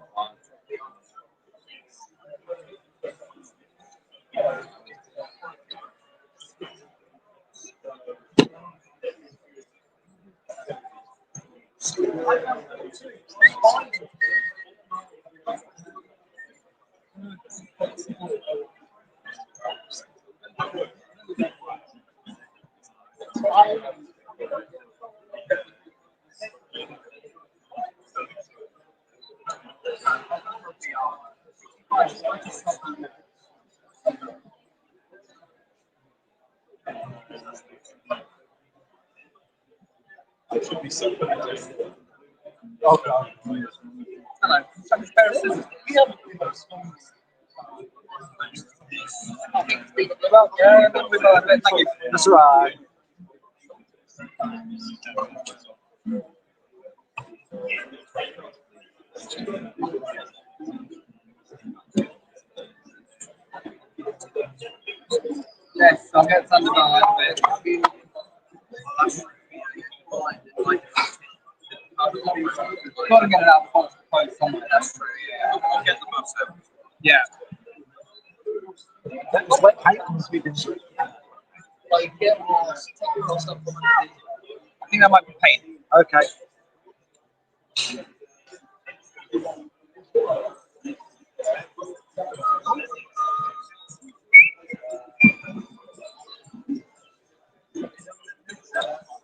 That's right. Yes, I'll get some of that. got to get it out before it's closed somewhere. That's true. Yeah. I'll get the bus out. Yeah. That was wet paint on the sweeping. Like get lost. Take lost up. I think that might be paint. Okay.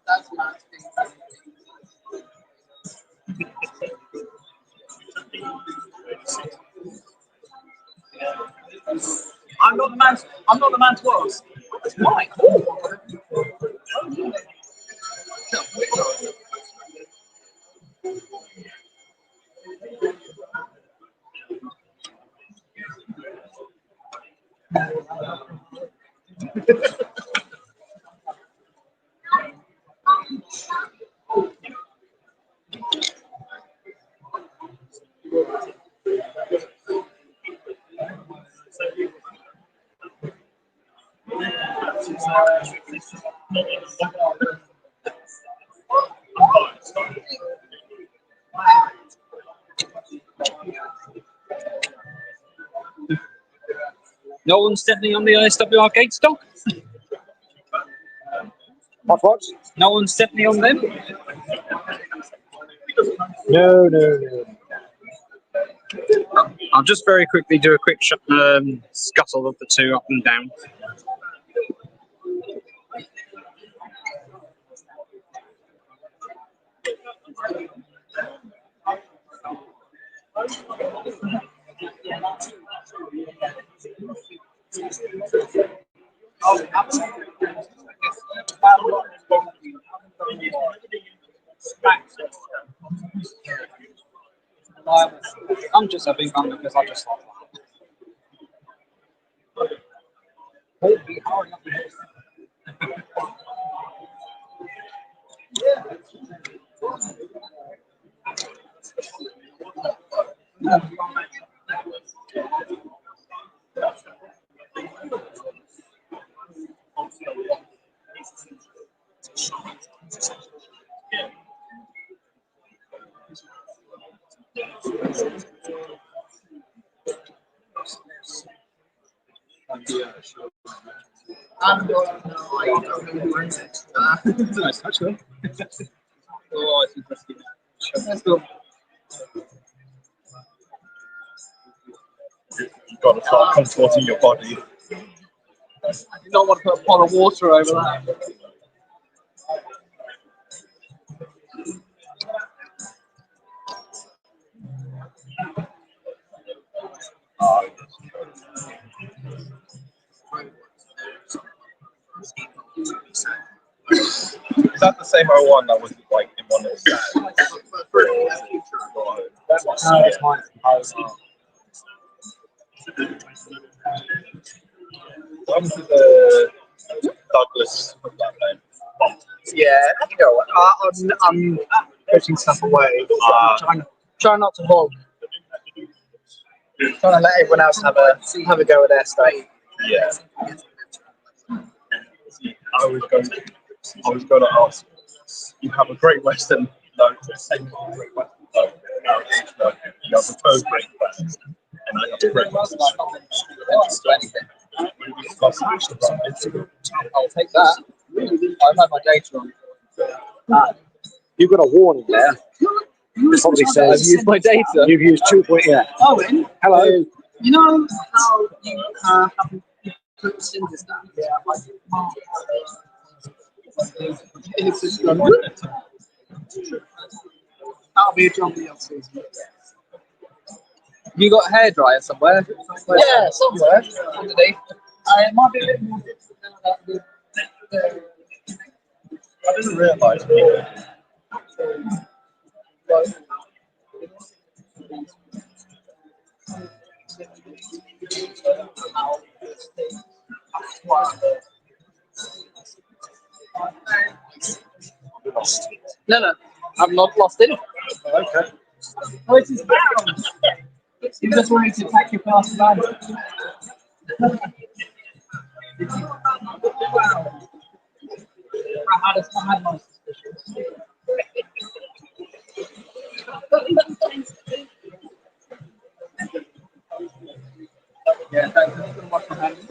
That's Matt's thing. I'm not the man. I'm not the man to ask. It's Mike. No one's stepping on the ISWR gate stock? What? No one's stepping on them? No. I'll just very quickly do a quick scuttle of the two up and down. I'm just having fun because I just like I'm going to know. I don't know who owns it. Nice touch, though. Oh, it's interesting. Let's go. You've got to start contorting your body. I do not want to put a pot of water over that. Is that the same one that was like in one of the stands? No, it's mine. What happened to the Douglas? Yeah, you know, I'm putting stuff away. Trying not to hog. Trying to let everyone else have a go at their stuff. Yeah. I was going to ask. You have a Great Western note, the same Great Western note. You have a third Great Western, and I have a Great Western. I'll take that. I've had my data on. You've got a warning there. It probably says I've used my data. You've used 2. Yeah. Owen, Hello. You know how you have put cinders down? Yeah. It's just that'll be a jumpy off season. You got a hairdryer somewhere? Yeah, somewhere underneath. It might be a bit more difficult than that. I didn't realise. No, I'm not lost it. Okay. Oh, it is bound. You just wanted to attack your past land. I had my suspicions. Yeah, thanks. I'm just gonna wash my hands.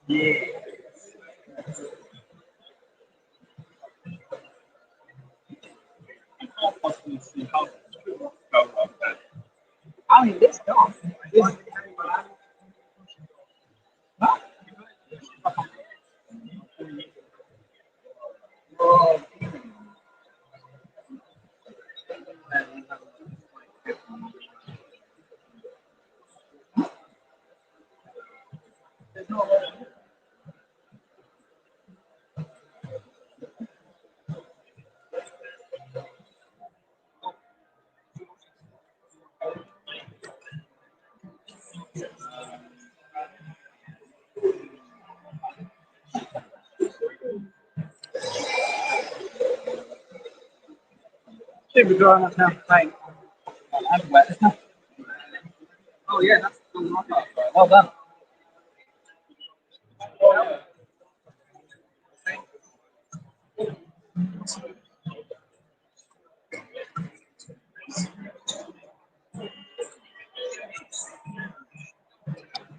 Yeah. You can't possibly see how go wrong there. I mean, this guy is. Oh. Super dry enough now to paint. And wet. Oh yeah, that's well done.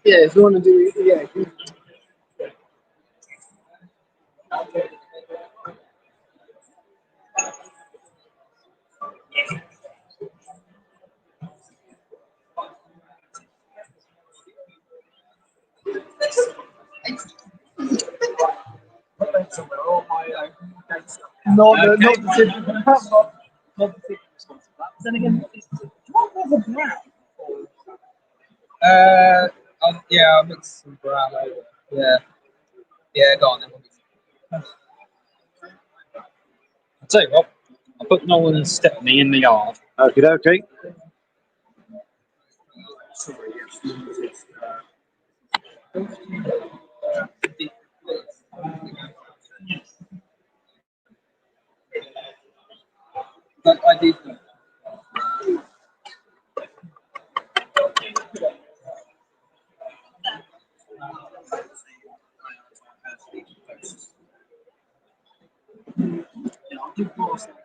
Yeah, if you want to do, yeah. Not the decision responsible. Then again, what was a brown? Yeah, I'll mix some brown over. Yeah. Yeah, go on then. I'll tell you what, I'll put Nolan and Stepney in the yard. Okie dokie. But I did.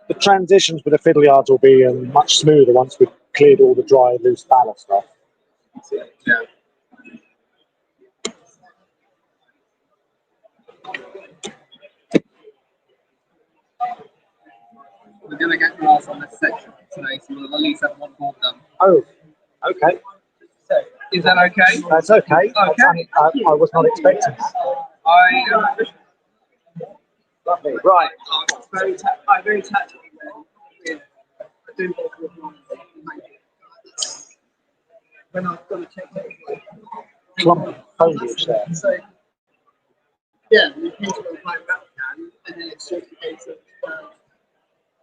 The transitions with the fiddle yards will be much smoother once we've cleared all the dry, loose ballast off. Yeah. We're going to get grass on this section today, so we'll at least have one board done. Oh, okay. So, is that okay? That's okay. Okay. I was not expecting that. Lovely. Right. I'm very tactful. I do work with my when I've got to check it. Clump of foliage there. So, yeah, you paint it on a black can, and then it's just a case of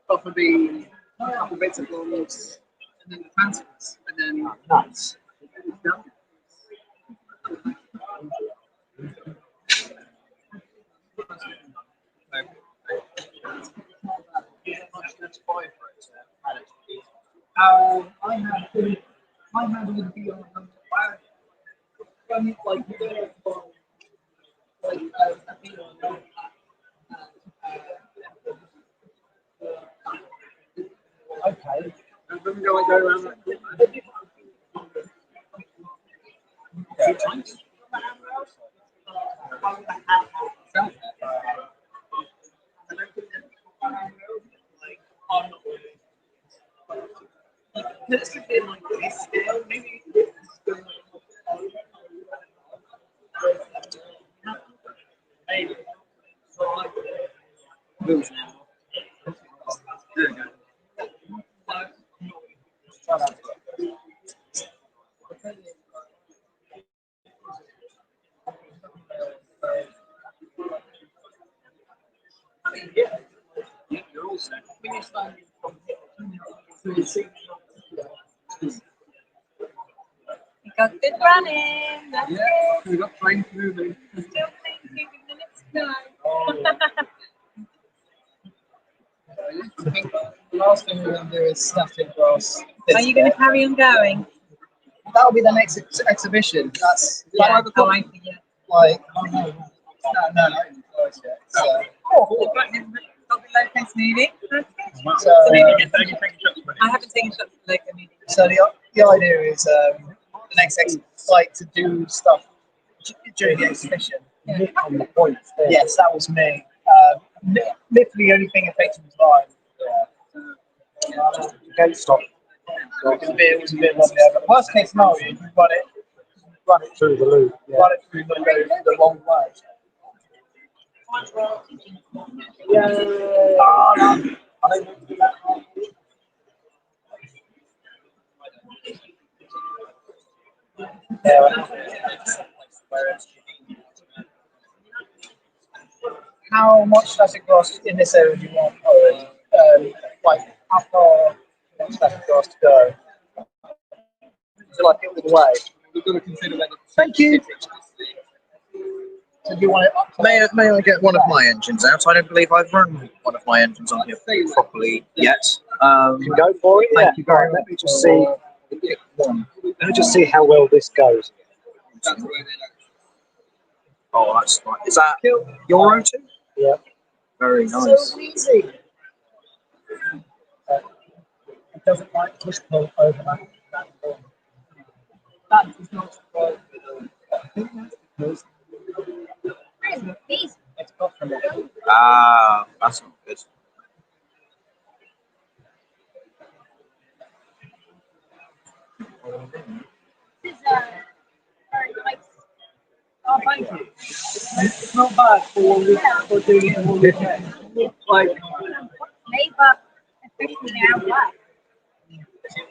copper beam, a couple bits of balls, and then the transfers, and then nice. It's done. I had would be on Okay. We got good running. That's Yeah, good. we got trains moving. Still thinking the minutes go. I think the last thing we're going to do is stuff it across. Are you going to carry on going? That'll be the next exhibition. That's Yeah, oh, I forget. like, oh no, not even close yet. So, Oh, got the low-pace meeting. That's good. so, I haven't taken shots at the local meeting. so the idea is the next like to do stuff during the exhibition. On the points. Yes, that was me. Literally, the only thing affecting was mine. GameStop. It was a bit one there. But worst case scenario, you run it through the loop. Yeah. Run it through the loop the long way. How much does it cost in this area do you want, Owen? Like, how far does it cost to go? Do you like it all the way? We've got to consider whether. Thank you. So do you want it up? May I get one of my engines out? I don't believe I've run one of my engines on here properly yet. You can go for it. Thank you very much. Let me just see. Let me just see how well this goes. Oh, that's fine. Is that your O2? Yeah. Very nice. So easy. It doesn't like push pull over that point. That does not surprise me. I think that's because it's got from it. Ah, that's not good. This is very nice. Oh, thank you. It's not bad for doing it in 1 weekend. Like, Labour, especially now, black.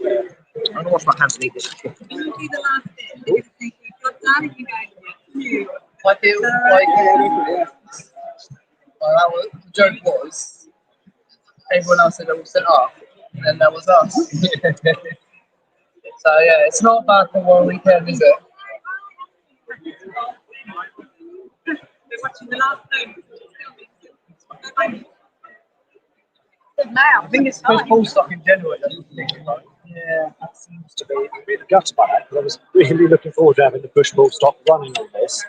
I'm gonna wash my hands and eat this. You do the last bit. Because you've got done if you go. like it was that was, the joke was, everyone else had all set up, and then there was us. So yeah, it's not bad for 1 weekend, is it? We're watching the last film. I think it's full stock in general. Yeah, that seems to be. I'm really gutted by that because I was really looking forward to having the push pull stop running on this.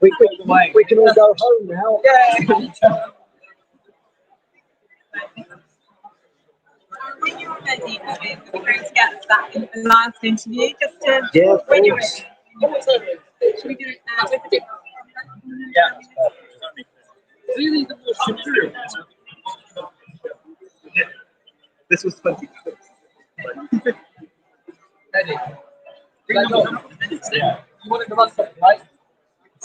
We can all go home now. Yeah. When you're ready, we're going to get that in the last interview. Just to Yeah, of when you're course. ready. Should we do it with the Really, the most superior. This was 26. Ready? Yeah. You wanted to run something, right?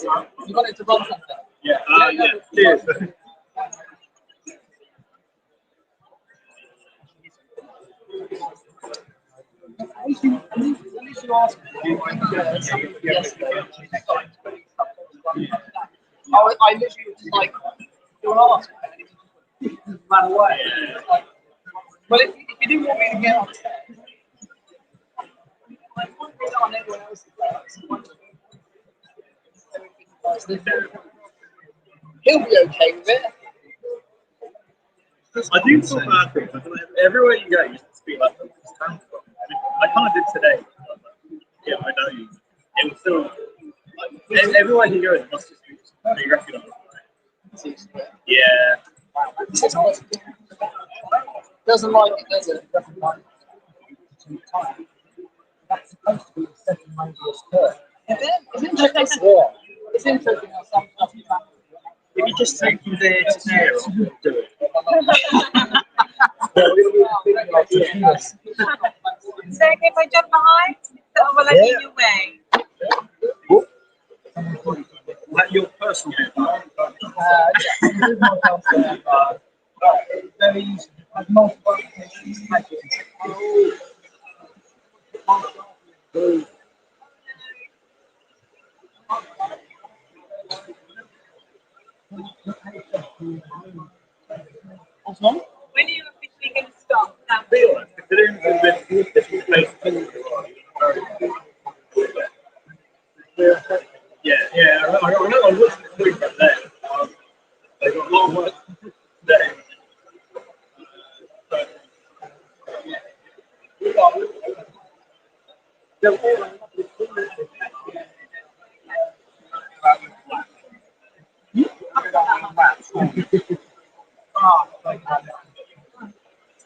You wanted to run something. Yeah. Yeah. Cheers. At least you asked me. I literally was like, you're asked, and it just ran away. Well, if you didn't want me to get on stage, I wouldn't be on anyone else's legs. He'll be okay with it. I do feel bad things. I feel like everywhere you go, you just be like, "Where's this town from?" I kind of did today. Yeah, I know you. It was still like, everywhere you go, it must just be recognised. Yeah. Doesn't like it, does it? Doesn't like it. That's supposed to be the second radius curve. Is it? It's interesting. Yeah. It's interesting how some stuff is happening. If you just take from there to there, I'll do it. Is it okay if I jump behind? Or will I be in your way? Like your personal very easy. I've multiple applications. When are you officially going to stop? Yeah, I know. I was looking at that. They got a lot of work there.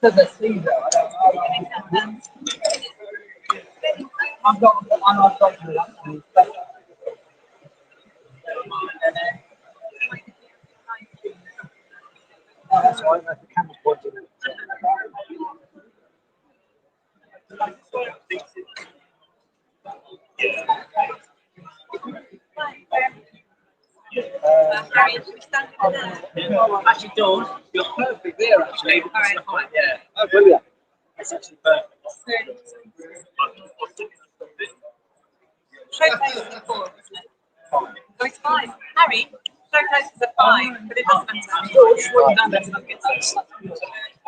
Because I see that. I've got to That's right, the camera's pointing at Actually, Dawn, you're perfect there, actually. Yeah. Oh, brilliant. It's actually perfect. Showcases are 4, isn't it? Oh, it's 5. Harry, showcases are 5, but it doesn't matter. George, what have you done?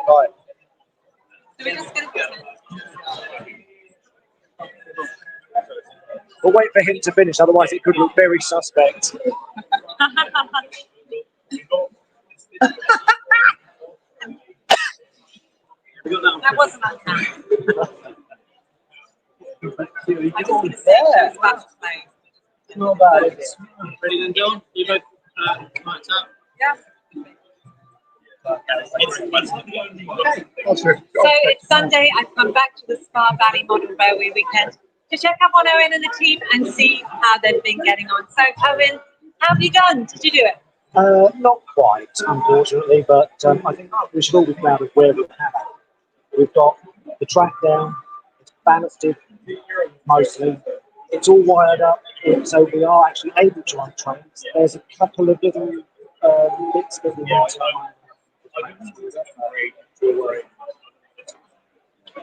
Right. So we're just going to We'll wait for him to finish, otherwise it could look very suspect. That wasn't uncanny. I just want to say it's about to play. Not bad. Ready then, Dawn? You both marked up? Yeah. So it's Sunday. I've come back to the Spa Valley Model Railway weekend to check up on Owen and the team and see how they've been getting on. So, Owen, how have you done? Did you do it? Not quite, unfortunately, but I think we should all be proud of where we've had it. We've got the track down, it's ballasted mostly, it's all wired up, so we are actually able to run trains. There's a couple of little bits that we need to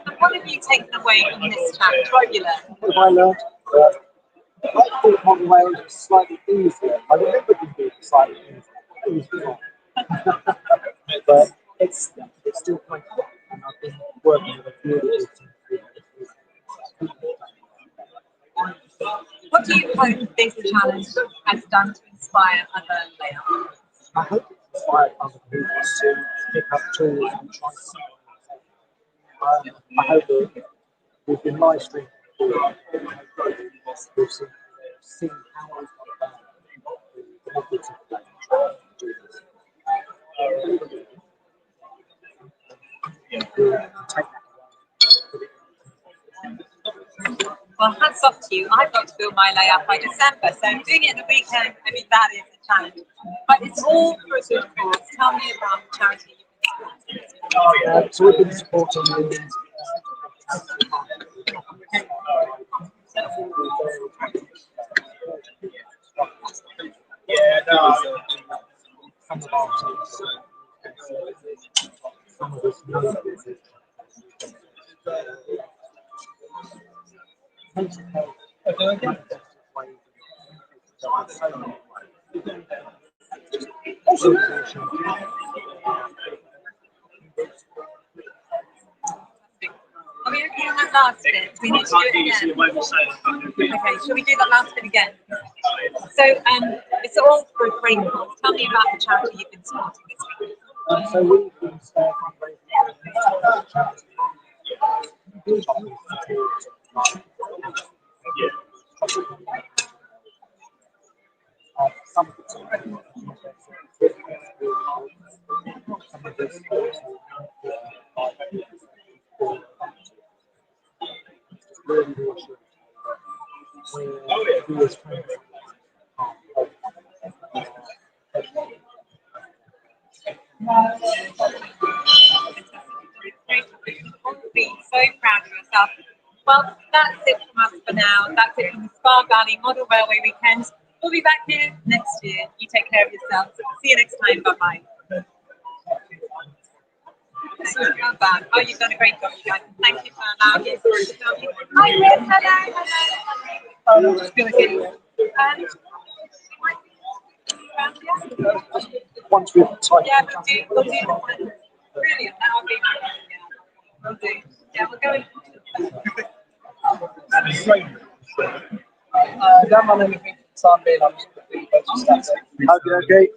And what have you taken away from this challenge? What have you learned? What have I learned? I thought model rails was slightly easier. I remember them being slightly easier. But it's still quite fun, and I've been working with a few of the teams. What do you hope this challenge has done to inspire other layouts? I hope it inspired other people to pick up tools and try something. I hope that we've been live streaming before. We've seen how we've got the methods of playing, trying to do this. Well, hats off to you. I've got to build my layout by December, so doing it at the weekend, I mean, that is a challenge. But it's all for a good cause. Tell me about the charity you've been supporting. Oh, yeah. So we've been supporting the some of our teams. Some of us know this. Also, Are we okay on that that last bit. We need to do it again. Okay, shall we do that last bit again? So, it's all for a free call. Tell me about the charity you've been supporting this week. So we've been Be so proud of yourself. Well, that's it from us for now. That's it from the Spa Valley Model Railway Weekend. We'll be back here next year. You take care of yourselves. See you next time. Bye bye. Not bad. Oh, you've done a great job, guys. Thank you for allowing me to film you. Hi, Chris. Hello. Hello. I'm just going to get you. Once we've typed Yeah, we'll do. Brilliant. That would be we'll do. Yeah, we'll go in. Don't run anything for the time being. I'm just going to be Okay.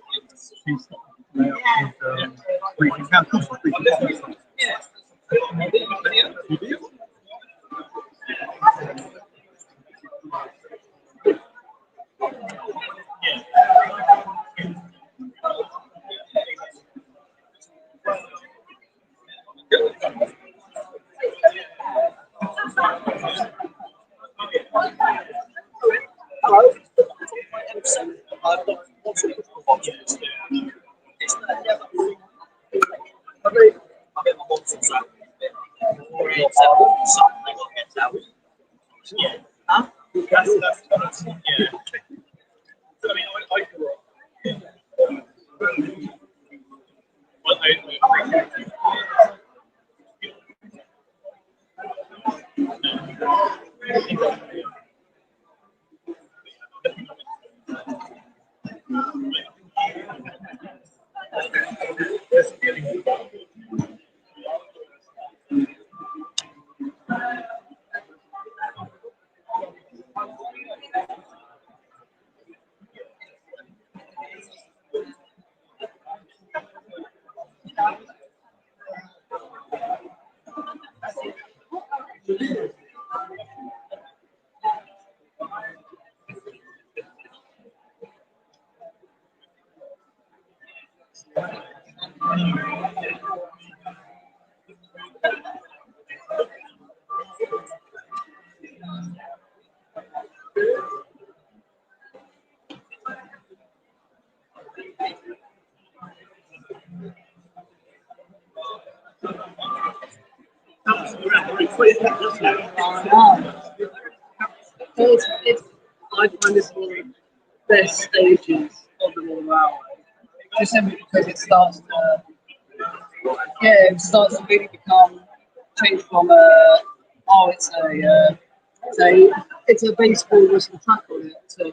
Hello. I've got what's it called? I get my mum some salad. Yeah. Huh? That's yeah. So, I mean, I grew up. Well, I find this one of the best stages of the Model Railway. Just simply because it starts to really become change from it's a baseball whistle track on it to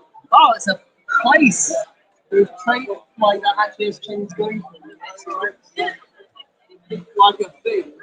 it's a place with train like that actually has changed going from it. Like a thing.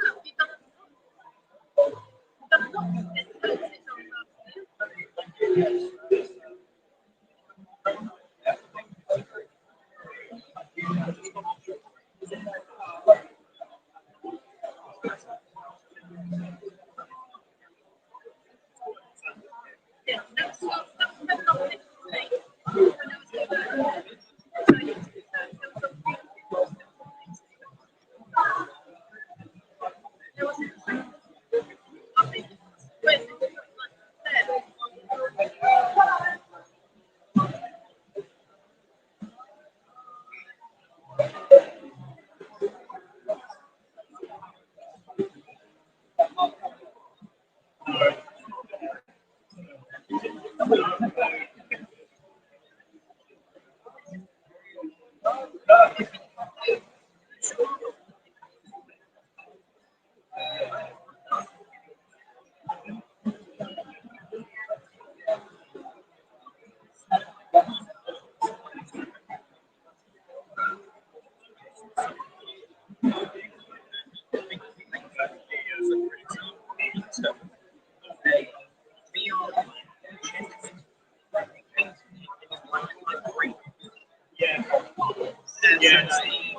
Yeah, exactly.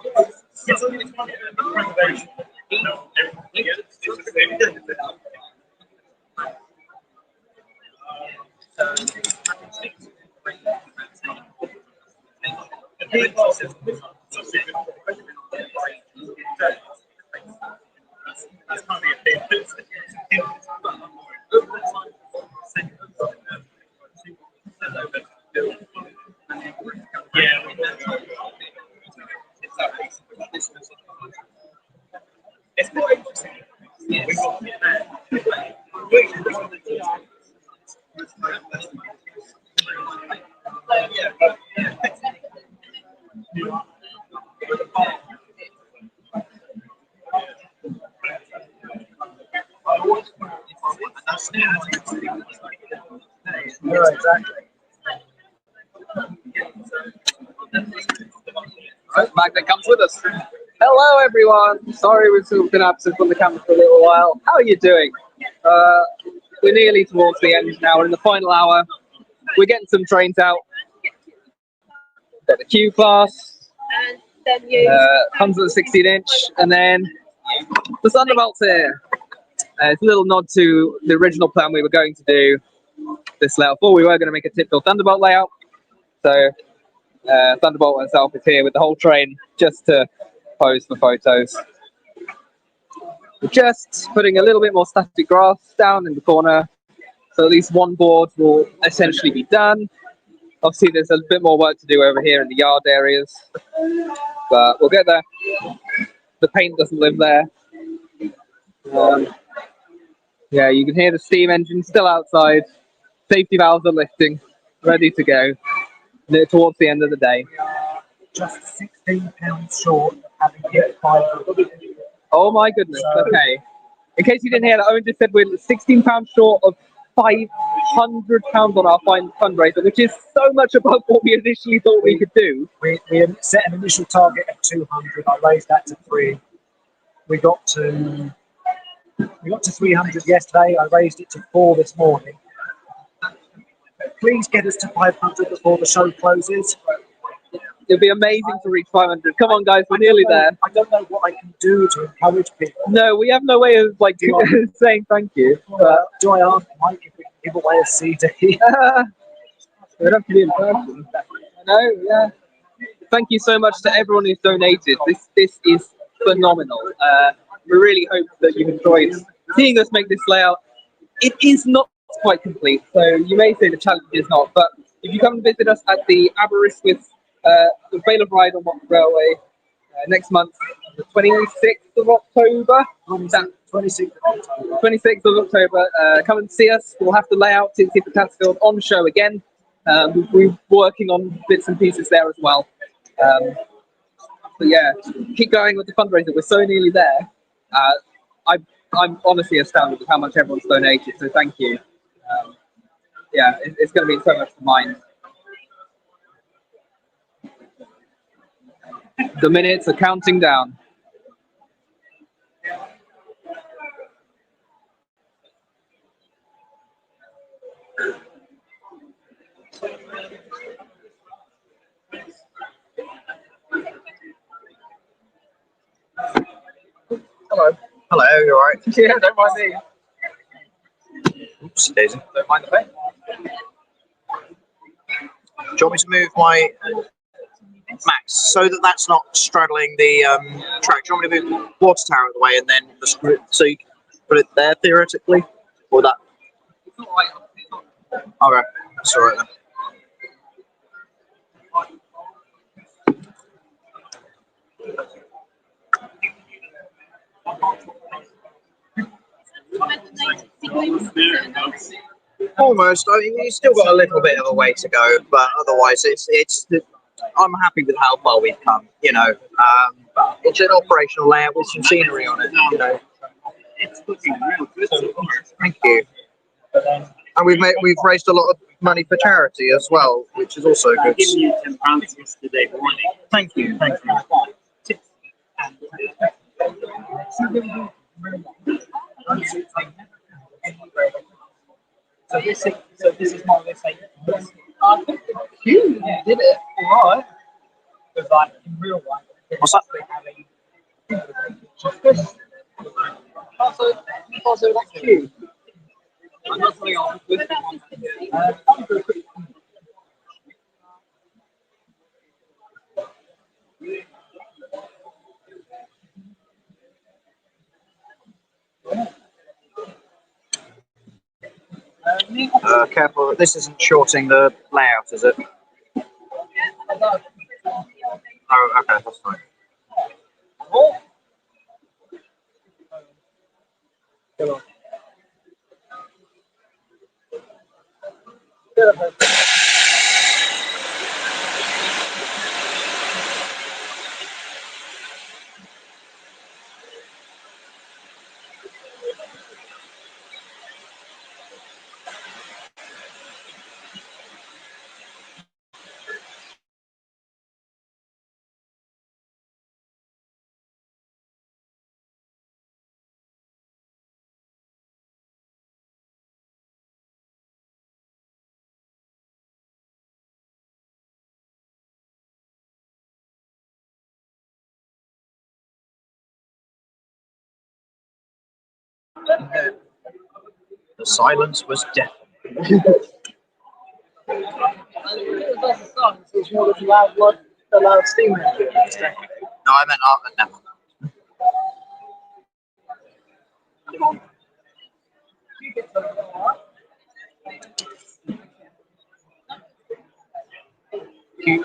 Right, Magnet comes with us. Hello, everyone. Sorry we've been absent from the camera for a little while. How are you doing? We're nearly towards the end now. We're in the final hour. We're getting some trains out. Got the Q class. Comes with a 16-inch, and then the Thunderbolt's here. It's a little nod to the original plan we were going to do this layout for. We were going to make a typical Thunderbolt layout. So Thunderbolt herself is here with the whole train just to pose for photos. We're just putting a little bit more static grass down in the corner, so at least one board will essentially be done. Obviously there's a bit more work to do over here in the yard areas, but we'll get there. The paint doesn't live there. Yeah, you can hear the steam engine still outside. Safety valves are lifting, ready to go. Towards the end of the day. Just £16 short of having hit 500. Oh my goodness, okay. In case you didn't hear that, Owen just said we're £16 short of £500 on our fundraiser, which is so much above what we initially thought we could do. We set an initial target of 200. I raised that to 3. We got to 300 yesterday. I raised it to 4 this morning. Please get us to 500 before the show closes. It'd be amazing to reach 500. Come on, guys, we're nearly there. I don't know what I can do to encourage people. No, we have no way of saying thank you. Do I ask Mike if we can give away a CD? We'd have to be in person. I know, yeah. Thank you so much to everyone who's donated. This is phenomenal. We really hope that you've enjoyed seeing us make this layout. It is not quite complete, so you may say the challenge is not, but if you come and visit us at the Aberystwyth the Vale of Ride on Railway next month, the 26th of October. 26th of October. Come and see us. We'll have the layout in Super Tansfield on show again. We're working on bits and pieces there as well. But yeah, keep going with the fundraiser. We're so nearly there. I'm honestly astounded with how much everyone's donated, so thank you. Yeah, it's going to be so much to mind. The minutes are counting down. Hello. Hello, you alright? Yeah, don't mind me. Oops, Daisy. Don't mind the pain. Do you want me to move my Max so that that's not straddling the track? Do you want me to move the water tower out of the way and then the screw so you can put it there theoretically? Or that? Alright, that's alright then. Almost. I mean, you've still got a little bit of a way to go, but otherwise, I'm happy with how far we've come. You know, it's an operational layout with some scenery on it. You know, it's looking real good so far. Thank you. And we've raised a lot of money for charity as well, which is also good. I've given you £10 yesterday morning. Thank you. Thank you. So this is more or less like, you did it, all right. Because like in What's that? Also, that's cute. Careful, this isn't shorting the layout, is it? Oh, okay, that's fine. The silence was deafening. It's more of the loud steam engine. No, I meant art and never.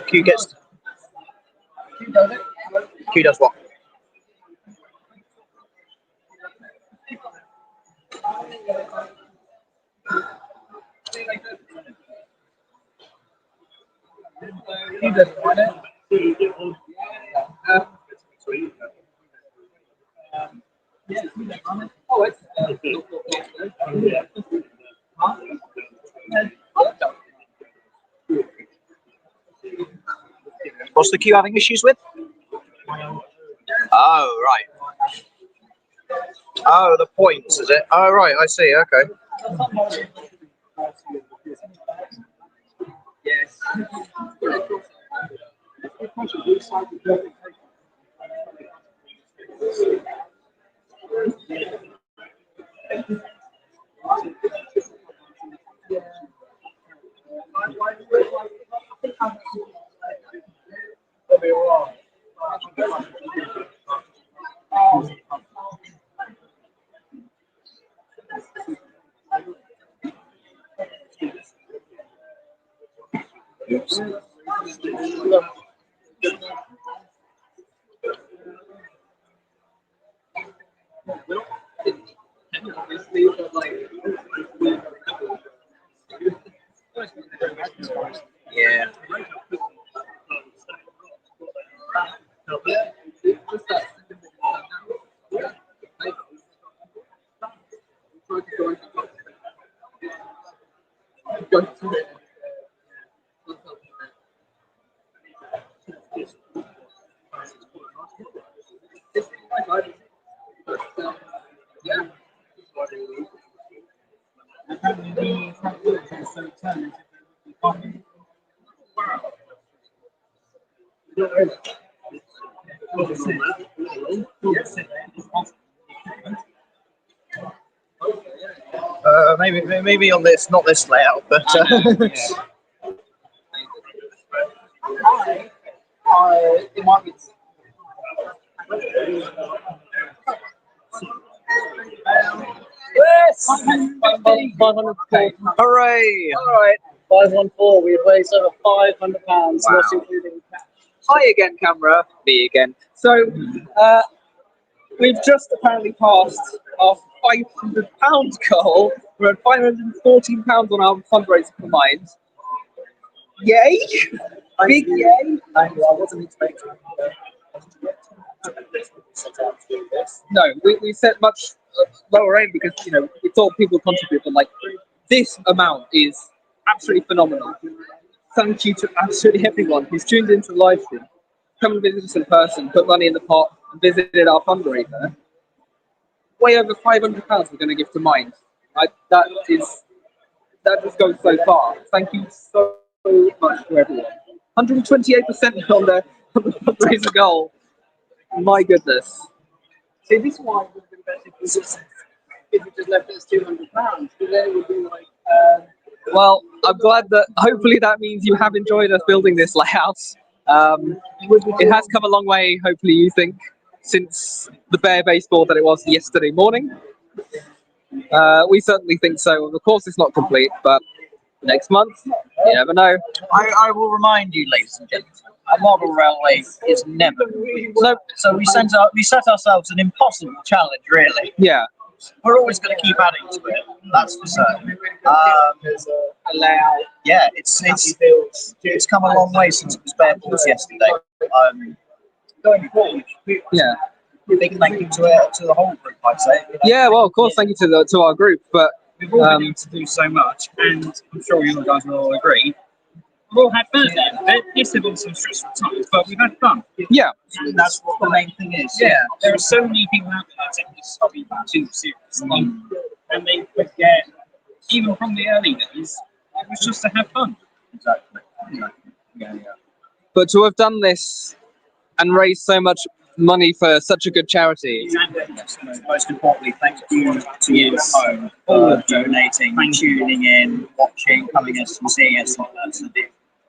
Q gets. Q does what? He doesn't want it. What's the Q having issues with? Oh, right. Oh, the points, is it? Oh, right, I see, okay. Yes. Oops. Yeah. Maybe on this, not this layout, but It might be. Yes! 500. Hooray! All right, 514. We've raised over £500, not including cash. Hi again, camera. Me again. So, we've just apparently passed our £500 goal. We're at £514 on our fundraiser combined. Yay! Big yay! I wasn't expecting No, we set much lower aim because, you know, we thought people would contribute, but like, this amount is absolutely phenomenal. Thank you to absolutely everyone who's tuned into the live stream, come and visit us in person, put money in the pot, and visited our fundraiser. Way over £500 we're going to give to Mind. That just goes so far. Thank you so much to everyone. 128% on the fundraiser goal. My goodness. See, this is why it would have been better if we just left it as £200, because then it would be like. Well, I'm glad that hopefully that means you have enjoyed us building this layout. It has come a long way, hopefully you think, since the bare baseboard that it was yesterday morning. We certainly think so. Of course it's not complete, but next month, you never know. I will remind you, ladies and gentlemen, a model railway is never complete. Nope. So we set ourselves an impossible challenge, really. Yeah. We're always going to keep adding to it. That's for certain. There's a layout. Yeah, it's come a long way since it was bare boards yesterday. Going forward. Yeah. Big thank you to the whole group, I'd say. Yeah, well, of course, thank you to our group, but We've all been able to do so much, and I'm sure you guys will all agree. We've all had fun at the end. Yes, there have been some stressful times, but we've had fun. Yeah. And that's what the main thing is. Yeah. There are so many people out there taking this hobby too seriously, and they forget, even from the early days, it was just to have fun. Exactly. Yeah. But to have done this and raised so much money for such a good charity. Most importantly, thank you to you at home for donating, tuning in, watching, coming us and seeing us on us.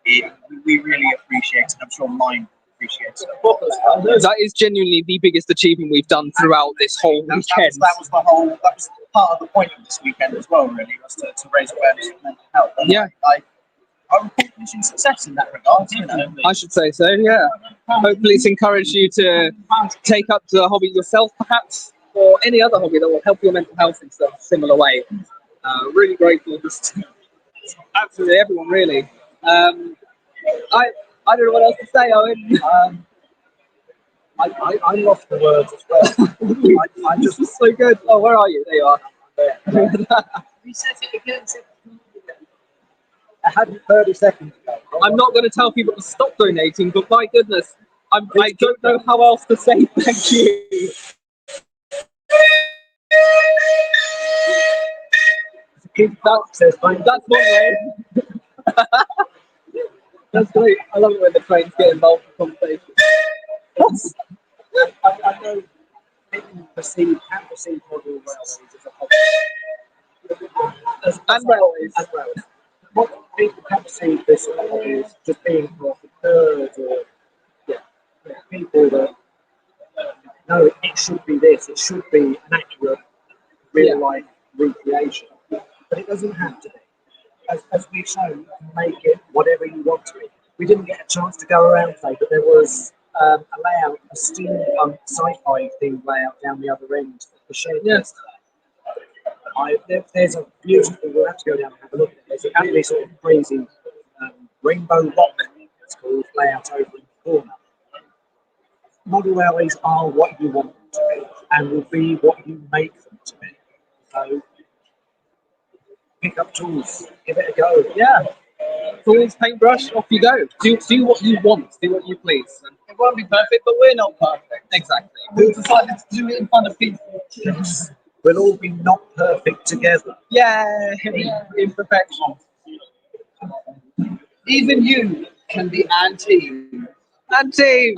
We really appreciate it. I'm sure mine appreciates it. That is genuinely the biggest achievement we've done throughout this whole weekend. That was part of the point of this weekend as well, really, was to raise awareness of mental health. And yeah. I report mission success in that regard. I should say so, yeah. Hopefully it's encouraged you to take up the hobby yourself, perhaps, or any other hobby that will help your mental health in some similar way. Really grateful to absolutely everyone, really. I don't know what else to say, Owen. I lost the words as well. I just so good. Oh, where are you? There you are. Reset it again. I had 30 seconds ago. I'm not going to tell people to stop donating, but my goodness, I don't know how else to say thank you. That's one way. That's great. I love it when the trains get involved in conversation. I know people can perceive model railways as a hobby. And railways. What people can perceive this as just being for birds or people that no, it should be this, it should be an accurate real life recreation. But it doesn't have to be. As we've shown, you can make it whatever you want to be. We didn't get a chance to go around today, but there was a layout, a steampunk sci-fi themed layout down the other end of the shed yesterday. There's a beautiful, we'll have to go down and have a look at it. There's a really sort of crazy rainbow rock, it's called, layout over in the corner. Model railways are what you want them to be and will be what you make them to be. So pick up tools, give it a go. Yeah. Tools, paintbrush, off you go. Do what you want, do what you please. It won't be perfect, but we're not perfect. Exactly. We decided to do it in front of people. We'll all be not perfect together. Yeah, imperfection. Even you can be anti. Anti.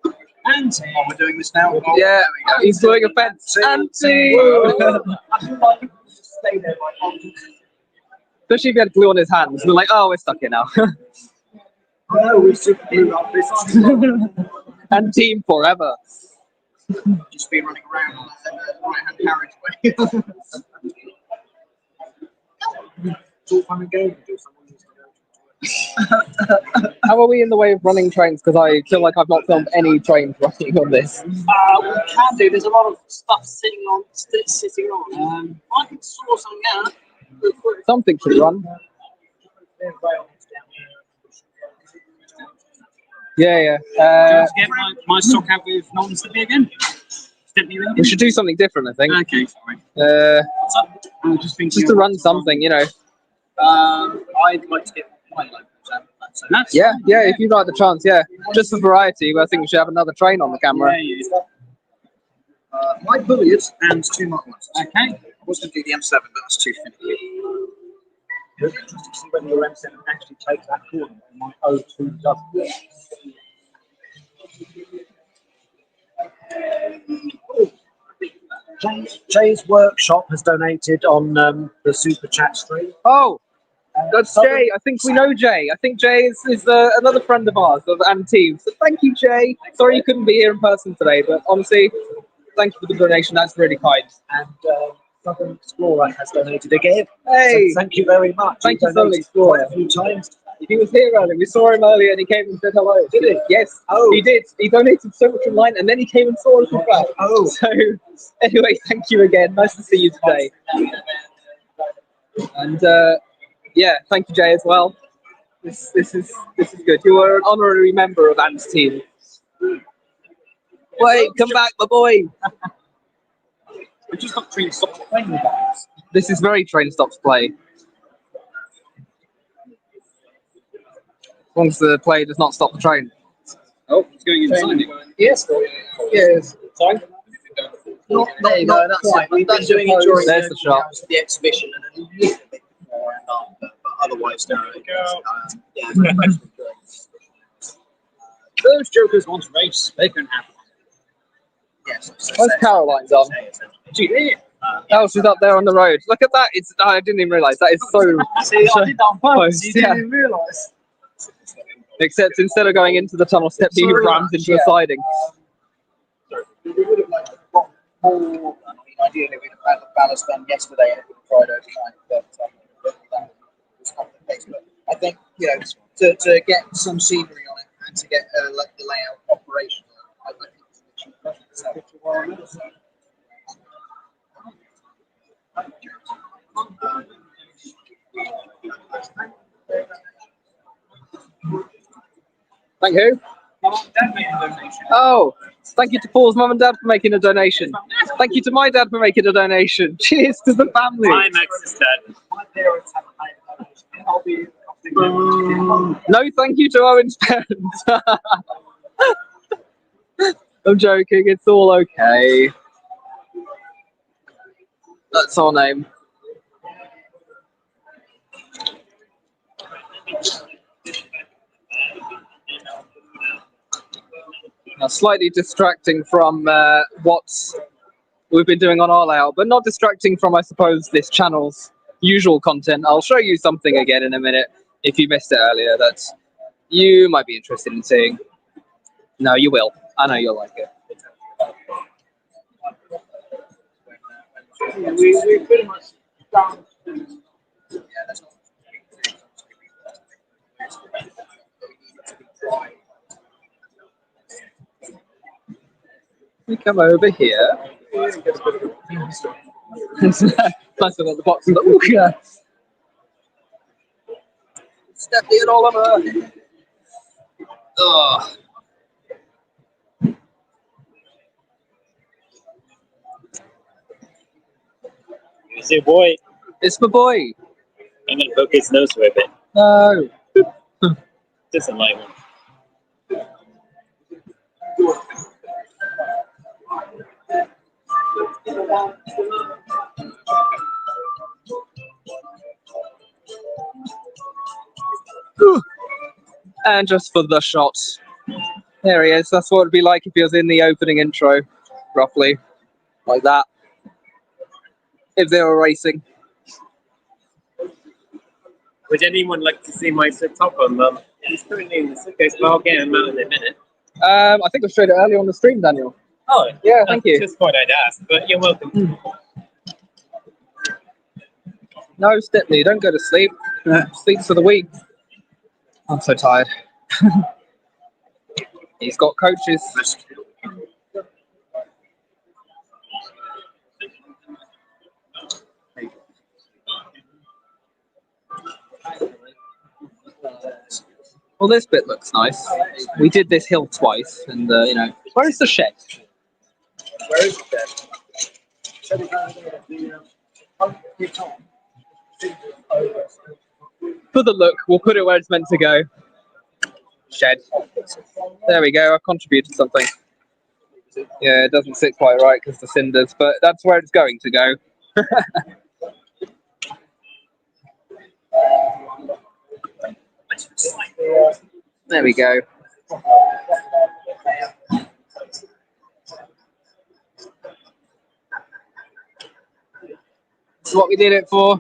Oh, we're doing this now? Oh, yeah, he's doing a fence. Anti. Especially if he had glue on his hands. We're like, oh, we're stuck here now. No, we should do our business. And team forever. Just be running around on the right-hand carriageway. It's all fun and games. How are we in the way of running trains? Because I feel like I've not filmed any trains running on this. We can do. There's a lot of stuff sitting on. I can sort something out. Something should run. Yeah. Get my stock out with Nolans to be again. We should do something different, I think. Okay, sorry. Just to run something, you know. I'd like to get my locals. Yeah, if you'd like the chance, yeah. Just for variety, but I think we should have another train on the camera. My bulliards and 2 Mark 1s. Okay. I was going to do the M7, but that's too finicky. just to see whether your M7 actually takes that corner. My O2 doesn't. Jay's workshop has donated on the super chat stream. Oh, that's Jay. I think we know Jay. I think Jay is another friend of ours and team. So thank you, Jay. Sorry you couldn't be here in person today, but honestly, thank you for the donation. That's really kind. And Southern Explorer has donated again. Hey, so thank you very much. Thank you, Southern Explorer. Quite a few times. He was here earlier. We saw him earlier, and he came and said hello. Did he? Yes. Oh, he did. He donated so much online, and then he came and saw us as well. Oh. So anyway, thank you again. Nice to see you today. And yeah, thank you, Jay, as well. This is good. You are an honorary member of Ant's team. Wait, come back, my boy. We just got train stops playing with that. This is very train stops play. As long as the player does not stop the train. Oh, it's going inside. Yes. Yes. Sorry? There you go, that's it. We've been doing it during There's the shot. the exhibition and a little bit more, but otherwise, no. Yeah, those jokers want to race, they can have one. Yes. Where's Caroline's on? Oh, she's up there on the road. Look at that. It's I didn't even realise. That is so... See, I did that on purpose. You Yeah. didn't even realise. Except instead of going into the tunnel step, he rams into a siding. We would have got more. I mean, ideally, we'd have had the ballast done yesterday and it would have tried overnight, but that was not the case. But I think, you know, to get some scenery on it and to get like the layout operational, I think it's the Thank who? Oh, thank you to Paul's mum and dad for making a donation. Thank you to my dad for making a donation. Cheers to the family. Hi, Max's dad. No, thank you to Owen's parents. I'm joking. It's all okay. That's our name. Now, slightly distracting from what we've been doing on our layout, but not distracting from, I suppose, this channel's usual content. I'll show you something again in a minute if you missed it earlier that you might be interested in seeing. No, you will. I know you'll like it. We pretty much down to... Yeah, that's not... We come over here. Nice to get the box. Oh, yeah. Stephanie and Oliver. Oh. It's your boy. It's my boy. I'm gonna poke his nose for a bit. No. Just a light one. And just for the shot. There he is. That's what it'd be like if he was in the opening intro, roughly. Like that. If they were racing. Would anyone like to see my top on He's currently in the suitcase, but I'll get him out in a minute. I think I showed it earlier on the stream, Daniel. Oh, yeah, thank you. Just thought I'd ask, but you're welcome. No, Stepney, don't go to sleep. Sleep for the week. I'm so tired. He's got coaches. Well, this bit looks nice. We did this hill twice, and you know, where's the shed? Where is the shed? For the look, we'll put it where it's meant to go. Shed. There we go. I contributed something. Yeah, it doesn't sit quite right because the cinders, but that's where it's going to go. There we go. That's what we did it for.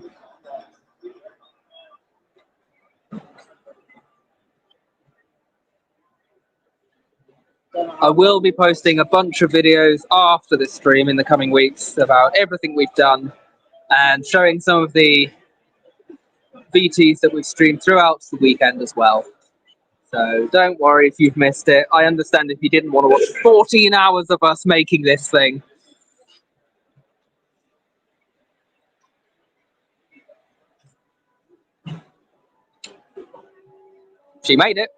I will be posting a bunch of videos after this stream in the coming weeks about everything we've done and showing some of the VTs that we've streamed throughout the weekend as well. So don't worry if you've missed it. I understand if you didn't want to watch 14 hours of us making this thing. She made it.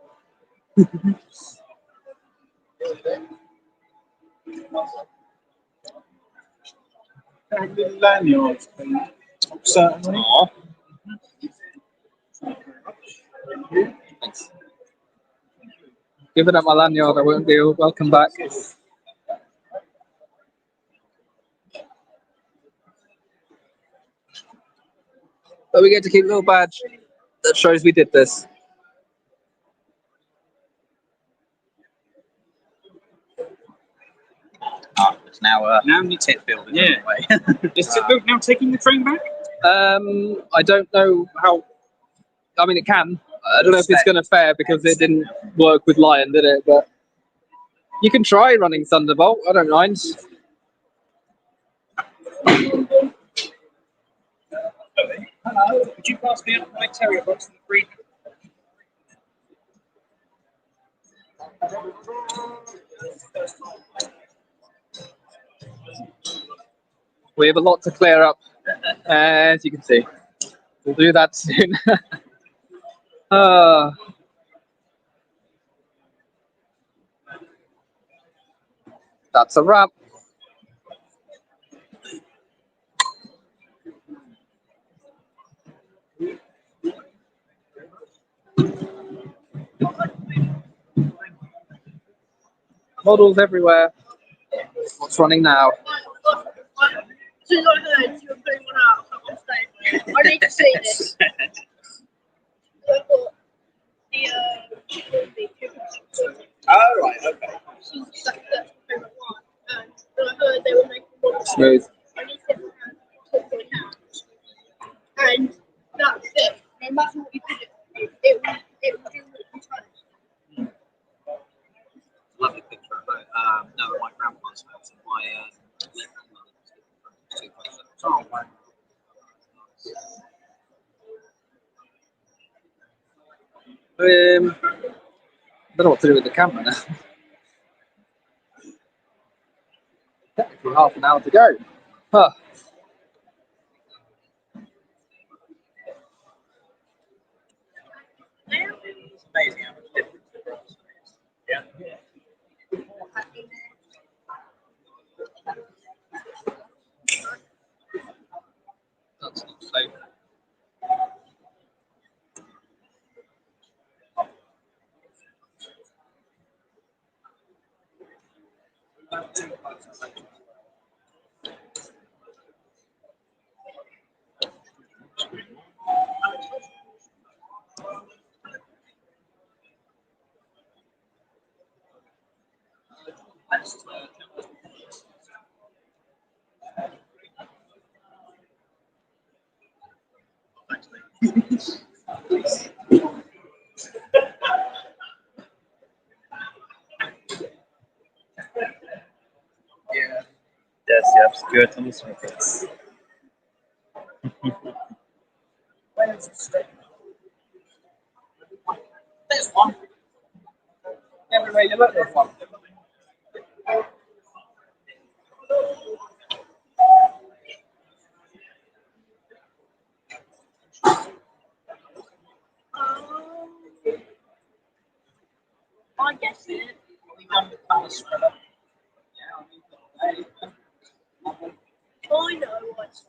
Lanyards, certainly. Thanks. Giving up my lanyard, I won't be. Welcome back. But we get to keep a little badge that shows we did this. It's now tip building. Yeah. Is tip build now taking the train back? I don't know how. I mean, it can. I don't know if it's going to fare because it didn't work with Lion, did it? But you can try running Thunderbolt. I don't mind. Hello, could you pass me up my terrier box in the breed? We have a lot to clear up, as you can see. We'll do that soon. That's a wrap. Models everywhere. What's running now? As soon as I heard you were putting one out on stage, I need to see this. So I thought the Oh, right, okay. that's my favourite one. And when I heard they were making one, Smooth. I need to put one out. And that's it. No matter what you did, it will do what you tried. Lovely picture of it. No, my grandpa's house. My late grandmother. Oh, wow. I don't know what to do with the camera now. Technically half an hour to go. Huh. It's amazing how much difference the grass makes. Yeah. That's not safe. Yeah. Yes, good. I'm listening to this. Where's the stick? There's one. Everywhere you look, there's one. I guess it. We done the ballast. I know what's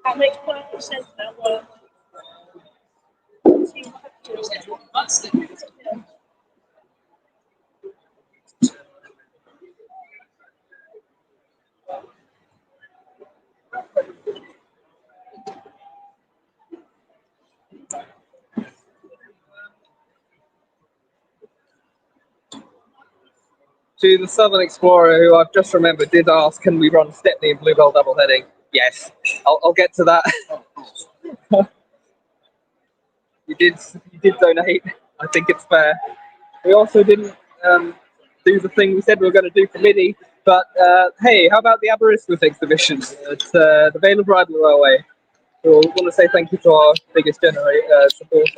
that makes perfect sense now. to the Southern Explorer, who I've just remembered did ask, can we run Stepney and Bluebell double heading? Yes, I'll get to that. You did donate. I think it's fair. We also didn't do the thing we said we were going to do for MIDI, but hey, how about the Aberystwyth exhibition at the Vale of Bridle Railway? We'll want to say thank you to our biggest supporter.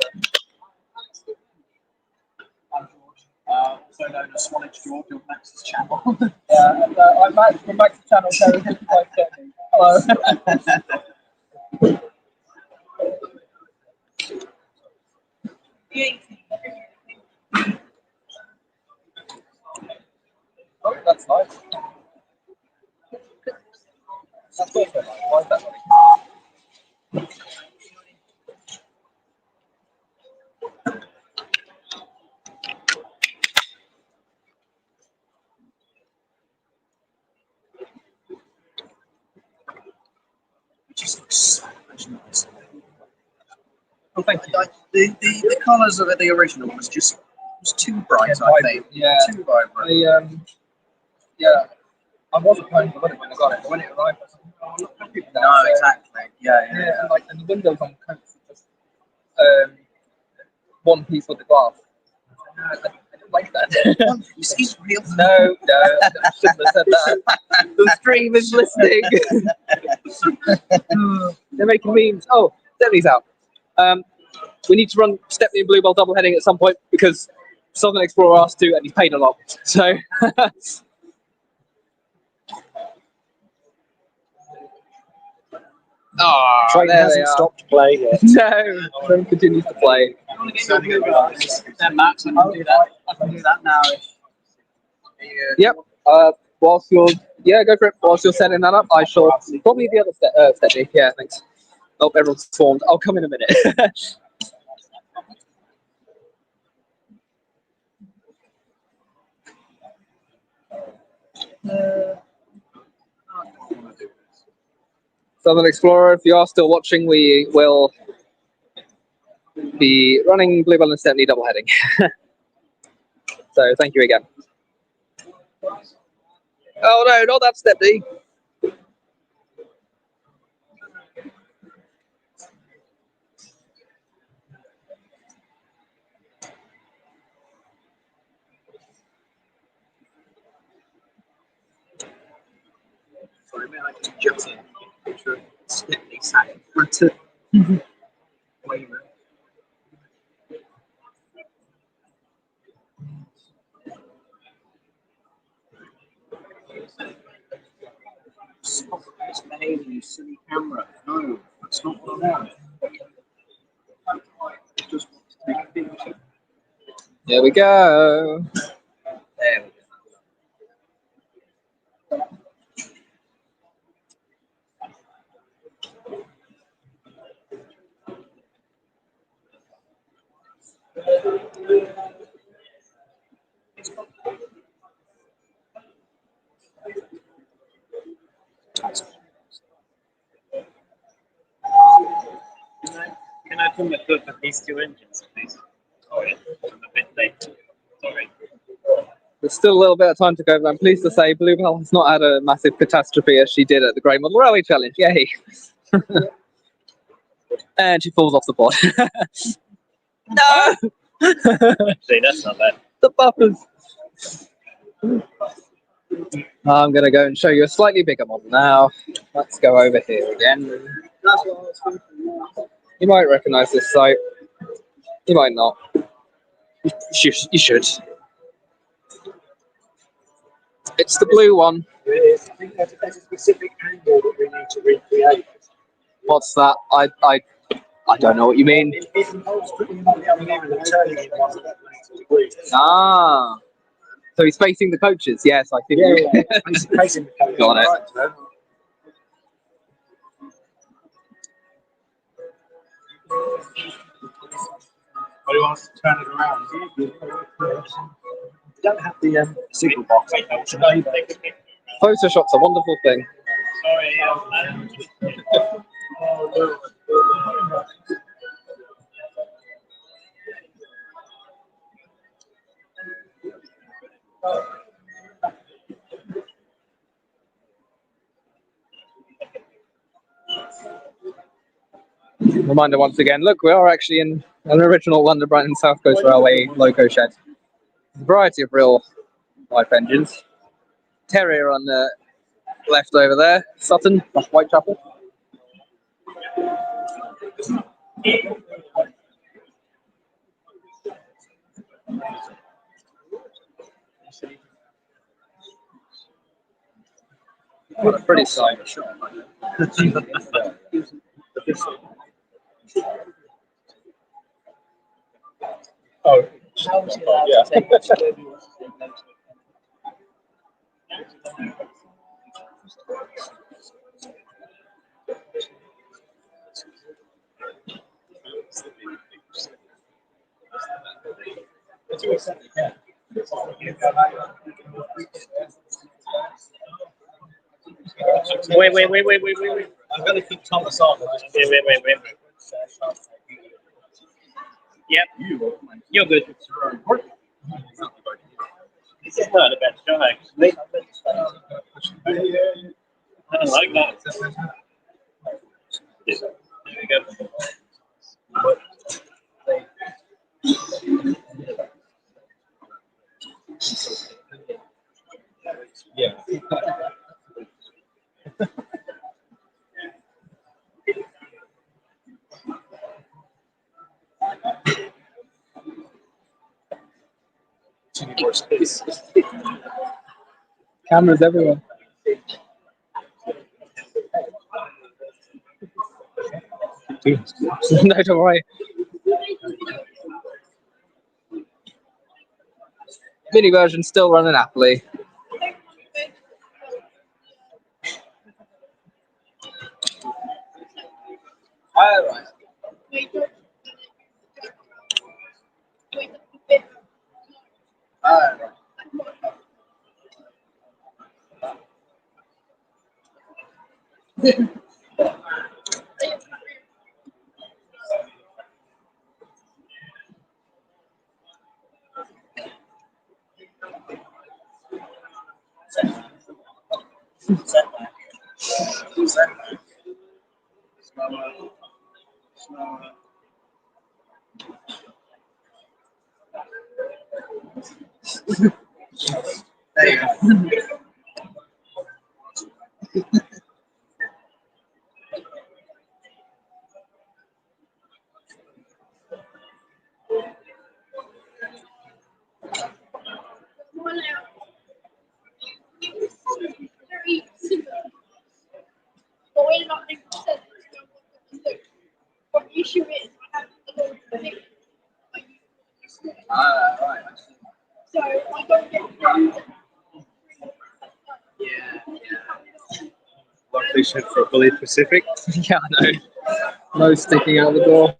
Also known as Swanage George on Max's channel. I'm Max from Max's channel, Terry 5570. Hello. Oh, that's nice. That's also nice. Why is that running? Just looks so much nicer. Oh, thank you. The colours of the original was too bright, I think. Yeah. Too vibrant. I wasn't planning to win it when I got it, but when it arrived, I was like, oh, look happy with that. No, exactly. Yeah. And the windows on the coats are just one piece with the glass. I don't like that. One piece is real. No, I shouldn't have said that. The stream is listening. They're making memes. Oh, Stepney's out. We need to run Stepney and Bluebell double heading at some point because Southern Explorer asked to, and he's paid a lot. So. Oh, Train hasn't stopped playing yet. No, Train continues to play. Then Max, I can do that. I can do that now. Yep. Whilst you're, go for it. Whilst you're setting that up, I shall probably the other Stepney. Yeah, thanks. Oh, everyone's formed. I'll come in a minute. Southern Explorer, if you are still watching, we will be running Bluebell and Stepney double heading. So thank you again. Oh no, not that Stepney. Sorry, man, I just jumped in. Picture of Stepney sat in front of Wayman. Stop misbehaving, you silly camera. No, that's not what I want. I just want to take a picture. Here we go. There we go. Can I come with these two engines, please? Oh, yeah. I'm a bit late. Sorry. There's still a little bit of time to go, but I'm pleased to say Bluebell has not had a massive catastrophe as she did at the Grey Model Railway Challenge. Yay! And she falls off the board. No! See, that's not bad. The buffers. I'm going to go and show you a slightly bigger model now. Let's go over here again. You might recognise this site. You might not. You should. It's the blue one. I think there's a specific angle that we need to recreate. What's that? I don't know what you mean. It involves putting him on the other line and turning him 180 degrees. Ah. So he's facing the coaches. Yes, I think. Yeah. Facing the coaches. Got it. Right, But he wants to turn it around. You don't have the signal box. Photoshop's a wonderful thing. Sorry. Reminder once again, look, we are actually in an original London Brighton South Coast Railway loco shed. A variety of real life engines. Terrier on the left over there, Sutton, Whitechapel. What a pretty sight. Oh, yeah. Wait. I'm going to keep Thomas on. Wait. Yep. You're good. This is not a bad show, actually. I like that. There we go. Yeah. Cameras everywhere. No, don't worry. Mini version still running happily. Alright. There you go. What the issue is, I have a lot of things. Right. So I don't get Luckily, should for a fully Pacific. Yeah, I know. No sticking out the door.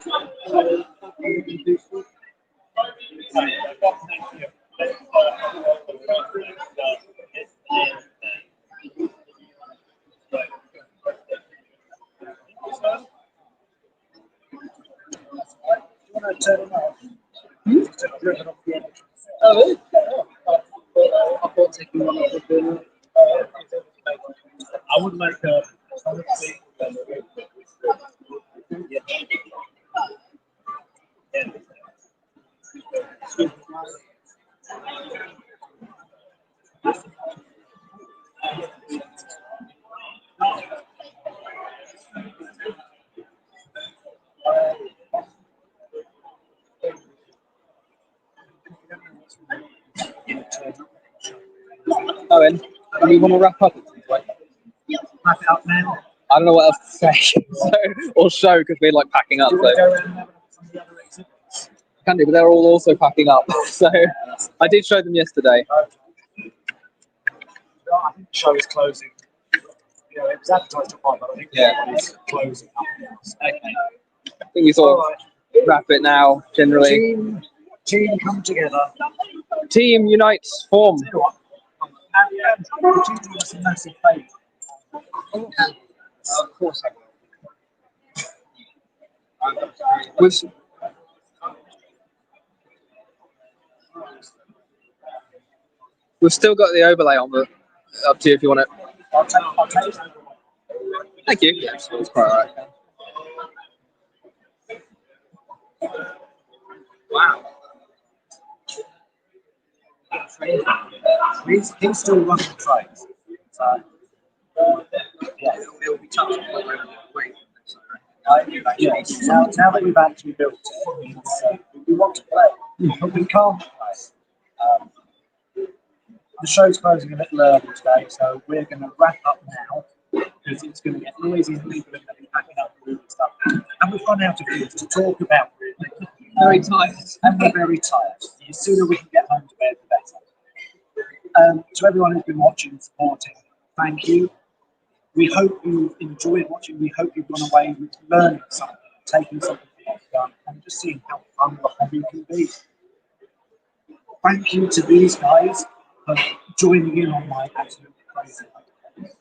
Oh, I thought taking one off the bin. I would like a. Owen, do you want to wrap up? Wrap it up now. I don't know what else to say. Or show, because we're like packing up. So. Can do, but they're all also packing up. So I did show them yesterday. I think the show is closing. You know, it was advertised at 5, but I think it's closing. Okay. I think we sort of wrap it now, generally. Team come together. Team unites, form. And would you do us a massive favour? Of course I will. We've still got the overlay on, but up to you if you want it. I'll take it. Thank you. That's quite alright. Wow. He's still running the trains. So, yeah, it'll be tough to wait. Yeah, now that we've actually built it, we want to play, but we can't play. The show's closing a little early today, so we're going to wrap up now because it's going to get noisy and people are going to be packing up and stuff. And we've run out of things to talk about, really. Very tired. And we're very tired. The sooner we can get home to bed, the better. To everyone who's been watching and supporting, thank you. We hope you've enjoyed watching. We hope you've gone away with learning something, taking something from what we've done, and just seeing how fun the hobby can be. Thank you to these guys for joining in on my absolutely crazy idea.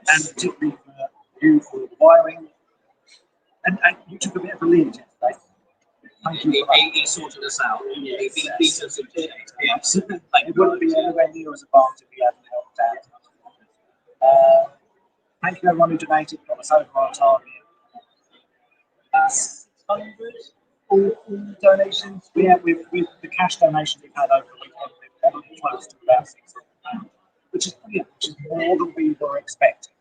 And particularly for you for the wiring. And you took a bit of a lead yesterday. Thank you. He sorted us out. He beat us in yes. It wouldn't be anywhere near as advanced if he hadn't helped out. Thank you everyone who donated, got us over our target. 600 all donations. With the cash donations we've had over the weekend, we're probably close to about 600, which is brilliant, which is more than we were expecting.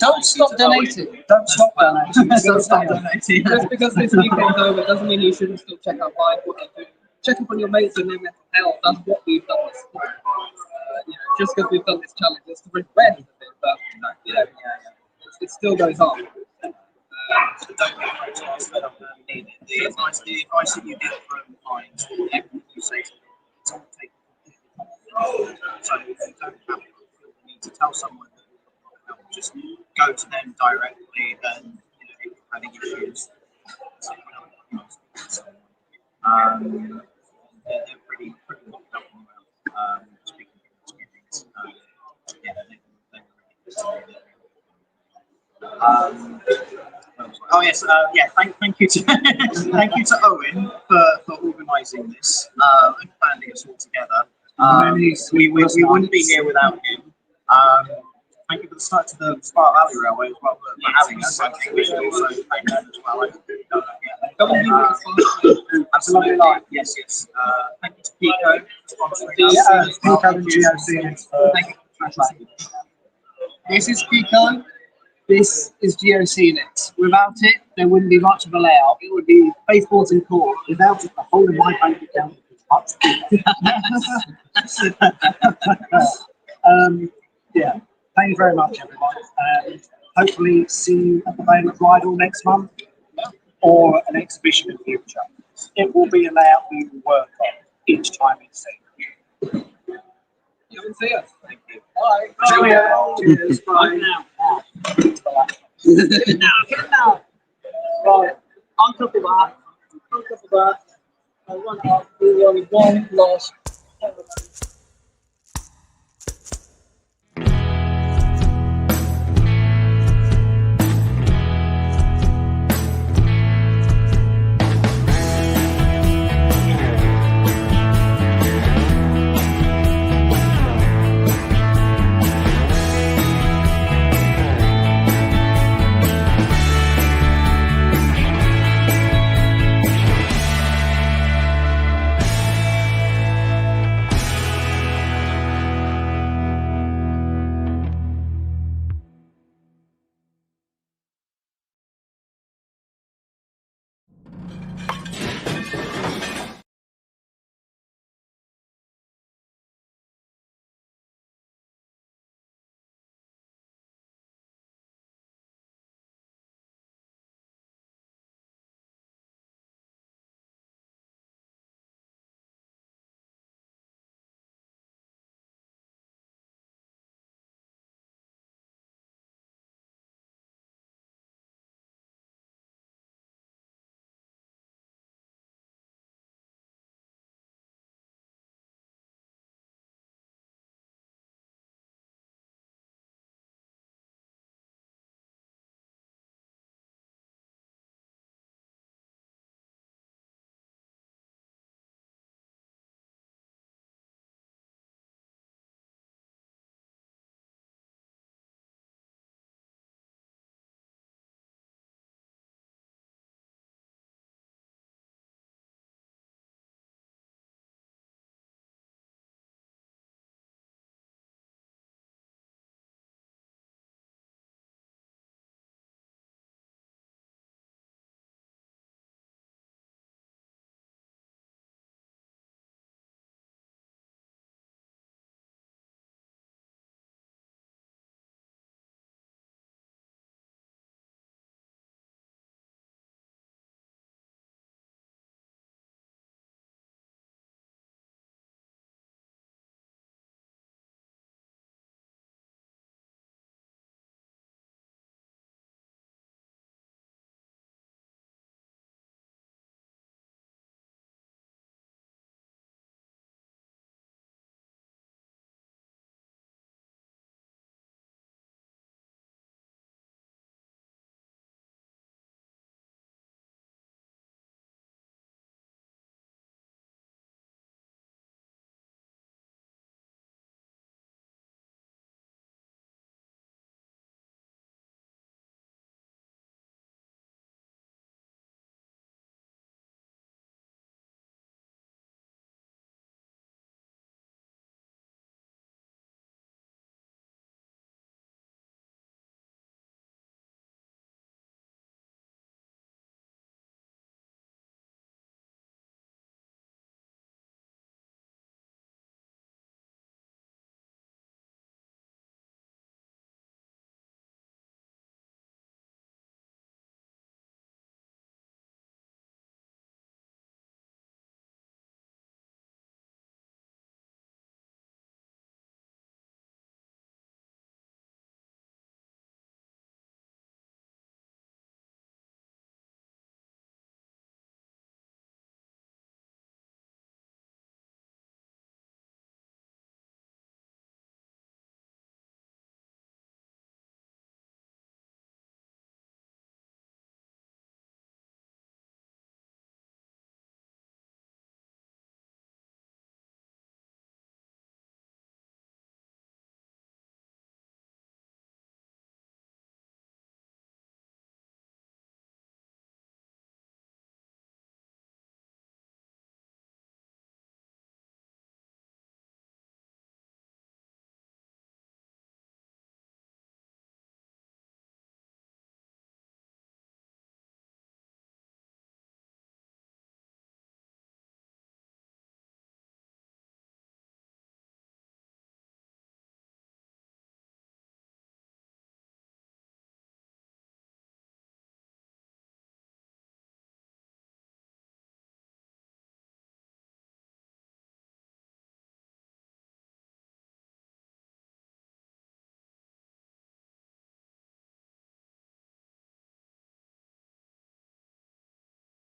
Don't stop donating. Don't stop donating. Don't stop donating. Just because this weekend's over doesn't mean you shouldn't still check out live what you're doing. Check up on your mates and their mental health. That's what we've done this time. Just because we've done this challenge, it's to bring awareness of it, but it still goes on. So don't be afraid to ask that needed. The advice that you get from clients, everything you say to them, it's all taken from you. So if you don't have the need to tell someone that you're not help, just go to them directly and if you're having issues, they're pretty locked up on around speaking of experience. Oh yes, thank you to thank you to Owen for organising this and banding us all together. We wouldn't be here without him. Thank you for the start to the Spa Valley Railway as well for having us. I think we should also thank them as well. Absolutely. Yes. Thank you to Pico for sponsoring us. Pico and GOC. Thank you. This is Pico. This is GOC Next. Without it, there wouldn't be much of a layout. It would be baseboards and core. Without it, the whole of my bank account is much bigger. Yeah. Thank you very much, everyone. Hopefully, see you at the Vale of Rydal next month or an exhibition in the future. It will be a layout we will work on each time it's seen. You haven't seen us. Thank you. Bye. Cheerio. Cheers. Bye. Get it now. Right. On top of that, I want to do only one last.